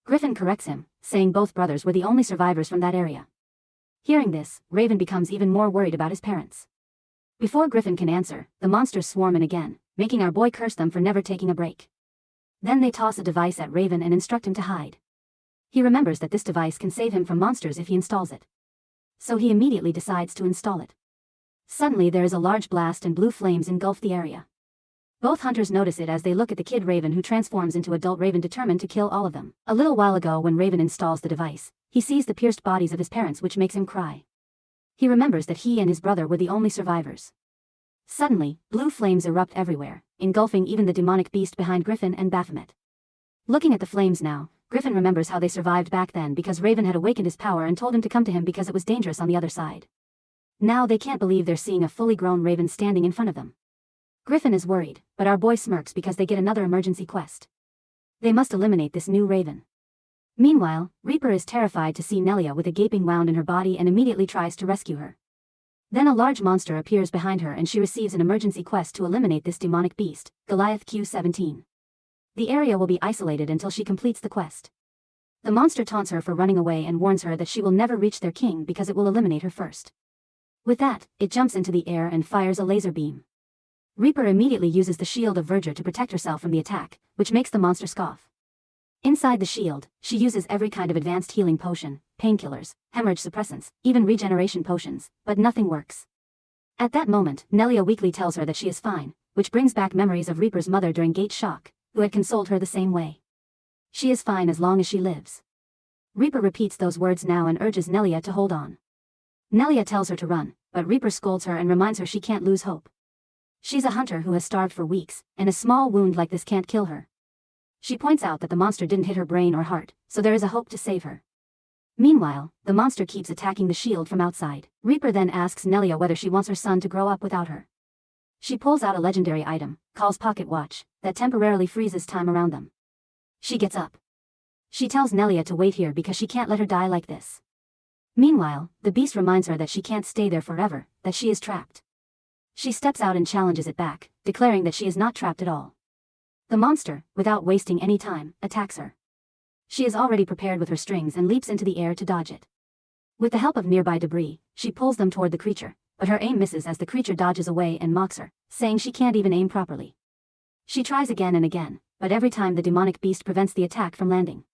Griffin corrects him, saying both brothers were the only survivors from that area. Hearing this, Raven becomes even more worried about his parents. Before Griffin can answer, the monsters swarm in again, making our boy curse them for never taking a break. Then they toss a device at Raven and instruct him to hide. He remembers that this device can save him from monsters if he installs it. So he immediately decides to install it. Suddenly there is a large blast and blue flames engulf the area. Both hunters notice it as they look at the kid Raven who transforms into adult Raven determined to kill all of them. A little while ago when Raven installs the device, he sees the pierced bodies of his parents which makes him cry. He remembers that he and his brother were the only survivors. Suddenly, blue flames erupt everywhere, engulfing even the demonic beast behind Griffin and Baphomet. Looking at the flames now, Griffin remembers how they survived back then because Raven had awakened his power and told him to come to him because it was dangerous on the other side. Now they can't believe they're seeing a fully grown Raven standing in front of them. Griffin is worried, but our boy smirks because they get another emergency quest. They must eliminate this new Raven. Meanwhile, Reaper is terrified to see Nelia with a gaping wound in her body and immediately tries to rescue her. Then a large monster appears behind her and she receives an emergency quest to eliminate this demonic beast, Goliath Q17. The area will be isolated until she completes the quest. The monster taunts her for running away and warns her that she will never reach their king because it will eliminate her first. With that, it jumps into the air and fires a laser beam. Reaper immediately uses the shield of Verdure to protect herself from the attack, which makes the monster scoff. Inside the shield, she uses every kind of advanced healing potion, painkillers, hemorrhage suppressants, even regeneration potions, but nothing works. At that moment, Nelia weakly tells her that she is fine, which brings back memories of Reaper's mother during gate shock, who had consoled her the same way. She is fine as long as she lives. Reaper repeats those words now and urges Nelia to hold on. Nelia tells her to run, but Reaper scolds her and reminds her she can't lose hope. She's a hunter who has starved for weeks, and a small wound like this can't kill her. She points out that the monster didn't hit her brain or heart, so there is a hope to save her. Meanwhile, the monster keeps attacking the shield from outside. Reaper then asks Nelia whether she wants her son to grow up without her. She pulls out a legendary item, called Pocket Watch, that temporarily freezes time around them. She gets up. She tells Nelia to wait here because she can't let her die like this. Meanwhile, the beast reminds her that she can't stay there forever, that she is trapped. She steps out and challenges it back, declaring that she is not trapped at all. The monster, without wasting any time, attacks her. She is already prepared with her strings and leaps into the air to dodge it. With the help of nearby debris, she pulls them toward the creature, but her aim misses as the creature dodges away and mocks her, saying she can't even aim properly. She tries again and again, but every time the demonic beast prevents the attack from landing.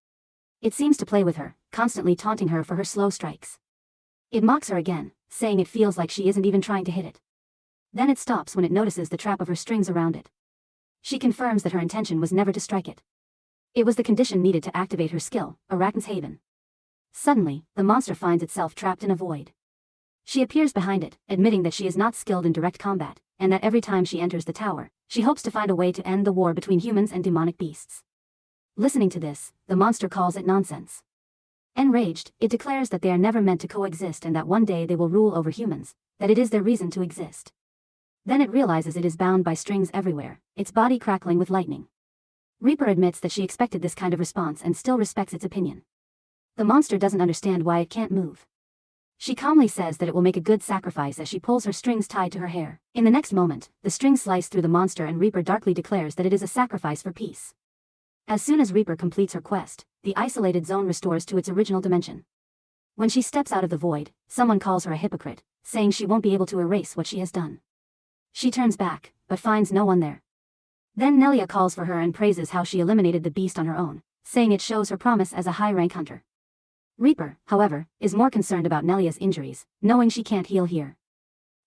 It seems to play with her, constantly taunting her for her slow strikes. It mocks her again, saying it feels like she isn't even trying to hit it. Then it stops when it notices the trap of her strings around it. She confirms that her intention was never to strike it. It was the condition needed to activate her skill, Arachne's Haven. Suddenly, the monster finds itself trapped in a void. She appears behind it, admitting that she is not skilled in direct combat, and that every time she enters the tower, she hopes to find a way to end the war between humans and demonic beasts. Listening to this, the monster calls it nonsense. Enraged, it declares that they are never meant to coexist and that one day they will rule over humans, that it is their reason to exist. Then it realizes it is bound by strings everywhere, its body crackling with lightning. Reaper admits that she expected this kind of response and still respects its opinion. The monster doesn't understand why it can't move. She calmly says that it will make a good sacrifice as she pulls her strings tied to her hair. In the next moment, the strings slice through the monster and Reaper darkly declares that it is a sacrifice for peace. As soon as Reaper completes her quest, the isolated zone restores to its original dimension. When she steps out of the void, someone calls her a hypocrite, saying she won't be able to erase what she has done. She turns back, but finds no one there. Then Nelia calls for her and praises how she eliminated the beast on her own, saying it shows her promise as a high-rank hunter. Reaper, however, is more concerned about Nelia's injuries, knowing she can't heal here.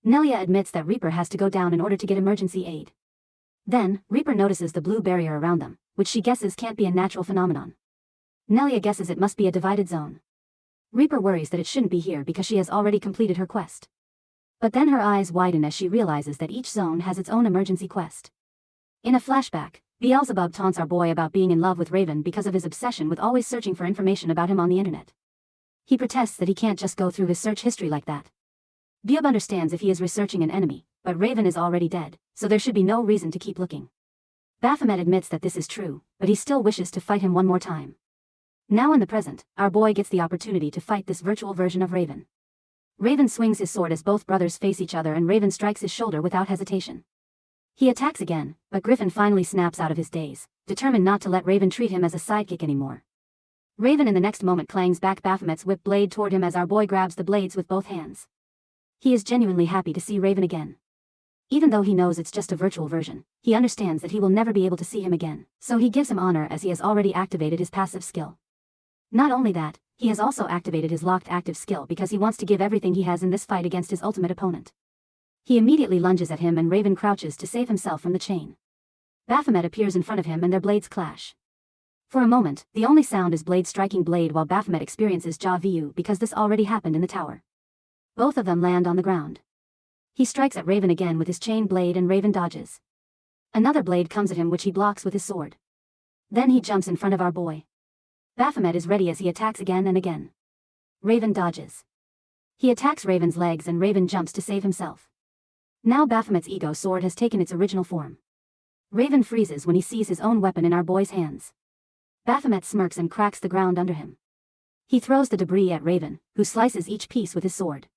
Nelia admits that Reaper has to go down in order to get emergency aid. Then, Reaper notices the blue barrier around them, which she guesses can't be a natural phenomenon. Nelia guesses it must be a divided zone. Reaper worries that it shouldn't be here because she has already completed her quest. But then her eyes widen as she realizes that each zone has its own emergency quest. In a flashback, Beelzebub taunts our boy about being in love with Raven because of his obsession with always searching for information about him on the internet. He protests that he can't just go through his search history like that. Beelzebub understands if he is researching an enemy, but Raven is already dead, so there should be no reason to keep looking. Baphomet admits that this is true, but he still wishes to fight him one more time. Now in the present, our boy gets the opportunity to fight this virtual version of Raven. Raven swings his sword as both brothers face each other and Raven strikes his shoulder without hesitation. He attacks again, but Griffin finally snaps out of his daze, determined not to let Raven treat him as a sidekick anymore. Raven in the next moment clangs back Baphomet's whip blade toward him as our boy grabs the blades with both hands. He is genuinely happy to see Raven again. Even though he knows it's just a virtual version, he understands that he will never be able to see him again, so he gives him honor as he has already activated his passive skill. Not only that, he has also activated his locked active skill because he wants to give everything he has in this fight against his ultimate opponent. He immediately lunges at him and Raven crouches to save himself from the chain. Baphomet appears in front of him and their blades clash. For a moment, the only sound is blade striking blade while Baphomet experiences jaw vu because this already happened in the tower. Both of them land on the ground. He strikes at Raven again with his chain blade and Raven dodges. Another blade comes at him which he blocks with his sword. Then he jumps in front of our boy. Baphomet is ready as he attacks again and again. Raven dodges. He attacks Raven's legs and Raven jumps to save himself. Now Baphomet's ego sword has taken its original form. Raven freezes when he sees his own weapon in our boy's hands. Baphomet smirks and cracks the ground under him. He throws the debris at Raven, who slices each piece with his sword.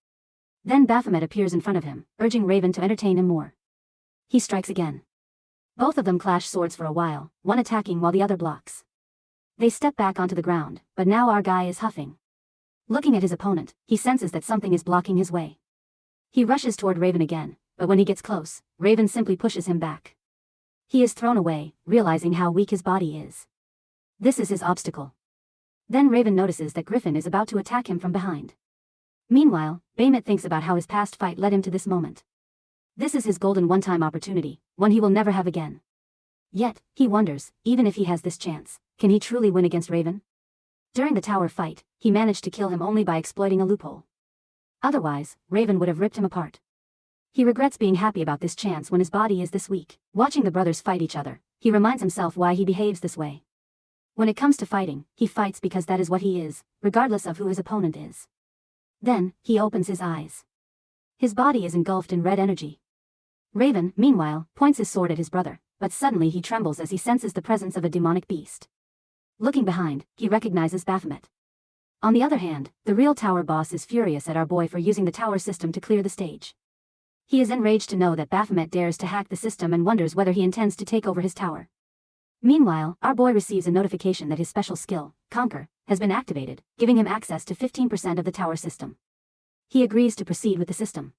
Then Baphomet appears in front of him, urging Raven to entertain him more. He strikes again. Both of them clash swords for a while, one attacking while the other blocks. They step back onto the ground, but now our guy is huffing. Looking at his opponent, he senses that something is blocking his way. He rushes toward Raven again, but when he gets close, Raven simply pushes him back. He is thrown away, realizing how weak his body is. This is his obstacle. Then Raven notices that Griffin is about to attack him from behind. Meanwhile, Baphomet thinks about how his past fight led him to this moment. This is his golden one-time opportunity, one he will never have again. Yet, he wonders, even if he has this chance, can he truly win against Raven? During the tower fight, he managed to kill him only by exploiting a loophole. Otherwise, Raven would have ripped him apart. He regrets being happy about this chance when his body is this weak. Watching the brothers fight each other, he reminds himself why he behaves this way. When it comes to fighting, he fights because that is what he is, regardless of who his opponent is. Then, he opens his eyes. His body is engulfed in red energy. Raven, meanwhile, points his sword at his brother, but suddenly he trembles as he senses the presence of a demonic beast. Looking behind, he recognizes Baphomet. On the other hand, the real tower boss is furious at our boy for using the tower system to clear the stage. He is enraged to know that Baphomet dares to hack the system and wonders whether he intends to take over his tower. Meanwhile, our boy receives a notification that his special skill, Conquer, has been activated, giving him access to 15% of the tower system. He agrees to proceed with the system.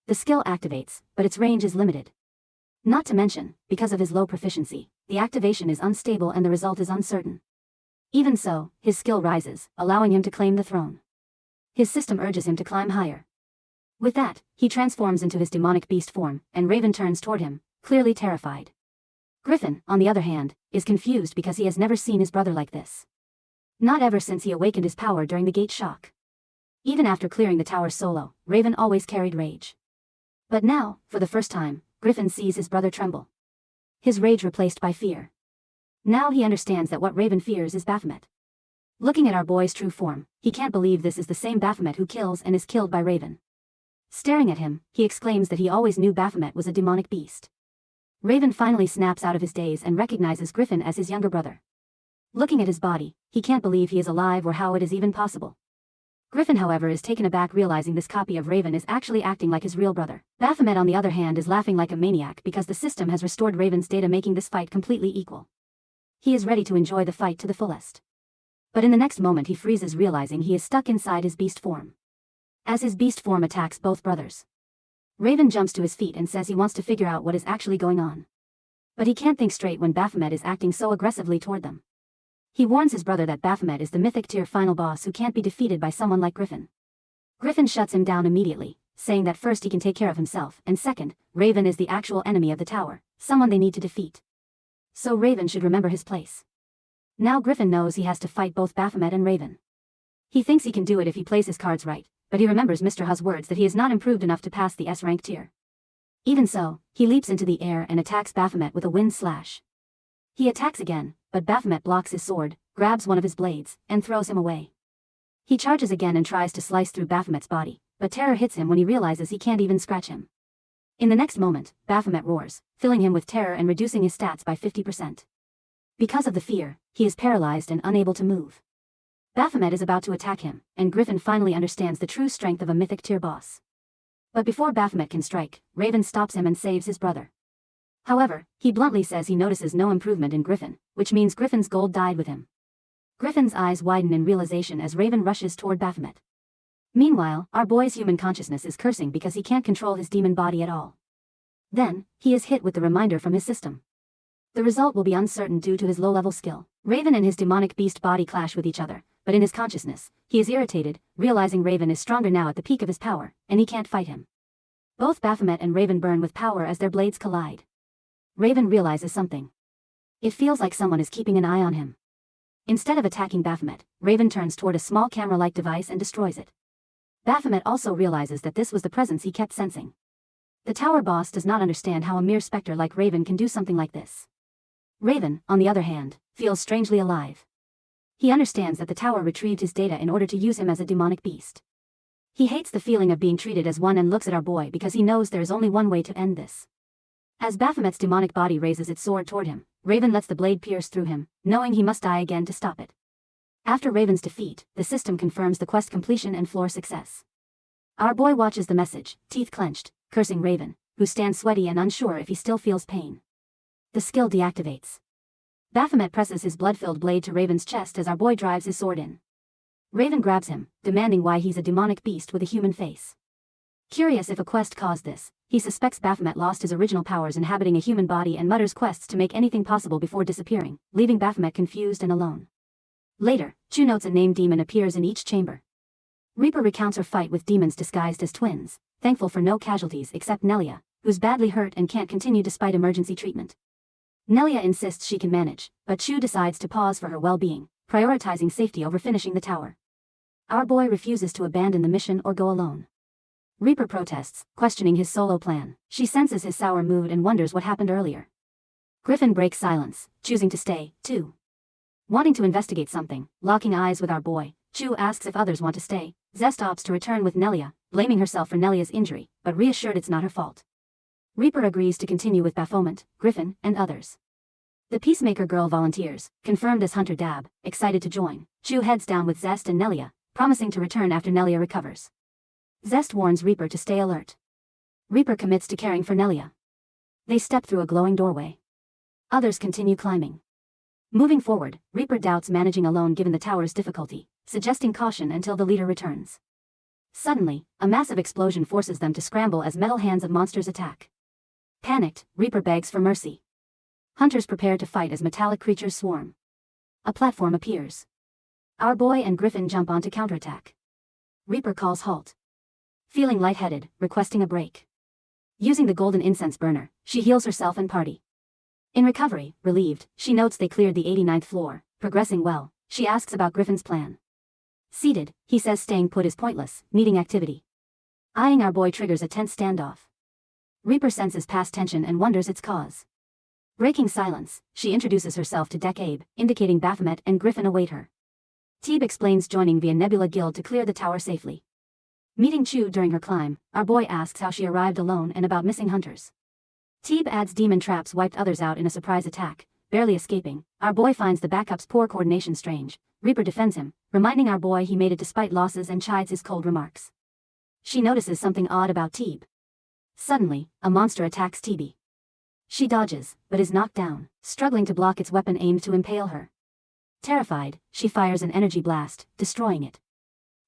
The skill activates, but its range is limited. Not to mention, because of his low proficiency, the activation is unstable and the result is uncertain. Even so, his skill rises, allowing him to claim the throne. His system urges him to climb higher. With that, he transforms into his demonic beast form, and Raven turns toward him, clearly terrified. Griffin, on the other hand, is confused because he has never seen his brother like this. Not ever since he awakened his power during the gate shock. Even after clearing the tower solo, Raven always carried rage. But now, for the first time, Griffin sees his brother tremble. His rage replaced by fear. Now he understands that what Raven fears is Baphomet. Looking at our boy's true form, he can't believe this is the same Baphomet who kills and is killed by Raven. Staring at him, he exclaims that he always knew Baphomet was a demonic beast. Raven finally snaps out of his daze and recognizes Griffin as his younger brother. Looking at his body, he can't believe he is alive or how it is even possible. Griffin, however, is taken aback realizing this copy of Raven is actually acting like his real brother. Baphomet, on the other hand, is laughing like a maniac because the system has restored Raven's data, making this fight completely equal. He is ready to enjoy the fight to the fullest. But in the next moment he freezes, realizing he is stuck inside his beast form. As his beast form attacks both brothers, Raven jumps to his feet and says he wants to figure out what is actually going on. But he can't think straight when Baphomet is acting so aggressively toward them. He warns his brother that Baphomet is the mythic tier final boss who can't be defeated by someone like Griffin. Griffin shuts him down immediately, saying that first he can take care of himself, and second, Raven is the actual enemy of the tower, someone they need to defeat. So Raven should remember his place. Now Griffin knows he has to fight both Baphomet and Raven. He thinks he can do it if he plays his cards right, but he remembers Mr. Hu's words that he is not improved enough to pass the S-rank tier. Even so, he leaps into the air and attacks Baphomet with a wind slash. He attacks again, but Baphomet blocks his sword, grabs one of his blades, and throws him away. He charges again and tries to slice through Baphomet's body, but terror hits him when he realizes he can't even scratch him. In the next moment, Baphomet roars, filling him with terror and reducing his stats by 50%. Because of the fear, he is paralyzed and unable to move. Baphomet is about to attack him, and Griffin finally understands the true strength of a mythic tier boss. But before Baphomet can strike, Raven stops him and saves his brother. However, he bluntly says he notices no improvement in Griffin, which means Griffin's gold died with him. Griffin's eyes widen in realization as Raven rushes toward Baphomet. Meanwhile, our boy's human consciousness is cursing because he can't control his demon body at all. Then, he is hit with the reminder from his system. The result will be uncertain due to his low-level skill. Raven and his demonic beast body clash with each other, but in his consciousness, he is irritated, realizing Raven is stronger now at the peak of his power, and he can't fight him. Both Baphomet and Raven burn with power as their blades collide. Raven realizes something. It feels like someone is keeping an eye on him. Instead of attacking Baphomet, Raven turns toward a small camera-like device and destroys it. Baphomet also realizes that this was the presence he kept sensing. The tower boss does not understand how a mere specter like Raven can do something like this. Raven, on the other hand, feels strangely alive. He understands that the tower retrieved his data in order to use him as a demonic beast. He hates the feeling of being treated as one and looks at our boy because he knows there is only one way to end this. As Baphomet's demonic body raises its sword toward him, Raven lets the blade pierce through him, knowing he must die again to stop it. After Raven's defeat, the system confirms the quest completion and floor success. Our boy watches the message, teeth clenched, cursing Raven, who stands sweaty and unsure if he still feels pain. The skill deactivates. Baphomet presses his blood-filled blade to Raven's chest as our boy drives his sword in. Raven grabs him, demanding why he's a demonic beast with a human face. Curious if a quest caused this, he suspects Baphomet lost his original powers inhabiting a human body and mutters quests to make anything possible before disappearing, leaving Baphomet confused and alone. Later, Chu notes a named demon appears in each chamber. Reaper recounts her fight with demons disguised as twins, thankful for no casualties except Nelia, who's badly hurt and can't continue despite emergency treatment. Nelia insists she can manage, but Chu decides to pause for her well-being, prioritizing safety over finishing the tower. Our boy refuses to abandon the mission or go alone. Reaper protests, questioning his solo plan. She senses his sour mood and wonders what happened earlier. Griffin breaks silence, choosing to stay, too. Wanting to investigate something, locking eyes with our boy, Chu asks if others want to stay. Zest opts to return with Nelia, blaming herself for Nelia's injury, but reassured it's not her fault. Reaper agrees to continue with Baphomet, Griffin, and others. The Peacemaker girl volunteers, confirmed as Hunter Dab, excited to join. Chu heads down with Zest and Nelia, promising to return after Nelia recovers. Zest warns Reaper to stay alert. Reaper commits to caring for Nelia. They step through a glowing doorway. Others continue climbing. Moving forward, Reaper doubts managing alone given the tower's difficulty, suggesting caution until the leader returns. Suddenly, a massive explosion forces them to scramble as metal hands of monsters attack. Panicked, Reaper begs for mercy. Hunters prepare to fight as metallic creatures swarm. A platform appears. Our boy and Griffin jump on to counterattack. Reaper calls halt. Feeling lightheaded, requesting a break. Using the golden incense burner, she heals herself and party. In recovery, relieved, she notes they cleared the 89th floor, progressing well. She asks about Griffin's plan. Seated, he says staying put is pointless, needing activity. Eyeing our boy triggers a tense standoff. Reaper senses past tension and wonders its cause. Breaking silence, she introduces herself to Dek Abe, indicating Baphomet and Griffin await her. Teeb explains joining via Nebula Guild to clear the tower safely. Meeting Chu during her climb, our boy asks how she arrived alone and about missing hunters. Teeb adds demon traps wiped others out in a surprise attack, barely escaping. Our boy finds the backup's poor coordination strange. Reaper defends him, reminding our boy he made it despite losses and chides his cold remarks. She notices something odd about Teeb. Suddenly, a monster attacks Teeb. She dodges, but is knocked down, struggling to block its weapon aimed to impale her. Terrified, she fires an energy blast, destroying it.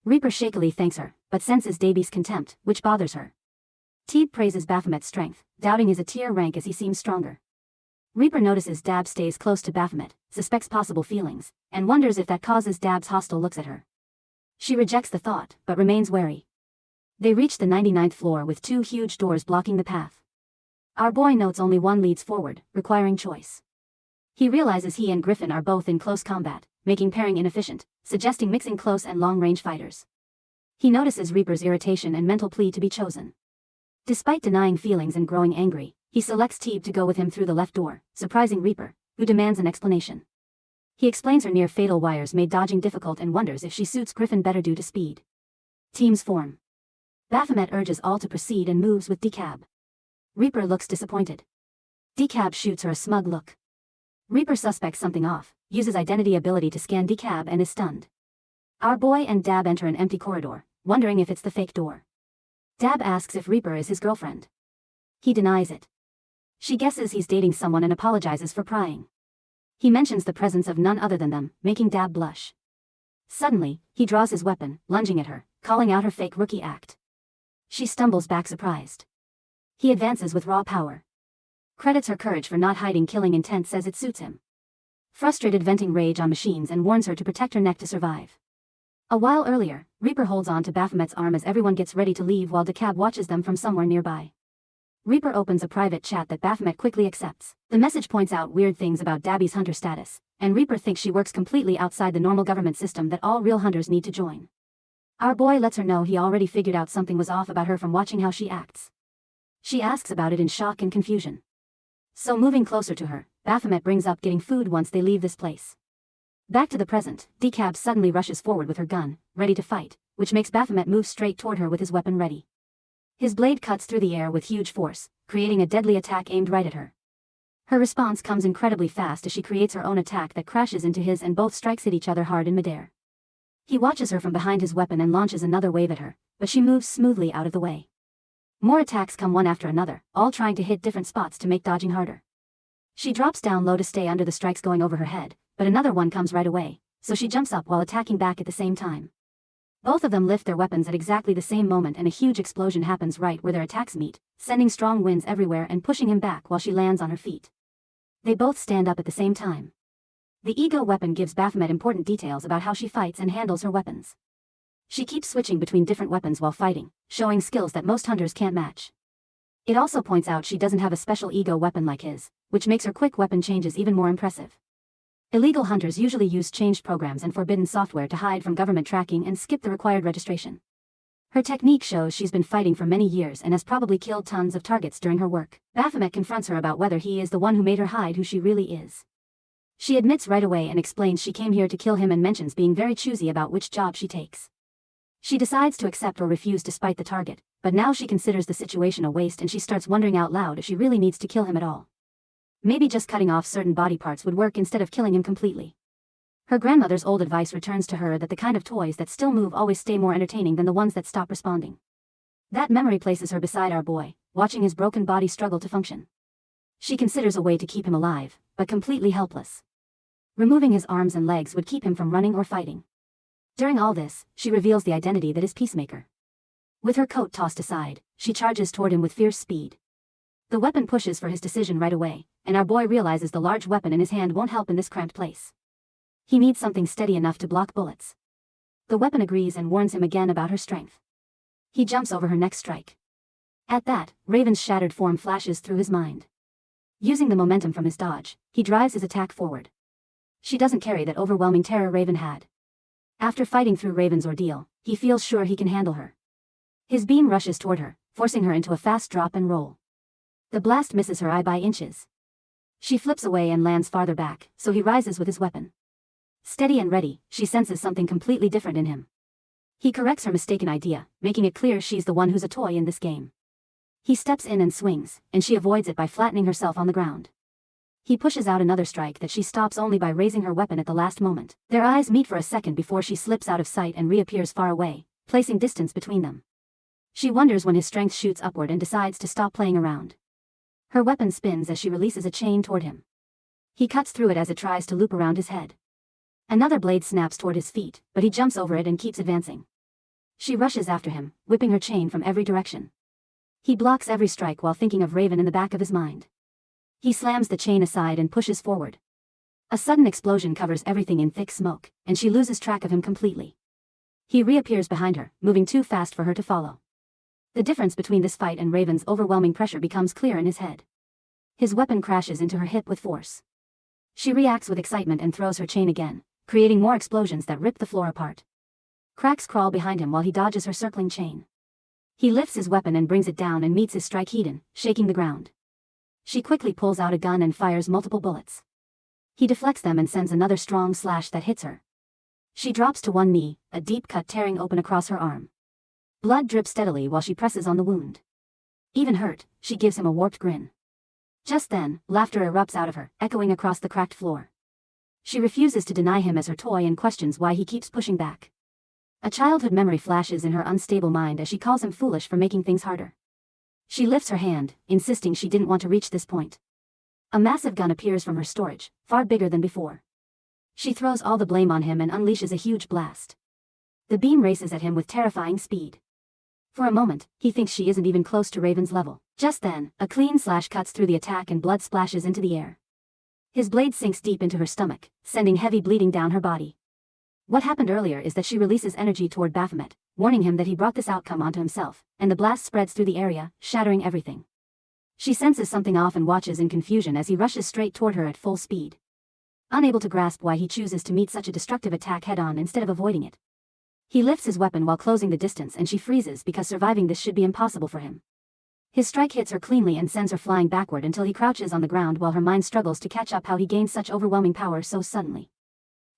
Reaper shakily thanks her, but senses Daby's contempt, which bothers her. Teeb praises Baphomet's strength, doubting his Atir rank as he seems stronger. Reaper notices Dab stays close to Baphomet, suspects possible feelings, and wonders if that causes Dab's hostile looks at her. She rejects the thought, but remains wary. They reach the 99th floor with 2 huge doors blocking the path. Our boy notes only one leads forward, requiring choice. He realizes he and Griffin are both in close combat, making pairing inefficient, suggesting mixing close and long-range fighters. He notices Reaper's irritation and mental plea to be chosen. Despite denying feelings and growing angry, he selects Teeb to go with him through the left door, surprising Reaper, who demands an explanation. He explains her near-fatal wires made dodging difficult and wonders if she suits Griffin better due to speed. Teams form. Baphomet urges all to proceed and moves with Decab. Reaper looks disappointed. Decab shoots her a smug look. Reaper suspects something off, uses identity ability to scan Decab and is stunned. Our boy and Dab enter an empty corridor, wondering if it's the fake door. Dab asks if Reaper is his girlfriend. He denies it. She guesses he's dating someone and apologizes for prying. He mentions the presence of none other than them, making Dab blush. Suddenly, he draws his weapon, lunging at her, calling out her fake rookie act. She stumbles back surprised. He advances with raw power. Credits her courage for not hiding killing intent, says it suits him. Frustrated, venting rage on machines and warns her to protect her neck to survive. A while earlier, Reaper holds on to Baphomet's arm as everyone gets ready to leave while Decab watches them from somewhere nearby. Reaper opens a private chat that Baphomet quickly accepts. The message points out weird things about Dabby's hunter status, and Reaper thinks she works completely outside the normal government system that all real hunters need to join. Our boy lets her know he already figured out something was off about her from watching how she acts. She asks about it in shock and confusion. So moving closer to her, Baphomet brings up getting food once they leave this place. Back to the present, Decab suddenly rushes forward with her gun, ready to fight, which makes Baphomet move straight toward her with his weapon ready. His blade cuts through the air with huge force, creating a deadly attack aimed right at her. Her response comes incredibly fast as she creates her own attack that crashes into his and both strikes hit each other hard in midair. He watches her from behind his weapon and launches another wave at her, but she moves smoothly out of the way. More attacks come one after another, all trying to hit different spots to make dodging harder. She drops down low to stay under the strikes going over her head, but another one comes right away, so she jumps up while attacking back at the same time. Both of them lift their weapons at exactly the same moment and a huge explosion happens right where their attacks meet, sending strong winds everywhere and pushing him back while she lands on her feet. They both stand up at the same time. The ego weapon gives Baphomet important details about how she fights and handles her weapons. She keeps switching between different weapons while fighting, showing skills that most hunters can't match. It also points out she doesn't have a special ego weapon like his, which makes her quick weapon changes even more impressive. Illegal hunters usually use changed programs and forbidden software to hide from government tracking and skip the required registration. Her technique shows she's been fighting for many years and has probably killed tons of targets during her work. Baphomet confronts her about whether he is the one who made her hide who she really is. She admits right away and explains she came here to kill him and mentions being very choosy about which job she takes. She decides to accept or refuse despite the target, but now she considers the situation a waste and she starts wondering out loud if she really needs to kill him at all. Maybe just cutting off certain body parts would work instead of killing him completely. Her grandmother's old advice returns to her that the kind of toys that still move always stay more entertaining than the ones that stop responding. That memory places her beside our boy, watching his broken body struggle to function. She considers a way to keep him alive, but completely helpless. Removing his arms and legs would keep him from running or fighting. During all this, she reveals the identity that is Peacemaker. With her coat tossed aside, she charges toward him with fierce speed. The weapon pushes for his decision right away, and our boy realizes the large weapon in his hand won't help in this cramped place. He needs something steady enough to block bullets. The weapon agrees and warns him again about her strength. He jumps over her next strike. At that, Raven's shattered form flashes through his mind. Using the momentum from his dodge, he drives his attack forward. She doesn't carry that overwhelming terror Raven had. After fighting through Raven's ordeal, he feels sure he can handle her. His beam rushes toward her, forcing her into a fast drop and roll. The blast misses her eye by inches. She flips away and lands farther back, so he rises with his weapon. Steady and ready, she senses something completely different in him. He corrects her mistaken idea, making it clear she's the one who's a toy in this game. He steps in and swings, and she avoids it by flattening herself on the ground. He pushes out another strike that she stops only by raising her weapon at the last moment. Their eyes meet for a second before she slips out of sight and reappears far away, placing distance between them. She wonders when his strength shoots upward and decides to stop playing around. Her weapon spins as she releases a chain toward him. He cuts through it as it tries to loop around his head. Another blade snaps toward his feet, but he jumps over it and keeps advancing. She rushes after him, whipping her chain from every direction. He blocks every strike while thinking of Raven in the back of his mind. He slams the chain aside and pushes forward. A sudden explosion covers everything in thick smoke, and she loses track of him completely. He reappears behind her, moving too fast for her to follow. The difference between this fight and Raven's overwhelming pressure becomes clear in his head. His weapon crashes into her hip with force. She reacts with excitement and throws her chain again, creating more explosions that rip the floor apart. Cracks crawl behind him while he dodges her circling chain. He lifts his weapon and brings it down and meets his strike hidden, shaking the ground. She quickly pulls out a gun and fires multiple bullets. He deflects them and sends another strong slash that hits her. She drops to one knee, a deep cut tearing open across her arm. Blood drips steadily while she presses on the wound. Even hurt, she gives him a warped grin. Just then, laughter erupts out of her, echoing across the cracked floor. She refuses to deny him as her toy and questions why he keeps pushing back. A childhood memory flashes in her unstable mind as she calls him foolish for making things harder. She lifts her hand, insisting she didn't want to reach this point. A massive gun appears from her storage, far bigger than before. She throws all the blame on him and unleashes a huge blast. The beam races at him with terrifying speed. For a moment, he thinks she isn't even close to Raven's level. Just then, a clean slash cuts through the attack and blood splashes into the air. His blade sinks deep into her stomach, sending heavy bleeding down her body. What happened earlier is that she releases energy toward Baphomet, warning him that he brought this outcome onto himself, and the blast spreads through the area, shattering everything. She senses something off and watches in confusion as he rushes straight toward her at full speed. Unable to grasp why he chooses to meet such a destructive attack head-on instead of avoiding it. He lifts his weapon while closing the distance and she freezes because surviving this should be impossible for him. His strike hits her cleanly and sends her flying backward until he crouches on the ground while her mind struggles to catch up how he gained such overwhelming power so suddenly.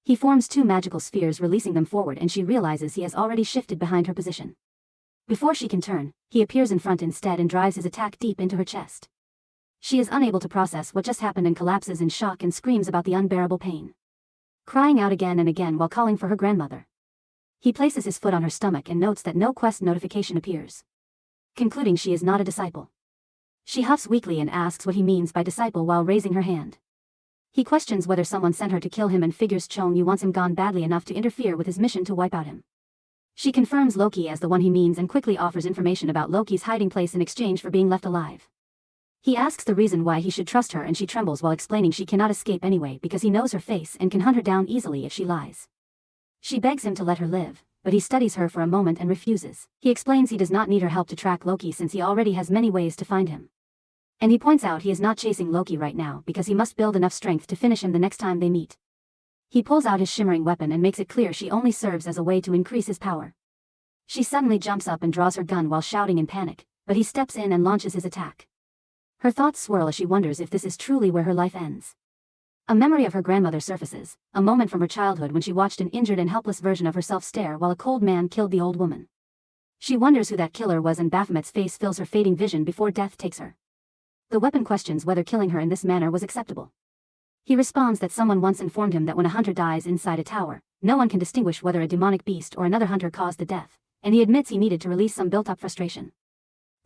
He forms two magical spheres, releasing them forward, and she realizes he has already shifted behind her position. Before she can turn, he appears in front instead and drives his attack deep into her chest. She is unable to process what just happened and collapses in shock and screams about the unbearable pain. Crying out again and again while calling for her grandmother. He places his foot on her stomach and notes that no quest notification appears. Concluding she is not a disciple. She huffs weakly and asks what he means by disciple while raising her hand. He questions whether someone sent her to kill him and figures Chong Yu wants him gone badly enough to interfere with his mission to wipe out him. She confirms Loki as the one he means and quickly offers information about Loki's hiding place in exchange for being left alive. He asks the reason why he should trust her and she trembles while explaining she cannot escape anyway because he knows her face and can hunt her down easily if she lies. She begs him to let her live, but he studies her for a moment and refuses. He explains he does not need her help to track Loki since he already has many ways to find him. And he points out he is not chasing Loki right now because he must build enough strength to finish him the next time they meet. He pulls out his shimmering weapon and makes it clear she only serves as a way to increase his power. She suddenly jumps up and draws her gun while shouting in panic, but he steps in and launches his attack. Her thoughts swirl as she wonders if this is truly where her life ends. A memory of her grandmother surfaces, a moment from her childhood when she watched an injured and helpless version of herself stare while a cold man killed the old woman. She wonders who that killer was and Baphomet's face fills her fading vision before death takes her. The weapon questions whether killing her in this manner was acceptable. He responds that someone once informed him that when a hunter dies inside a tower, no one can distinguish whether a demonic beast or another hunter caused the death, and he admits he needed to release some built-up frustration.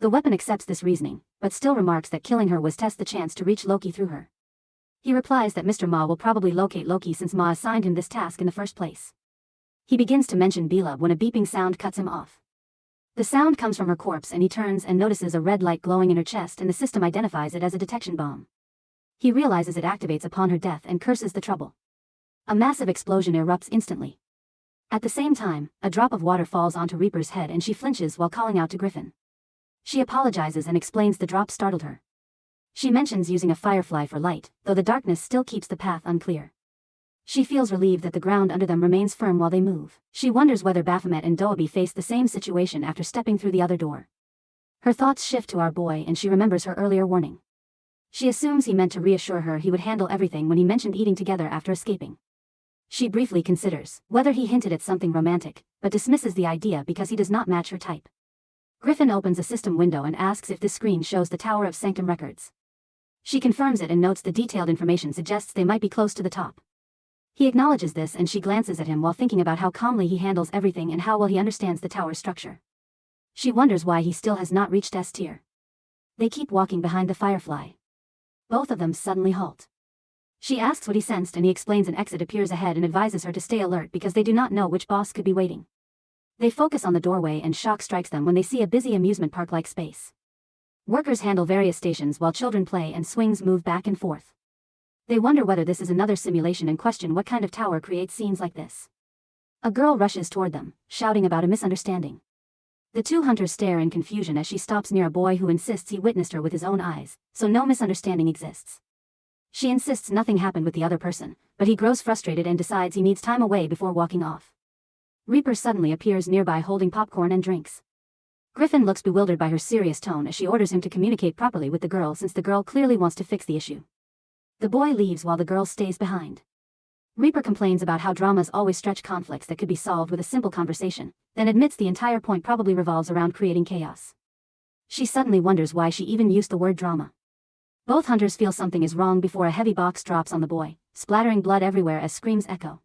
The weapon accepts this reasoning, but still remarks that killing her was test the chance to reach Loki through her. He replies that Mr. Ma will probably locate Loki since Ma assigned him this task in the first place. He begins to mention Belub when a beeping sound cuts him off. The sound comes from her corpse and he turns and notices a red light glowing in her chest and the system identifies it as a detection bomb. He realizes it activates upon her death and curses the trouble. A massive explosion erupts instantly. At the same time, a drop of water falls onto Reaper's head and she flinches while calling out to Griffin. She apologizes and explains the drop startled her. She mentions using a firefly for light, though the darkness still keeps the path unclear. She feels relieved that the ground under them remains firm while they move. She wonders whether Baphomet and Doabi face the same situation after stepping through the other door. Her thoughts shift to our boy and she remembers her earlier warning. She assumes he meant to reassure her he would handle everything when he mentioned eating together after escaping. She briefly considers whether he hinted at something romantic, but dismisses the idea because he does not match her type. Griffin opens a system window and asks if this screen shows the Tower of Sanctum records. She confirms it and notes the detailed information suggests they might be close to the top. He acknowledges this and she glances at him while thinking about how calmly he handles everything and how well he understands the tower's structure. She wonders why he still has not reached S tier. They keep walking behind the Firefly. Both of them suddenly halt. She asks what he sensed and he explains an exit appears ahead and advises her to stay alert because they do not know which boss could be waiting. They focus on the doorway and shock strikes them when they see a busy amusement park-like space. Workers handle various stations while children play and swings move back and forth. They wonder whether this is another simulation and question what kind of tower creates scenes like this. A girl rushes toward them, shouting about a misunderstanding. The two hunters stare in confusion as she stops near a boy who insists he witnessed her with his own eyes, so no misunderstanding exists. She insists nothing happened with the other person, but he grows frustrated and decides he needs time away before walking off. Reaper suddenly appears nearby holding popcorn and drinks. Griffin looks bewildered by her serious tone as she orders him to communicate properly with the girl since the girl clearly wants to fix the issue. The boy leaves while the girl stays behind. Reaper complains about how dramas always stretch conflicts that could be solved with a simple conversation, then admits the entire point probably revolves around creating chaos. She suddenly wonders why she even used the word drama. Both hunters feel something is wrong before a heavy box drops on the boy, splattering blood everywhere as screams echo.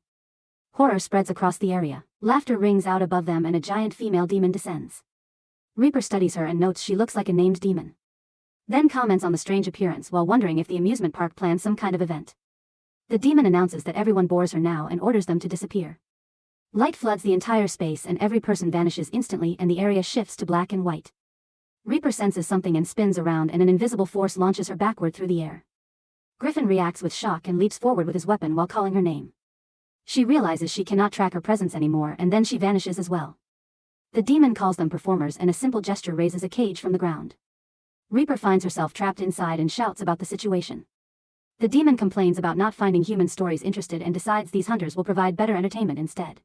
Horror spreads across the area, laughter rings out above them and a giant female demon descends. Reaper studies her and notes she looks like a named demon. Then comments on the strange appearance while wondering if the amusement park plans some kind of event. The demon announces that everyone bores her now and orders them to disappear. Light floods the entire space and every person vanishes instantly and the area shifts to black and white. Reaper senses something and spins around and an invisible force launches her backward through the air. Griffin reacts with shock and leaps forward with his weapon while calling her name. She realizes she cannot track her presence anymore and then she vanishes as well. The demon calls them performers and a simple gesture raises a cage from the ground. Reaper finds herself trapped inside and shouts about the situation. The demon complains about not finding human stories interested and decides these hunters will provide better entertainment instead.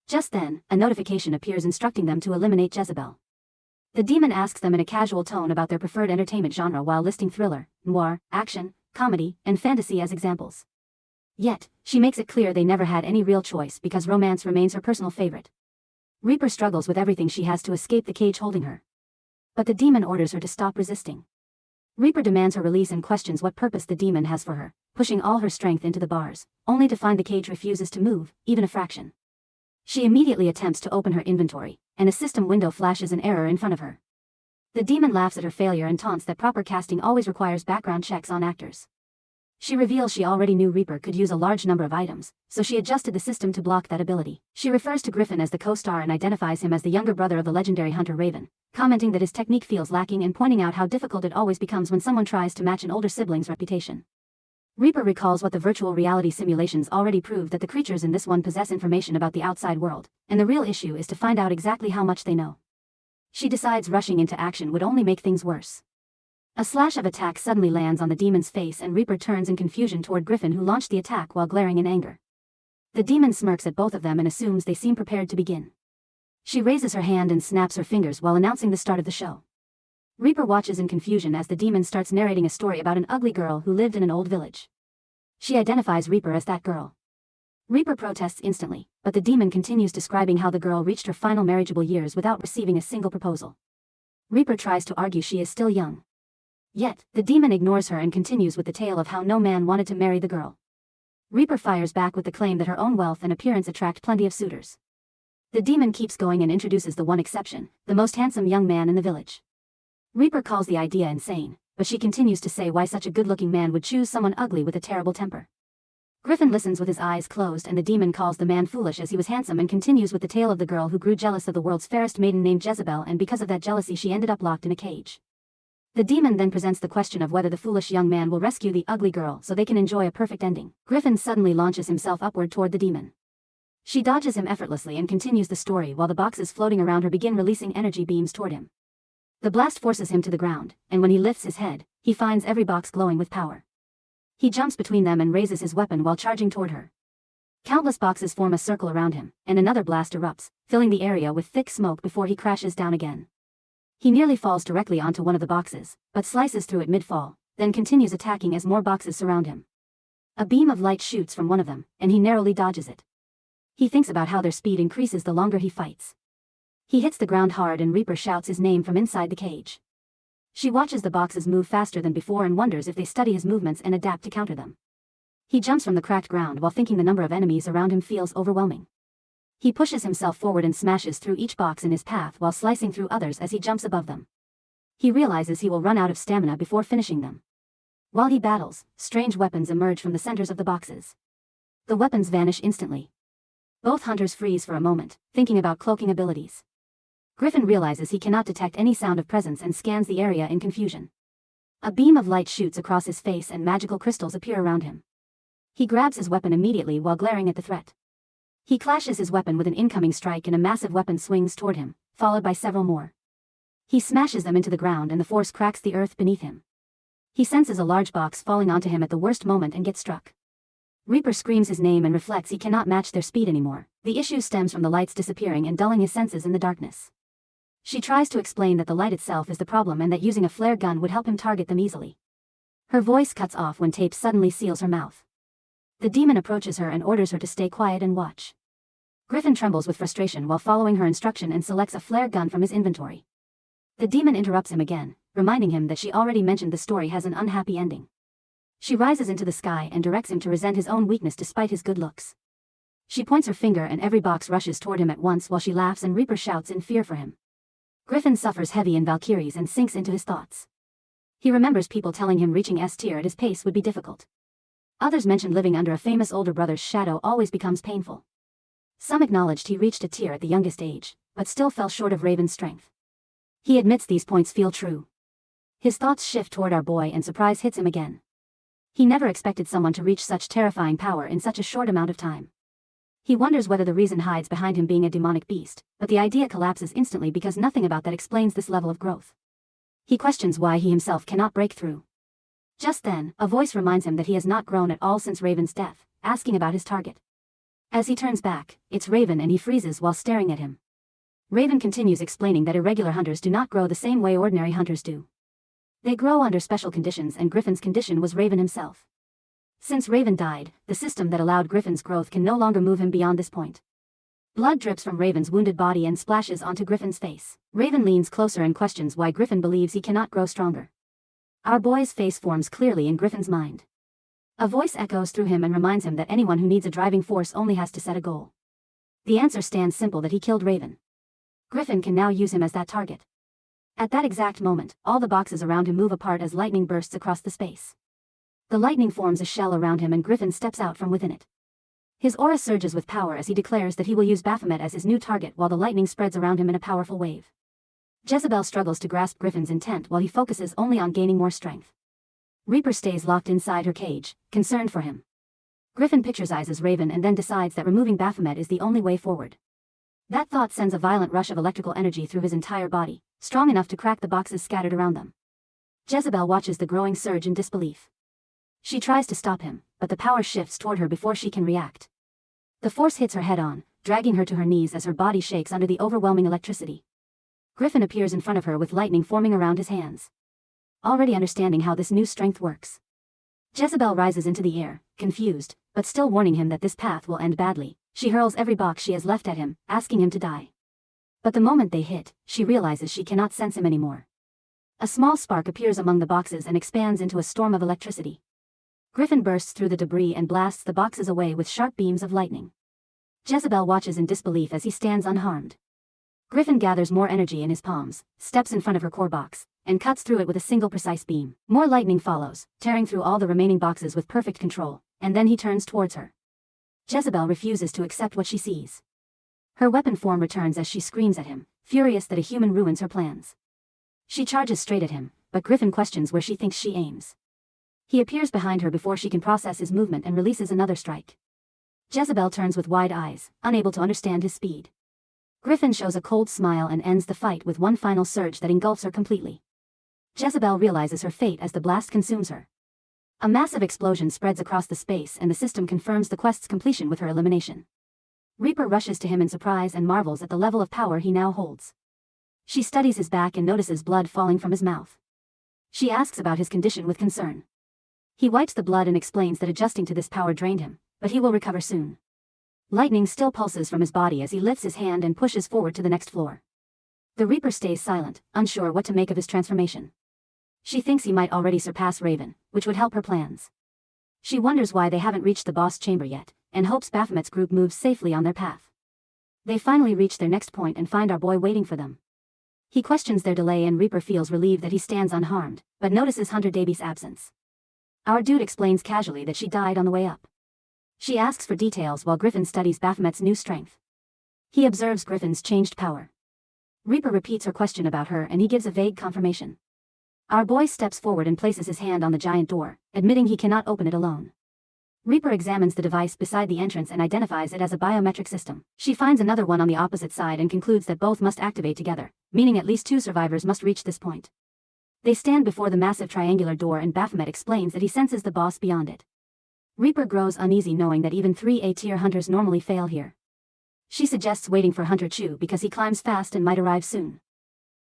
Just then, a notification appears instructing them to eliminate Jezebel. The demon asks them in a casual tone about their preferred entertainment genre while listing thriller, noir, action, comedy, and fantasy as examples. Yet, she makes it clear they never had any real choice because romance remains her personal favorite. Reaper struggles with everything she has to escape the cage holding her. But the demon orders her to stop resisting. Reaper demands her release and questions what purpose the demon has for her, pushing all her strength into the bars, only to find the cage refuses to move, even a fraction. She immediately attempts to open her inventory, and a system window flashes an error in front of her. The demon laughs at her failure and taunts that proper casting always requires background checks on actors. She reveals she already knew Reaper could use a large number of items, so she adjusted the system to block that ability. She refers to Griffin as the co-star and identifies him as the younger brother of the legendary hunter Raven, commenting that his technique feels lacking and pointing out how difficult it always becomes when someone tries to match an older sibling's reputation. Reaper recalls what the virtual reality simulations already proved that the creatures in this one possess information about the outside world, and the real issue is to find out exactly how much they know. She decides rushing into action would only make things worse. A slash of attack suddenly lands on the demon's face and Reaper turns in confusion toward Griffin who launched the attack while glaring in anger. The demon smirks at both of them and assumes they seem prepared to begin. She raises her hand and snaps her fingers while announcing the start of the show. Reaper watches in confusion as the demon starts narrating a story about an ugly girl who lived in an old village. She identifies Reaper as that girl. Reaper protests instantly, but the demon continues describing how the girl reached her final marriageable years without receiving a single proposal. Reaper tries to argue she is still young. Yet, the demon ignores her and continues with the tale of how no man wanted to marry the girl. Reaper fires back with the claim that her own wealth and appearance attract plenty of suitors. The demon keeps going and introduces the one exception, the most handsome young man in the village. Reaper calls the idea insane, but she continues to say why such a good-looking man would choose someone ugly with a terrible temper. Griffin listens with his eyes closed and the demon calls the man foolish as he was handsome and continues with the tale of the girl who grew jealous of the world's fairest maiden named Jezebel and because of that jealousy she ended up locked in a cage. The demon then presents the question of whether the foolish young man will rescue the ugly girl so they can enjoy a perfect ending. Griffin suddenly launches himself upward toward the demon. She dodges him effortlessly and continues the story while the boxes floating around her begin releasing energy beams toward him. The blast forces him to the ground, and when he lifts his head, he finds every box glowing with power. He jumps between them and raises his weapon while charging toward her. Countless boxes form a circle around him, and another blast erupts, filling the area with thick smoke before he crashes down again. He nearly falls directly onto one of the boxes, but slices through it mid-fall, then continues attacking as more boxes surround him. A beam of light shoots from one of them, and he narrowly dodges it. He thinks about how their speed increases the longer he fights. He hits the ground hard and Reaper shouts his name from inside the cage. She watches the boxes move faster than before and wonders if they study his movements and adapt to counter them. He jumps from the cracked ground while thinking the number of enemies around him feels overwhelming. He pushes himself forward and smashes through each box in his path while slicing through others as he jumps above them. He realizes he will run out of stamina before finishing them. While he battles, strange weapons emerge from the centers of the boxes. The weapons vanish instantly. Both hunters freeze for a moment, thinking about cloaking abilities. Griffin realizes he cannot detect any sound of presence and scans the area in confusion. A beam of light shoots across his face and magical crystals appear around him. He grabs his weapon immediately while glaring at the threat. He clashes his weapon with an incoming strike and a massive weapon swings toward him, followed by several more. He smashes them into the ground and the force cracks the earth beneath him. He senses a large box falling onto him at the worst moment and gets struck. Reaper screams his name and reflects he cannot match their speed anymore. The issue stems from the lights disappearing and dulling his senses in the darkness. She tries to explain that the light itself is the problem and that using a flare gun would help him target them easily. Her voice cuts off when tape suddenly seals her mouth. The demon approaches her and orders her to stay quiet and watch. Griffin trembles with frustration while following her instruction and selects a flare gun from his inventory. The demon interrupts him again, reminding him that she already mentioned the story has an unhappy ending. She rises into the sky and directs him to resent his own weakness despite his good looks. She points her finger and every box rushes toward him at once while she laughs and Reaper shouts in fear for him. Griffin suffers heavy in Valkyries and sinks into his thoughts. He remembers people telling him reaching S tier at his pace would be difficult. Others mentioned living under a famous older brother's shadow always becomes painful. Some acknowledged he reached a tier at the youngest age, but still fell short of Raven's strength. He admits these points feel true. His thoughts shift toward our boy and surprise hits him again. He never expected someone to reach such terrifying power in such a short amount of time. He wonders whether the reason hides behind him being a demonic beast, but the idea collapses instantly because nothing about that explains this level of growth. He questions why he himself cannot break through. Just then, a voice reminds him that he has not grown at all since Raven's death, asking about his target. As he turns back, it's Raven and he freezes while staring at him. Raven continues explaining that irregular hunters do not grow the same way ordinary hunters do. They grow under special conditions and Griffin's condition was Raven himself. Since Raven died, the system that allowed Griffin's growth can no longer move him beyond this point. Blood drips from Raven's wounded body and splashes onto Griffin's face. Raven leans closer and questions why Griffin believes he cannot grow stronger. Our boy's face forms clearly in Griffin's mind. A voice echoes through him and reminds him that anyone who needs a driving force only has to set a goal. The answer stands simple that he killed Raven. Griffin can now use him as that target. At that exact moment, all the boxes around him move apart as lightning bursts across the space. The lightning forms a shell around him and Griffin steps out from within it. His aura surges with power as he declares that he will use Baphomet as his new target while the lightning spreads around him in a powerful wave. Jezebel struggles to grasp Griffin's intent while he focuses only on gaining more strength. Reaper stays locked inside her cage, concerned for him. Griffin pictures eyes as Raven and then decides that removing Baphomet is the only way forward. That thought sends a violent rush of electrical energy through his entire body, strong enough to crack the boxes scattered around them. Jezebel watches the growing surge in disbelief. She tries to stop him, but the power shifts toward her before she can react. The force hits her head-on, dragging her to her knees as her body shakes under the overwhelming electricity. Griffin appears in front of her with lightning forming around his hands. Already understanding how this new strength works. Jezebel rises into the air, confused, but still warning him that this path will end badly. She hurls every box she has left at him, asking him to die. But the moment they hit, she realizes she cannot sense him anymore. A small spark appears among the boxes and expands into a storm of electricity. Griffin bursts through the debris and blasts the boxes away with sharp beams of lightning. Jezebel watches in disbelief as he stands unharmed. Griffin gathers more energy in his palms, steps in front of her core box, and cuts through it with a single precise beam. More lightning follows, tearing through all the remaining boxes with perfect control, and then he turns towards her. Jezebel refuses to accept what she sees. Her weapon form returns as she screams at him, furious that a human ruins her plans. She charges straight at him, but Griffin questions where she thinks she aims. He appears behind her before she can process his movement and releases another strike. Jezebel turns with wide eyes, unable to understand his speed. Griffin shows a cold smile and ends the fight with one final surge that engulfs her completely. Jezebel realizes her fate as the blast consumes her. A massive explosion spreads across the space and the system confirms the quest's completion with her elimination. Reaper rushes to him in surprise and marvels at the level of power he now holds. She studies his back and notices blood falling from his mouth. She asks about his condition with concern. He wipes the blood and explains that adjusting to this power drained him, but he will recover soon. Lightning still pulses from his body as he lifts his hand and pushes forward to the next floor. The Reaper stays silent, unsure what to make of his transformation. She thinks he might already surpass Raven, which would help her plans. She wonders why they haven't reached the boss chamber yet, and hopes Baphomet's group moves safely on their path. They finally reach their next point and find our boy waiting for them. He questions their delay and Reaper feels relieved that he stands unharmed, but notices Hunter Davy's absence. Our dude explains casually that she died on the way up. She asks for details while Griffin studies Baphomet's new strength. He observes Griffin's changed power. Reaper repeats her question about her and he gives a vague confirmation. Our boy steps forward and places his hand on the giant door, admitting he cannot open it alone. Reaper examines the device beside the entrance and identifies it as a biometric system. She finds another one on the opposite side and concludes that both must activate together, meaning at least 2 survivors must reach this point. They stand before the massive triangular door and Baphomet explains that he senses the boss beyond it. Reaper grows uneasy knowing that even 3 A-tier hunters normally fail here. She suggests waiting for Hunter Chu because he climbs fast and might arrive soon.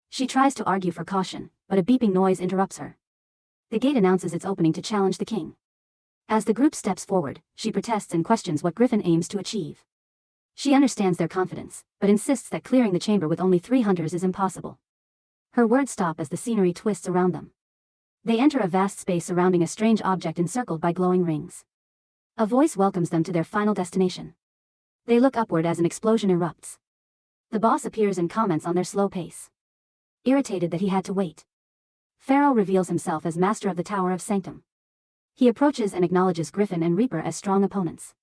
She tries to argue for caution, but a beeping noise interrupts her. The gate announces its opening to challenge the king. As the group steps forward, she protests and questions what Griffin aims to achieve. She understands their confidence, but insists that clearing the chamber with only 3 hunters is impossible. Her words stop as the scenery twists around them. They enter a vast space surrounding a strange object encircled by glowing rings. A voice welcomes them to their final destination. They look upward as an explosion erupts. The boss appears and comments on their slow pace. Irritated that he had to wait, Pharaoh reveals himself as master of the Tower of Sanctum. He approaches and acknowledges Griffin and Reaper as strong opponents.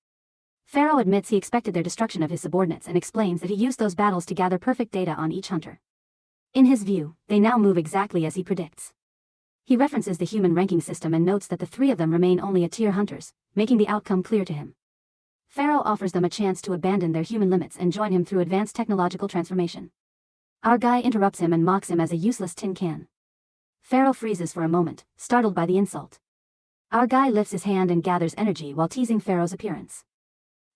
Pharaoh admits he expected their destruction of his subordinates and explains that he used those battles to gather perfect data on each hunter. In his view, they now move exactly as he predicts. He references the human ranking system and notes that the 3 of them remain only A-tier hunters, making the outcome clear to him. Pharaoh offers them a chance to abandon their human limits and join him through advanced technological transformation. Our guy interrupts him and mocks him as a useless tin can. Pharaoh freezes for a moment, startled by the insult. Our guy lifts his hand and gathers energy while teasing Pharaoh's appearance.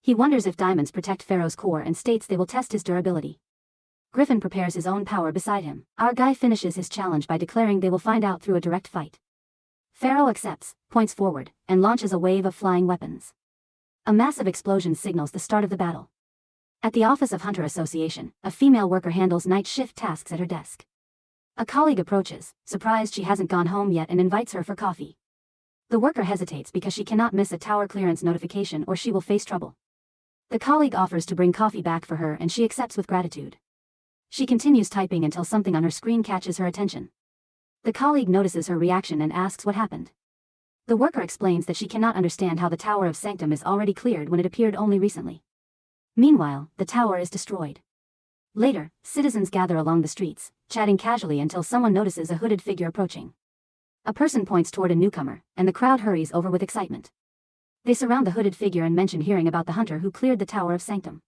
He wonders if diamonds protect Pharaoh's core and states they will test his durability. Griffin prepares his own power beside him. Our guy finishes his challenge by declaring they will find out through a direct fight. Pharaoh accepts, points forward, and launches a wave of flying weapons. A massive explosion signals the start of the battle. At the Office of Hunter Association, a female worker handles night shift tasks at her desk. A colleague approaches, surprised she hasn't gone home yet, and invites her for coffee. The worker hesitates because she cannot miss a tower clearance notification or she will face trouble. The colleague offers to bring coffee back for her and she accepts with gratitude. She continues typing until something on her screen catches her attention. The colleague notices her reaction and asks what happened. The worker explains that she cannot understand how the Tower of Sanctum is already cleared when it appeared only recently. Meanwhile, the tower is destroyed. Later, citizens gather along the streets, chatting casually until someone notices a hooded figure approaching. A person points toward a newcomer, and the crowd hurries over with excitement. They surround the hooded figure and mention hearing about the hunter who cleared the Tower of Sanctum.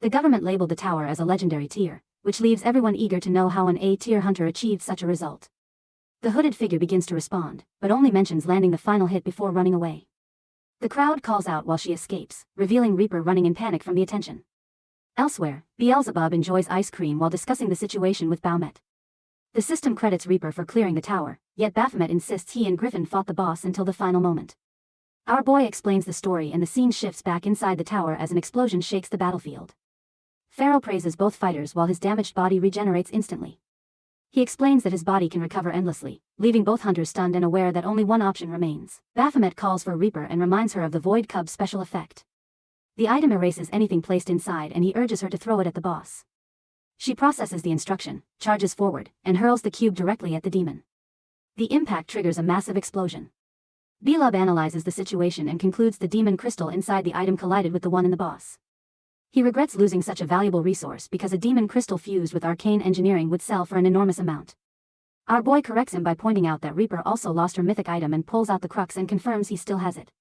The government labeled the tower as a legendary tier, which leaves everyone eager to know how an A-tier hunter achieved such a result. The hooded figure begins to respond, but only mentions landing the final hit before running away. The crowd calls out while she escapes, revealing Reaper running in panic from the attention. Elsewhere, Beelzebub enjoys ice cream while discussing the situation with Baphomet. The system credits Reaper for clearing the tower, yet Baphomet insists he and Griffin fought the boss until the final moment. Our boy explains the story and the scene shifts back inside the tower as an explosion shakes the battlefield. Pharaoh praises both fighters while his damaged body regenerates instantly. He explains that his body can recover endlessly, leaving both hunters stunned and aware that only one option remains. Baphomet calls for Reaper and reminds her of the Void Cub's special effect. The item erases anything placed inside and he urges her to throw it at the boss. She processes the instruction, charges forward, and hurls the cube directly at the demon. The impact triggers a massive explosion. Belub analyzes the situation and concludes the demon crystal inside the item collided with the one in the boss. He regrets losing such a valuable resource because a demon crystal fused with arcane engineering would sell for an enormous amount. Our boy corrects him by pointing out that Reaper also lost her mythic item and pulls out the crux and confirms he still has it.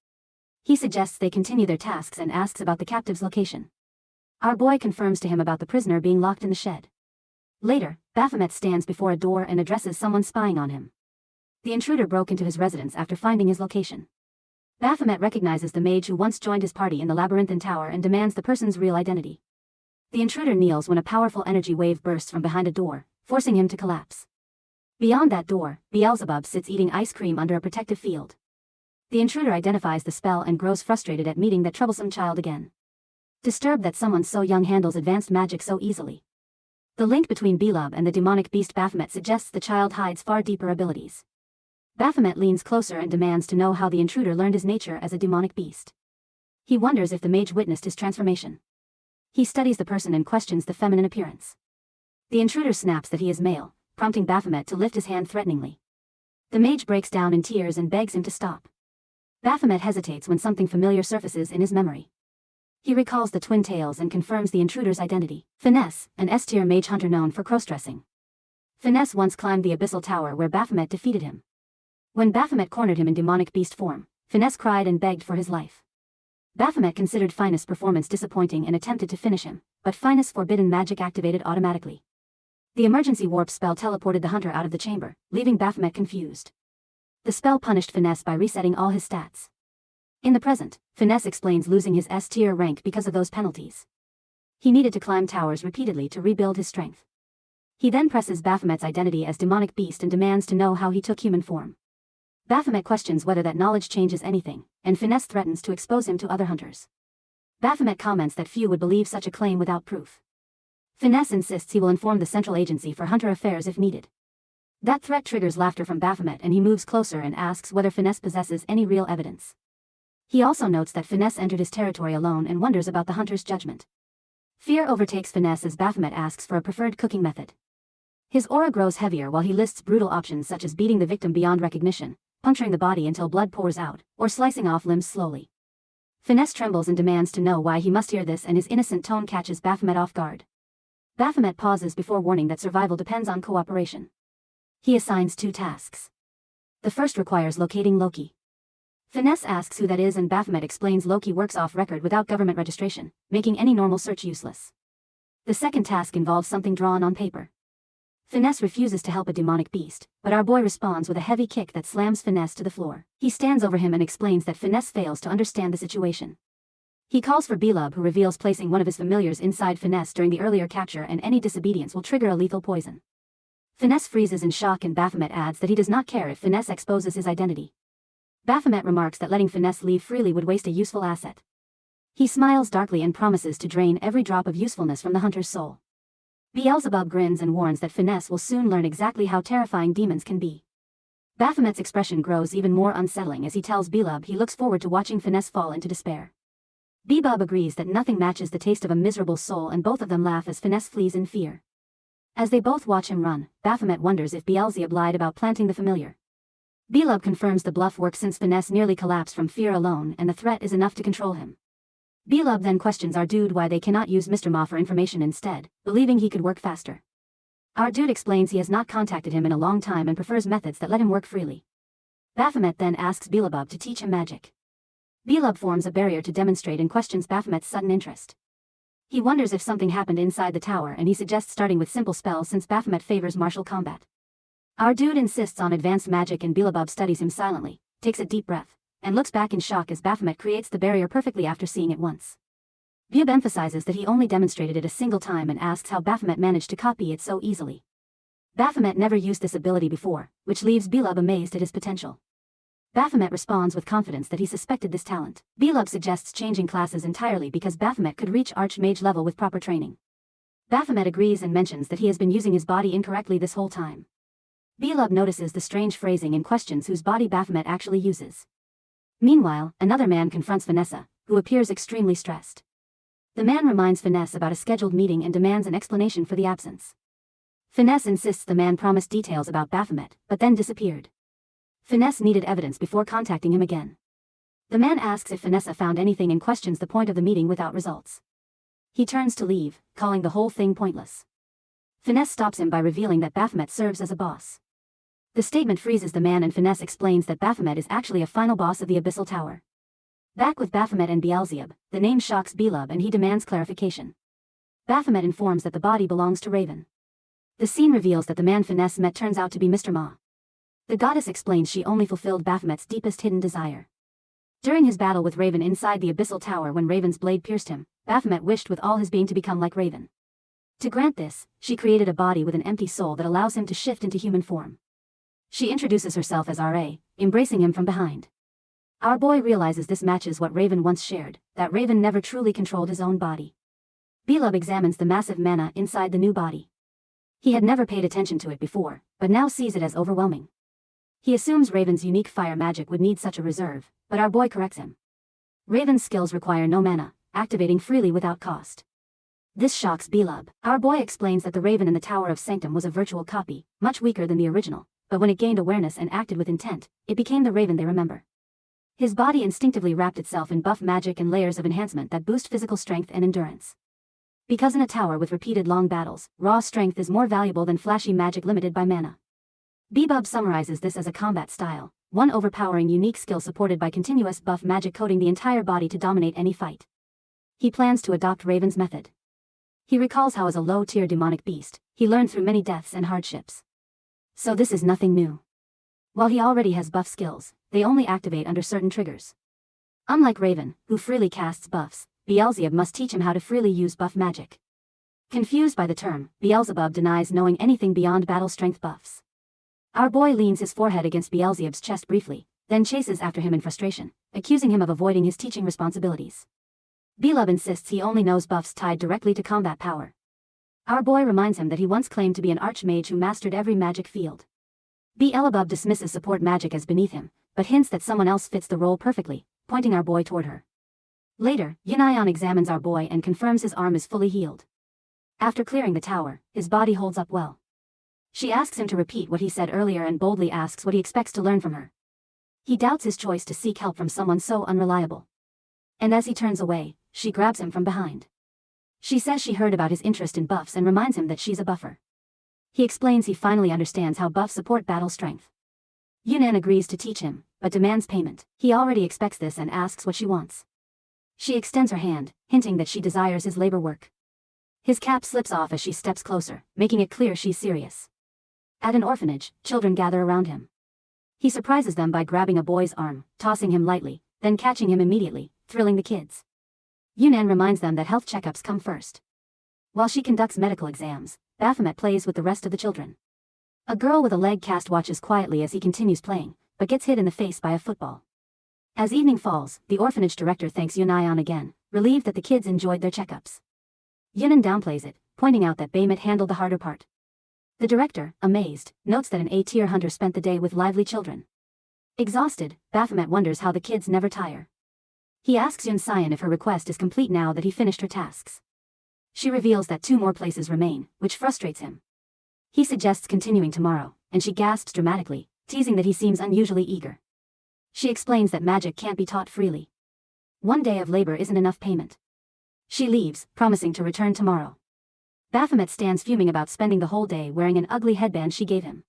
He suggests they continue their tasks and asks about the captive's location. Our boy confirms to him about the prisoner being locked in the shed. Later, Baphomet stands before a door and addresses someone spying on him. The intruder broke into his residence after finding his location. Baphomet recognizes the mage who once joined his party in the labyrinthine tower and demands the person's real identity. The intruder kneels when a powerful energy wave bursts from behind a door, forcing him to collapse. Beyond that door, Beelzebub sits eating ice cream under a protective field. The intruder identifies the spell and grows frustrated at meeting that troublesome child again. Disturbed that someone so young handles advanced magic so easily. The link between Belub and the demonic beast Baphomet suggests the child hides far deeper abilities. Baphomet leans closer and demands to know how the intruder learned his nature as a demonic beast. He wonders if the mage witnessed his transformation. He studies the person and questions the feminine appearance. The intruder snaps that he is male, prompting Baphomet to lift his hand threateningly. The mage breaks down in tears and begs him to stop. Baphomet hesitates when something familiar surfaces in his memory. He recalls the twin tails and confirms the intruder's identity. Finesse, an S-tier mage hunter known for cross-dressing. Finesse once climbed the abyssal tower where Baphomet defeated him. When Baphomet cornered him in demonic beast form, Finesse cried and begged for his life. Baphomet considered Finesse' performance disappointing and attempted to finish him, but Finesse' forbidden magic activated automatically. The emergency warp spell teleported the hunter out of the chamber, leaving Baphomet confused. The spell punished Finesse by resetting all his stats. In the present, Finesse explains losing his S-tier rank because of those penalties. He needed to climb towers repeatedly to rebuild his strength. He then presses Baphomet's identity as demonic beast and demands to know how he took human form. Baphomet questions whether that knowledge changes anything, and Finesse threatens to expose him to other hunters. Baphomet comments that few would believe such a claim without proof. Finesse insists he will inform the Central Agency for Hunter Affairs if needed. That threat triggers laughter from Baphomet and he moves closer and asks whether Finesse possesses any real evidence. He also notes that Finesse entered his territory alone and wonders about the hunter's judgment. Fear overtakes Finesse as Baphomet asks for a preferred cooking method. His aura grows heavier while he lists brutal options such as beating the victim beyond recognition, puncturing the body until blood pours out, or slicing off limbs slowly. Finesse trembles and demands to know why he must hear this, and his innocent tone catches Baphomet off guard. Baphomet pauses before warning that survival depends on cooperation. He assigns 2 tasks. The first requires locating Loki. Finesse asks who that is and Baphomet explains Loki works off record without government registration, making any normal search useless. The second task involves something drawn on paper. Finesse refuses to help a demonic beast, but our boy responds with a heavy kick that slams Finesse to the floor. He stands over him and explains that Finesse fails to understand the situation. He calls for Belub, who reveals placing one of his familiars inside Finesse during the earlier capture, and any disobedience will trigger a lethal poison. Finesse freezes in shock and Baphomet adds that he does not care if Finesse exposes his identity. Baphomet remarks that letting Finesse leave freely would waste a useful asset. He smiles darkly and promises to drain every drop of usefulness from the hunter's soul. Beelzebub grins and warns that Finesse will soon learn exactly how terrifying demons can be. Baphomet's expression grows even more unsettling as he tells Belub he looks forward to watching Finesse fall into despair. Belub agrees that nothing matches the taste of a miserable soul, and both of them laugh as Finesse flees in fear. As they both watch him run, Baphomet wonders if Beelzebub lied about planting the familiar. Belub confirms the bluff works since Finesse nearly collapsed from fear alone and the threat is enough to control him. Belub then questions our dude why they cannot use Mr. Ma for information instead, believing he could work faster. Our dude explains he has not contacted him in a long time and prefers methods that let him work freely. Baphomet then asks Belub to teach him magic. Belub forms a barrier to demonstrate and questions Baphomet's sudden interest. He wonders if something happened inside the tower and he suggests starting with simple spells since Baphomet favors martial combat. Our dude insists on advanced magic and Belub studies him silently, takes a deep breath, and looks back in shock as Baphomet creates the barrier perfectly after seeing it once. Belub emphasizes that he only demonstrated it a single time and asks how Baphomet managed to copy it so easily. Baphomet never used this ability before, which leaves Belub amazed at his potential. Baphomet responds with confidence that he suspected this talent. Belub suggests changing classes entirely because Baphomet could reach Archmage level with proper training. Baphomet agrees and mentions that he has been using his body incorrectly this whole time. Belub notices the strange phrasing and questions whose body Baphomet actually uses. Meanwhile, another man confronts Vanessa, who appears extremely stressed. The man reminds Finesse about a scheduled meeting and demands an explanation for the absence. Finesse insists the man promised details about Baphomet, but then disappeared. Finesse needed evidence before contacting him again. The man asks if Finesse found anything and questions the point of the meeting without results. He turns to leave, calling the whole thing pointless. Finesse stops him by revealing that Baphomet serves as a boss. The statement freezes the man and Finesse explains that Baphomet is actually a final boss of the Abyssal Tower. Back with Baphomet and Beelzebub, the name shocks Belub and he demands clarification. Baphomet informs that the body belongs to Raven. The scene reveals that the man Finesse met turns out to be Mr. Ma. The goddess explains she only fulfilled Baphomet's deepest hidden desire. During his battle with Raven inside the Abyssal Tower when Raven's blade pierced him, Baphomet wished with all his being to become like Raven. To grant this, she created a body with an empty soul that allows him to shift into human form. She introduces herself as R.A., embracing him from behind. Our boy realizes this matches what Raven once shared, that Raven never truly controlled his own body. Belub examines the massive mana inside the new body. He had never paid attention to it before, but now sees it as overwhelming. He assumes Raven's unique fire magic would need such a reserve, but our boy corrects him. Raven's skills require no mana, activating freely without cost. This shocks Belub. Our boy explains that the Raven in the Tower of Sanctum was a virtual copy, much weaker than the original, but when it gained awareness and acted with intent, it became the Raven they remember. His body instinctively wrapped itself in buff magic and layers of enhancement that boost physical strength and endurance. Because in a tower with repeated long battles, raw strength is more valuable than flashy magic limited by mana. Bebub summarizes this as a combat style, one overpowering unique skill supported by continuous buff magic coating the entire body to dominate any fight. He plans to adopt Raven's method. He recalls how as a low-tier demonic beast, he learned through many deaths and hardships. So this is nothing new. While he already has buff skills, they only activate under certain triggers. Unlike Raven, who freely casts buffs, Beelzebub must teach him how to freely use buff magic. Confused by the term, Beelzebub denies knowing anything beyond battle strength buffs. Our boy leans his forehead against Beelzebub's chest briefly, then chases after him in frustration, accusing him of avoiding his teaching responsibilities. Belub insists he only knows buffs tied directly to combat power. Our boy reminds him that he once claimed to be an archmage who mastered every magic field. Beelzebub dismisses support magic as beneath him, but hints that someone else fits the role perfectly, pointing our boy toward her. Later, Yunayan examines our boy and confirms his arm is fully healed. After clearing the tower, his body holds up well. She asks him to repeat what he said earlier and boldly asks what he expects to learn from her. He doubts his choice to seek help from someone so unreliable. And as he turns away, she grabs him from behind. She says she heard about his interest in buffs and reminds him that she's a buffer. He explains he finally understands how buffs support battle strength. Yunan agrees to teach him, but demands payment. He already expects this and asks what she wants. She extends her hand, hinting that she desires his labor work. His cap slips off as she steps closer, making it clear she's serious. At an orphanage, children gather around him. He surprises them by grabbing a boy's arm, tossing him lightly, then catching him immediately, thrilling the kids. Yunan reminds them that health checkups come first. While she conducts medical exams, Baphomet plays with the rest of the children. A girl with a leg cast watches quietly as he continues playing, but gets hit in the face by a football. As evening falls, the orphanage director thanks Yunayan again, relieved that the kids enjoyed their checkups. Yunan downplays it, pointing out that Baymet handled the harder part. The director, amazed, notes that an A-tier hunter spent the day with lively children. Exhausted, Baphomet wonders how the kids never tire. He asks Yun Sion if her request is complete now that he finished her tasks. She reveals that 2 more places remain, which frustrates him. He suggests continuing tomorrow, and she gasps dramatically, teasing that he seems unusually eager. She explains that magic can't be taught freely. 1 day of labor isn't enough payment. She leaves, promising to return tomorrow. Baphomet stands fuming about spending the whole day wearing an ugly headband she gave him.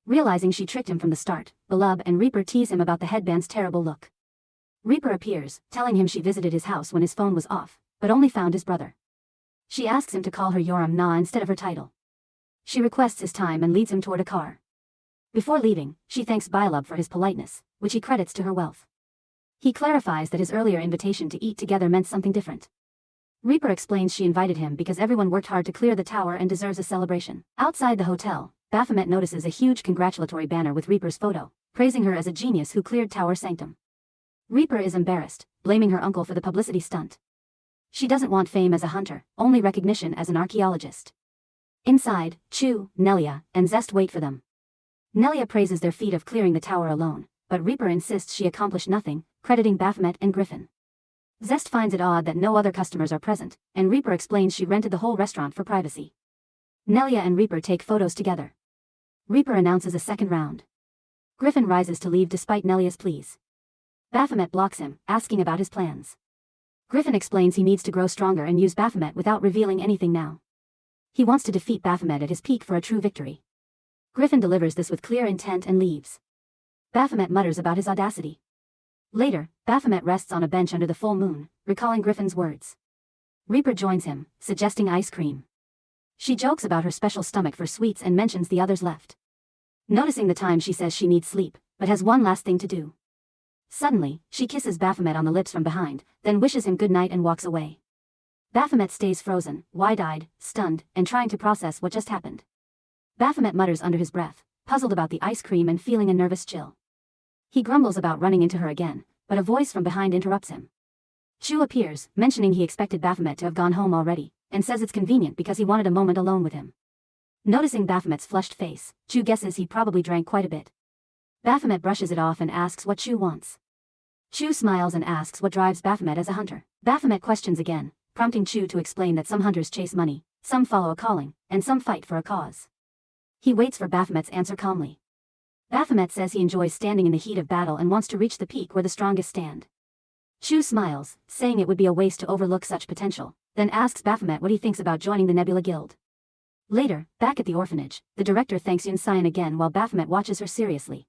Realizing she tricked him from the start, Belub and Reaper tease him about the headband's terrible look. Reaper appears, telling him she visited his house when his phone was off, but only found his brother. She asks him to call her Yoram Na instead of her title. She requests his time and leads him toward a car. Before leaving, she thanks Belub for his politeness, which he credits to her wealth. He clarifies that his earlier invitation to eat together meant something different. Reaper explains she invited him because everyone worked hard to clear the tower and deserves a celebration. Outside the hotel, Baphomet notices a huge congratulatory banner with Reaper's photo, praising her as a genius who cleared Tower Sanctum. Reaper is embarrassed, blaming her uncle for the publicity stunt. She doesn't want fame as a hunter, only recognition as an archaeologist. Inside, Chu, Nelia, and Zest wait for them. Nelia praises their feat of clearing the tower alone, but Reaper insists she accomplished nothing, crediting Baphomet and Griffin. Zest finds it odd that no other customers are present, and Reaper explains she rented the whole restaurant for privacy. Nelia and Reaper take photos together. Reaper announces a second round. Griffin rises to leave despite Nelia's pleas. Baphomet blocks him, asking about his plans. Griffin explains he needs to grow stronger and use Baphomet without revealing anything now. He wants to defeat Baphomet at his peak for a true victory. Griffin delivers this with clear intent and leaves. Baphomet mutters about his audacity. Later, Baphomet rests on a bench under the full moon, recalling Griffin's words. Reaper joins him, suggesting ice cream. She jokes about her special stomach for sweets and mentions the others left. Noticing the time, she says she needs sleep, but has one last thing to do. Suddenly, she kisses Baphomet on the lips from behind, then wishes him good night and walks away. Baphomet stays frozen, wide-eyed, stunned, and trying to process what just happened. Baphomet mutters under his breath, puzzled about the ice cream and feeling a nervous chill. He grumbles about running into her again, but a voice from behind interrupts him. Chu appears, mentioning he expected Baphomet to have gone home already, and says it's convenient because he wanted a moment alone with him. Noticing Baphomet's flushed face, Chu guesses he probably drank quite a bit. Baphomet brushes it off and asks what Chu wants. Chu smiles and asks what drives Baphomet as a hunter. Baphomet questions again, prompting Chu to explain that some hunters chase money, some follow a calling, and some fight for a cause. He waits for Baphomet's answer calmly. Baphomet says he enjoys standing in the heat of battle and wants to reach the peak where the strongest stand. Chu smiles, saying it would be a waste to overlook such potential, then asks Baphomet what he thinks about joining the Nebula Guild. Later, back at the orphanage, the director thanks Yun Sion again while Baphomet watches her seriously.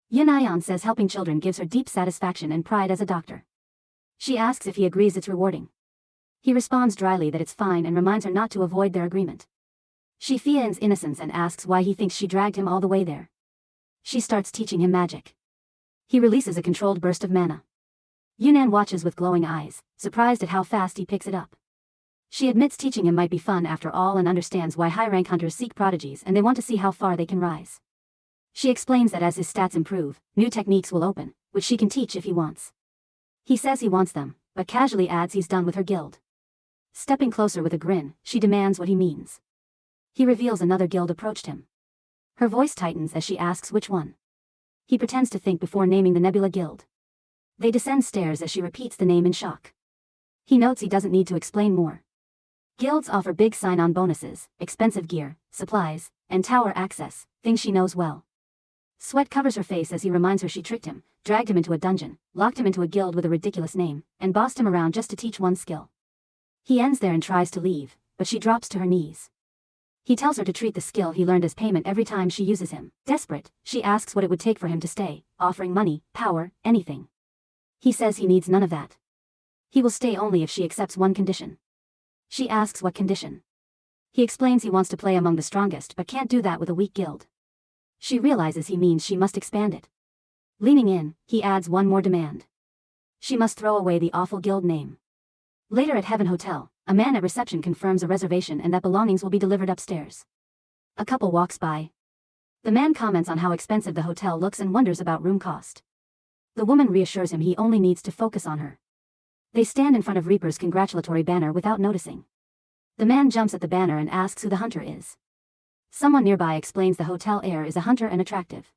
Yun Ion says helping children gives her deep satisfaction and pride as a doctor. She asks if he agrees it's rewarding. He responds dryly that it's fine and reminds her not to avoid their agreement. She feigns innocence and asks why he thinks she dragged him all the way there. She starts teaching him magic. He releases a controlled burst of mana. Yunnan watches with glowing eyes, surprised at how fast he picks it up. She admits teaching him might be fun after all and understands why high-rank hunters seek prodigies and they want to see how far they can rise. She explains that as his stats improve, new techniques will open, which she can teach if he wants. He says he wants them, but casually adds he's done with her guild. Stepping closer with a grin, she demands what he means. He reveals another guild approached him. Her voice tightens as she asks which one. He pretends to think before naming the Nebula Guild. They descend stairs as she repeats the name in shock. He notes he doesn't need to explain more. Guilds offer big sign-on bonuses, expensive gear, supplies, and tower access, things she knows well. Sweat covers her face as he reminds her she tricked him, dragged him into a dungeon, locked him into a guild with a ridiculous name, and bossed him around just to teach one skill. He ends there and tries to leave, but she drops to her knees. He tells her to treat the skill he learned as payment every time she uses him. Desperate, she asks what it would take for him to stay, offering money, power, anything. He says he needs none of that. He will stay only if she accepts one condition. She asks what condition. He explains he wants to play among the strongest but can't do that with a weak guild. She realizes he means she must expand it. Leaning in, he adds one more demand. She must throw away the awful guild name. Later at Heaven Hotel, a man at reception confirms a reservation and that belongings will be delivered upstairs. A couple walks by. The man comments on how expensive the hotel looks and wonders about room cost. The woman reassures him he only needs to focus on her. They stand in front of Reaper's congratulatory banner without noticing. The man jumps at the banner and asks who the hunter is. Someone nearby explains the hotel heir is a hunter and attractive.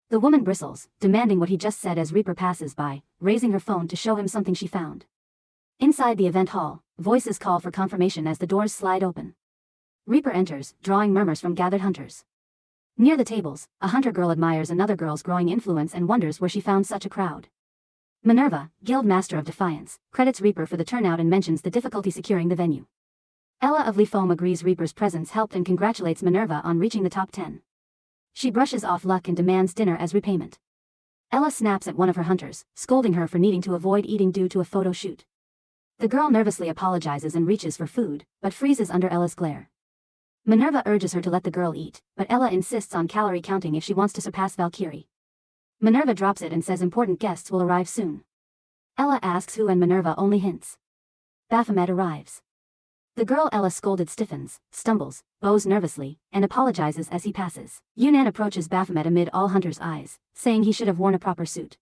The woman bristles, demanding what he just said as Reaper passes by, raising her phone to show him something she found. Inside the event hall, voices call for confirmation as the doors slide open. Reaper enters, drawing murmurs from gathered hunters. Near the tables, a hunter girl admires another girl's growing influence and wonders where she found such a crowd. Minerva, Guild Master of Defiance, credits Reaper for the turnout and mentions the difficulty securing the venue. Ella of Lifome agrees Reaper's presence helped and congratulates Minerva on reaching the top 10. She brushes off luck and demands dinner as repayment. Ella snaps at one of her hunters, scolding her for needing to avoid eating due to a photo shoot. The girl nervously apologizes and reaches for food, but freezes under Ella's glare. Minerva urges her to let the girl eat, but Ella insists on calorie counting if she wants to surpass Valkyrie. Minerva drops it and says important guests will arrive soon. Ella asks who and Minerva only hints. Baphomet arrives. The girl Ella scolded stiffens, stumbles, bows nervously, and apologizes as he passes. Yunnan approaches Baphomet amid all hunters' eyes, saying he should have worn a proper suit.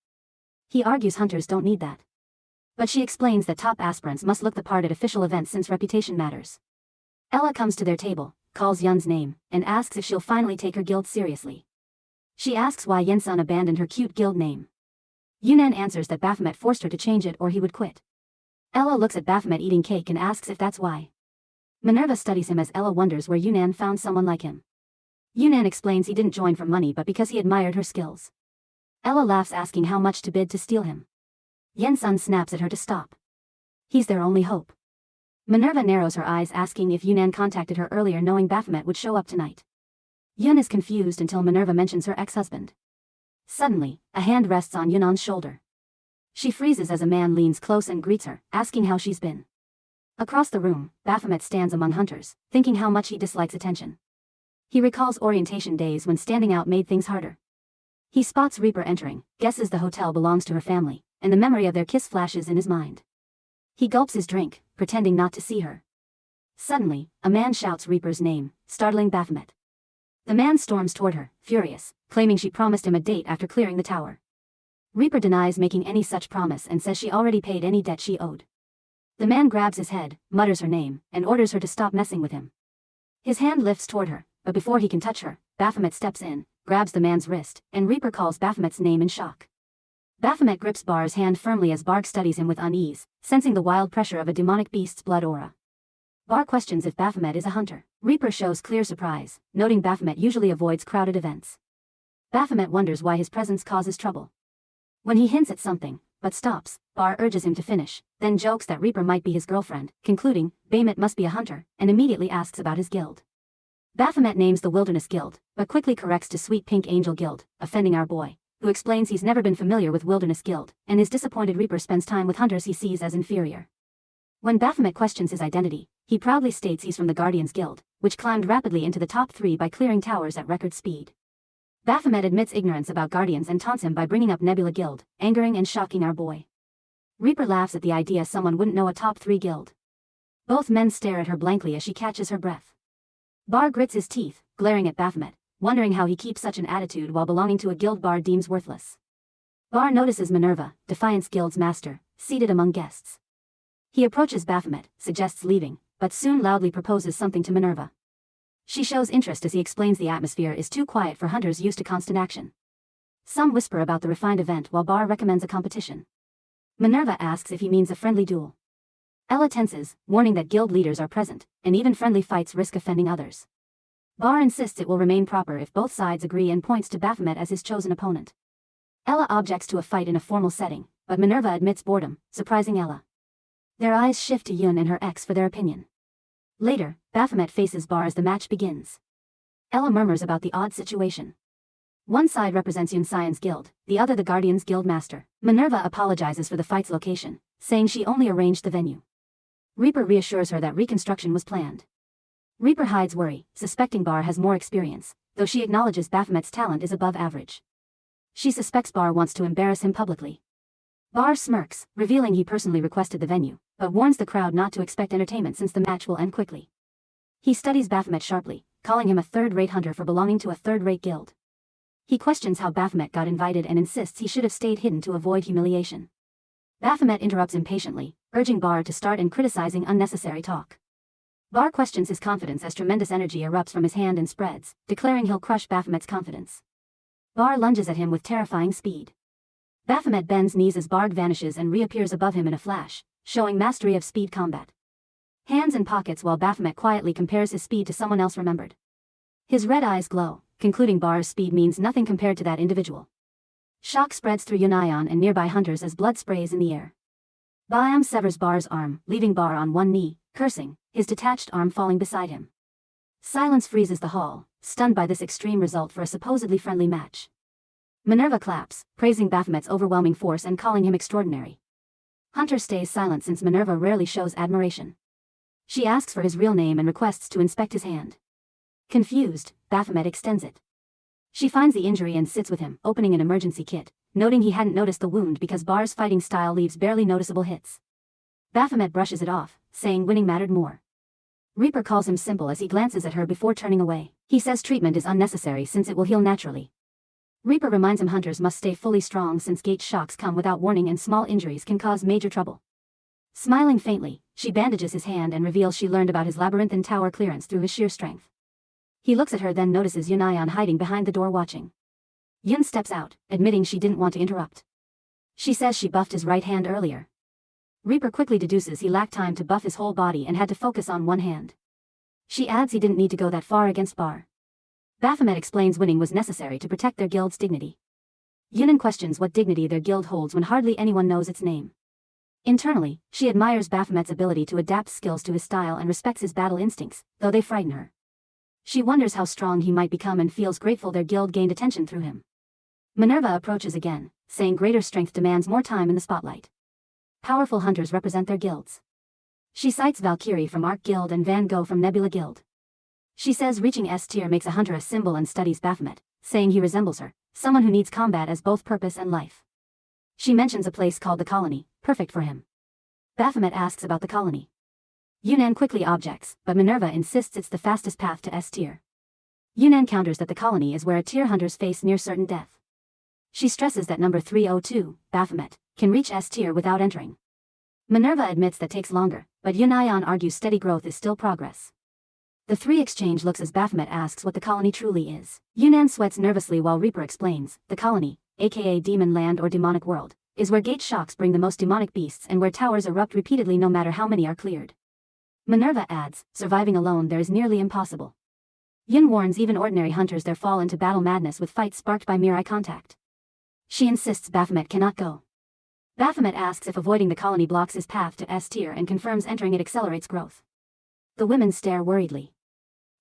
He argues hunters don't need that. But she explains that top aspirants must look the part at official events since reputation matters. Ella comes to their table, calls Yun's name, and asks if she'll finally take her guild seriously. She asks why Yensun abandoned her cute guild name. Yunnan answers that Baphomet forced her to change it or he would quit. Ella looks at Baphomet eating cake and asks if that's why. Minerva studies him as Ella wonders where Yunnan found someone like him. Yunnan explains he didn't join for money but because he admired her skills. Ella laughs asking how much to bid to steal him. Yensun snaps at her to stop. He's their only hope. Minerva narrows her eyes asking if Yunnan contacted her earlier knowing Baphomet would show up tonight. Yun is confused until Minerva mentions her ex-husband. Suddenly, a hand rests on Yunnan's shoulder. She freezes as a man leans close and greets her, asking how she's been. Across the room, Baphomet stands among hunters, thinking how much he dislikes attention. He recalls orientation days when standing out made things harder. He spots Reaper entering, guesses the hotel belongs to her family, and the memory of their kiss flashes in his mind. He gulps his drink, pretending not to see her. Suddenly, a man shouts Reaper's name, startling Baphomet. The man storms toward her, furious, claiming she promised him a date after clearing the tower. Reaper denies making any such promise and says she already paid any debt she owed. The man grabs his head, mutters her name, and orders her to stop messing with him. His hand lifts toward her, but before he can touch her, Baphomet steps in, grabs the man's wrist, and Reaper calls Baphomet's name in shock. Baphomet grips Bar's hand firmly as Bark studies him with unease, sensing the wild pressure of a demonic beast's blood aura. Bar questions if Baphomet is a hunter. Reaper shows clear surprise, noting Baphomet usually avoids crowded events. Baphomet wonders why his presence causes trouble. When he hints at something, but stops, Bar urges him to finish, then jokes that Reaper might be his girlfriend, concluding, Baphomet must be a hunter, and immediately asks about his guild. Baphomet names the Wilderness Guild, but quickly corrects to Sweet Pink Angel Guild, offending our boy, who explains he's never been familiar with Wilderness Guild, and is disappointed Reaper spends time with hunters he sees as inferior. When Baphomet questions his identity, he proudly states he's from the Guardians Guild, which climbed rapidly into the top 3 by clearing towers at record speed. Baphomet admits ignorance about Guardians and taunts him by bringing up Nebula Guild, angering and shocking our boy. Reaper laughs at the idea someone wouldn't know a top 3 guild. Both men stare at her blankly as she catches her breath. Bar grits his teeth, glaring at Baphomet, wondering how he keeps such an attitude while belonging to a guild Bar deems worthless. Bar notices Minerva, Defiance Guild's master, seated among guests. He approaches Baphomet, suggests leaving, but soon loudly proposes something to Minerva. She shows interest as he explains the atmosphere is too quiet for hunters used to constant action. Some whisper about the refined event while Bar recommends a competition. Minerva asks if he means a friendly duel. Ella tenses, warning that guild leaders are present, and even friendly fights risk offending others. Bar insists it will remain proper if both sides agree and points to Baphomet as his chosen opponent. Ella objects to a fight in a formal setting, but Minerva admits boredom, surprising Ella. Their eyes shift to Yun and her ex for their opinion. Later, Baphomet faces Bar as the match begins. Ella murmurs about the odd situation. One side represents Yun Sion's guild, the other the Guardians Guild master. Minerva apologizes for the fight's location, saying she only arranged the venue. Reaper reassures her that reconstruction was planned. Reaper hides worry, suspecting Bar has more experience, though she acknowledges Baphomet's talent is above average. She suspects Bar wants to embarrass him publicly. Bar smirks, revealing he personally requested the venue, but warns the crowd not to expect entertainment since the match will end quickly. He studies Baphomet sharply, calling him a third-rate hunter for belonging to a third-rate guild. He questions how Baphomet got invited and insists he should have stayed hidden to avoid humiliation. Baphomet interrupts impatiently, urging Bar to start and criticizing unnecessary talk. Bar questions his confidence as tremendous energy erupts from his hand and spreads, declaring he'll crush Baphomet's confidence. Bar lunges at him with terrifying speed. Baphomet bends knees as Bar vanishes and reappears above him in a flash, showing mastery of speed combat. Hands in pockets while Baphomet quietly compares his speed to someone else remembered. His red eyes glow, concluding Bar's speed means nothing compared to that individual. Shock spreads through Yunayan and nearby hunters as blood sprays in the air. Baam severs Bar's arm, leaving Bar on one knee, cursing, his detached arm falling beside him. Silence freezes the hall, stunned by this extreme result for a supposedly friendly match. Minerva claps, praising Baphomet's overwhelming force and calling him extraordinary. Hunter stays silent since Minerva rarely shows admiration. She asks for his real name and requests to inspect his hand. Confused, Baphomet extends it. She finds the injury and sits with him, opening an emergency kit, noting he hadn't noticed the wound because Bar's fighting style leaves barely noticeable hits. Baphomet brushes it off, saying winning mattered more. Reaper calls him simple as he glances at her before turning away. He says treatment is unnecessary since it will heal naturally. Reaper reminds him hunters must stay fully strong since gate shocks come without warning and small injuries can cause major trouble. Smiling faintly, she bandages his hand and reveals she learned about his labyrinthine tower clearance through his sheer strength. He looks at her then notices Yunayan hiding behind the door watching. Yun steps out, admitting she didn't want to interrupt. She says she buffed his right hand earlier. Reaper quickly deduces he lacked time to buff his whole body and had to focus on one hand. She adds he didn't need to go that far against Bar. Baphomet explains winning was necessary to protect their guild's dignity. Yunan questions what dignity their guild holds when hardly anyone knows its name. Internally, she admires Baphomet's ability to adapt skills to his style and respects his battle instincts, though they frighten her. She wonders how strong he might become and feels grateful their guild gained attention through him. Minerva approaches again, saying greater strength demands more time in the spotlight. Powerful hunters represent their guilds. She cites Valkyrie from Arc Guild and Van Gogh from Nebula Guild. She says reaching S tier makes a hunter a symbol and studies Baphomet, saying he resembles her, someone who needs combat as both purpose and life. She mentions a place called the Colony, perfect for him. Baphomet asks about the colony. Yunan quickly objects, but Minerva insists it's the fastest path to S tier. Yunan counters that the colony is where a tier hunters face near certain death. She stresses that number 302, Baphomet, can reach S tier without entering. Minerva admits that takes longer, but Yunayan argues steady growth is still progress. The three exchange looks as Baphomet asks what the colony truly is. Yunnan sweats nervously while Reaper explains, the colony, aka Demon Land or Demonic World, is where gate shocks bring the most demonic beasts and where towers erupt repeatedly no matter how many are cleared. Minerva adds, surviving alone there is nearly impossible. Yun warns even ordinary hunters there fall into battle madness with fights sparked by mere eye contact. She insists Baphomet cannot go. Baphomet asks if avoiding the colony blocks his path to S tier and confirms entering it accelerates growth. The women stare worriedly.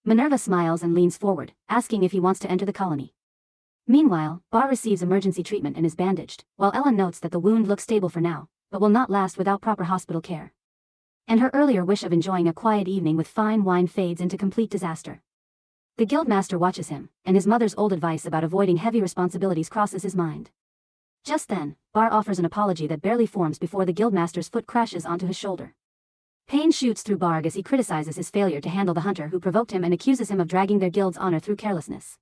Minerva smiles and leans forward, asking if he wants to enter the colony. Meanwhile, Bar receives emergency treatment and is bandaged, while Ellen notes that the wound looks stable for now, but will not last without proper hospital care. And her earlier wish of enjoying a quiet evening with fine wine fades into complete disaster. The guildmaster watches him, and his mother's old advice about avoiding heavy responsibilities crosses his mind. Just then, Bar offers an apology that barely forms before the guildmaster's foot crashes onto his shoulder. Pain shoots through Barg as he criticizes his failure to handle the hunter who provoked him and accuses him of dragging their guild's honor through carelessness.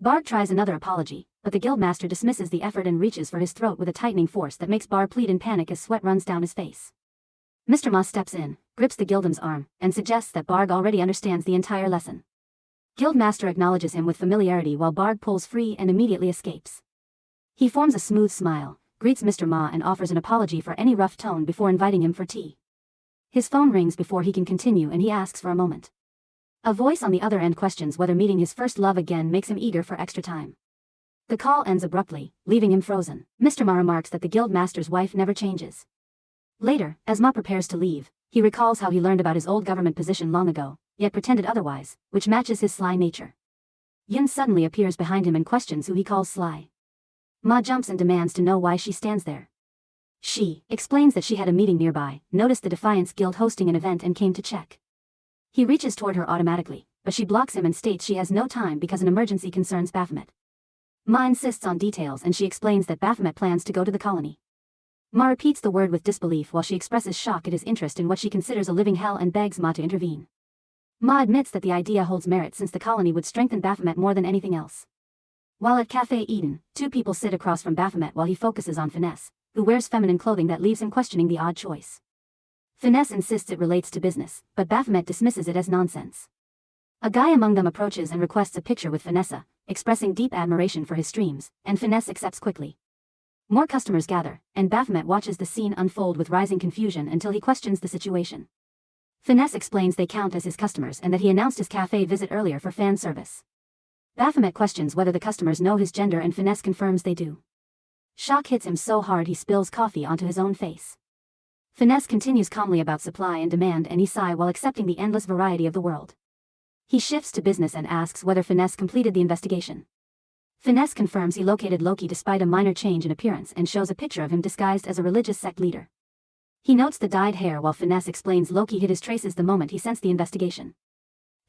Barg tries another apology, but the guildmaster dismisses the effort and reaches for his throat with a tightening force that makes Bar plead in panic as sweat runs down his face. Mr. Ma steps in, grips the guildman's arm, and suggests that Barg already understands the entire lesson. Guildmaster acknowledges him with familiarity while Barg pulls free and immediately escapes. He forms a smooth smile, greets Mr. Ma and offers an apology for any rough tone before inviting him for tea. His phone rings before he can continue and he asks for a moment. A voice on the other end questions whether meeting his first love again makes him eager for extra time. The call ends abruptly, leaving him frozen. Mr. Ma remarks that the guildmaster's wife never changes. Later, as Ma prepares to leave, he recalls how he learned about his old government position long ago, yet pretended otherwise, which matches his sly nature. Yun suddenly appears behind him and questions who he calls sly. Ma jumps and demands to know why she stands there. She explains that she had a meeting nearby, noticed the Defiance Guild hosting an event and came to check. He reaches toward her automatically, but she blocks him and states she has no time because an emergency concerns Baphomet. Ma insists on details and she explains that Baphomet plans to go to the colony. Ma repeats the word with disbelief while she expresses shock at his interest in what she considers a living hell and begs Ma to intervene. Ma admits that the idea holds merit since the colony would strengthen Baphomet more than anything else. While at Café Eden, two people sit across from Baphomet while he focuses on Finesse, who wears feminine clothing that leaves him questioning the odd choice. Finesse insists it relates to business, but Baphomet dismisses it as nonsense. A guy among them approaches and requests a picture with Finesse, expressing deep admiration for his streams, and Finesse accepts quickly. More customers gather, and Baphomet watches the scene unfold with rising confusion until he questions the situation. Finesse explains they count as his customers and that he announced his cafe visit earlier for fan service. Baphomet questions whether the customers know his gender and Finesse confirms they do. Shock hits him so hard he spills coffee onto his own face. Finesse continues calmly about supply and demand and he sighs while accepting the endless variety of the world. He shifts to business and asks whether Finesse completed the investigation. Finesse confirms he located Loki despite a minor change in appearance and shows a picture of him disguised as a religious sect leader. He notes the dyed hair while Finesse explains Loki hid his traces the moment he sensed the investigation.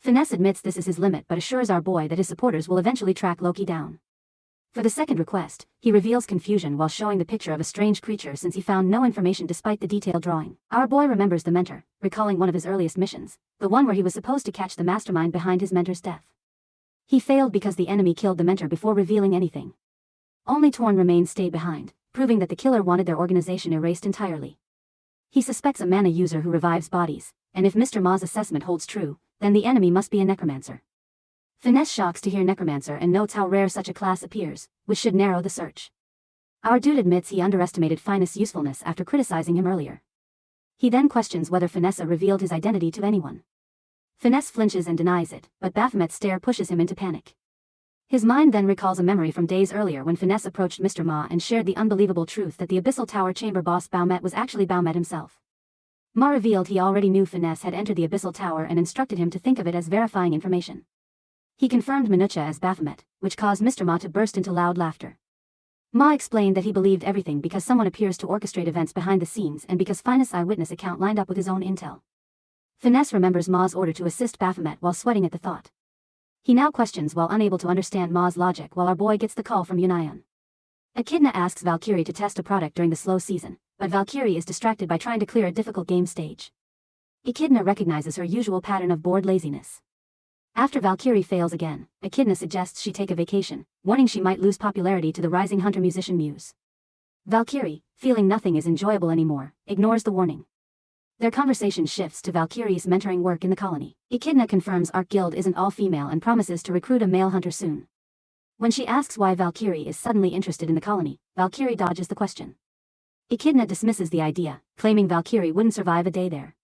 Finesse admits this is his limit but assures our boy that his supporters will eventually track Loki down. For the second request, he reveals confusion while showing the picture of a strange creature since he found no information despite the detailed drawing. Our boy remembers the mentor, recalling one of his earliest missions, the one where he was supposed to catch the mastermind behind his mentor's death. He failed because the enemy killed the mentor before revealing anything. Only torn remains stayed behind, proving that the killer wanted their organization erased entirely. He suspects a mana user who revives bodies, and if Mr. Ma's assessment holds true, then the enemy must be a necromancer. Finesse shocks to hear necromancer and notes how rare such a class appears, which should narrow the search. Our dude admits he underestimated Finesse' usefulness after criticizing him earlier. He then questions whether Finesse revealed his identity to anyone. Finesse flinches and denies it, but Baphomet's stare pushes him into panic. His mind then recalls a memory from days earlier when Finesse approached Mr. Ma and shared the unbelievable truth that the Abyssal Tower chamber boss Baumet was actually Baumet himself. Ma revealed he already knew Finesse had entered the Abyssal Tower and instructed him to think of it as verifying information. He confirmed Minucha as Baphomet, which caused Mr. Ma to burst into loud laughter. Ma explained that he believed everything because someone appears to orchestrate events behind the scenes and because Finesse' eyewitness account lined up with his own intel. Finesse remembers Ma's order to assist Baphomet while sweating at the thought. He now questions while unable to understand Ma's logic while our boy gets the call from Yunayan. Echidna asks Valkyrie to test a product during the slow season, but Valkyrie is distracted by trying to clear a difficult game stage. Echidna recognizes her usual pattern of bored laziness. After Valkyrie fails again, Echidna suggests she take a vacation, warning she might lose popularity to the rising hunter-musician muse. Valkyrie, feeling nothing is enjoyable anymore, ignores the warning. Their conversation shifts to Valkyrie's mentoring work in the colony. Echidna confirms Arc Guild isn't all female and promises to recruit a male hunter soon. When she asks why Valkyrie is suddenly interested in the colony, Valkyrie dodges the question. Echidna dismisses the idea, claiming Valkyrie wouldn't survive a day there.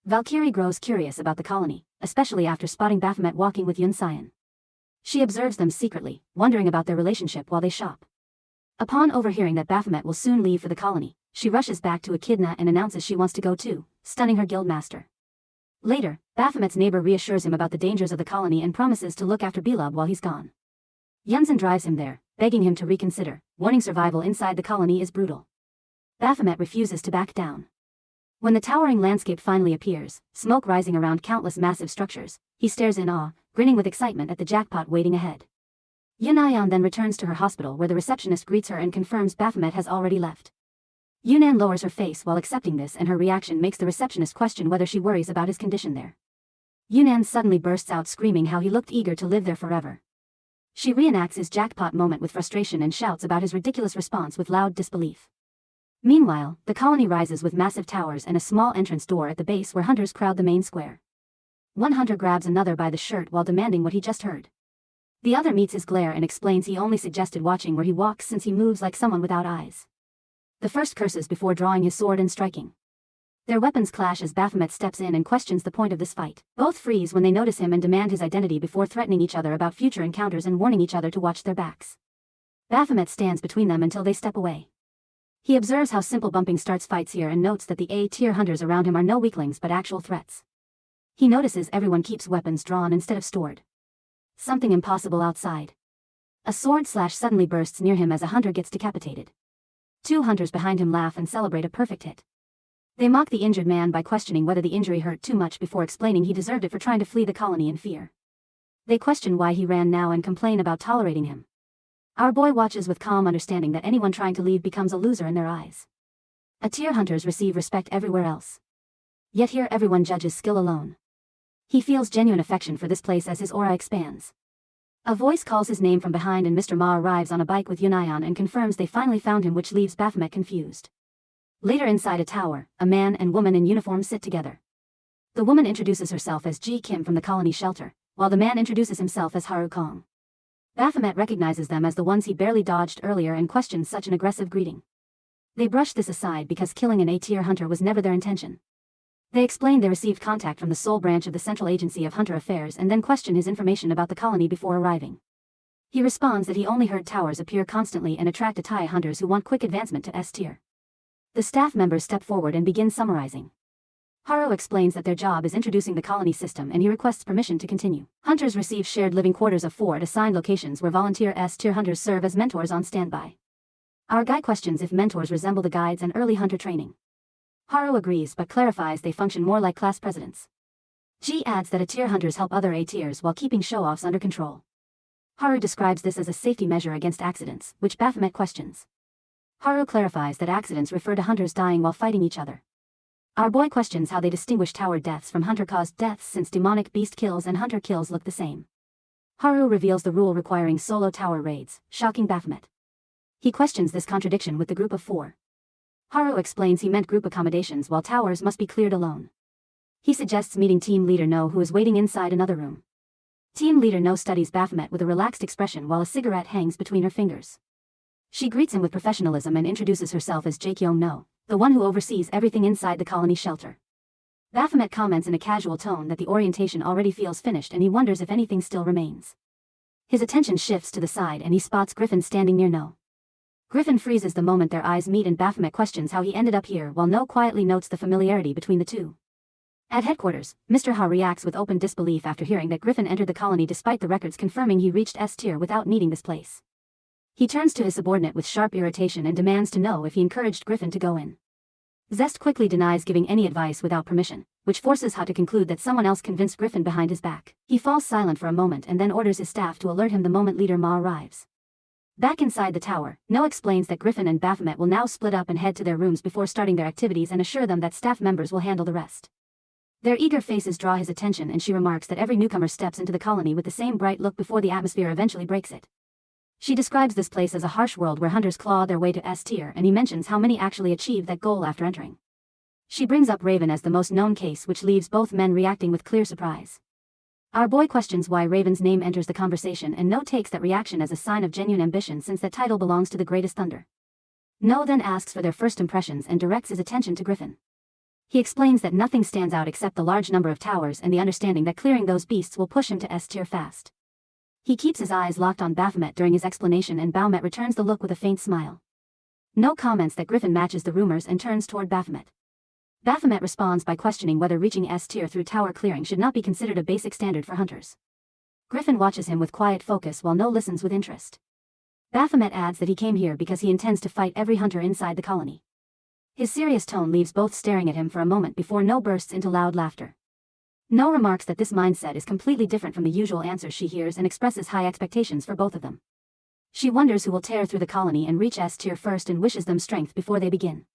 Valkyrie grows curious about the colony, especially after spotting Baphomet walking with Yun Sion. She observes them secretly, wondering about their relationship while they shop. Upon overhearing that Baphomet will soon leave for the colony, she rushes back to Echidna and announces she wants to go too, stunning her guild master. Later, Baphomet's neighbor reassures him about the dangers of the colony and promises to look after Belub while he's gone. Yunzin drives him there, begging him to reconsider, warning survival inside the colony is brutal. Baphomet refuses to back down. When the towering landscape finally appears, smoke rising around countless massive structures, he stares in awe, grinning with excitement at the jackpot waiting ahead. Yunayan then returns to her hospital where the receptionist greets her and confirms Baphomet has already left. Yunnan lowers her face while accepting this, and her reaction makes the receptionist question whether she worries about his condition there. Yunnan suddenly bursts out screaming how he looked eager to live there forever. She reenacts his jackpot moment with frustration and shouts about his ridiculous response with loud disbelief. Meanwhile, the colony rises with massive towers and a small entrance door at the base where hunters crowd the main square. One hunter grabs another by the shirt while demanding what he just heard. The other meets his glare and explains he only suggested watching where he walks since he moves like someone without eyes. The first curses before drawing his sword and striking. Their weapons clash as Baphomet steps in and questions the point of this fight. Both freeze when they notice him and demand his identity before threatening each other about future encounters and warning each other to watch their backs. Baphomet stands between them until they step away. He observes how simple bumping starts fights here and notes that the A-tier hunters around him are no weaklings but actual threats. He notices everyone keeps weapons drawn instead of stored. Something impossible outside. A sword slash suddenly bursts near him as a hunter gets decapitated. Two hunters behind him laugh and celebrate a perfect hit. They mock the injured man by questioning whether the injury hurt too much before explaining he deserved it for trying to flee the colony in fear. They question why he ran now and complain about tolerating him. Our boy watches with calm understanding that anyone trying to leave becomes a loser in their eyes. A-tier hunters receive respect everywhere else. Yet here everyone judges skill alone. He feels genuine affection for this place as his aura expands. A voice calls his name from behind and Mr. Ma arrives on a bike with Yunayan and confirms they finally found him, which leaves Baphomet confused. Later inside a tower, a man and woman in uniform sit together. The woman introduces herself as Ji Kim from the colony shelter, while the man introduces himself as Haru Kong. Baphomet recognizes them as the ones he barely dodged earlier and questions such an aggressive greeting. They brush this aside because killing an A-tier hunter was never their intention. They explain they received contact from the sole branch of the Central Agency of Hunter Affairs and then question his information about the colony before arriving. He responds that he only heard towers appear constantly and attract A-tier hunters who want quick advancement to S-tier. The staff members step forward and begin summarizing. Haru explains that their job is introducing the colony system and he requests permission to continue. Hunters receive shared living quarters of 4 at assigned locations where volunteer S-tier hunters serve as mentors on standby. Our guy questions if mentors resemble the guides and early hunter training. Haru agrees but clarifies they function more like class presidents. G adds that A-tier hunters help other A-tiers while keeping show-offs under control. Haru describes this as a safety measure against accidents, which Baphomet questions. Haru clarifies that accidents refer to hunters dying while fighting each other. Our boy questions how they distinguish tower deaths from hunter-caused deaths since demonic beast kills and hunter kills look the same. Haru reveals the rule requiring solo tower raids, shocking Baphomet. He questions this contradiction with the group of 4. Haru explains he meant group accommodations while towers must be cleared alone. He suggests meeting Team Leader No, who is waiting inside another room. Team Leader No studies Baphomet with a relaxed expression while a cigarette hangs between her fingers. She greets him with professionalism and introduces herself as Jaekyong No, the one who oversees everything inside the colony shelter. Baphomet comments in a casual tone that the orientation already feels finished and he wonders if anything still remains. His attention shifts to the side and he spots Griffin standing near No. Griffin freezes the moment their eyes meet and Baphomet questions how he ended up here while No quietly notes the familiarity between the two. At headquarters, Mr. Ha reacts with open disbelief after hearing that Griffin entered the colony despite the records confirming he reached S-tier without needing this place. He turns to his subordinate with sharp irritation and demands to know if he encouraged Griffin to go in. Zest quickly denies giving any advice without permission, which forces Ha to conclude that someone else convinced Griffin behind his back. He falls silent for a moment and then orders his staff to alert him the moment Leader Ma arrives. Back inside the tower, No explains that Griffin and Baphomet will now split up and head to their rooms before starting their activities and assure them that staff members will handle the rest. Their eager faces draw his attention and she remarks that every newcomer steps into the colony with the same bright look before the atmosphere eventually breaks it. She describes this place as a harsh world where hunters claw their way to S-tier and he mentions how many actually achieve that goal after entering. She brings up Raven as the most known case, which leaves both men reacting with clear surprise. Our boy questions why Raven's name enters the No and No takes that reaction as a sign of genuine ambition since that title belongs to the greatest thunder. No then asks for their first impressions and directs his attention to Griffin. He explains that nothing stands out except the large number of towers and the understanding that clearing those beasts will push him to S tier fast. He keeps his eyes locked on Baphomet during his explanation, and Baphomet returns the look with a faint smile. No comments that Griffin matches the rumors and turns toward Baphomet. Baphomet responds by questioning whether reaching S tier through tower clearing should not be considered a basic standard for hunters. Griffin watches him with quiet focus while No listens with interest. Baphomet adds that he came here because he intends to fight every hunter inside the colony. His serious tone leaves both staring at him for a moment before No bursts into loud laughter. No remarks that this mindset is completely different from the usual answers she hears and expresses high expectations for both of them. She wonders who will tear through the colony and reach S tier first and wishes them strength before they begin.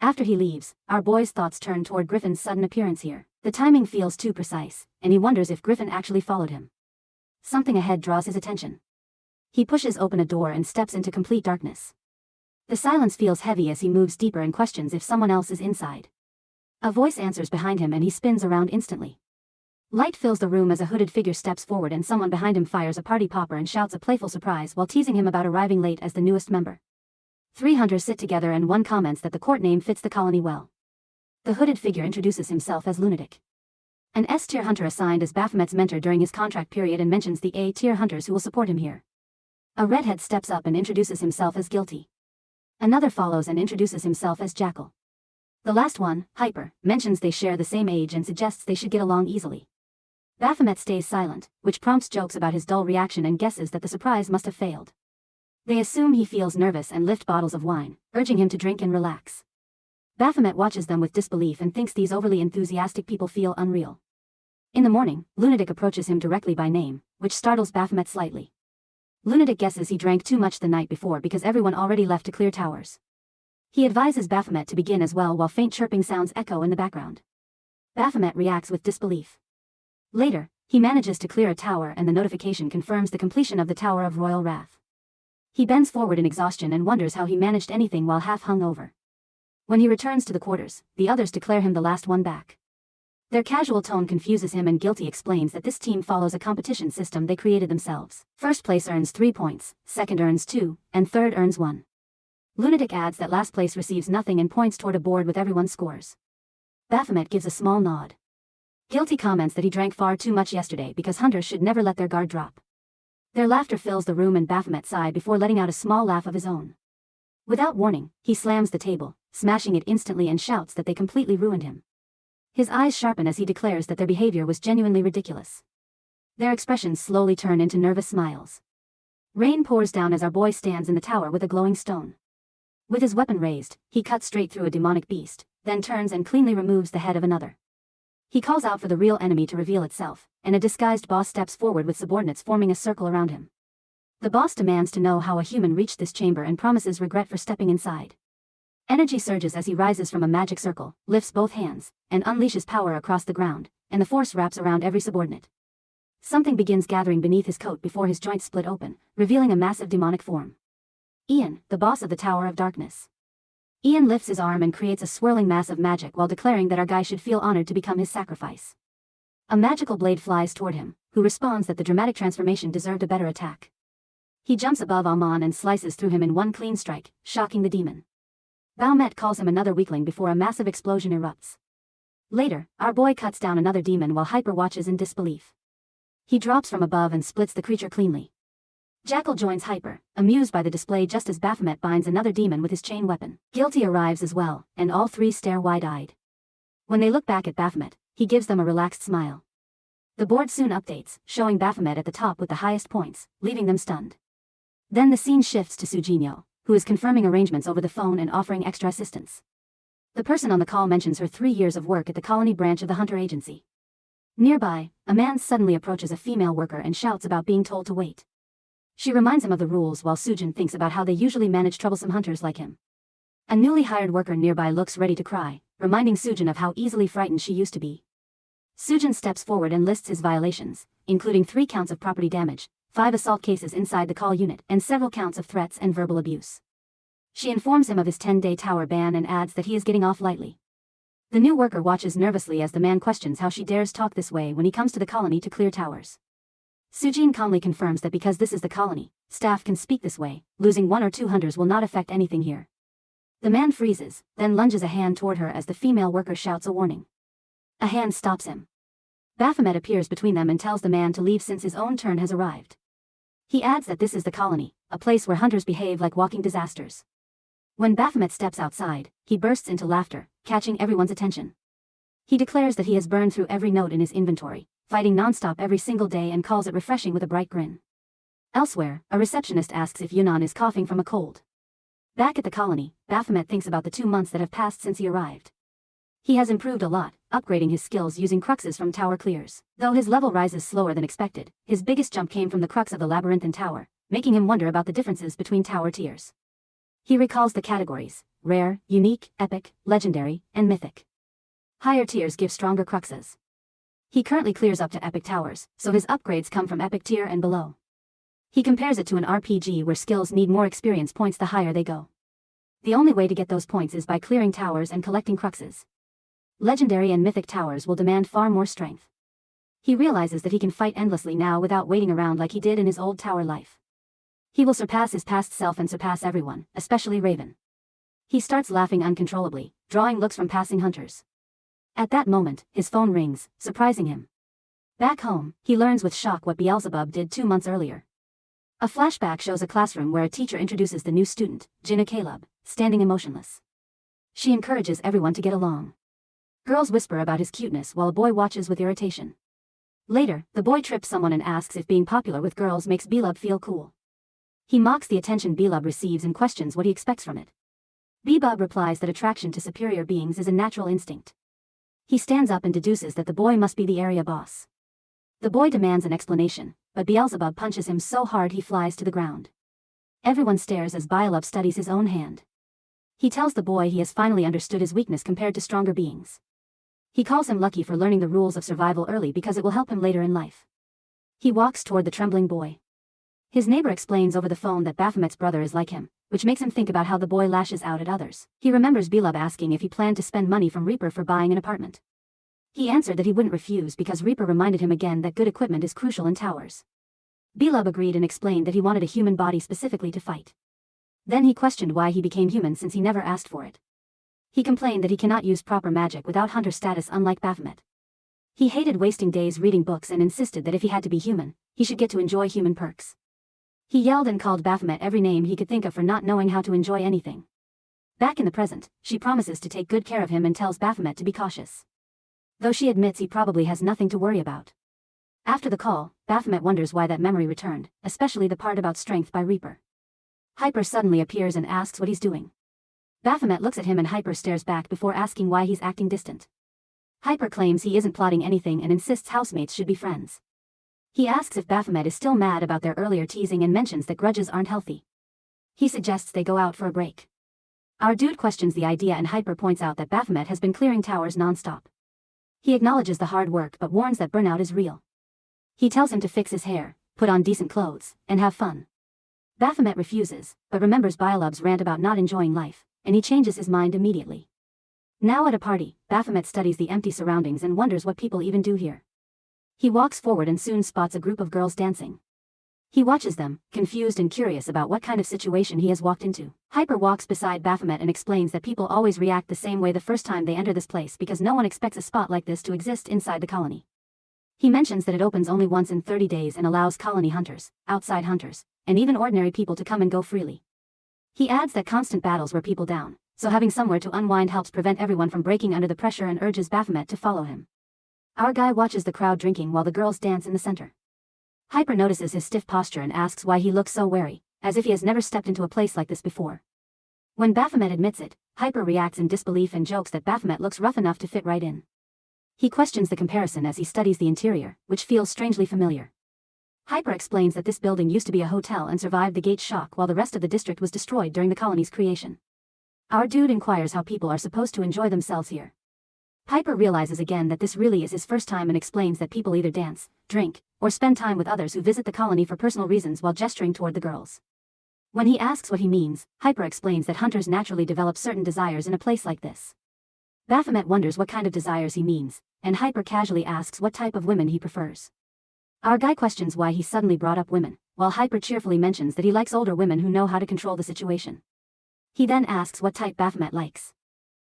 After he leaves, our boy's thoughts turn toward Griffin's sudden appearance here. The timing feels too precise, and he wonders if Griffin actually followed him. Something ahead draws his attention. He pushes open a door and steps into complete darkness. The silence feels heavy as he moves deeper and questions if someone else is inside. A voice answers behind him and he spins around instantly. Light fills the room as a hooded figure steps forward and someone behind him fires a party popper and shouts a playful surprise while teasing him about arriving late as the newest member. 3 hunters sit together and one comments that the court name fits the colony well. The hooded figure introduces himself as Lunatic. An S-tier hunter assigned as Baphomet's mentor during his contract period and mentions the A-tier hunters who will support him here. A redhead steps up and introduces himself as Guilty. Another follows and introduces himself as Jackal. The last one, Hyper, mentions they share the same age and suggests they should get along easily. Baphomet stays silent, which prompts jokes about his dull reaction and guesses that the surprise must have failed. They assume he feels nervous and lift bottles of wine, urging him to drink and relax. Baphomet watches them with disbelief and thinks these overly enthusiastic people feel unreal. In the morning, Lunatic approaches him directly by name, which startles Baphomet slightly. Lunatic guesses he drank too much the night before because everyone already left to clear towers. He advises Baphomet to begin as well while faint chirping sounds echo in the background. Baphomet reacts with disbelief. Later, he manages to clear a tower and the notification confirms the completion of the Tower of Royal Wrath. He bends forward in exhaustion and wonders how he managed anything while half hung over. When he returns to the quarters, the others declare him the last one back. Their casual tone confuses him and Guilty explains that this team follows a competition system they created themselves. First place earns 3 points, second earns 2, and third earns 1. Lunatic adds that last place receives nothing and points toward a board with everyone's scores. Baphomet gives a small nod. Guilty comments that he drank far too much yesterday because hunters should never let their guard drop. Their laughter fills the room and Baphomet sighed before letting out a small laugh of his own. Without warning, he slams the table, smashing it instantly and shouts that they completely ruined him. His eyes sharpen as he declares that their behavior was genuinely ridiculous. Their expressions slowly turn into nervous smiles. Rain pours down as our boy stands in the tower with a glowing stone. With his weapon raised, he cuts straight through a demonic beast, then turns and cleanly removes the head of another. He calls out for the real enemy to reveal itself, and a disguised boss steps forward with subordinates forming a circle around him. The boss demands to know how a human reached this chamber and promises regret for stepping inside. Energy surges as he rises from a magic circle, lifts both hands, and unleashes power across the ground, and the force wraps around every subordinate. Something begins gathering beneath his coat before his joints split open, revealing a massive demonic form. Ian, the boss of the Tower of Darkness. Ian lifts his arm and creates a swirling mass of magic while declaring that our guy should feel honored to become his sacrifice. A magical blade flies toward him, who responds that the dramatic transformation deserved a better attack. He jumps above Amon and slices through him in one clean strike, shocking the demon. Baphomet calls him another weakling before a massive explosion erupts. Later, our boy cuts down another demon while Hyper watches in disbelief. He drops from above and splits the creature cleanly. Jackal joins Hyper, amused by the display just as Baphomet binds another demon with his chain weapon. Guilty arrives as well, and all three stare wide-eyed. When they look back at Baphomet, he gives them a relaxed smile. The board soon updates, showing Baphomet at the top with the highest points, leaving them stunned. Then the scene shifts to Sujinyo, who is confirming arrangements over the phone and offering extra assistance. The person on the call mentions her 3 years of work at the colony branch of the Hunter Agency. Nearby, a man suddenly approaches a female worker and shouts about being told to wait. She reminds him of the rules while Sujin thinks about how they usually manage troublesome hunters like him. A newly hired worker nearby looks ready to cry, reminding Sujin of how easily frightened she used to be. Sujin steps forward and lists his violations, including 3 counts of property damage, 5 assault cases inside the call unit, and several counts of threats and verbal abuse. She informs him of his 10-day tower ban and adds that he is getting off lightly. The new worker watches nervously as the man questions how she dares talk this way when he comes to the colony to clear towers. Sujin calmly confirms that because this is the colony, staff can speak this way, losing 1 or 2 hunters will not affect anything here. The man freezes, then lunges a hand toward her as the female worker shouts a warning. A hand stops him. Baphomet appears between them and tells the man to leave since his own turn has arrived. He adds that this is the colony, a place where hunters behave like walking disasters. When Baphomet steps outside, he bursts into laughter, catching everyone's attention. He declares that he has burned through every note in his inventory, fighting non-stop every single day, and calls it refreshing with a bright grin. Elsewhere, a receptionist asks if Yunnan is coughing from a cold. Back at the colony, Baphomet thinks about the 2 months that have passed since he arrived. He has improved a lot, upgrading his skills using cruxes from tower clears. Though his level rises slower than expected, his biggest jump came from the crux of the labyrinthine tower, making him wonder about the differences between tower tiers. He recalls the categories: rare, unique, epic, legendary, and mythic. Higher tiers give stronger cruxes. He currently clears up to epic towers, so his upgrades come from epic tier and below. He compares it to an RPG where skills need more experience points the higher they go. The only way to get those points is by clearing towers and collecting cruxes. Legendary and mythic towers will demand far more strength. He realizes that he can fight endlessly now without waiting around like he did in his old tower life. He will surpass his past self and surpass everyone, especially Raven. He starts laughing uncontrollably, drawing looks from passing hunters. At that moment, his phone rings, surprising him. Back home, he learns with shock what Beelzebub did 2 months earlier. A flashback shows a classroom where a teacher introduces the new student, Jinna Caleb, standing emotionless. She encourages everyone to get along. Girls whisper about his cuteness while a boy watches with irritation. Later, the boy trips someone and asks if being popular with girls makes Belub feel cool. He mocks the attention Belub receives and questions what he expects from it. Belub replies that attraction to superior beings is a natural instinct. He stands up and deduces that the boy must be the area boss. The boy demands an explanation, but Beelzebub punches him so hard he flies to the ground. Everyone stares as Belub studies his own hand. He tells the boy he has finally understood his weakness compared to stronger beings. He calls him lucky for learning the rules of survival early because it will help him later in life. He walks toward the trembling boy. His neighbor explains over the phone that Baphomet's brother is like him, which makes him think about how the boy lashes out at others. He remembers Belub asking if he planned to spend money from Reaper for buying an apartment. He answered that he wouldn't refuse because Reaper reminded him again that good equipment is crucial in towers. Belub agreed and explained that he wanted a human body specifically to fight. Then he questioned why he became human since he never asked for it. He complained that he cannot use proper magic without hunter status unlike Baphomet. He hated wasting days reading books and insisted that if he had to be human, he should get to enjoy human perks. He yelled and called Baphomet every name he could think of for not knowing how to enjoy anything. Back in the present, she promises to take good care of him and tells Baphomet to be cautious. Though she admits he probably has nothing to worry about. After the call, Baphomet wonders why that memory returned, especially the part about strength by Reaper. Hyper suddenly appears and asks what he's doing. Baphomet looks at him and Hyper stares back before asking why he's acting distant. Hyper claims he isn't plotting anything and insists housemates should be friends. He asks if Baphomet is still mad about their earlier teasing and mentions that grudges aren't healthy. He suggests they go out for a break. Our dude questions the idea and Hyper points out that Baphomet has been clearing towers non-stop. He acknowledges the hard work but warns that burnout is real. He tells him to fix his hair, put on decent clothes, and have fun. Baphomet refuses, but remembers Belub's rant about not enjoying life, and he changes his mind immediately. Now at a party, Baphomet studies the empty surroundings and wonders what people even do here. He walks forward and soon spots a group of girls dancing. He watches them, confused and curious about what kind of situation he has walked into. Hyper walks beside Baphomet and explains that people always react the same way the first time they enter this place because no one expects a spot like this to exist inside the colony. He mentions that it opens only once in 30 days and allows colony hunters, outside hunters, and even ordinary people to come and go freely. He adds that constant battles wear people down, so having somewhere to unwind helps prevent everyone from breaking under the pressure and urges Baphomet to follow him. Our guy watches the crowd drinking while the girls dance in the center. Hyper notices his stiff posture and asks why he looks so wary, as if he has never stepped into a place like this before. When Baphomet admits it, Hyper reacts in disbelief and jokes that Baphomet looks rough enough to fit right in. He questions the comparison as he studies the interior, which feels strangely familiar. Hyper explains that this building used to be a hotel and survived the gate shock while the rest of the district was destroyed during the colony's creation. Our dude inquires how people are supposed to enjoy themselves here. Hyper realizes again that this really is his first time and explains that people either dance, drink, or spend time with others who visit the colony for personal reasons while gesturing toward the girls. When he asks what he means, Hyper explains that hunters naturally develop certain desires in a place like this. Baphomet wonders what kind of desires he means, and Hyper casually asks what type of women he prefers. Our guy questions why he suddenly brought up women, while Hyper cheerfully mentions that he likes older women who know how to control the situation. He then asks what type Baphomet likes.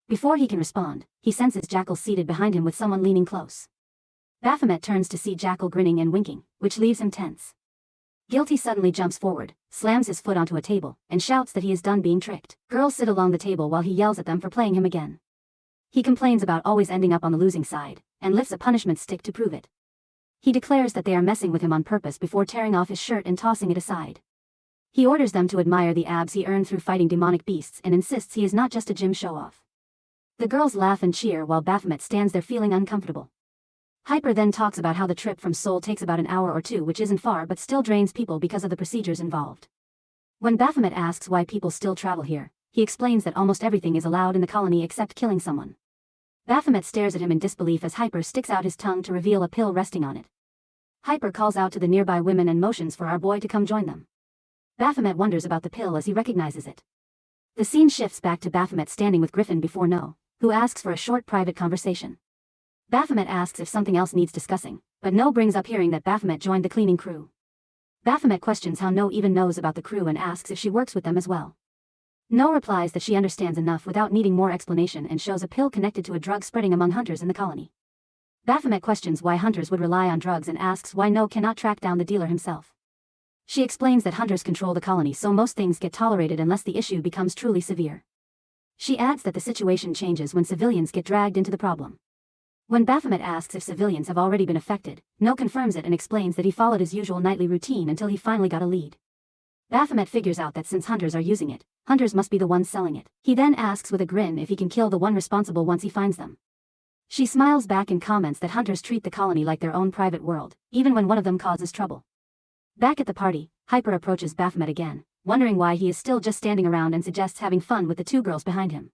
Before he can respond, he senses Jackal seated behind him with someone leaning close. Baphomet turns to see Jackal grinning and winking, which leaves him tense. Guilty suddenly jumps forward, slams his foot onto a table, and shouts that he is done being tricked. Girls sit along the table while he yells at them for playing him again. He complains about always ending up on the losing side, and lifts a punishment stick to prove it. He declares that they are messing with him on purpose before tearing off his shirt and tossing it aside. He orders them to admire the abs he earned through fighting demonic beasts and insists he is not just a gym show-off. The girls laugh and cheer while Baphomet stands there feeling uncomfortable. Hyper then talks about how the trip from Seoul takes about an hour or two, which isn't far but still drains people because of the procedures involved. When Baphomet asks why people still travel here, he explains that almost everything is allowed in the colony except killing someone. Baphomet stares at him in disbelief as Hyper sticks out his tongue to reveal a pill resting on it. Hyper calls out to the nearby women and motions for our boy to come join them. Baphomet wonders about the pill as he recognizes it. The scene shifts back to Baphomet standing with Griffin before No, who asks for a short private conversation. Baphomet asks if something else needs discussing, but No brings up hearing that Baphomet joined the cleaning crew. Baphomet questions how No even knows about the crew and asks if she works with them as well. No replies that she understands enough without needing more explanation and shows a pill connected to a drug spreading among hunters in the colony. Baphomet questions why hunters would rely on drugs and asks why No cannot track down the dealer himself. She explains that hunters control the colony so most things get tolerated unless the issue becomes truly severe. She adds that the situation changes when civilians get dragged into the problem. When Baphomet asks if civilians have already been affected, No confirms it and explains that he followed his usual nightly routine until he finally got a lead. Baphomet figures out that since hunters are using it, hunters must be the ones selling it. He then asks with a grin if he can kill the one responsible once he finds them. She smiles back and comments that hunters treat the colony like their own private world, even when one of them causes trouble. Back at the party, Hyper approaches Baphomet again, wondering why he is still just standing around and suggests having fun with the two girls behind him.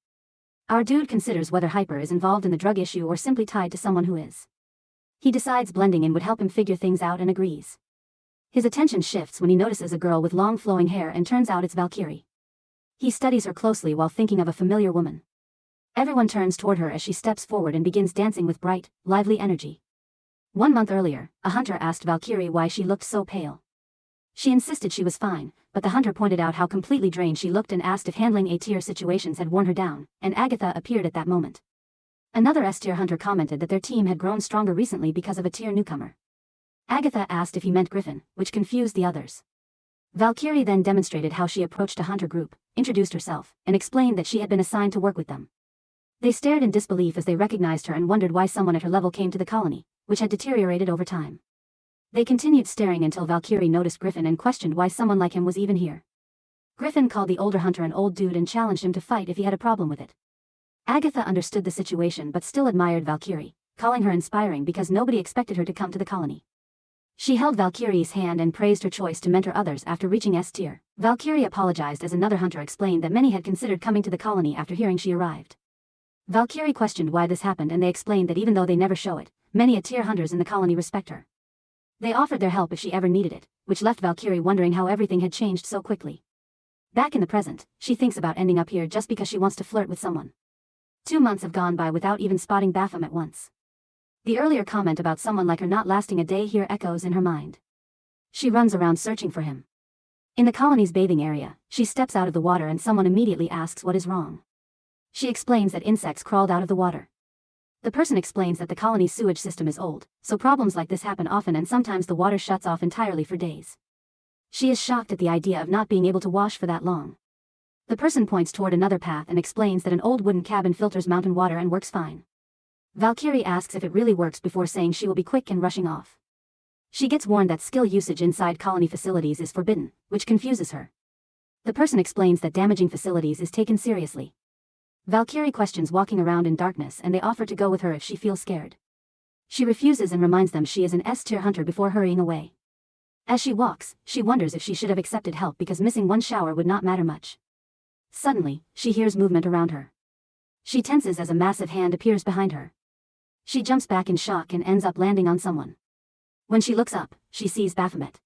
Our dude considers whether Hyper is involved in the drug issue or simply tied to someone who is. He decides blending in would help him figure things out and agrees. His attention shifts when he notices a girl with long flowing hair and turns out it's Valkyrie. He studies her closely while thinking of a familiar woman. Everyone turns toward her as she steps forward and begins dancing with bright, lively energy. 1 month earlier, a hunter asked Valkyrie why she looked so pale. She insisted she was fine, but the hunter pointed out how completely drained she looked and asked if handling A-tier situations had worn her down, and Agatha appeared at that moment. Another S-tier hunter commented that their team had grown stronger recently because of a tier newcomer. Agatha asked if he meant Griffin, which confused the others. Valkyrie then demonstrated how she approached a hunter group, introduced herself, and explained that she had been assigned to work with them. They stared in disbelief as they recognized her and wondered why someone at her level came to the colony, which had deteriorated over time. They continued staring until Valkyrie noticed Griffin and questioned why someone like him was even here. Griffin called the older hunter an old dude and challenged him to fight if he had a problem with it. Agatha understood the situation but still admired Valkyrie, calling her inspiring because nobody expected her to come to the colony. She held Valkyrie's hand and praised her choice to mentor others after reaching S-tier. Valkyrie apologized as another hunter explained that many had considered coming to the colony after hearing she arrived. Valkyrie questioned why this happened and they explained that even though they never show it, many A-tier hunters in the colony respect her. They offered their help if she ever needed it, which left Valkyrie wondering how everything had changed so quickly. Back in the present, she thinks about ending up here just because she wants to flirt with someone. 2 months have gone by without even spotting Baphomet once. The earlier comment about someone like her not lasting a day here echoes in her mind. She runs around searching for him. In the colony's bathing area, she steps out of the water and someone immediately asks what is wrong. She explains that insects crawled out of the water. The person explains that the colony's sewage system is old, so problems like this happen often and sometimes the water shuts off entirely for days. She is shocked at the idea of not being able to wash for that long. The person points toward another path and explains that an old wooden cabin filters mountain water and works fine. Valkyrie asks if it really works before saying she will be quick and rushing off. She gets warned that skill usage inside colony facilities is forbidden, which confuses her. The person explains that damaging facilities is taken seriously. Valkyrie questions walking around in darkness and they offer to go with her if she feels scared. She refuses and reminds them she is an S-tier hunter before hurrying away. As she walks, she wonders if she should have accepted help because missing one shower would not matter much. Suddenly, she hears movement around her. She tenses as a massive hand appears behind her. She jumps back in shock and ends up landing on someone. When she looks up, she sees Baphomet.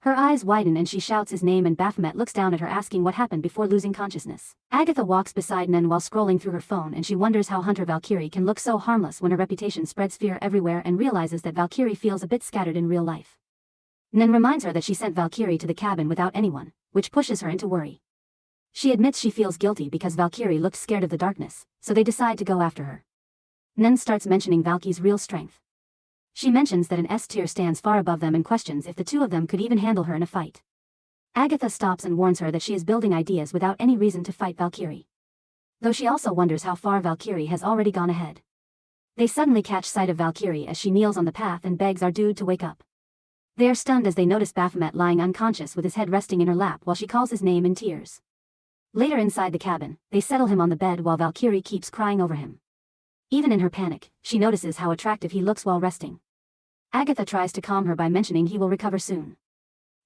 Her eyes widen and she shouts his name, and Baphomet looks down at her asking what happened before losing consciousness. Agatha walks beside Nen while scrolling through her phone, and she wonders how Hunter Valkyrie can look so harmless when her reputation spreads fear everywhere, and realizes that Valkyrie feels a bit scattered in real life. Nen reminds her that she sent Valkyrie to the cabin without anyone, which pushes her into worry. She admits she feels guilty because Valkyrie looked scared of the darkness, so they decide to go after her. Nen starts mentioning Valkyrie's real strength. She mentions that an S tier stands far above them and questions if the two of them could even handle her in a fight. Agatha stops and warns her that she is building ideas without any reason to fight Valkyrie. Though she also wonders how far Valkyrie has already gone ahead. They suddenly catch sight of Valkyrie as she kneels on the path and begs our dude to wake up. They are stunned as they notice Baphomet lying unconscious with his head resting in her lap while she calls his name in tears. Later inside the cabin, they settle him on the bed while Valkyrie keeps crying over him. Even in her panic, she notices how attractive he looks while resting. Agatha tries to calm her by mentioning he will recover soon.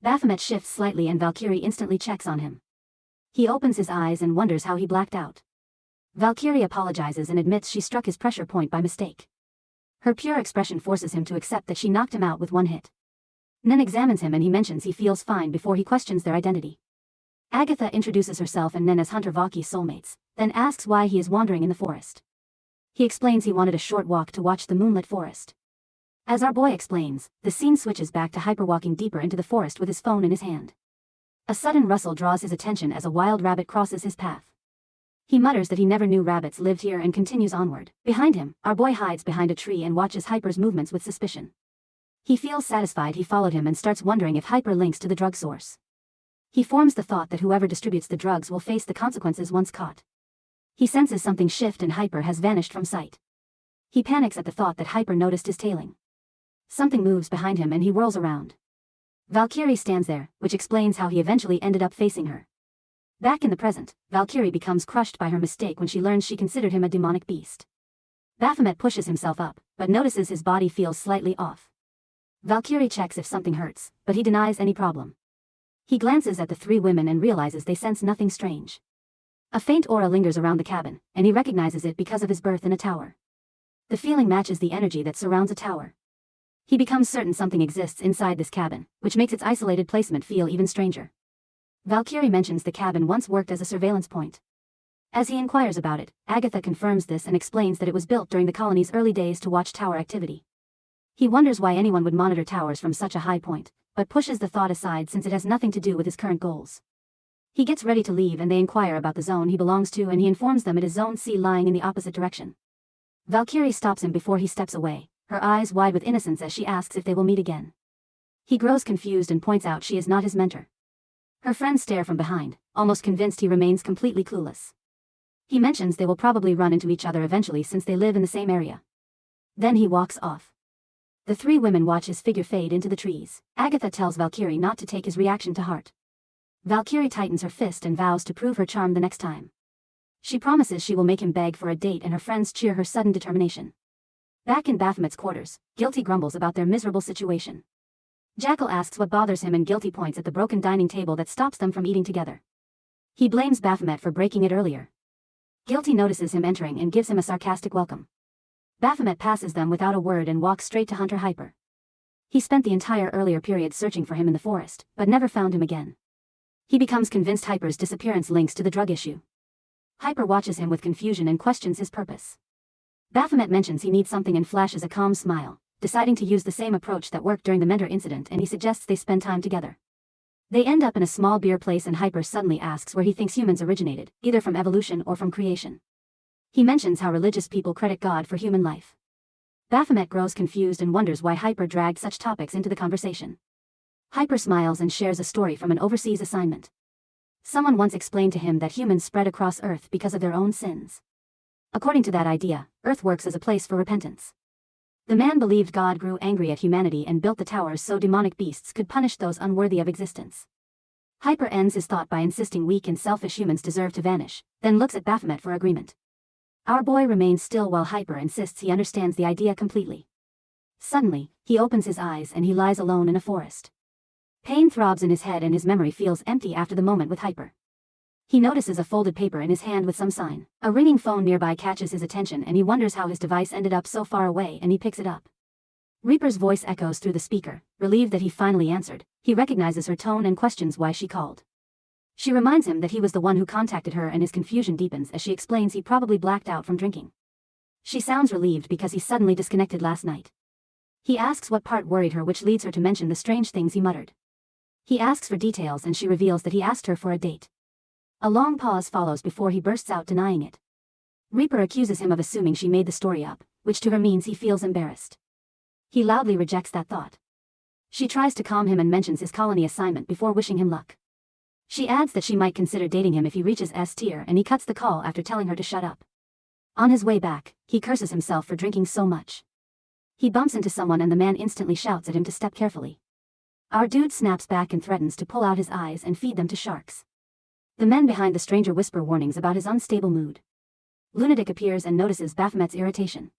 Baphomet shifts slightly and Valkyrie instantly checks on him. He opens his eyes and wonders how he blacked out. Valkyrie apologizes and admits she struck his pressure point by mistake. Her pure expression forces him to accept that she knocked him out with one hit. Nen examines him and he mentions he feels fine before he questions their identity. Agatha introduces herself and Nen as Hunter Valkyrie's soulmates, then asks why he is wandering in the forest. He explains he wanted a short walk to watch the moonlit forest. As our boy explains, the scene switches back to Hyper walking deeper into the forest with his phone in his hand. A sudden rustle draws his attention as a wild rabbit crosses his path. He mutters that he never knew rabbits lived here and continues onward. Behind him, our boy hides behind a tree and watches Hyper's movements with suspicion. He feels satisfied he followed him and starts wondering if Hyper links to the drug source. He forms the thought that whoever distributes the drugs will face the consequences once caught. He senses something shift and Hyper has vanished from sight. He panics at the thought that Hyper noticed his tailing. Something moves behind him and he whirls around. Valkyrie stands there, which explains how he eventually ended up facing her. Back in the present, Valkyrie becomes crushed by her mistake when she learns she considered him a demonic beast. Baphomet pushes himself up, but notices his body feels slightly off. Valkyrie checks if something hurts, but he denies any problem. He glances at the three women and realizes they sense nothing strange. A faint aura lingers around the cabin, and he recognizes it because of his birth in a tower. The feeling matches the energy that surrounds a tower. He becomes certain something exists inside this cabin, which makes its isolated placement feel even stranger. Valkyrie mentions the cabin once worked as a surveillance point. As he inquires about it, Agatha confirms this and explains that it was built during the colony's early days to watch tower activity. He wonders why anyone would monitor towers from such a high point, but pushes the thought aside since it has nothing to do with his current goals. He gets ready to leave and they inquire about the zone he belongs to and he informs them it is Zone C lying in the opposite direction. Valkyrie stops him before he steps away, her eyes wide with innocence as she asks if they will meet again. He grows confused and points out she is not his mentor. Her friends stare from behind, almost convinced he remains completely clueless. He mentions they will probably run into each other eventually since they live in the same area. Then he walks off. The three women watch his figure fade into the trees. Agatha tells Valkyrie not to take his reaction to heart. Valkyrie tightens her fist and vows to prove her charm the next time. She promises she will make him beg for a date and her friends cheer her sudden determination. Back in Baphomet's quarters, Guilty grumbles about their miserable situation. Jackal asks what bothers him and Guilty points at the broken dining table that stops them from eating together. He blames Baphomet for breaking it earlier. Guilty notices him entering and gives him a sarcastic welcome. Baphomet passes them without a word and walks straight to Hunter Hyper. He spent the entire earlier period searching for him in the forest, but never found him again. He becomes convinced Hyper's disappearance links to the drug issue. Hyper watches him with confusion and questions his purpose. Baphomet mentions he needs something and flashes a calm smile, deciding to use the same approach that worked during the Mentor incident, and he suggests they spend time together. They end up in a small beer place and Hyper suddenly asks where he thinks humans originated, either from evolution or from creation. He mentions how religious people credit God for human life. Baphomet grows confused and wonders why Hyper dragged such topics into the conversation. Hyper smiles and shares a story from an overseas assignment. Someone once explained to him that humans spread across Earth because of their own sins. According to that idea, Earth works as a place for repentance. The man believed God grew angry at humanity and built the towers so demonic beasts could punish those unworthy of existence. Hyper ends his thought by insisting weak and selfish humans deserve to vanish, then looks at Baphomet for agreement. Our boy remains still while Hyper insists he understands the idea completely. Suddenly, he opens his eyes and he lies alone in a forest. Pain throbs in his head and his memory feels empty after the moment with Hyper. He notices a folded paper in his hand with some sign. A ringing phone nearby catches his attention and he wonders how his device ended up so far away and he picks it up. Reaper's voice echoes through the speaker, relieved that he finally answered. He recognizes her tone and questions why she called. She reminds him that he was the one who contacted her, and his confusion deepens as she explains he probably blacked out from drinking. She sounds relieved because he suddenly disconnected last night. He asks what part worried her, which leads her to mention the strange things he muttered. He asks for details and she reveals that he asked her for a date. A long pause follows before he bursts out denying it. Reaper accuses him of assuming she made the story up, which to her means he feels embarrassed. He loudly rejects that thought. She tries to calm him and mentions his colony assignment before wishing him luck. She adds that she might consider dating him if he reaches S tier, and he cuts the call after telling her to shut up. On his way back, he curses himself for drinking so much. He bumps into someone and the man instantly shouts at him to step carefully. Our dude snaps back and threatens to pull out his eyes and feed them to sharks. The men behind the stranger whisper warnings about his unstable mood. Lunatic appears and notices Baphomet's irritation.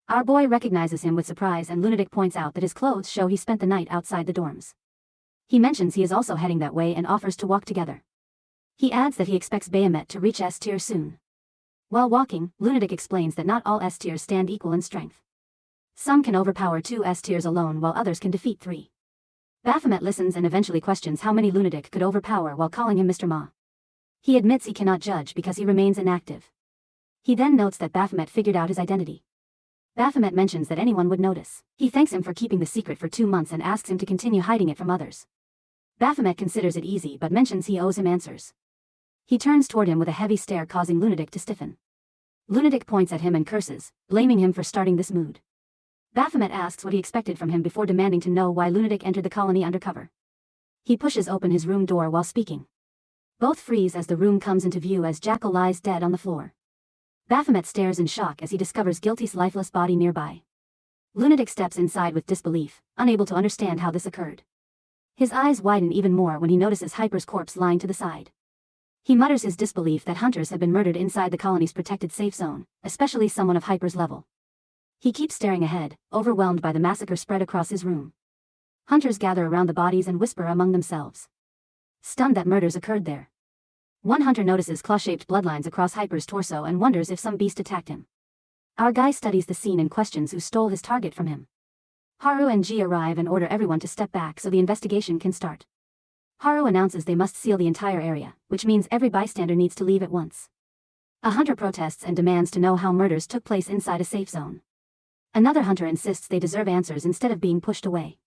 Our boy recognizes him with surprise, and Lunatic points out that his clothes show he spent the night outside the dorms. He mentions he is also heading that way and offers to walk together. He adds that he expects Bahamut to reach S tier soon. While walking, Lunatic explains that not all S tiers stand equal in strength. Some can overpower 2 S tiers alone while others can defeat 3. Baphomet listens and eventually questions how many Lunatic could overpower while calling him Mr. Ma. He admits he cannot judge because he remains inactive. He then notes that Baphomet figured out his identity. Baphomet mentions that anyone would notice. He thanks him for keeping the secret for 2 months and asks him to continue hiding it from others. Baphomet considers it easy but mentions he owes him answers. He turns toward him with a heavy stare, causing Lunatic to stiffen. Lunatic points at him and curses, blaming him for starting this mood. Baphomet asks what he expected from him before demanding to know why Lunatic entered the colony undercover. He pushes open his room door while speaking. Both freeze as the room comes into view as Jackal lies dead on the floor. Baphomet stares in shock as he discovers Guilty's lifeless body nearby. Lunatic steps inside with disbelief, unable to understand how this occurred. His eyes widen even more when he notices Hyper's corpse lying to the side. He mutters his disbelief that hunters have been murdered inside the colony's protected safe zone, especially someone of Hyper's level. He keeps staring ahead, overwhelmed by the massacre spread across his room. Hunters gather around the bodies and whisper among themselves, stunned that murders occurred there. One hunter notices claw-shaped bloodlines across Hyper's torso and wonders if some beast attacked him. Our guy studies the scene and questions who stole his target from him. Haru and Ji arrive and order everyone to step back so the investigation can start. Haru announces they must seal the entire area, which means every bystander needs to leave at once. A hunter protests and demands to know how murders took place inside a safe zone. Another hunter insists they deserve answers instead of being pushed away.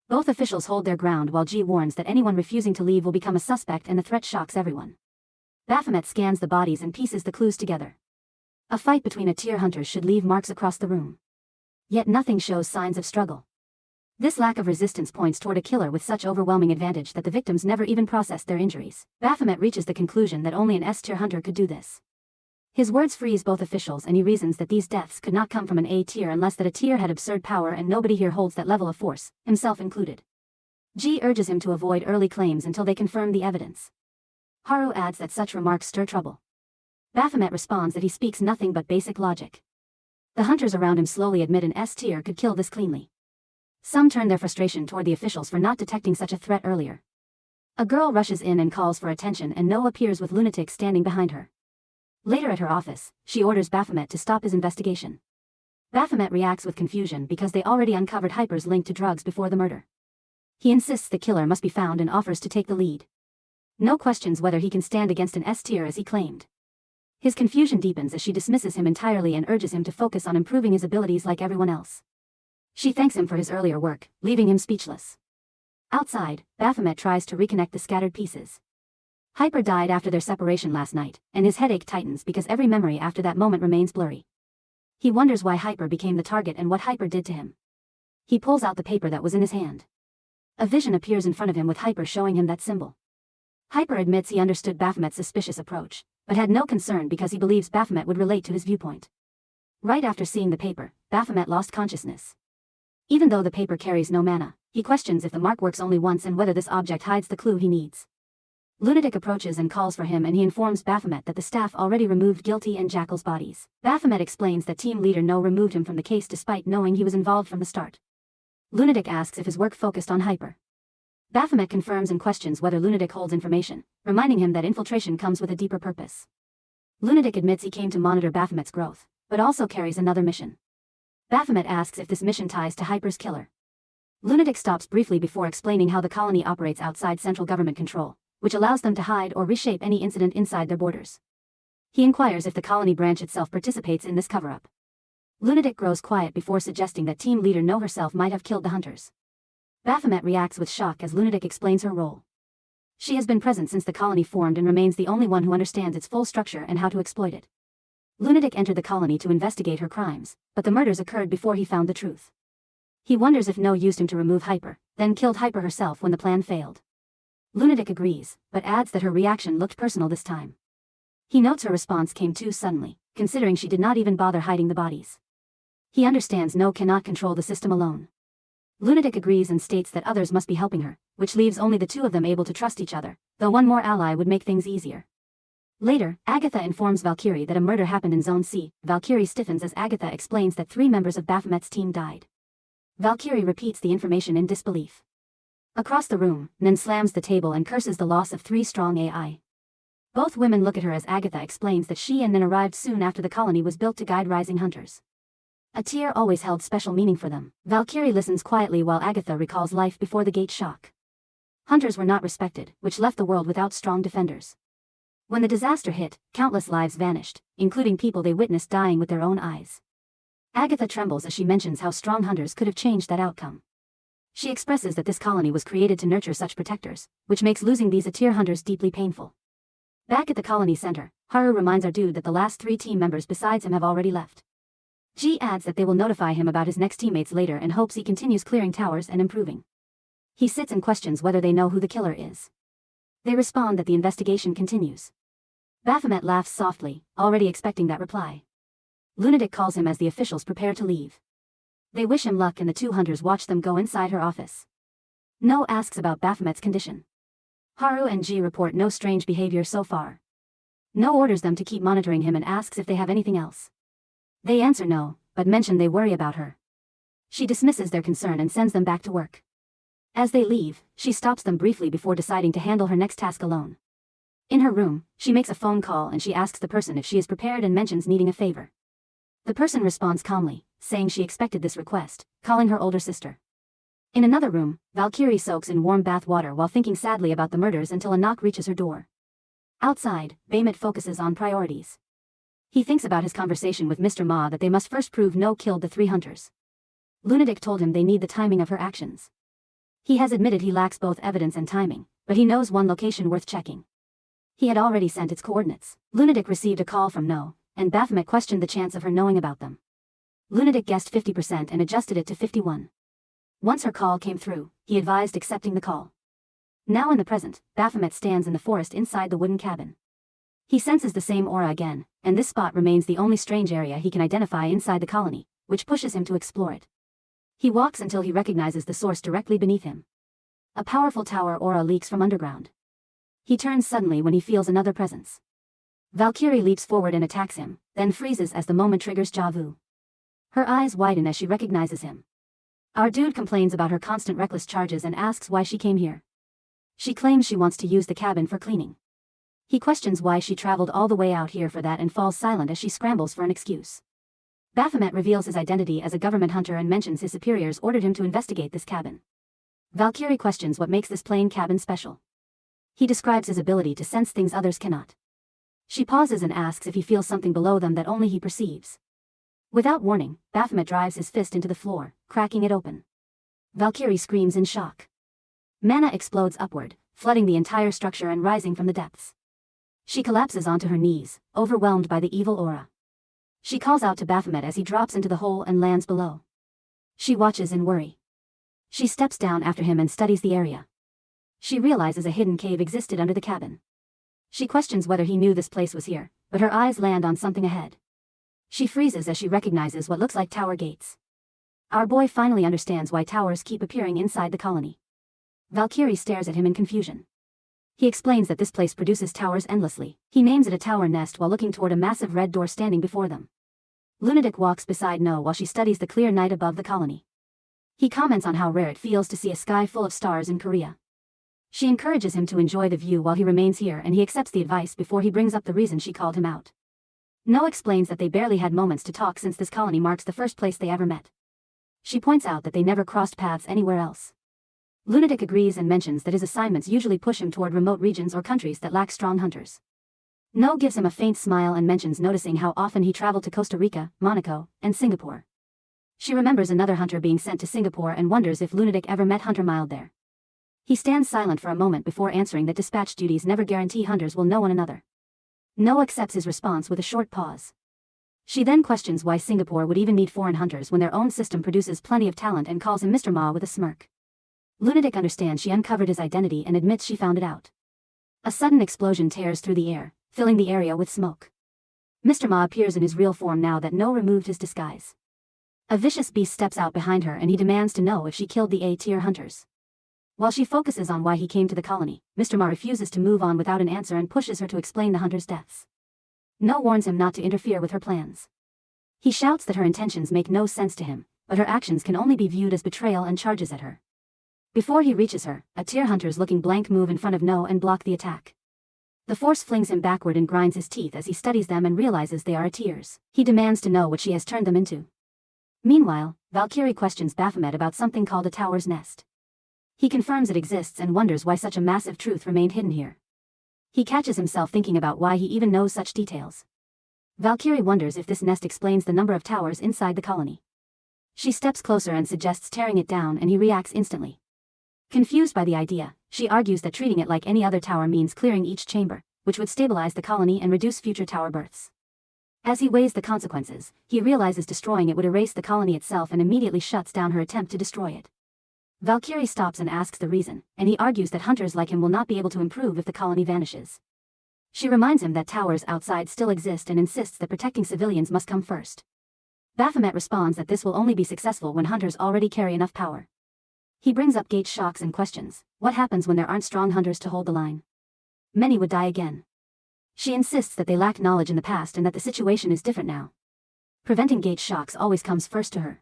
Both officials hold their ground while Ji warns that anyone refusing to leave will become a suspect, and the threat shocks everyone. Baphomet scans the bodies and pieces the clues together. A fight between a tier hunters should leave marks across the room. Yet nothing shows signs of struggle. This lack of resistance points toward a killer with such overwhelming advantage that the victims never even processed their injuries. Baphomet reaches the conclusion that only an S-tier hunter could do this. His words freeze both officials, and he reasons that these deaths could not come from an A tier unless that a tier had absurd power, and nobody here holds that level of force, himself included. Ji urges him to avoid early claims until they confirm the evidence. Haru adds that such remarks stir trouble. Baphomet responds that he speaks nothing but basic logic. The hunters around him slowly admit an S tier could kill this cleanly. Some turn their frustration toward the officials for not detecting such a threat earlier. A girl rushes in and calls for attention, and No appears with Lunatic standing behind her. Later at her office, she orders Baphomet to stop his investigation. Baphomet reacts with confusion because they already uncovered Hyper's link to drugs before the murder. He insists the killer must be found and offers to take the lead. No questions whether he can stand against an S tier as he claimed. His confusion deepens as she dismisses him entirely and urges him to focus on improving his abilities like everyone else. She thanks him for his earlier work, leaving him speechless. Outside, Baphomet tries to reconnect the scattered pieces. Hyper died after their separation last night, and his headache tightens because every memory after that moment remains blurry. He wonders why Hyper became the target and what Hyper did to him. He pulls out the paper that was in his hand. A vision appears in front of him with Hyper showing him that symbol. Hyper admits he understood Baphomet's suspicious approach, but had no concern because he believes Baphomet would relate to his viewpoint. Right after seeing the paper, Baphomet lost consciousness. Even though the paper carries no mana, he questions if the mark works only once and whether this object hides the clue he needs. Lunatic approaches and calls for him, and he informs Baphomet that the staff already removed Guilty and Jackal's bodies. Baphomet explains that team leader No removed him from the case despite knowing he was involved from the start. Lunatic asks if his work focused on Hyper. Baphomet confirms and questions whether Lunatic holds information, reminding him that infiltration comes with a deeper purpose. Lunatic admits he came to monitor Baphomet's growth, but also carries another mission. Baphomet asks if this mission ties to Hyper's killer. Lunatic stops briefly before explaining how the colony operates outside central government control, which allows them to hide or reshape any incident inside their borders. He inquires if the colony branch itself participates in this cover-up. Lunatic grows quiet before suggesting that team leader No herself might have killed the hunters. Baphomet reacts with shock as Lunatic explains her role. She has been present since the colony formed and remains the only one who understands its full structure and how to exploit it. Lunatic entered the colony to investigate her crimes, but the murders occurred before he found the truth. He wonders if No used him to remove Hyper, then killed Hyper herself when the plan failed. Lunatic agrees, but adds that her reaction looked personal this time. He notes her response came too suddenly, considering she did not even bother hiding the bodies. He understands No cannot control the system alone. Lunatic agrees and states that others must be helping her, which leaves only the two of them able to trust each other, though one more ally would make things easier. Later, Agatha informs Valkyrie that a murder happened in Zone C. Valkyrie stiffens as Agatha explains that 3 members of Baphomet's team died. Valkyrie repeats the information in disbelief. Across the room, Nin slams the table and curses the loss of 3 strong AI. Both women look at her as Agatha explains that she and Nin arrived soon after the colony was built to guide rising hunters. A tear always held special meaning for them. Valkyrie listens quietly while Agatha recalls life before the gate shock. Hunters were not respected, which left the world without strong defenders. When the disaster hit, countless lives vanished, including people they witnessed dying with their own eyes. Agatha trembles as she mentions how strong hunters could have changed that outcome. She expresses that this colony was created to nurture such protectors, which makes losing these Atir hunters deeply painful. Back at the colony center, Haru reminds our dude that the last 3 team members besides him have already left. G adds that they will notify him about his next teammates later and hopes he continues clearing towers and improving. He sits and questions whether they know who the killer is. They respond that the investigation continues. Baphomet laughs softly, already expecting that reply. Lunatic calls him as the officials prepare to leave. They wish him luck and the 2 hunters watch them go inside her office. No asks about Baphomet's condition. Haru and G report no strange behavior so far. No orders them to keep monitoring him and asks if they have anything else. They answer no, but mention they worry about her. She dismisses their concern and sends them back to work. As they leave, she stops them briefly before deciding to handle her next task alone. In her room, she makes a phone call and she asks the person if she is prepared and mentions needing a favor. The person responds calmly, saying she expected this request, calling her older sister. In another room, Valkyrie soaks in warm bath water while thinking sadly about the murders until a knock reaches her door. Outside, Baphomet focuses on priorities. He thinks about his conversation with Mr. Ma that they must first prove No killed the 3 hunters. Lunatic told him they need the timing of her actions. He has admitted he lacks both evidence and timing, but he knows one location worth checking. He had already sent its coordinates. Lunatic received a call from No, and Baphomet questioned the chance of her knowing about them. Lunatic guessed 50% and adjusted it to 51. Once her call came through, he advised accepting the call. Now in the present, Baphomet stands in the forest inside the wooden cabin. He senses the same aura again, and this spot remains the only strange area he can identify inside the colony, which pushes him to explore it. He walks until he recognizes the source directly beneath him. A powerful tower aura leaks from underground. He turns suddenly when he feels another presence. Valkyrie leaps forward and attacks him, then freezes as the moment triggers Javu. Her eyes widen as she recognizes him. Our dude complains about her constant reckless charges and asks why she came here. She claims she wants to use the cabin for cleaning. He questions why she traveled all the way out here for that and falls silent as she scrambles for an excuse. Baphomet reveals his identity as a government hunter and mentions his superiors ordered him to investigate this cabin. Valkyrie questions what makes this plain cabin special. He describes his ability to sense things others cannot. She pauses and asks if he feels something below them that only he perceives. Without warning, Baphomet drives his fist into the floor, cracking it open. Valkyrie screams in shock. Mana explodes upward, flooding the entire structure and rising from the depths. She collapses onto her knees, overwhelmed by the evil aura. She calls out to Baphomet as he drops into the hole and lands below. She watches in worry. She steps down after him and studies the area. She realizes a hidden cave existed under the cabin. She questions whether he knew this place was here, but her eyes land on something ahead. She freezes as she recognizes what looks like tower gates. Our boy finally understands why towers keep appearing inside the colony. Valkyrie stares at him in confusion. He explains that this place produces towers endlessly. He names it a tower nest while looking toward a massive red door standing before them. Lunatic walks beside No while she studies the clear night above the colony. He comments on how rare it feels to see a sky full of stars in Korea. She encourages him to enjoy the view while he remains here and he accepts the advice before he brings up the reason she called him out. No explains that they barely had moments to talk since this colony marks the first place they ever met. She points out that they never crossed paths anywhere else. Lunatic agrees and mentions that his assignments usually push him toward remote regions or countries that lack strong hunters. No gives him a faint smile and mentions noticing how often he traveled to Costa Rica, Monaco, and Singapore. She remembers another hunter being sent to Singapore and wonders if Lunatic ever met Hunter Mild there. He stands silent for a moment before answering that dispatch duties never guarantee hunters will know one another. No accepts his response with a short pause. She then questions why Singapore would even need foreign hunters when their own system produces plenty of talent and calls him Mr. Ma with a smirk. Lunatic understands she uncovered his identity and admits she found it out. A sudden explosion tears through the air, filling the area with smoke. Mr. Ma appears in his real form now that No removed his disguise. A vicious beast steps out behind her and he demands to know if she killed the A-tier hunters. While she focuses on why he came to the colony, Mr. Ma refuses to move on without an answer and pushes her to explain the hunters' deaths. No warns him not to interfere with her plans. He shouts that her intentions make no sense to him, but her actions can only be viewed as betrayal and charges at her. Before he reaches her, A-tier hunters looking blank move in front of No and block the attack. The force flings him backward and grinds his teeth as he studies them and realizes they are A-tiers. He demands to know what she has turned them into. Meanwhile, Valkyrie questions Baphomet about something called a tower's nest. He confirms it exists and wonders why such a massive truth remained hidden here. He catches himself thinking about why he even knows such details. Valkyrie wonders if this nest explains the number of towers inside the colony. She steps closer and suggests tearing it down and he reacts instantly. Confused by the idea, she argues that treating it like any other tower means clearing each chamber, which would stabilize the colony and reduce future tower births. As he weighs the consequences, he realizes destroying it would erase the colony itself and immediately shuts down her attempt to destroy it. Valkyrie stops and asks the reason, and he argues that hunters like him will not be able to improve if the colony vanishes. She reminds him that towers outside still exist and insists that protecting civilians must come first. Baphomet responds that this will only be successful when hunters already carry enough power. He brings up gate shocks and questions, what happens when there aren't strong hunters to hold the line? Many would die again. She insists that they lacked knowledge in the past and that the situation is different now. Preventing gate shocks always comes first to her.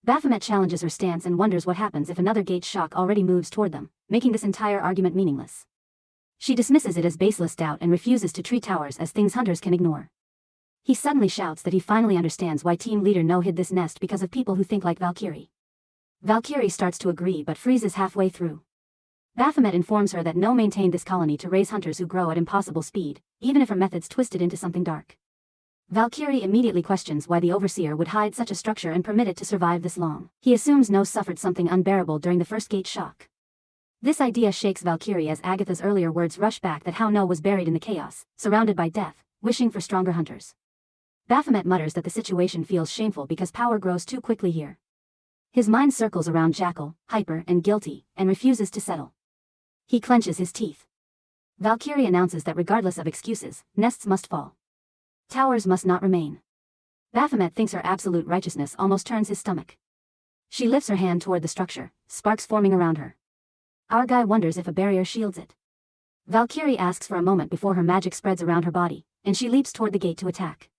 Baphomet challenges her stance and wonders what happens if another gate shock already moves toward them, making this entire argument meaningless. She dismisses it as baseless doubt and refuses to treat towers as things hunters can ignore. He suddenly shouts that he finally understands why team leader No hid this nest because of people who think like Valkyrie. Valkyrie starts to agree but freezes halfway through. Baphomet informs her that No maintained this colony to raise hunters who grow at impossible speed, even if her methods twisted into something dark. Valkyrie immediately questions why the Overseer would hide such a structure and permit it to survive this long. He assumes No suffered something unbearable during the first gate shock. This idea shakes Valkyrie as Agatha's earlier words rush back that how No was buried in the chaos, surrounded by death, wishing for stronger hunters. Baphomet mutters that the situation feels shameful because power grows too quickly here. His mind circles around Jackal, Hyper, and Guilty, and refuses to settle. He clenches his teeth. Valkyrie announces that regardless of excuses, nests must fall. Towers must not remain. Baphomet thinks her absolute righteousness almost turns his stomach. She lifts her hand toward the structure, sparks forming around her. Our guy wonders if a barrier shields it. Valkyrie asks for a moment before her magic spreads around her body, and she leaps toward the gate to attack.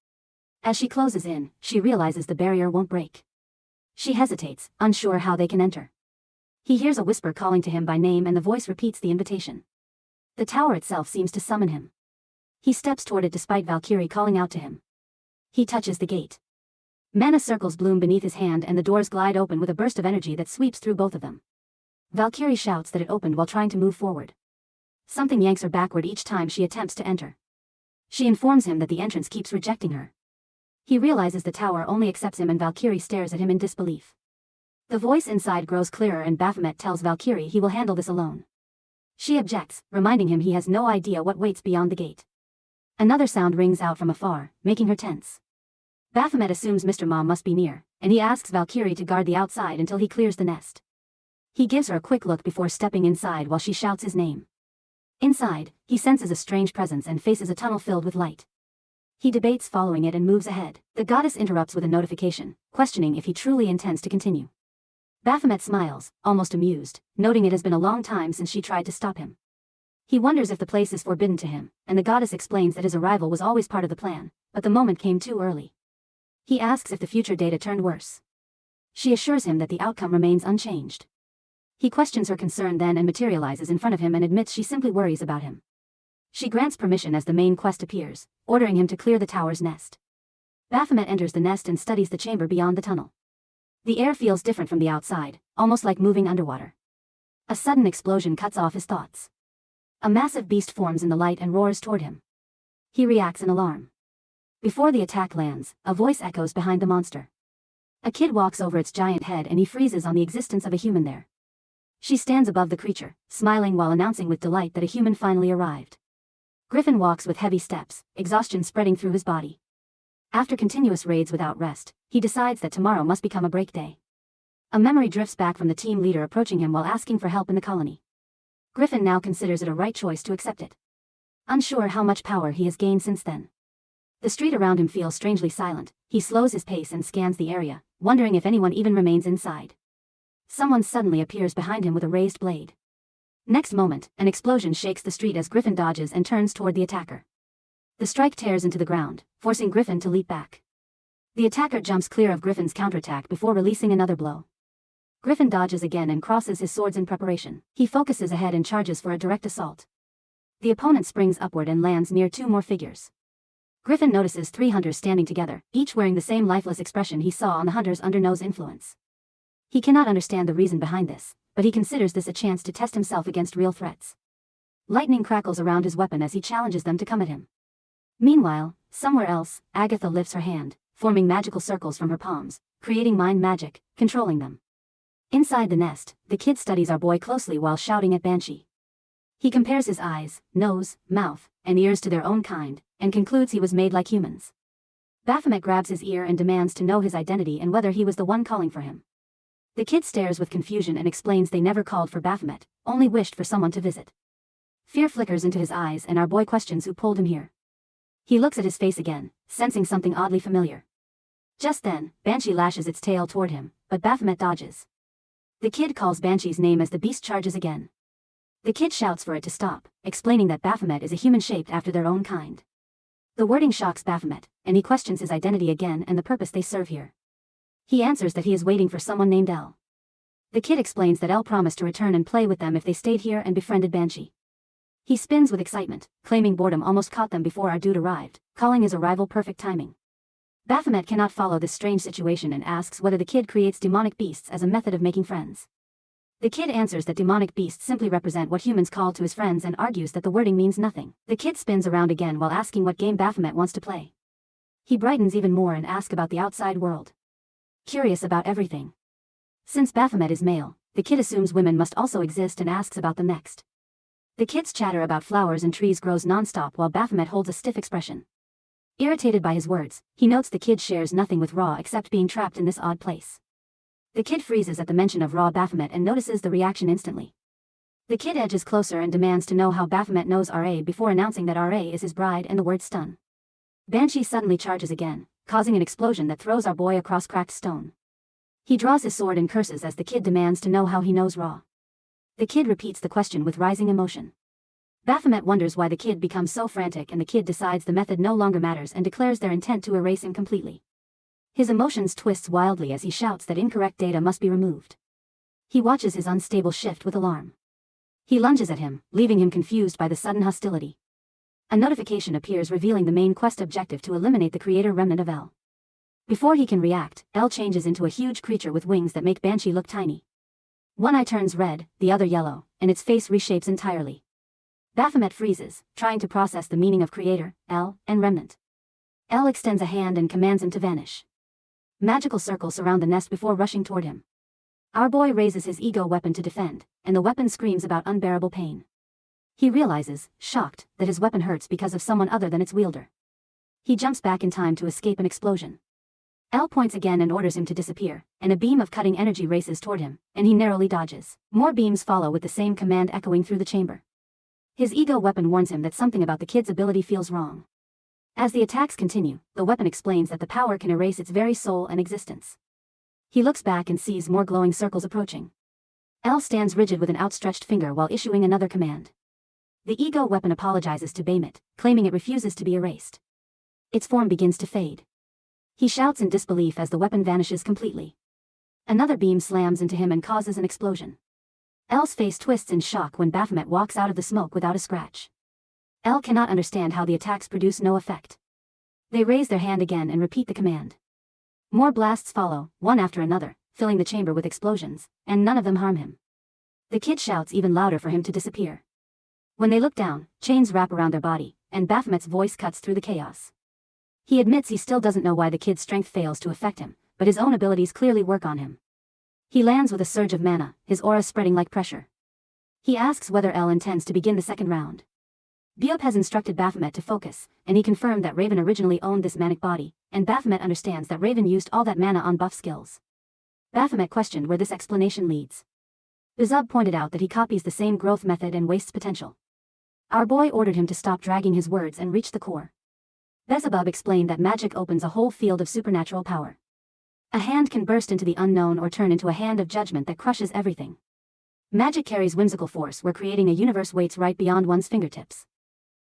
As she closes in, she realizes the barrier won't break. She hesitates, unsure how they can enter. He hears a whisper calling to him by name and the voice repeats the invitation. The tower itself seems to summon him. He steps toward it despite Valkyrie calling out to him. He touches the gate. Mana circles bloom beneath his hand and the doors glide open with a burst of energy that sweeps through both of them. Valkyrie shouts that it opened while trying to move forward. Something yanks her backward each time she attempts to enter. She informs him that the entrance keeps rejecting her. He realizes the tower only accepts him and Valkyrie stares at him in disbelief. The voice inside grows clearer and Baphomet tells Valkyrie he will handle this alone. She objects, reminding him he has no idea what waits beyond the gate. Another sound rings out from afar, making her tense. Baphomet assumes Mr. Ma must be near, and he asks Valkyrie to guard the outside until he clears the nest. He gives her a quick look before stepping inside while she shouts his name. Inside, he senses a strange presence and faces a tunnel filled with light. He debates following it and moves ahead. The goddess interrupts with a notification, questioning if he truly intends to continue. Baphomet smiles, almost amused, noting it has been a long time since she tried to stop him. He wonders if the place is forbidden to him, and the goddess explains that his arrival was always part of the plan, but the moment came too early. He asks if the future data turned worse. She assures him that the outcome remains unchanged. He questions her concern then and materializes in front of him and admits she simply worries about him. She grants permission as the main quest appears, ordering him to clear the tower's nest. Baphomet enters the nest and studies the chamber beyond the tunnel. The air feels different from the outside, almost like moving underwater. A sudden explosion cuts off his thoughts. A massive beast forms in the light and roars toward him. He reacts in alarm. Before the attack lands, a voice echoes behind the monster. A kid walks over its giant head and he freezes on the existence of a human there. She stands above the creature, smiling while announcing with delight that a human finally arrived. Griffin walks with heavy steps, exhaustion spreading through his body. After continuous raids without rest, he decides that tomorrow must become a break day. A memory drifts back from the team leader approaching him while asking for help in the colony. Griffin now considers it a right choice to accept it. Unsure how much power he has gained since then. The street around him feels strangely silent. He slows his pace and scans the area, wondering if anyone even remains inside. Someone suddenly appears behind him with a raised blade. Next moment, an explosion shakes the street as Griffin dodges and turns toward the attacker. The strike tears into the ground, forcing Griffin to leap back. The attacker jumps clear of Griffin's counterattack before releasing another blow. Griffin dodges again and crosses his swords in preparation. He focuses ahead and charges for a direct assault. The opponent springs upward and lands near two more figures. Griffin notices three hunters standing together, each wearing the same lifeless expression he saw on the hunter's undernose influence. He cannot understand the reason behind this, but he considers this a chance to test himself against real threats. Lightning crackles around his weapon as he challenges them to come at him. Meanwhile, somewhere else, Agatha lifts her hand, forming magical circles from her palms, creating mind magic, controlling them. Inside the nest, the kid studies our boy closely while shouting at Banshee. He compares his eyes, nose, mouth, and ears to their own kind, and concludes he was made like humans. Baphomet grabs his ear and demands to know his identity and whether he was the one calling for him. The kid stares with confusion and explains they never called for Baphomet, only wished for someone to visit. Fear flickers into his eyes and our boy questions who pulled him here. He looks at his face again, sensing something oddly familiar. Just then, Banshee lashes its tail toward him, but Baphomet dodges. The kid calls Banshee's name as the beast charges again. The kid shouts for it to stop, explaining that Baphomet is a human shaped after their own kind. The wording shocks Baphomet, and he questions his identity again and the purpose they serve here. He answers that he is waiting for someone named L. The kid explains that L promised to return and play with them if they stayed here and befriended Banshee. He spins with excitement, claiming boredom almost caught them before our dude arrived, calling his arrival perfect timing. Baphomet cannot follow this strange situation and asks whether the kid creates demonic beasts as a method of making friends. The kid answers that demonic beasts simply represent what humans call to his friends and argues that the wording means nothing. The kid spins around again while asking what game Baphomet wants to play. He brightens even more and asks about the outside world. Curious about everything. Since Baphomet is male, the kid assumes women must also exist and asks about them next. The kid's chatter about flowers and trees grows non-stop while Baphomet holds a stiff expression. Irritated by his words, he notes the kid shares nothing with Ra except being trapped in this odd place. The kid freezes at the mention of Ra Baphomet and notices the reaction instantly. The kid edges closer and demands to know how Baphomet knows Ra before announcing that Ra is his bride and the word stun. Banshee suddenly charges again, causing an explosion that throws our boy across cracked stone. He draws his sword and curses as the kid demands to know how he knows Ra. The kid repeats the question with rising emotion. Baphomet wonders why the kid becomes so frantic and the kid decides the method no longer matters and declares their intent to erase him completely. His emotions twists wildly as he shouts that incorrect data must be removed. He watches his unstable shift with alarm. He lunges at him, leaving him confused by the sudden hostility. A notification appears revealing the main quest objective to eliminate the creator remnant of L. Before he can react, L changes into a huge creature with wings that make Banshee look tiny. One eye turns red, the other yellow, and its face reshapes entirely. Baphomet freezes, trying to process the meaning of creator, L, and remnant. L extends a hand and commands him to vanish. Magical circles surround the nest before rushing toward him. Our boy raises his ego weapon to defend, and the weapon screams about unbearable pain. He realizes, shocked, that his weapon hurts because of someone other than its wielder. He jumps back in time to escape an explosion. L points again and orders him to disappear, and a beam of cutting energy races toward him, and he narrowly dodges. More beams follow with the same command echoing through the chamber. His ego weapon warns him that something about the kid's ability feels wrong. As the attacks continue, the weapon explains that the power can erase its very soul and existence. He looks back and sees more glowing circles approaching. L stands rigid with an outstretched finger while issuing another command. The ego weapon apologizes to Baymut, claiming it refuses to be erased. Its form begins to fade. He shouts in disbelief as the weapon vanishes completely. Another beam slams into him and causes an explosion. L's face twists in shock when Baphomet walks out of the smoke without a scratch. El cannot understand how the attacks produce no effect. They raise their hand again and repeat the command. More blasts follow, one after another, filling the chamber with explosions, and none of them harm him. The kid shouts even louder for him to disappear. When they look down, chains wrap around their body, and Baphomet's voice cuts through the chaos. He admits he still doesn't know why the kid's strength fails to affect him, but his own abilities clearly work on him. He lands with a surge of mana, his aura spreading like pressure. He asks whether El intends to begin the second round. Biop has instructed Baphomet to focus, and he confirmed that Raven originally owned this manic body, and Baphomet understands that Raven used all that mana on buff skills. Baphomet questioned where this explanation leads. Bizub pointed out that he copies the same growth method and wastes potential. Our boy ordered him to stop dragging his words and reach the core. Beelzebub explained that magic opens a whole field of supernatural power. A hand can burst into the unknown or turn into a hand of judgment that crushes everything. Magic carries whimsical force where creating a universe waits right beyond one's fingertips.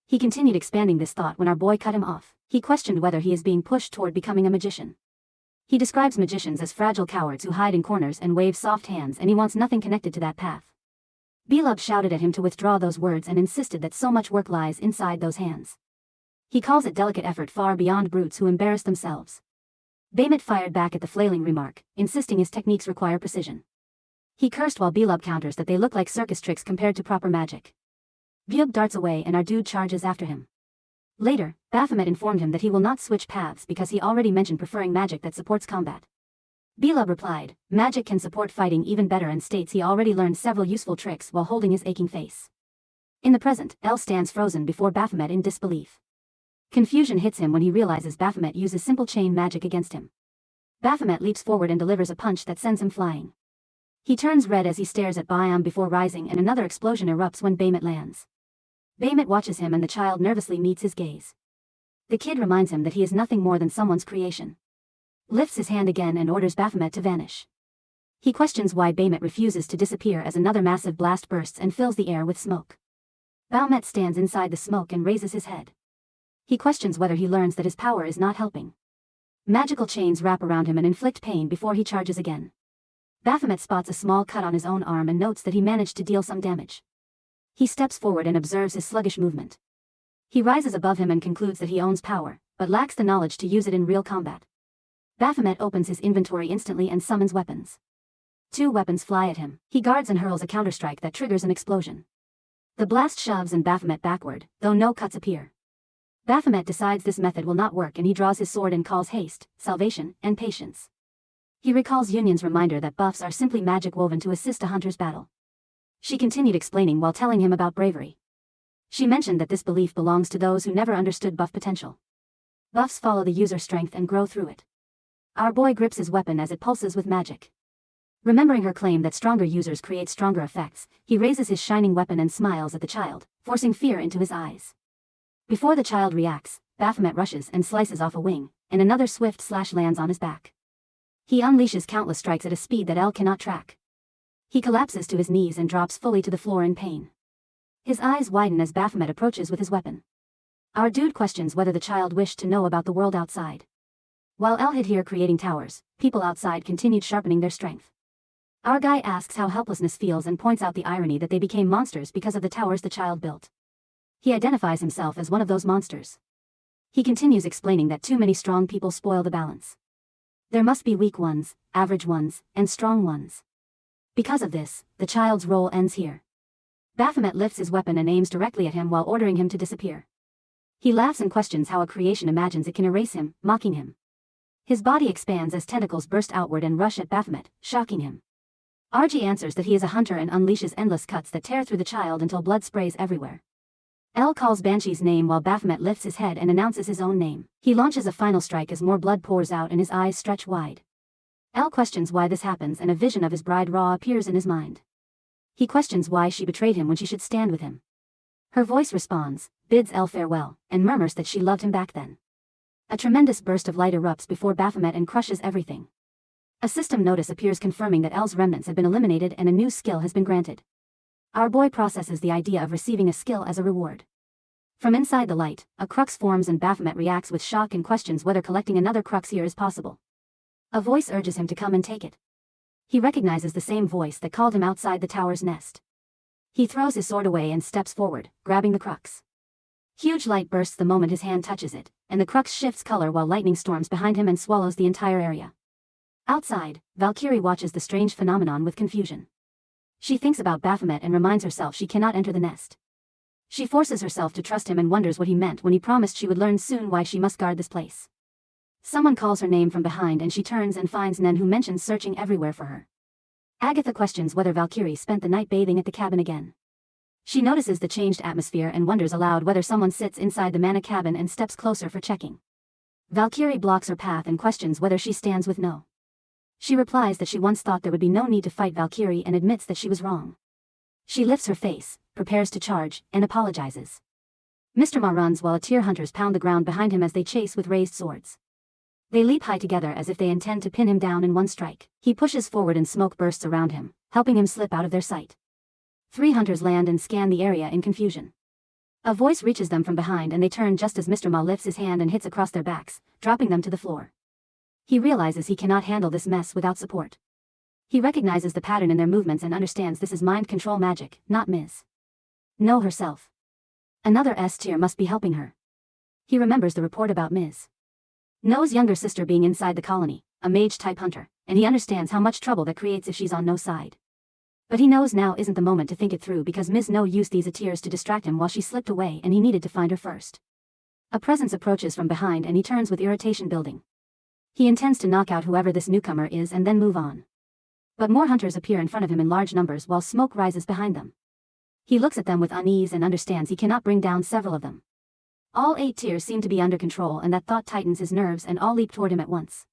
He continued expanding this thought when our boy cut him off. He questioned whether he is being pushed toward becoming a magician. He describes magicians as fragile cowards who hide in corners and wave soft hands, and he wants nothing connected to that path. Belub shouted at him to withdraw those words and insisted that so much work lies inside those hands. He calls it delicate effort far beyond brutes who embarrass themselves. Baymut fired back at the flailing remark, insisting his techniques require precision. He cursed while Belub counters that they look like circus tricks compared to proper magic. Bub darts away and our dude charges after him. Later, Baphomet informed him that he will not switch paths because he already mentioned preferring magic that supports combat. Belub replied, magic can support fighting even better, and states he already learned several useful tricks while holding his aching face. In the present, El stands frozen before Baphomet in disbelief. Confusion hits him when he realizes Baphomet uses simple chain magic against him. Baphomet leaps forward and delivers a punch that sends him flying. He turns red as he stares at Biom before rising, and another explosion erupts when Baymut lands. Baymut watches him and the child nervously meets his gaze. The kid reminds him that he is nothing more than someone's creation. Lifts his hand again and orders Baphomet to vanish. He questions why Baymut refuses to disappear as another massive blast bursts and fills the air with smoke. Baphomet stands inside the smoke and raises his head. He questions whether he learns that his power is not helping. Magical chains wrap around him and inflict pain before he charges again. Baphomet spots a small cut on his own arm and notes that he managed to deal some damage. He steps forward and observes his sluggish movement. He rises above him and concludes that he owns power, but lacks the knowledge to use it in real combat. Baphomet opens his inventory instantly and summons weapons. 2 weapons fly at him. He guards and hurls a counterstrike that triggers an explosion. The blast shoves and Baphomet backward, though no cuts appear. Baphomet decides this method will not work and he draws his sword and calls haste, salvation, and patience. He recalls Union's reminder that buffs are simply magic woven to assist a hunter's battle. She continued explaining while telling him about bravery. She mentioned that this belief belongs to those who never understood buff potential. Buffs follow the user's strength and grow through it. Our boy grips his weapon as it pulses with magic. Remembering her claim that stronger users create stronger effects, he raises his shining weapon and smiles at the child, forcing fear into his eyes. Before the child reacts, Baphomet rushes and slices off a wing, and another swift slash lands on his back. He unleashes countless strikes at a speed that El cannot track. He collapses to his knees and drops fully to the floor in pain. His eyes widen as Baphomet approaches with his weapon. Our dude questions whether the child wished to know about the world outside. While El hid here creating towers, people outside continued sharpening their strength. Our guy asks how helplessness feels and points out the irony that they became monsters because of the towers the child built. He identifies himself as one of those monsters. He continues explaining that too many strong people spoil the balance. There must be weak ones, average ones, and strong ones. Because of this, the child's role ends here. Baphomet lifts his weapon and aims directly at him while ordering him to disappear. He laughs and questions how a creation imagines it can erase him, mocking him. His body expands as tentacles burst outward and rush at Baphomet, shocking him. RG answers that he is a hunter and unleashes endless cuts that tear through the child until blood sprays everywhere. El calls Banshee's name while Baphomet lifts his head and announces his own name. He launches a final strike as more blood pours out and his eyes stretch wide. El questions why this happens and a vision of his bride Ra appears in his mind. He questions why she betrayed him when she should stand with him. Her voice responds, bids El farewell, and murmurs that she loved him back then. A tremendous burst of light erupts before Baphomet and crushes everything. A system notice appears confirming that El's remnants have been eliminated and a new skill has been granted. Our boy processes the idea of receiving a skill as a reward. From inside the light, a crux forms and Baphomet reacts with shock and questions whether collecting another crux here is possible. A voice urges him to come and take it. He recognizes the same voice that called him outside the tower's nest. He throws his sword away and steps forward, grabbing the crux. Huge light bursts the moment his hand touches it, and the crux shifts color while lightning storms behind him and swallows the entire area. Outside, Valkyrie watches the strange phenomenon with confusion. She thinks about Baphomet and reminds herself she cannot enter the nest. She forces herself to trust him and wonders what he meant when he promised she would learn soon why she must guard this place. Someone calls her name from behind and she turns and finds Nen, who mentions searching everywhere for her. Agatha questions whether Valkyrie spent the night bathing at the cabin again. She notices the changed atmosphere and wonders aloud whether someone sits inside the Manhwa cabin and steps closer for checking. Valkyrie blocks her path and questions whether she stands with No. She replies that she once thought there would be no need to fight Valkyrie and admits that she was wrong. She lifts her face, prepares to charge, and apologizes. Mr. Ma runs while Atir hunters pound the ground behind him as they chase with raised swords. They leap high together as if they intend to pin him down in one strike. He pushes forward and smoke bursts around him, helping him slip out of their sight. 3 hunters land and scan the area in confusion. A voice reaches them from behind and they turn just as Mr. Ma lifts his hand and hits across their backs, dropping them to the floor. He realizes he cannot handle this mess without support. He recognizes the pattern in their movements and understands this is mind control magic, not Ms. No herself. Another S-tier must be helping her. He remembers the report about Ms. No's younger sister being inside the colony, a mage-type hunter, and he understands how much trouble that creates if she's on No's side. But he knows now isn't the moment to think it through because Ms. No used these Atirs to distract him while she slipped away and he needed to find her first. A presence approaches from behind and he turns with irritation building. He intends to knock out whoever this newcomer is and then move on. But more hunters appear in front of him in large numbers while smoke rises behind them. He looks at them with unease and understands he cannot bring down several of them. All 8 tiers seem to be under control and that thought tightens his nerves and all leap toward him at once.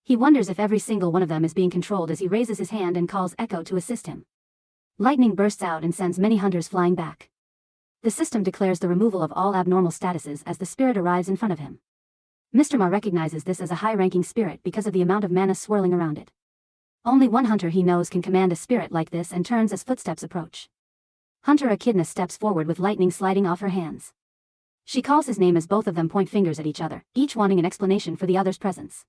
He wonders if every single one of them is being controlled as he raises his hand and calls Echo to assist him. Lightning bursts out and sends many hunters flying back. The system declares the removal of all abnormal statuses as the spirit arrives in front of him. Mr. Ma recognizes this as a high-ranking spirit because of the amount of mana swirling around it. Only one hunter he knows can command a spirit like this and turns as footsteps approach. Hunter Echidna steps forward with lightning sliding off her hands. She calls his name as both of them point fingers at each other, each wanting an explanation for the other's presence.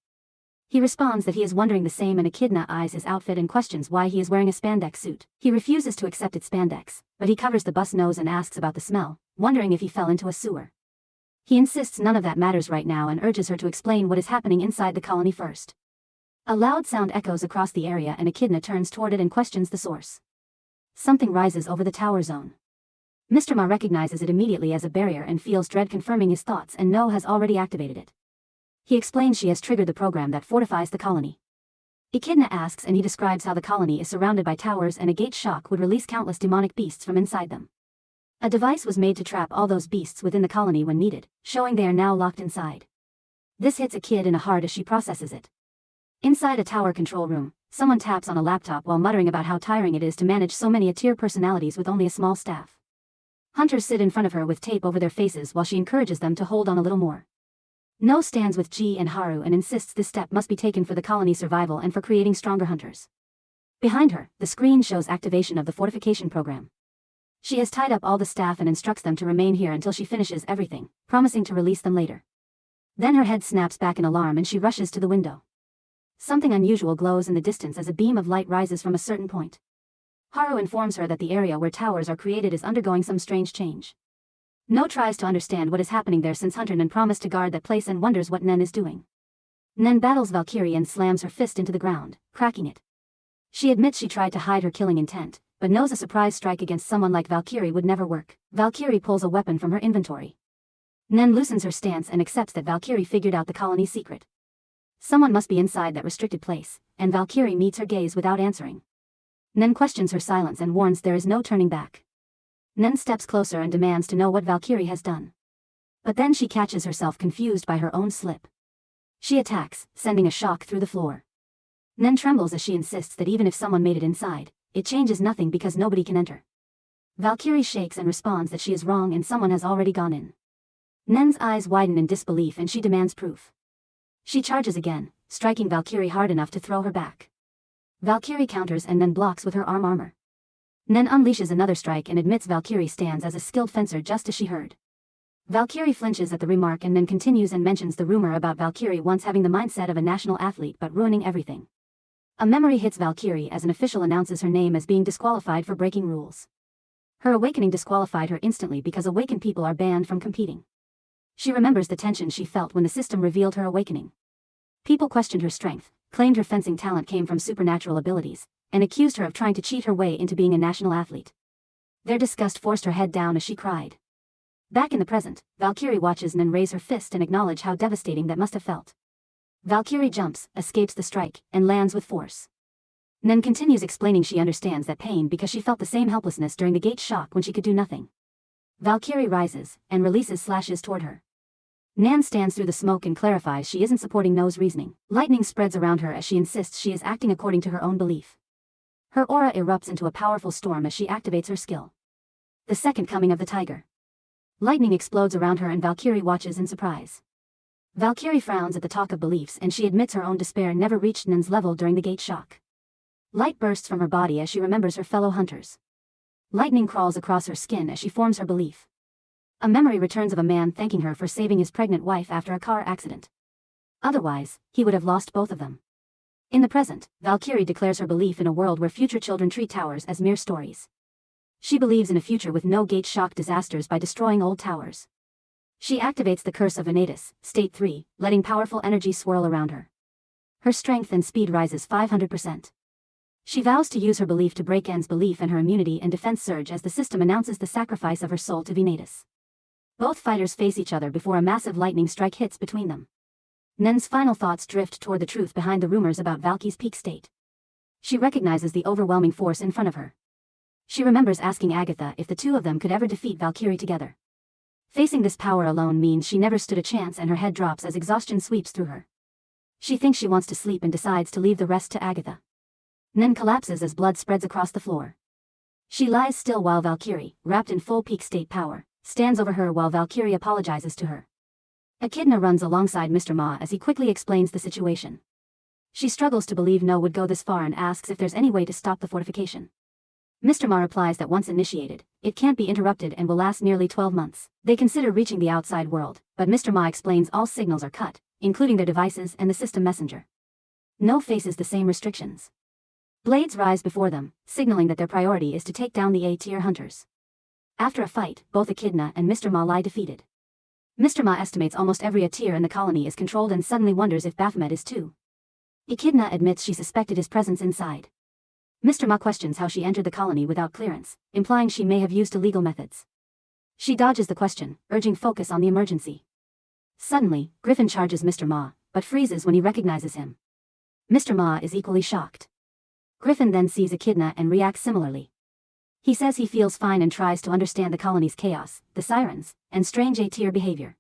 He responds that he is wondering the same and Echidna eyes his outfit and questions why he is wearing a spandex suit. He refuses to accept its spandex, but he covers the bus nose and asks about the smell, wondering if he fell into a sewer. He insists none of that matters right now and urges her to explain what is happening inside the colony first. A loud sound echoes across the area and Echidna turns toward it and questions the source. Something rises over the tower zone. Mr. Ma recognizes it immediately as a barrier and feels dread confirming his thoughts and No has already activated it. He explains she has triggered the program that fortifies the colony. Echidna asks and he describes how the colony is surrounded by towers and a gate shock would release countless demonic beasts from inside them. A device was made to trap all those beasts within the colony when needed, showing they are now locked inside. This hits Echidna hard as she processes it. Inside a tower control room, someone taps on a laptop while muttering about how tiring it is to manage so many Atir personalities with only a small staff. Hunters sit in front of her with tape over their faces while she encourages them to hold on a little more. No stands with Ji and Haru and insists this step must be taken for the colony's survival and for creating stronger hunters. Behind her, the screen shows activation of the fortification program. She has tied up all the staff and instructs them to remain here until she finishes everything, promising to release them later. Then her head snaps back in alarm and she rushes to the window. Something unusual glows in the distance as a beam of light rises from a certain point. Haru informs her that the area where towers are created is undergoing some strange change. No tries to understand what is happening there since Hunter Nen promised to guard that place and wonders what Nen is doing. Nen battles Valkyrie and slams her fist into the ground, cracking it. She admits she tried to hide her killing intent, but knows a surprise strike against someone like Valkyrie would never work. Valkyrie pulls a weapon from her inventory. Nen loosens her stance and accepts that Valkyrie figured out the colony's secret. Someone must be inside that restricted place, and Valkyrie meets her gaze without answering. Nen questions her silence and warns there is no turning back. Nen steps closer and demands to know what Valkyrie has done. But then she catches herself confused by her own slip. She attacks, sending a shock through the floor. Nen trembles as she insists that even if someone made it inside, it changes nothing because nobody can enter. Valkyrie shakes and responds that she is wrong and someone has already gone in. Nen's eyes widen in disbelief and she demands proof. She charges again, striking Valkyrie hard enough to throw her back. Valkyrie counters and then blocks with her armor. Nen unleashes another strike and admits Valkyrie stands as a skilled fencer just as she heard. Valkyrie flinches at the remark and then continues and mentions the rumor about Valkyrie once having the mindset of a national athlete but ruining everything. A memory hits Valkyrie as an official announces her name as being disqualified for breaking rules. Her awakening disqualified her instantly because awakened people are banned from competing. She remembers the tension she felt when the system revealed her awakening. People questioned her strength, claimed her fencing talent came from supernatural abilities, and accused her of trying to cheat her way into being a national athlete. Their disgust forced her head down as she cried. Back in the present, Valkyrie watches Nan raise her fist and acknowledge how devastating that must have felt. Valkyrie jumps, escapes the strike, and lands with force. Nan continues explaining she understands that pain because she felt the same helplessness during the gate shock when she could do nothing. Valkyrie rises, and releases slashes toward her. Nan stands through the smoke and clarifies she isn't supporting No's reasoning. Lightning spreads around her as she insists she is acting according to her own belief. Her aura erupts into a powerful storm as she activates her skill. The second coming of the tiger. Lightning explodes around her and Valkyrie watches in surprise. Valkyrie frowns at the talk of beliefs and she admits her own despair never reached Nan's level during the gate shock. Light bursts from her body as she remembers her fellow hunters. Lightning crawls across her skin as she forms her belief. A memory returns of a man thanking her for saving his pregnant wife after a car accident. Otherwise, he would have lost both of them. In the present, Valkyrie declares her belief in a world where future children treat towers as mere stories. She believes in a future with no gate shock disasters by destroying old towers. She activates the curse of Venatus, state 3, letting powerful energy swirl around her. Her strength and speed rises 500%. She vows to use her belief to break N's belief and her immunity and defense surge as the system announces the sacrifice of her soul to Venatus. Both fighters face each other before a massive lightning strike hits between them. Nan's final thoughts drift toward the truth behind the rumors about Valky's peak state. She recognizes the overwhelming force in front of her. She remembers asking Agatha if the two of them could ever defeat Valkyrie together. Facing this power alone means she never stood a chance and her head drops as exhaustion sweeps through her. She thinks she wants to sleep and decides to leave the rest to Agatha. Nan collapses as blood spreads across the floor. She lies still while Valkyrie, wrapped in full peak state power, stands over her while Valkyrie apologizes to her. Echidna runs alongside Mr. Ma as he quickly explains the situation. She struggles to believe No would go this far and asks if there's any way to stop the fortification. Mr. Ma replies that once initiated, it can't be interrupted and will last nearly 12 months. They consider reaching the outside world, but Mr. Ma explains all signals are cut, including their devices and the system messenger. No faces the same restrictions. Blades rise before them, signaling that their priority is to take down the A-tier hunters. After a fight, both Echidna and Mr. Ma lie defeated. Mr. Ma estimates almost every A-tier in the colony is controlled and suddenly wonders if Baphomet is too. Echidna admits she suspected his presence inside. Mr. Ma questions how she entered the colony without clearance, implying she may have used illegal methods. She dodges the question, urging focus on the emergency. Suddenly, Griffin charges Mr. Ma, but freezes when he recognizes him. Mr. Ma is equally shocked. Griffin then sees Echidna and reacts similarly. He says he feels fine and tries to understand the colony's chaos, the sirens, and strange A-tier behavior.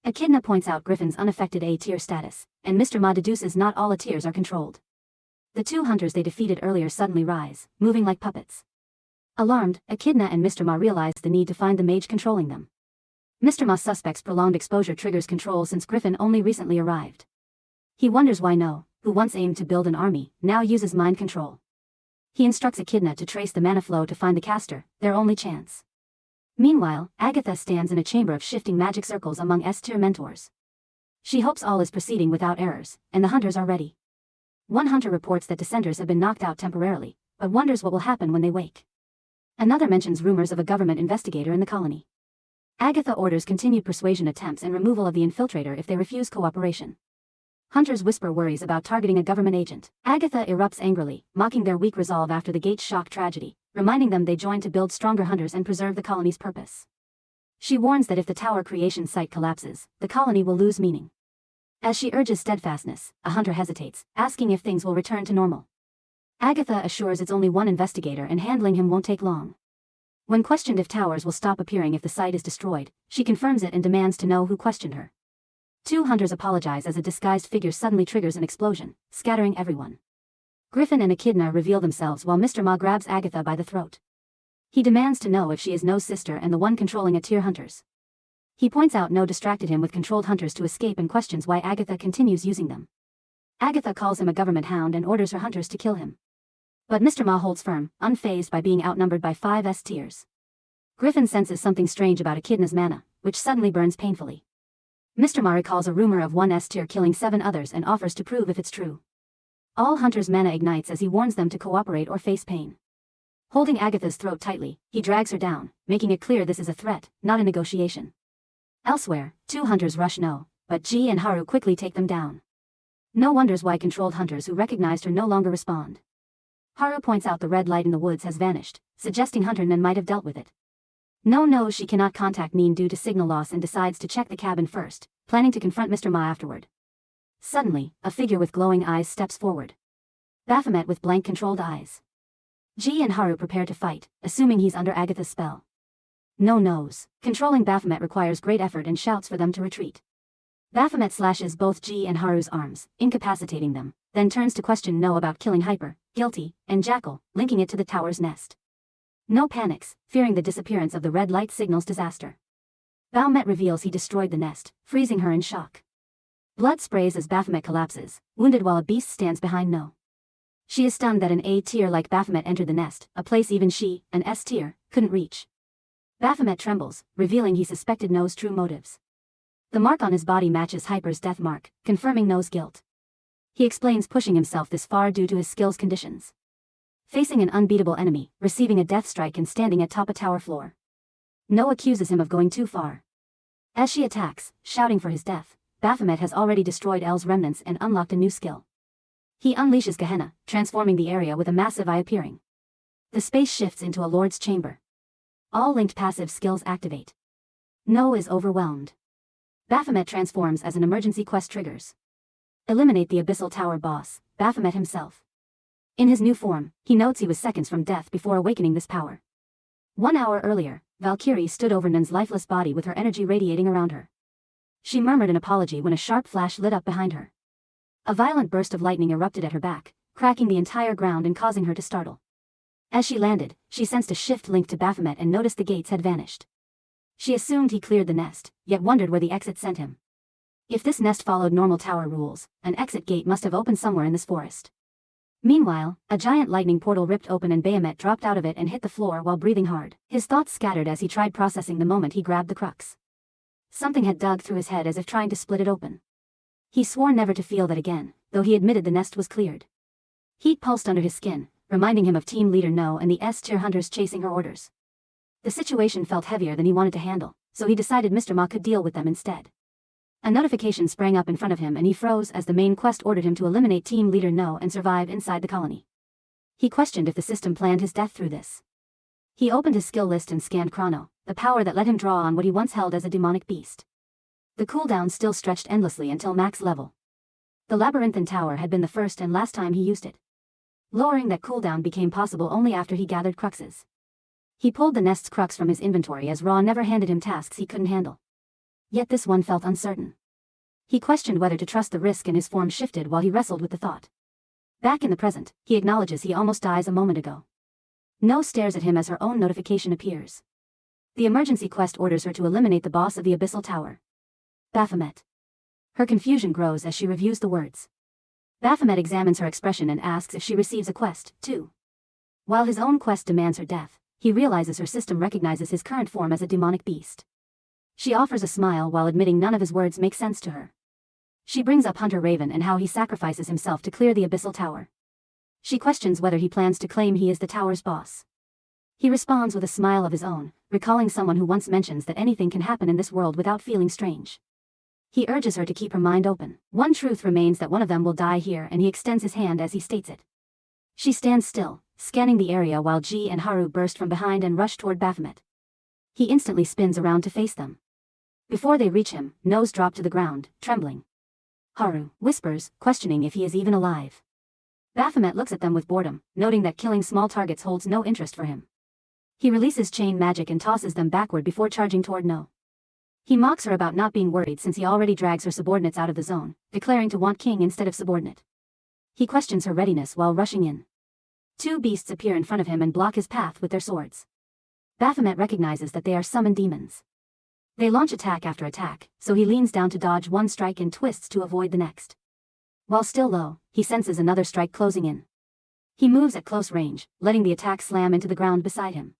Echidna points out Griffin's unaffected A-tier status, and Mr. Ma deduces not all A-tiers are controlled. The two hunters they defeated earlier suddenly rise, moving like puppets. Alarmed, Echidna and Mr. Ma realize the need to find the mage controlling them. Mr. Ma suspects prolonged exposure triggers control since Griffin only recently arrived. He wonders why No, who once aimed to build an army, now uses mind control. He instructs Echidna to trace the mana flow to find the caster, their only chance. Meanwhile, Agatha stands in a chamber of shifting magic circles among S-tier mentors. She hopes all is proceeding without errors, and the hunters are ready. One hunter reports that dissenters have been knocked out temporarily, but wonders what will happen when they wake. Another mentions rumors of a government investigator in the colony. Agatha orders continued persuasion attempts and removal of the infiltrator if they refuse cooperation. Hunters whisper worries about targeting a government agent. Agatha erupts angrily, mocking their weak resolve after the gate shock tragedy, reminding them they joined to build stronger hunters and preserve the colony's purpose. She warns that if the tower creation site collapses, the colony will lose meaning. As she urges steadfastness, a hunter hesitates, asking if things will return to normal. Agatha assures it's only one investigator and handling him won't take long. When questioned if towers will stop appearing if the site is destroyed, she confirms it and demands to know who questioned her. Two hunters apologize as a disguised figure suddenly triggers an explosion, scattering everyone. Griffin and Echidna reveal themselves while Mr. Ma grabs Agatha by the throat. He demands to know if she is No's sister and the one controlling A-tier hunters. He points out No distracted him with controlled hunters to escape and questions why Agatha continues using them. Agatha calls him a government hound and orders her hunters to kill him. But Mr. Ma holds firm, unfazed by being outnumbered by 5 S-tiers. Griffin senses something strange about Echidna's mana, which suddenly burns painfully. Mr. Ma recalls a rumor of one S-tier killing 7 others and offers to prove if it's true. All hunters' mana ignites as he warns them to cooperate or face pain. Holding Agatha's throat tightly, he drags her down, making it clear this is a threat, not a negotiation. Elsewhere, 2 hunters rush No, but Ji and Haru quickly take them down. No wonders why controlled hunters who recognized her no longer respond. Haru points out the red light in the woods has vanished, suggesting Hunter Nan might have dealt with it. No knows she cannot contact Min due to signal loss and decides to check the cabin first, planning to confront Mr. Ma afterward. Suddenly, a figure with glowing eyes steps forward. Baphomet with blank controlled eyes. Ji and Haru prepare to fight, assuming he's under Agatha's spell. No knows. Controlling Baphomet requires great effort and shouts for them to retreat. Baphomet slashes both Ji and Haru's arms, incapacitating them, then turns to question No about killing Hyper, Guilty, and Jackal, linking it to the tower's nest. No panics, fearing the disappearance of the red light signals disaster. Baphomet reveals he destroyed the nest, freezing her in shock. Blood sprays as Baphomet collapses, wounded while a beast stands behind No. She is stunned that an A tier like Baphomet entered the nest, a place even she, an S tier, couldn't reach. Baphomet trembles, revealing he suspected No's true motives. The mark on his body matches Hyper's death mark, confirming No's guilt. He explains pushing himself this far due to his skills conditions. Facing an unbeatable enemy, receiving a death strike and standing atop a tower floor. No accuses him of going too far. As she attacks, shouting for his death, Baphomet has already destroyed L's remnants and unlocked a new skill. He unleashes Gehenna, transforming the area with a massive eye appearing. The space shifts into a lord's chamber. All linked passive skills activate. No is overwhelmed. Baphomet transforms as an emergency quest triggers. Eliminate the Abyssal Tower boss, Baphomet himself. In his new form, he notes he was seconds from death before awakening this power. 1 hour earlier, Valkyrie stood over Nan's lifeless body with her energy radiating around her. She murmured an apology when a sharp flash lit up behind her. A violent burst of lightning erupted at her back, cracking the entire ground and causing her to startle. As she landed, she sensed a shift linked to Baphomet and noticed the gates had vanished. She assumed he cleared the nest, yet wondered where the exit sent him. If this nest followed normal tower rules, an exit gate must have opened somewhere in this forest. Meanwhile, a giant lightning portal ripped open and Bahamut dropped out of it and hit the floor while breathing hard. His thoughts scattered as he tried processing the moment he grabbed the crux. Something had dug through his head as if trying to split it open. He swore never to feel that again, though he admitted the nest was cleared. Heat pulsed under his skin, reminding him of team leader No and the S-tier hunters chasing her orders. The situation felt heavier than he wanted to handle, so he decided Mr. Ma could deal with them instead. A notification sprang up in front of him and he froze as the main quest ordered him to eliminate team leader No and survive inside the colony. He questioned if the system planned his death through this. He opened his skill list and scanned Chrono, the power that let him draw on what he once held as a demonic beast. The cooldown still stretched endlessly until max level. The labyrinthine tower had been the first and last time he used it. Lowering that cooldown became possible only after he gathered cruxes. He pulled the nest's crux from his inventory as Ra never handed him tasks he couldn't handle. Yet this one felt uncertain. He questioned whether to trust the risk and his form shifted while he wrestled with the thought. Back in the present, he acknowledges he almost dies a moment ago. No stares at him as her own notification appears. The emergency quest orders her to eliminate the boss of the Abyssal Tower. Baphomet. Her confusion grows as she reviews the words. Baphomet examines her expression and asks if she receives a quest, too. While his own quest demands her death, he realizes her system recognizes his current form as a demonic beast. She offers a smile while admitting none of his words make sense to her. She brings up Hunter Raven and how he sacrifices himself to clear the Abyssal Tower. She questions whether he plans to claim he is the tower's boss. He responds with a smile of his own, recalling someone who once mentions that anything can happen in this world without feeling strange. He urges her to keep her mind open. One truth remains that one of them will die here and he extends his hand as he states it. She stands still, scanning the area while Ji and Haru burst from behind and rush toward Baphomet. He instantly spins around to face them. Before they reach him, Nose drop to the ground, trembling. Haru whispers, questioning if he is even alive. Baphomet looks at them with boredom, noting that killing small targets holds no interest for him. He releases chain magic and tosses them backward before charging toward No. He mocks her about not being worried since he already drags her subordinates out of the zone, declaring to want king instead of subordinate. He questions her readiness while rushing in. 2 beasts appear in front of him and block his path with their swords. Baphomet recognizes that they are summoned demons. They launch attack after attack, so he leans down to dodge one strike and twists to avoid the next. While still low, he senses another strike closing in. He moves at close range, letting the attack slam into the ground beside him.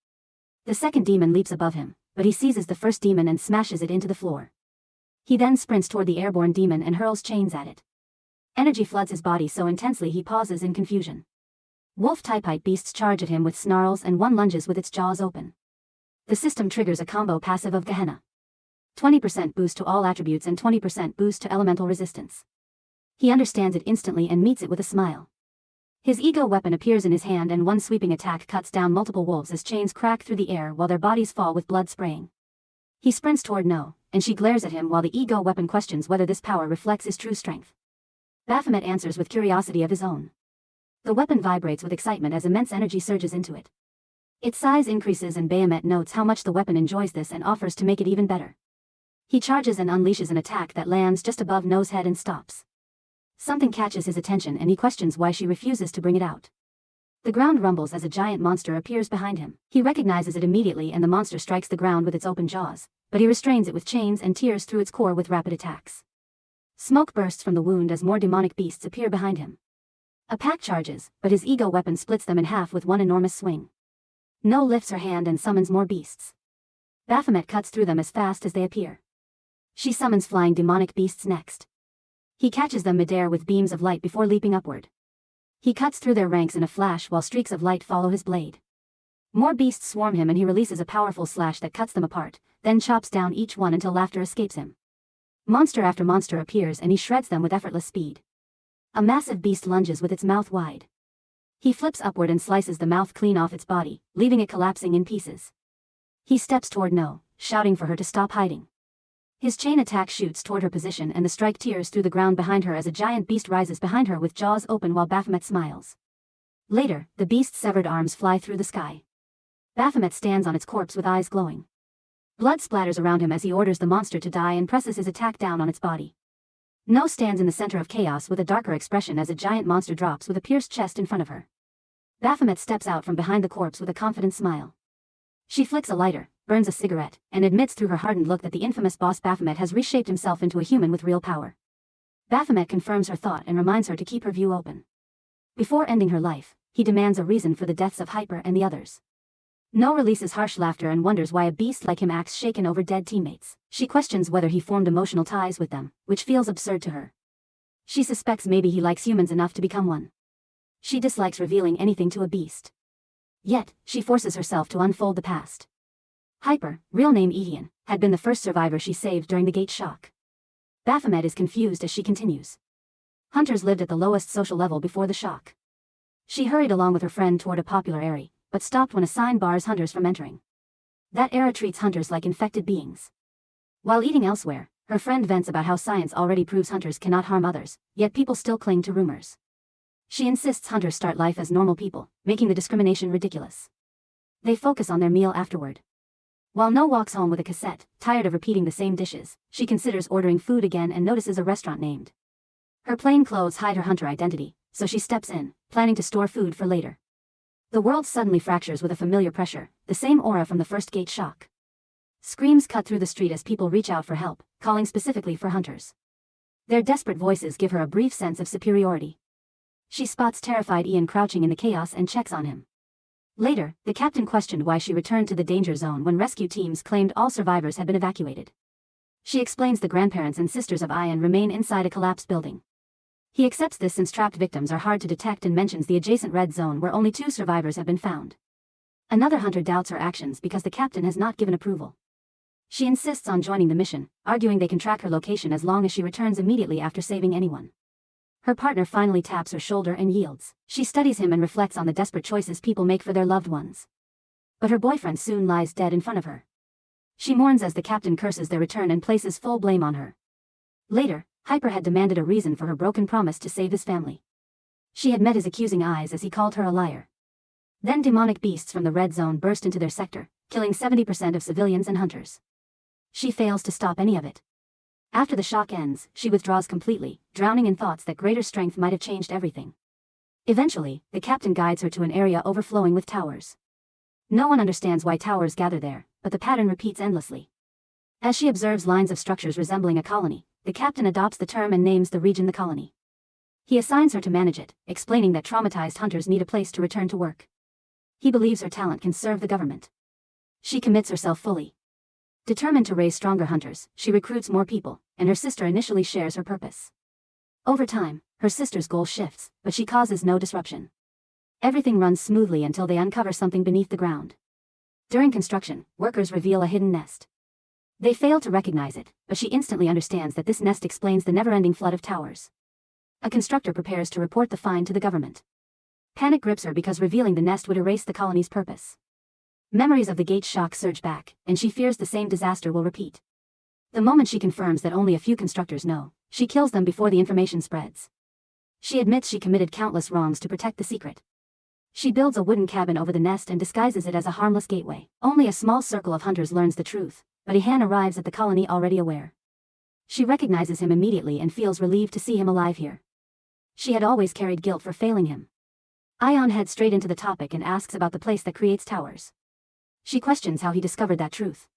The second demon leaps above him, but he seizes the first demon and smashes it into the floor. He then sprints toward the airborne demon and hurls chains at it. Energy floods his body so intensely he pauses in confusion. Wolf-type beasts charge at him with snarls and one lunges with its jaws open. The system triggers a combo passive of Gehenna. 20% boost to all attributes and 20% boost to elemental resistance. He understands it instantly and meets it with a smile. His ego weapon appears in his hand and one sweeping attack cuts down multiple wolves as chains crack through the air while their bodies fall with blood spraying. He sprints toward No, and she glares at him while the ego weapon questions whether this power reflects his true strength. Baphomet answers with curiosity of his own. The weapon vibrates with excitement as immense energy surges into it. Its size increases and Bahamut notes how much the weapon enjoys this and offers to make it even better. He charges and unleashes an attack that lands just above No's head and stops. Something catches his attention and he questions why she refuses to bring it out. The ground rumbles as a giant monster appears behind him. He recognizes it immediately and the monster strikes the ground with its open jaws, but he restrains it with chains and tears through its core with rapid attacks. Smoke bursts from the wound as more demonic beasts appear behind him. A pack charges, but his ego weapon splits them in half with one enormous swing. No lifts her hand and summons more beasts. Baphomet cuts through them as fast as they appear. She summons flying demonic beasts next. He catches them midair with beams of light before leaping upward. He cuts through their ranks in a flash while streaks of light follow his blade. More beasts swarm him and he releases a powerful slash that cuts them apart, then chops down each one until laughter escapes him. Monster after monster appears and he shreds them with effortless speed. A massive beast lunges with its mouth wide. He flips upward and slices the mouth clean off its body, leaving it collapsing in pieces. He steps toward No, shouting for her to stop hiding. His chain attack shoots toward her position and the strike tears through the ground behind her as a giant beast rises behind her with jaws open while Baphomet smiles. Later, the beast's severed arms fly through the sky. Baphomet stands on its corpse with eyes glowing. Blood splatters around him as he orders the monster to die and presses his attack down on its body. No stands in the center of chaos with a darker expression as a giant monster drops with a pierced chest in front of her. Baphomet steps out from behind the corpse with a confident smile. She flicks a lighter, burns a cigarette, and admits through her hardened look that the infamous boss Baphomet has reshaped himself into a human with real power. Baphomet confirms her thought and reminds her to keep her view open. Before ending her life, he demands a reason for the deaths of Hyper and the others. No releases harsh laughter and wonders why a beast like him acts shaken over dead teammates. She questions whether he formed emotional ties with them, which feels absurd to her. She suspects maybe he likes humans enough to become one. She dislikes revealing anything to a beast. Yet, she forces herself to unfold the past. Hyper, real name Ehian, had been the first survivor she saved during the gate shock. Baphomet is confused as she continues. Hunters lived at the lowest social level before the shock. She hurried along with her friend toward a popular area, but stopped when a sign bars hunters from entering. That era treats hunters like infected beings. While eating elsewhere, her friend vents about how science already proves hunters cannot harm others, yet people still cling to rumors. She insists hunters start life as normal people, making the discrimination ridiculous. They focus on their meal afterward. While No walks home with a cassette, tired of repeating the same dishes, she considers ordering food again and notices a restaurant named. Her plain clothes hide her hunter identity, so she steps in, planning to store food for later. The world suddenly fractures with a familiar pressure, the same aura from the first gate shock. Screams cut through the street as people reach out for help, calling specifically for hunters. Their desperate voices give her a brief sense of superiority. She spots terrified Ian crouching in the chaos and checks on him. Later, the captain questioned why she returned to the danger zone when rescue teams claimed all survivors had been evacuated. She explains the grandparents and sisters of Ian remain inside a collapsed building. He accepts this since trapped victims are hard to detect and mentions the adjacent red zone where only 2 survivors have been found. Another hunter doubts her actions because the captain has not given approval. She insists on joining the mission, arguing they can track her location as long as she returns immediately after saving anyone. Her partner finally taps her shoulder and yields. She studies him and reflects on the desperate choices people make for their loved ones. But her boyfriend soon lies dead in front of her. She mourns as the captain curses their return and places full blame on her. Later, Hyper had demanded a reason for her broken promise to save his family. She had met his accusing eyes as he called her a liar. Then demonic beasts from the red zone burst into their sector, killing 70% of civilians and hunters. She fails to stop any of it. After the shock ends, she withdraws completely, drowning in thoughts that greater strength might have changed everything. Eventually, the captain guides her to an area overflowing with towers. No one understands why towers gather there, but the pattern repeats endlessly. As she observes lines of structures resembling a colony, the captain adopts the term and names the region the colony. He assigns her to manage it, explaining that traumatized hunters need a place to return to work. He believes her talent can serve the government. She commits herself fully. Determined to raise stronger hunters, she recruits more people, and her sister initially shares her purpose. Over time, her sister's goal shifts, but she causes no disruption. Everything runs smoothly until they uncover something beneath the ground. During construction, workers reveal a hidden nest. They fail to recognize it, but she instantly understands that this nest explains the never-ending flood of towers. A constructor prepares to report the find to the government. Panic grips her because revealing the nest would erase the colony's purpose. Memories of the gate shock surge back, and she fears the same disaster will repeat. The moment she confirms that only a few constructors know, she kills them before the information spreads. She admits she committed countless wrongs to protect the secret. She builds a wooden cabin over the nest and disguises it as a harmless gateway. Only a small circle of hunters learns the truth, but Ihan arrives at the colony already aware. She recognizes him immediately and feels relieved to see him alive here. She had always carried guilt for failing him. Ion heads straight into the topic and asks about the place that creates towers. She questions how he discovered that truth.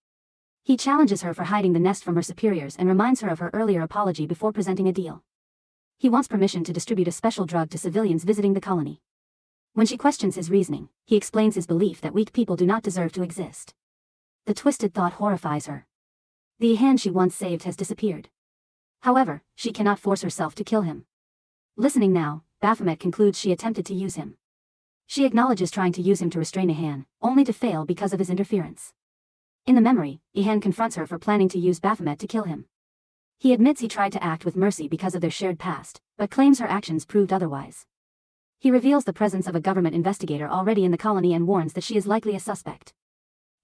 He challenges her for hiding the nest from her superiors and reminds her of her earlier apology before presenting a deal. He wants permission to distribute a special drug to civilians visiting the colony. When she questions his reasoning, he explains his belief that weak people do not deserve to exist. The twisted thought horrifies her. The Ihan she once saved has disappeared. However, she cannot force herself to kill him. Listening now, Baphomet concludes she attempted to use him. She acknowledges trying to use him to restrain Ihan, only to fail because of his interference. In the memory, Ihan confronts her for planning to use Baphomet to kill him. He admits he tried to act with mercy because of their shared past, but claims her actions proved otherwise. He reveals the presence of a government investigator already in the colony and warns that she is likely a suspect.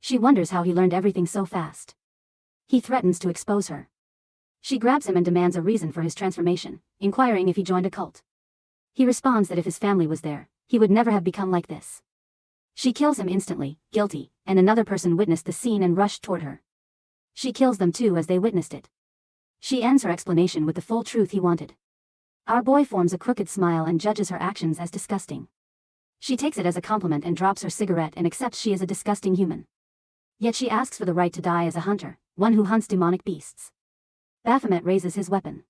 She wonders how he learned everything so fast. He threatens to expose her. She grabs him and demands a reason for his transformation, inquiring if he joined a cult. He responds that if his family was there, he would never have become like this. She kills him instantly, guilty, and another person witnessed the scene and rushed toward her. She kills them too as they witnessed it. She ends her explanation with the full truth he wanted. Our boy forms a crooked smile and judges her actions as disgusting. She takes it as a compliment and drops her cigarette and accepts she is a disgusting human. Yet she asks for the right to die as a hunter, one who hunts demonic beasts. Baphomet raises his weapon.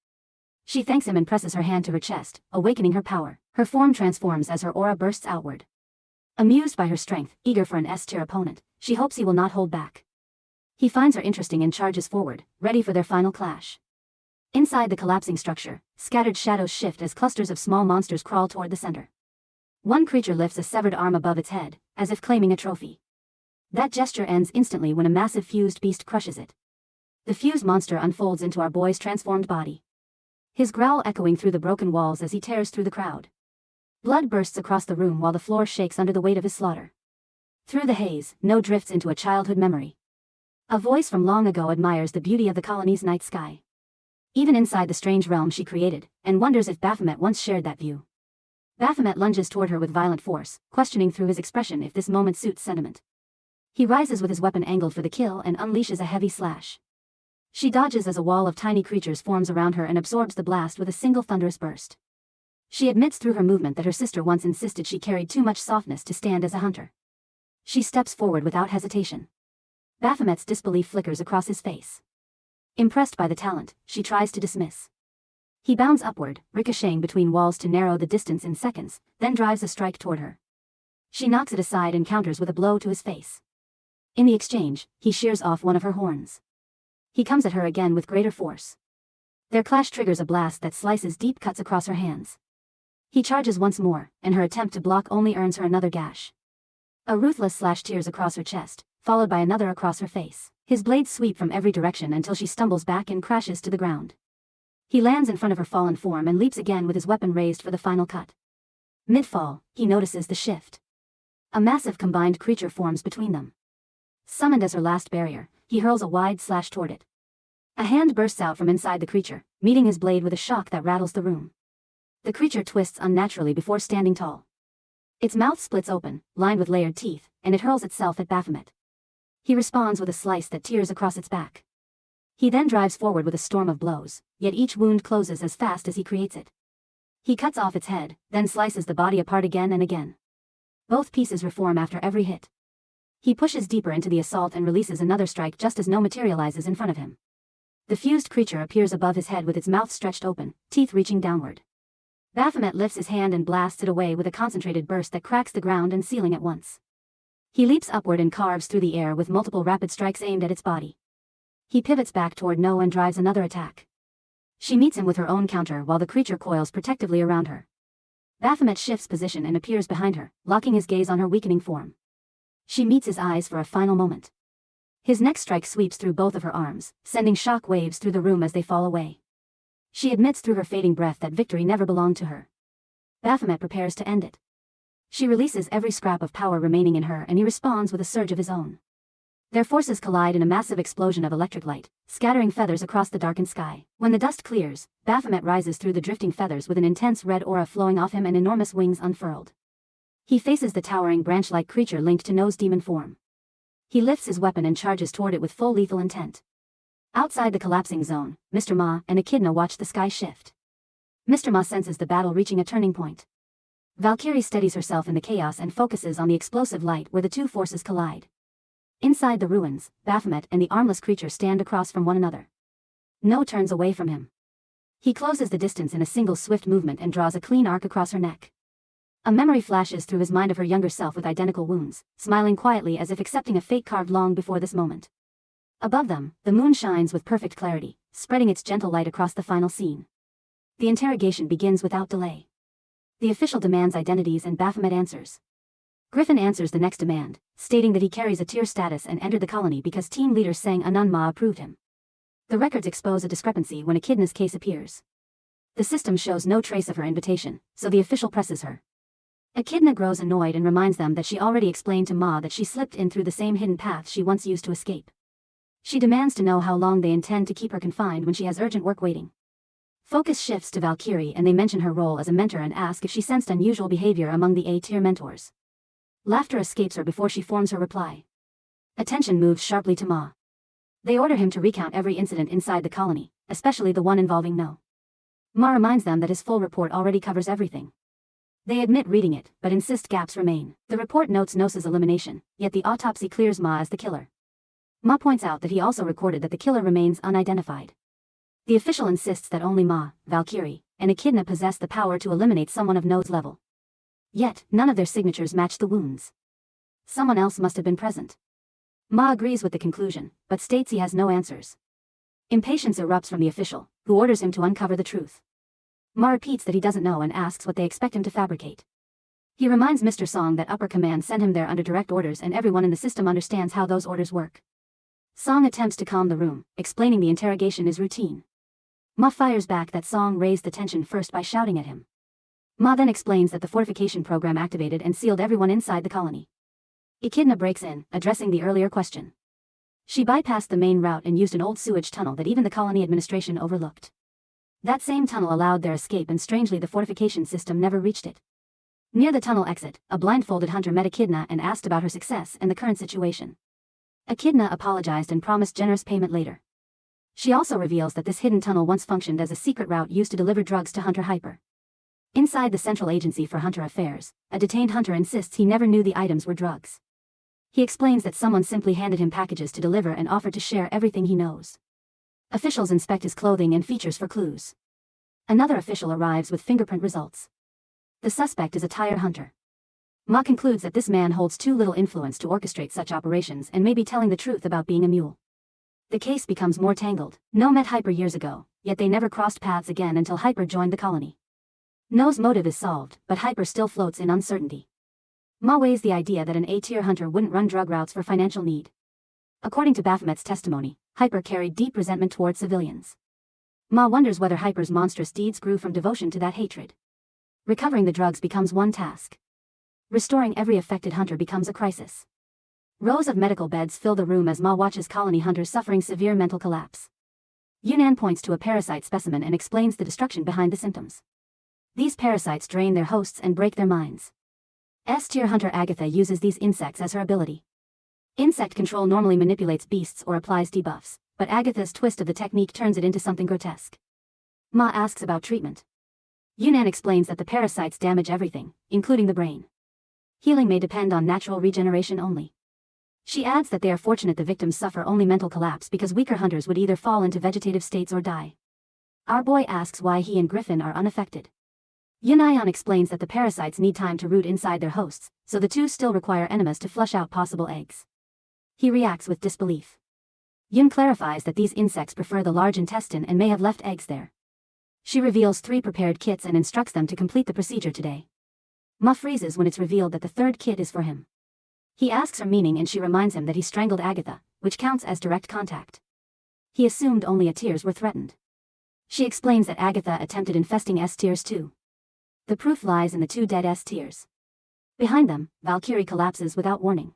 She thanks him and presses her hand to her chest, awakening her power. Her form transforms as her aura bursts outward. Amused by her strength, eager for an S-tier opponent, she hopes he will not hold back. He finds her interesting and charges forward, ready for their final clash. Inside the collapsing structure, scattered shadows shift as clusters of small monsters crawl toward the center. One creature lifts a severed arm above its head, as if claiming a trophy. That gesture ends instantly when a massive fused beast crushes it. The fused monster unfolds into our boy's transformed body. His growl echoing through the broken walls as he tears through the crowd. Blood bursts across the room while the floor shakes under the weight of his slaughter. Through the haze, No drifts into a childhood memory. A voice from long ago admires the beauty of the colony's night sky. Even inside the strange realm she created, and wonders if Baphomet once shared that view. Baphomet lunges toward her with violent force, questioning through his expression if this moment suits sentiment. He rises with his weapon angled for the kill and unleashes a heavy slash. She dodges as a wall of tiny creatures forms around her and absorbs the blast with a single thunderous burst. She admits through her movement that her sister once insisted she carried too much softness to stand as a hunter. She steps forward without hesitation. Baphomet's disbelief flickers across his face. Impressed by the talent, she tries to dismiss. He bounds upward, ricocheting between walls to narrow the distance in seconds, then drives a strike toward her. She knocks it aside and counters with a blow to his face. In the exchange, he shears off one of her horns. He comes at her again with greater force. Their clash triggers a blast that slices deep cuts across her hands. He charges once more, and her attempt to block only earns her another gash. A ruthless slash tears across her chest, followed by another across her face. His blades sweep from every direction until she stumbles back and crashes to the ground. He lands in front of her fallen form and leaps again with his weapon raised for the final cut. Mid-fall, he notices the shift. A massive combined creature forms between them. Summoned as her last barrier, he hurls a wide slash toward it. A hand bursts out from inside the creature, meeting his blade with a shock that rattles the room. The creature twists unnaturally before standing tall. Its mouth splits open, lined with layered teeth, and it hurls itself at Baphomet. He responds with a slice that tears across its back. He then drives forward with a storm of blows, yet each wound closes as fast as he creates it. He cuts off its head, then slices the body apart again and again. Both pieces reform after every hit. He pushes deeper into the assault and releases another strike just as No materializes in front of him. The fused creature appears above his head with its mouth stretched open, teeth reaching downward. Baphomet lifts his hand and blasts it away with a concentrated burst that cracks the ground and ceiling at once. He leaps upward and carves through the air with multiple rapid strikes aimed at its body. He pivots back toward No and drives another attack. She meets him with her own counter while the creature coils protectively around her. Baphomet shifts position and appears behind her, locking his gaze on her weakening form. She meets his eyes for a final moment. His next strike sweeps through both of her arms, sending shock waves through the room as they fall away. She admits through her fading breath that victory never belonged to her. Baphomet prepares to end it. She releases every scrap of power remaining in her and he responds with a surge of his own. Their forces collide in a massive explosion of electric light, scattering feathers across the darkened sky. When the dust clears, Baphomet rises through the drifting feathers with an intense red aura flowing off him and enormous wings unfurled. He faces the towering branch-like creature linked to No's demon form. He lifts his weapon and charges toward it with full lethal intent. Outside the collapsing zone, Mr. Ma and Echidna watch the sky shift. Mr. Ma senses the battle reaching a turning point. Valkyrie steadies herself in the chaos and focuses on the explosive light where the two forces collide. Inside the ruins, Baphomet and the armless creature stand across from one another. No turns away from him. He closes the distance in a single swift movement and draws a clean arc across her neck. A memory flashes through his mind of her younger self with identical wounds, smiling quietly as if accepting a fate carved long before this moment. Above them, the moon shines with perfect clarity, spreading its gentle light across the final scene. The interrogation begins without delay. The official demands identities and Baphomet answers. Griffin answers the next demand, stating that he carries a tier status and entered the colony because team leader Sang Anan Ma approved him. The records expose a discrepancy when Echidna's case appears. The system shows no trace of her invitation, so the official presses her. Echidna grows annoyed and reminds them that she already explained to Ma that she slipped in through the same hidden path she once used to escape. She demands to know how long they intend to keep her confined when she has urgent work waiting. Focus shifts to Valkyrie and they mention her role as a mentor and ask if she sensed unusual behavior among the A-tier mentors. Laughter escapes her before she forms her reply. Attention moves sharply to Ma. They order him to recount every incident inside the colony, especially the one involving No. Ma reminds them that his full report already covers everything. They admit reading it, but insist gaps remain. The report notes Nosa's elimination, yet the autopsy clears Ma as the killer. Ma points out that he also recorded that the killer remains unidentified. The official insists that only Ma, Valkyrie, and Echidna possess the power to eliminate someone of No's level. Yet, none of their signatures match the wounds. Someone else must have been present. Ma agrees with the conclusion, but states he has no answers. Impatience erupts from the official, who orders him to uncover the truth. Ma repeats that he doesn't know and asks what they expect him to fabricate. He reminds Mr. Song that upper command sent him there under direct orders and everyone in the system understands how those orders work. Song attempts to calm the room, explaining the interrogation is routine. Ma fires back that Song raised the tension first by shouting at him. Ma then explains that the fortification program activated and sealed everyone inside the colony. Echidna breaks in, addressing the earlier question. She bypassed the main route and used an old sewage tunnel that even the colony administration overlooked. That same tunnel allowed their escape and strangely the fortification system never reached it. Near the tunnel exit, a blindfolded hunter met Echidna and asked about her success and the current situation. Echidna apologized and promised generous payment later. She also reveals that this hidden tunnel once functioned as a secret route used to deliver drugs to Hunter Hyper. Inside the Central Agency for Hunter Affairs, a detained hunter insists he never knew the items were drugs. He explains that someone simply handed him packages to deliver and offered to share everything he knows. Officials inspect his clothing and features for clues. Another official arrives with fingerprint results. The suspect is a tire hunter. Ma concludes that this man holds too little influence to orchestrate such operations and may be telling the truth about being a mule. The case becomes more tangled. No met Hyper years ago, yet they never crossed paths again until Hyper joined the colony. No's motive is solved, but Hyper still floats in uncertainty. Ma weighs the idea that an A-tier hunter wouldn't run drug routes for financial need. According to Baphomet's testimony, Hyper carried deep resentment towards civilians. Ma wonders whether Hyper's monstrous deeds grew from devotion to that hatred. Recovering the drugs becomes one task. Restoring every affected hunter becomes a crisis. Rows of medical beds fill the room as Ma watches colony hunters suffering severe mental collapse. Yunnan points to a parasite specimen and explains the destruction behind the symptoms. These parasites drain their hosts and break their minds. S-tier hunter Agatha uses these insects as her ability. Insect control normally manipulates beasts or applies debuffs, but Agatha's twist of the technique turns it into something grotesque. Ma asks about treatment. Yunnan explains that the parasites damage everything, including the brain. Healing may depend on natural regeneration only. She adds that they are fortunate the victims suffer only mental collapse because weaker hunters would either fall into vegetative states or die. Our boy asks why he and Griffin are unaffected. Yunayan explains that the parasites need time to root inside their hosts, so the two still require enemas to flush out possible eggs. He reacts with disbelief. Yun clarifies that these insects prefer the large intestine and may have left eggs there. She reveals 3 prepared kits and instructs them to complete the procedure today. Ma freezes when it's revealed that the third kid is for him. He asks her meaning and she reminds him that he strangled Agatha, which counts as direct contact. He assumed only a tears were threatened. She explains that Agatha attempted infesting S tears too. The proof lies in the two dead S tears. Behind them, Valkyrie collapses without warning.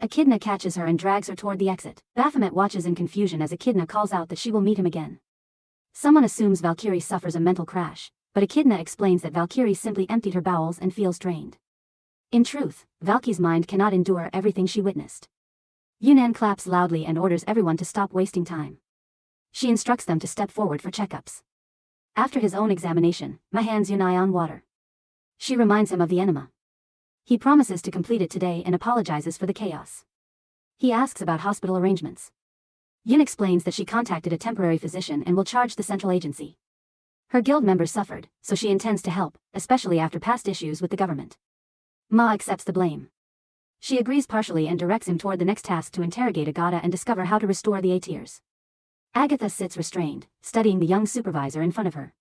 Echidna catches her and drags her toward the exit. Baphomet watches in confusion as Echidna calls out that she will meet him again. Someone assumes Valkyrie suffers a mental crash, but Echidna explains that Valkyrie simply emptied her bowels and feels drained. In truth, Valky's mind cannot endure everything she witnessed. Yunnan claps loudly and orders everyone to stop wasting time. She instructs them to step forward for checkups. After his own examination, Ma hands Yunai on water. She reminds him of the enema. He promises to complete it today and apologizes for the chaos. He asks about hospital arrangements. Yun explains that she contacted a temporary physician and will charge the central agency. Her guild members suffered, so she intends to help, especially after past issues with the government. Ma accepts the blame. She agrees partially and directs him toward the next task to interrogate Agata and discover how to restore the A-tiers. Agatha sits restrained, studying the young supervisor in front of her.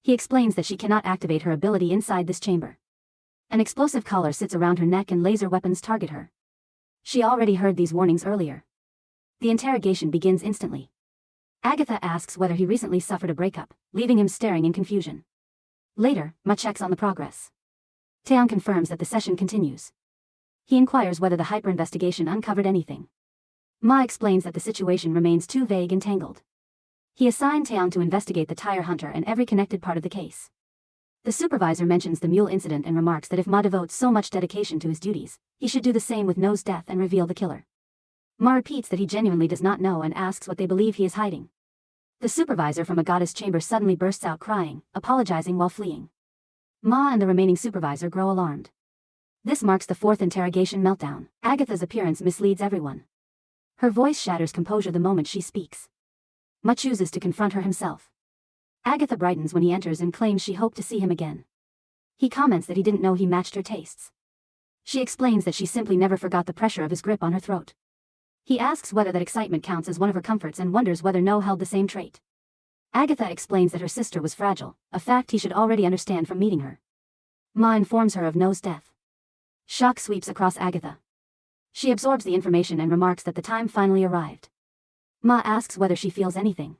He explains that she cannot activate her ability inside this chamber. An explosive collar sits around her neck and laser weapons target her. She already heard these warnings earlier. The interrogation begins instantly. Agatha asks whether he recently suffered a breakup, leaving him staring in confusion. Later, Ma checks on the progress. Taeyong confirms that the session continues. He inquires whether the hyper-investigation uncovered anything. Ma explains that the situation remains too vague and tangled. He assigned Taeyong to investigate the tire hunter and every connected part of the case. The supervisor mentions the mule incident and remarks that if Ma devotes so much dedication to his duties, he should do the same with No's death and reveal the killer. Ma repeats that he genuinely does not know and asks what they believe he is hiding. The supervisor from Agata's chamber suddenly bursts out crying, apologizing while fleeing. Ma and the remaining supervisor grow alarmed. This marks the fourth interrogation meltdown. Agatha's appearance misleads everyone. Her voice shatters composure the moment she speaks. Ma chooses to confront her himself. Agatha brightens when he enters and claims she hoped to see him again. He comments that he didn't know he matched her tastes. She explains that she simply never forgot the pressure of his grip on her throat. He asks whether that excitement counts as one of her comforts and wonders whether No held the same trait. Agatha explains that her sister was fragile, a fact he should already understand from meeting her. Ma informs her of No's death. Shock sweeps across Agatha. She absorbs the information and remarks that the time finally arrived. Ma asks whether she feels anything.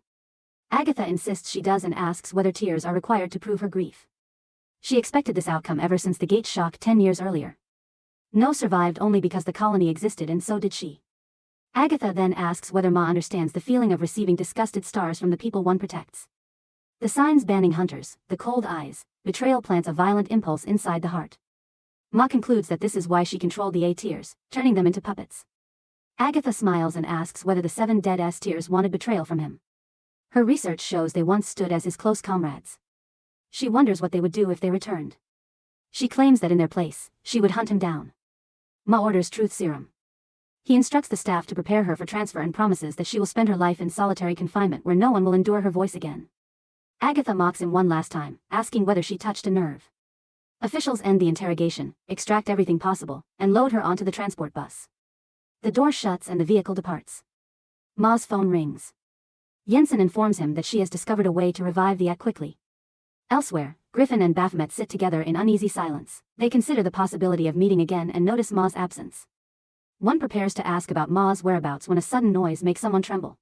Agatha insists she does and asks whether tears are required to prove her grief. She expected this outcome ever since the Gate shock 10 years earlier. No survived only because the colony existed and so did she. Agatha then asks whether Ma understands the feeling of receiving disgusted stars from the people one protects. The signs banning hunters, the cold eyes, betrayal plants a violent impulse inside the heart. Ma concludes that this is why she controlled the A-tiers, turning them into puppets. Agatha smiles and asks whether the 7 dead S-tiers wanted betrayal from him. Her research shows they once stood as his close comrades. She wonders what they would do if they returned. She claims that in their place, she would hunt him down. Ma orders truth serum. He instructs the staff to prepare her for transfer and promises that she will spend her life in solitary confinement where no one will endure her voice again. Agatha mocks him one last time, asking whether she touched a nerve. Officials end the interrogation, extract everything possible, and load her onto the transport bus. The door shuts and the vehicle departs. Ma's phone rings. Jensen informs him that she has discovered a way to revive the act quickly. Elsewhere, Griffin and Baphomet sit together in uneasy silence. They consider the possibility of meeting again and notice Ma's absence. One prepares to ask about Ma's whereabouts when a sudden noise makes someone tremble.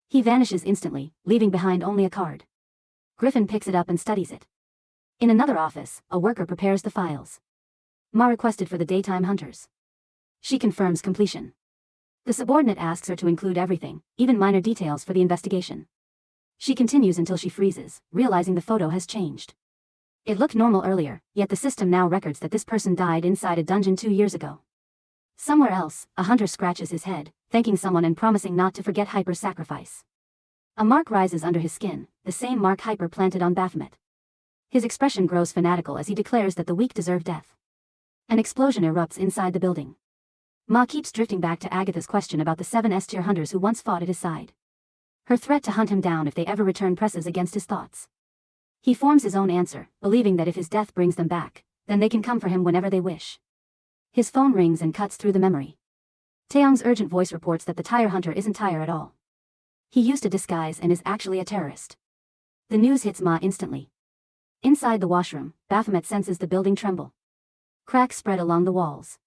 He vanishes instantly, leaving behind only a card. Griffin picks it up and studies it. In another office, a worker prepares the files. Ma requested for the daytime hunters. She confirms completion. The subordinate asks her to include everything, even minor details for the investigation. She continues until she freezes, realizing the photo has changed. It looked normal earlier, yet the system now records that this person died inside a dungeon 2 years ago. Somewhere else, a hunter scratches his head, thanking someone and promising not to forget Hyper's sacrifice. A mark rises under his skin, the same mark Hyper planted on Baphomet. His expression grows fanatical as he declares that the weak deserve death. An explosion erupts inside the building. Ma keeps drifting back to Agatha's question about the 7 S-tier hunters who once fought at his side. Her threat to hunt him down if they ever return presses against his thoughts. He forms his own answer, believing that if his death brings them back, then they can come for him whenever they wish. His phone rings and cuts through the memory. Taeyong's urgent voice reports that the tire hunter isn't Tire at all. He used a disguise and is actually a terrorist. The news hits Ma instantly. Inside the washroom, Baphomet senses the building tremble. Cracks spread along the walls.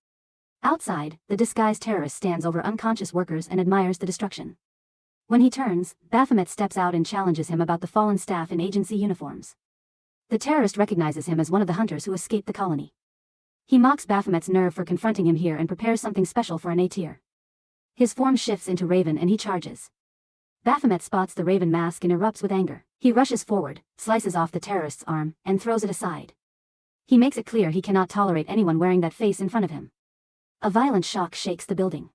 Outside, the disguised terrorist stands over unconscious workers and admires the destruction. When he turns, Baphomet steps out and challenges him about the fallen staff in agency uniforms. The terrorist recognizes him as one of the hunters who escaped the colony. He mocks Baphomet's nerve for confronting him here and prepares something special for an A-tier. His form shifts into Raven and he charges. Baphomet spots the Raven mask and erupts with anger. He rushes forward, slices off the terrorist's arm, and throws it aside. He makes it clear he cannot tolerate anyone wearing that face in front of him. A violent shock shakes the building.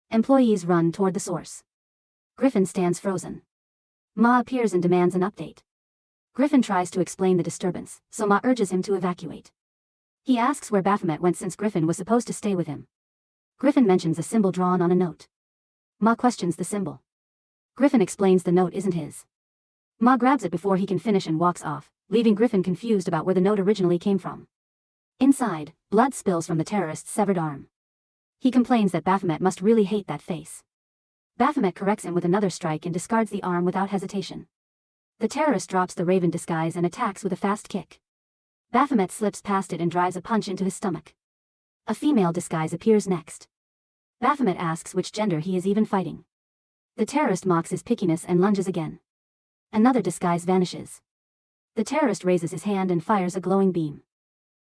Employees run toward the source. Griffin stands frozen. Ma appears and demands an update. Griffin tries to explain the disturbance, so Ma urges him to evacuate. He asks where Baphomet went since Griffin was supposed to stay with him. Griffin mentions a symbol drawn on a note. Ma questions the symbol. Griffin explains the note isn't his. Ma grabs it before he can finish and walks off, leaving Griffin confused about where the note originally came from. Inside, blood spills from the terrorist's severed arm. He complains that Baphomet must really hate that face. Baphomet corrects him with another strike and discards the arm without hesitation. The terrorist drops the Raven disguise and attacks with a fast kick. Baphomet slips past it and drives a punch into his stomach. A female disguise appears next. Baphomet asks which gender he is even fighting. The terrorist mocks his pickiness and lunges again. Another disguise vanishes. The terrorist raises his hand and fires a glowing beam.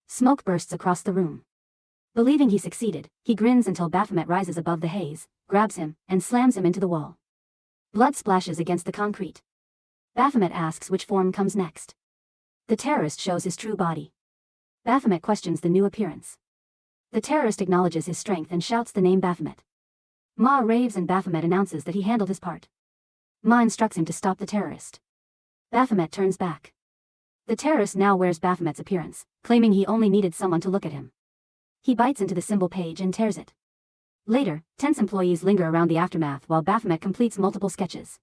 Smoke bursts across the room. Believing he succeeded, he grins until Baphomet rises above the haze, grabs him, and slams him into the wall. Blood splashes against the concrete. Baphomet asks which form comes next. The terrorist shows his true body. Baphomet questions the new appearance. The terrorist acknowledges his strength and shouts the name Baphomet. Ma raves and Baphomet announces that he handled his part. Ma instructs him to stop the terrorist. Baphomet turns back. The terrorist now wears Baphomet's appearance, claiming he only needed someone to look at him. He bites into the symbol page and tears it. Later, tense employees linger around the aftermath while Baphomet completes multiple sketches.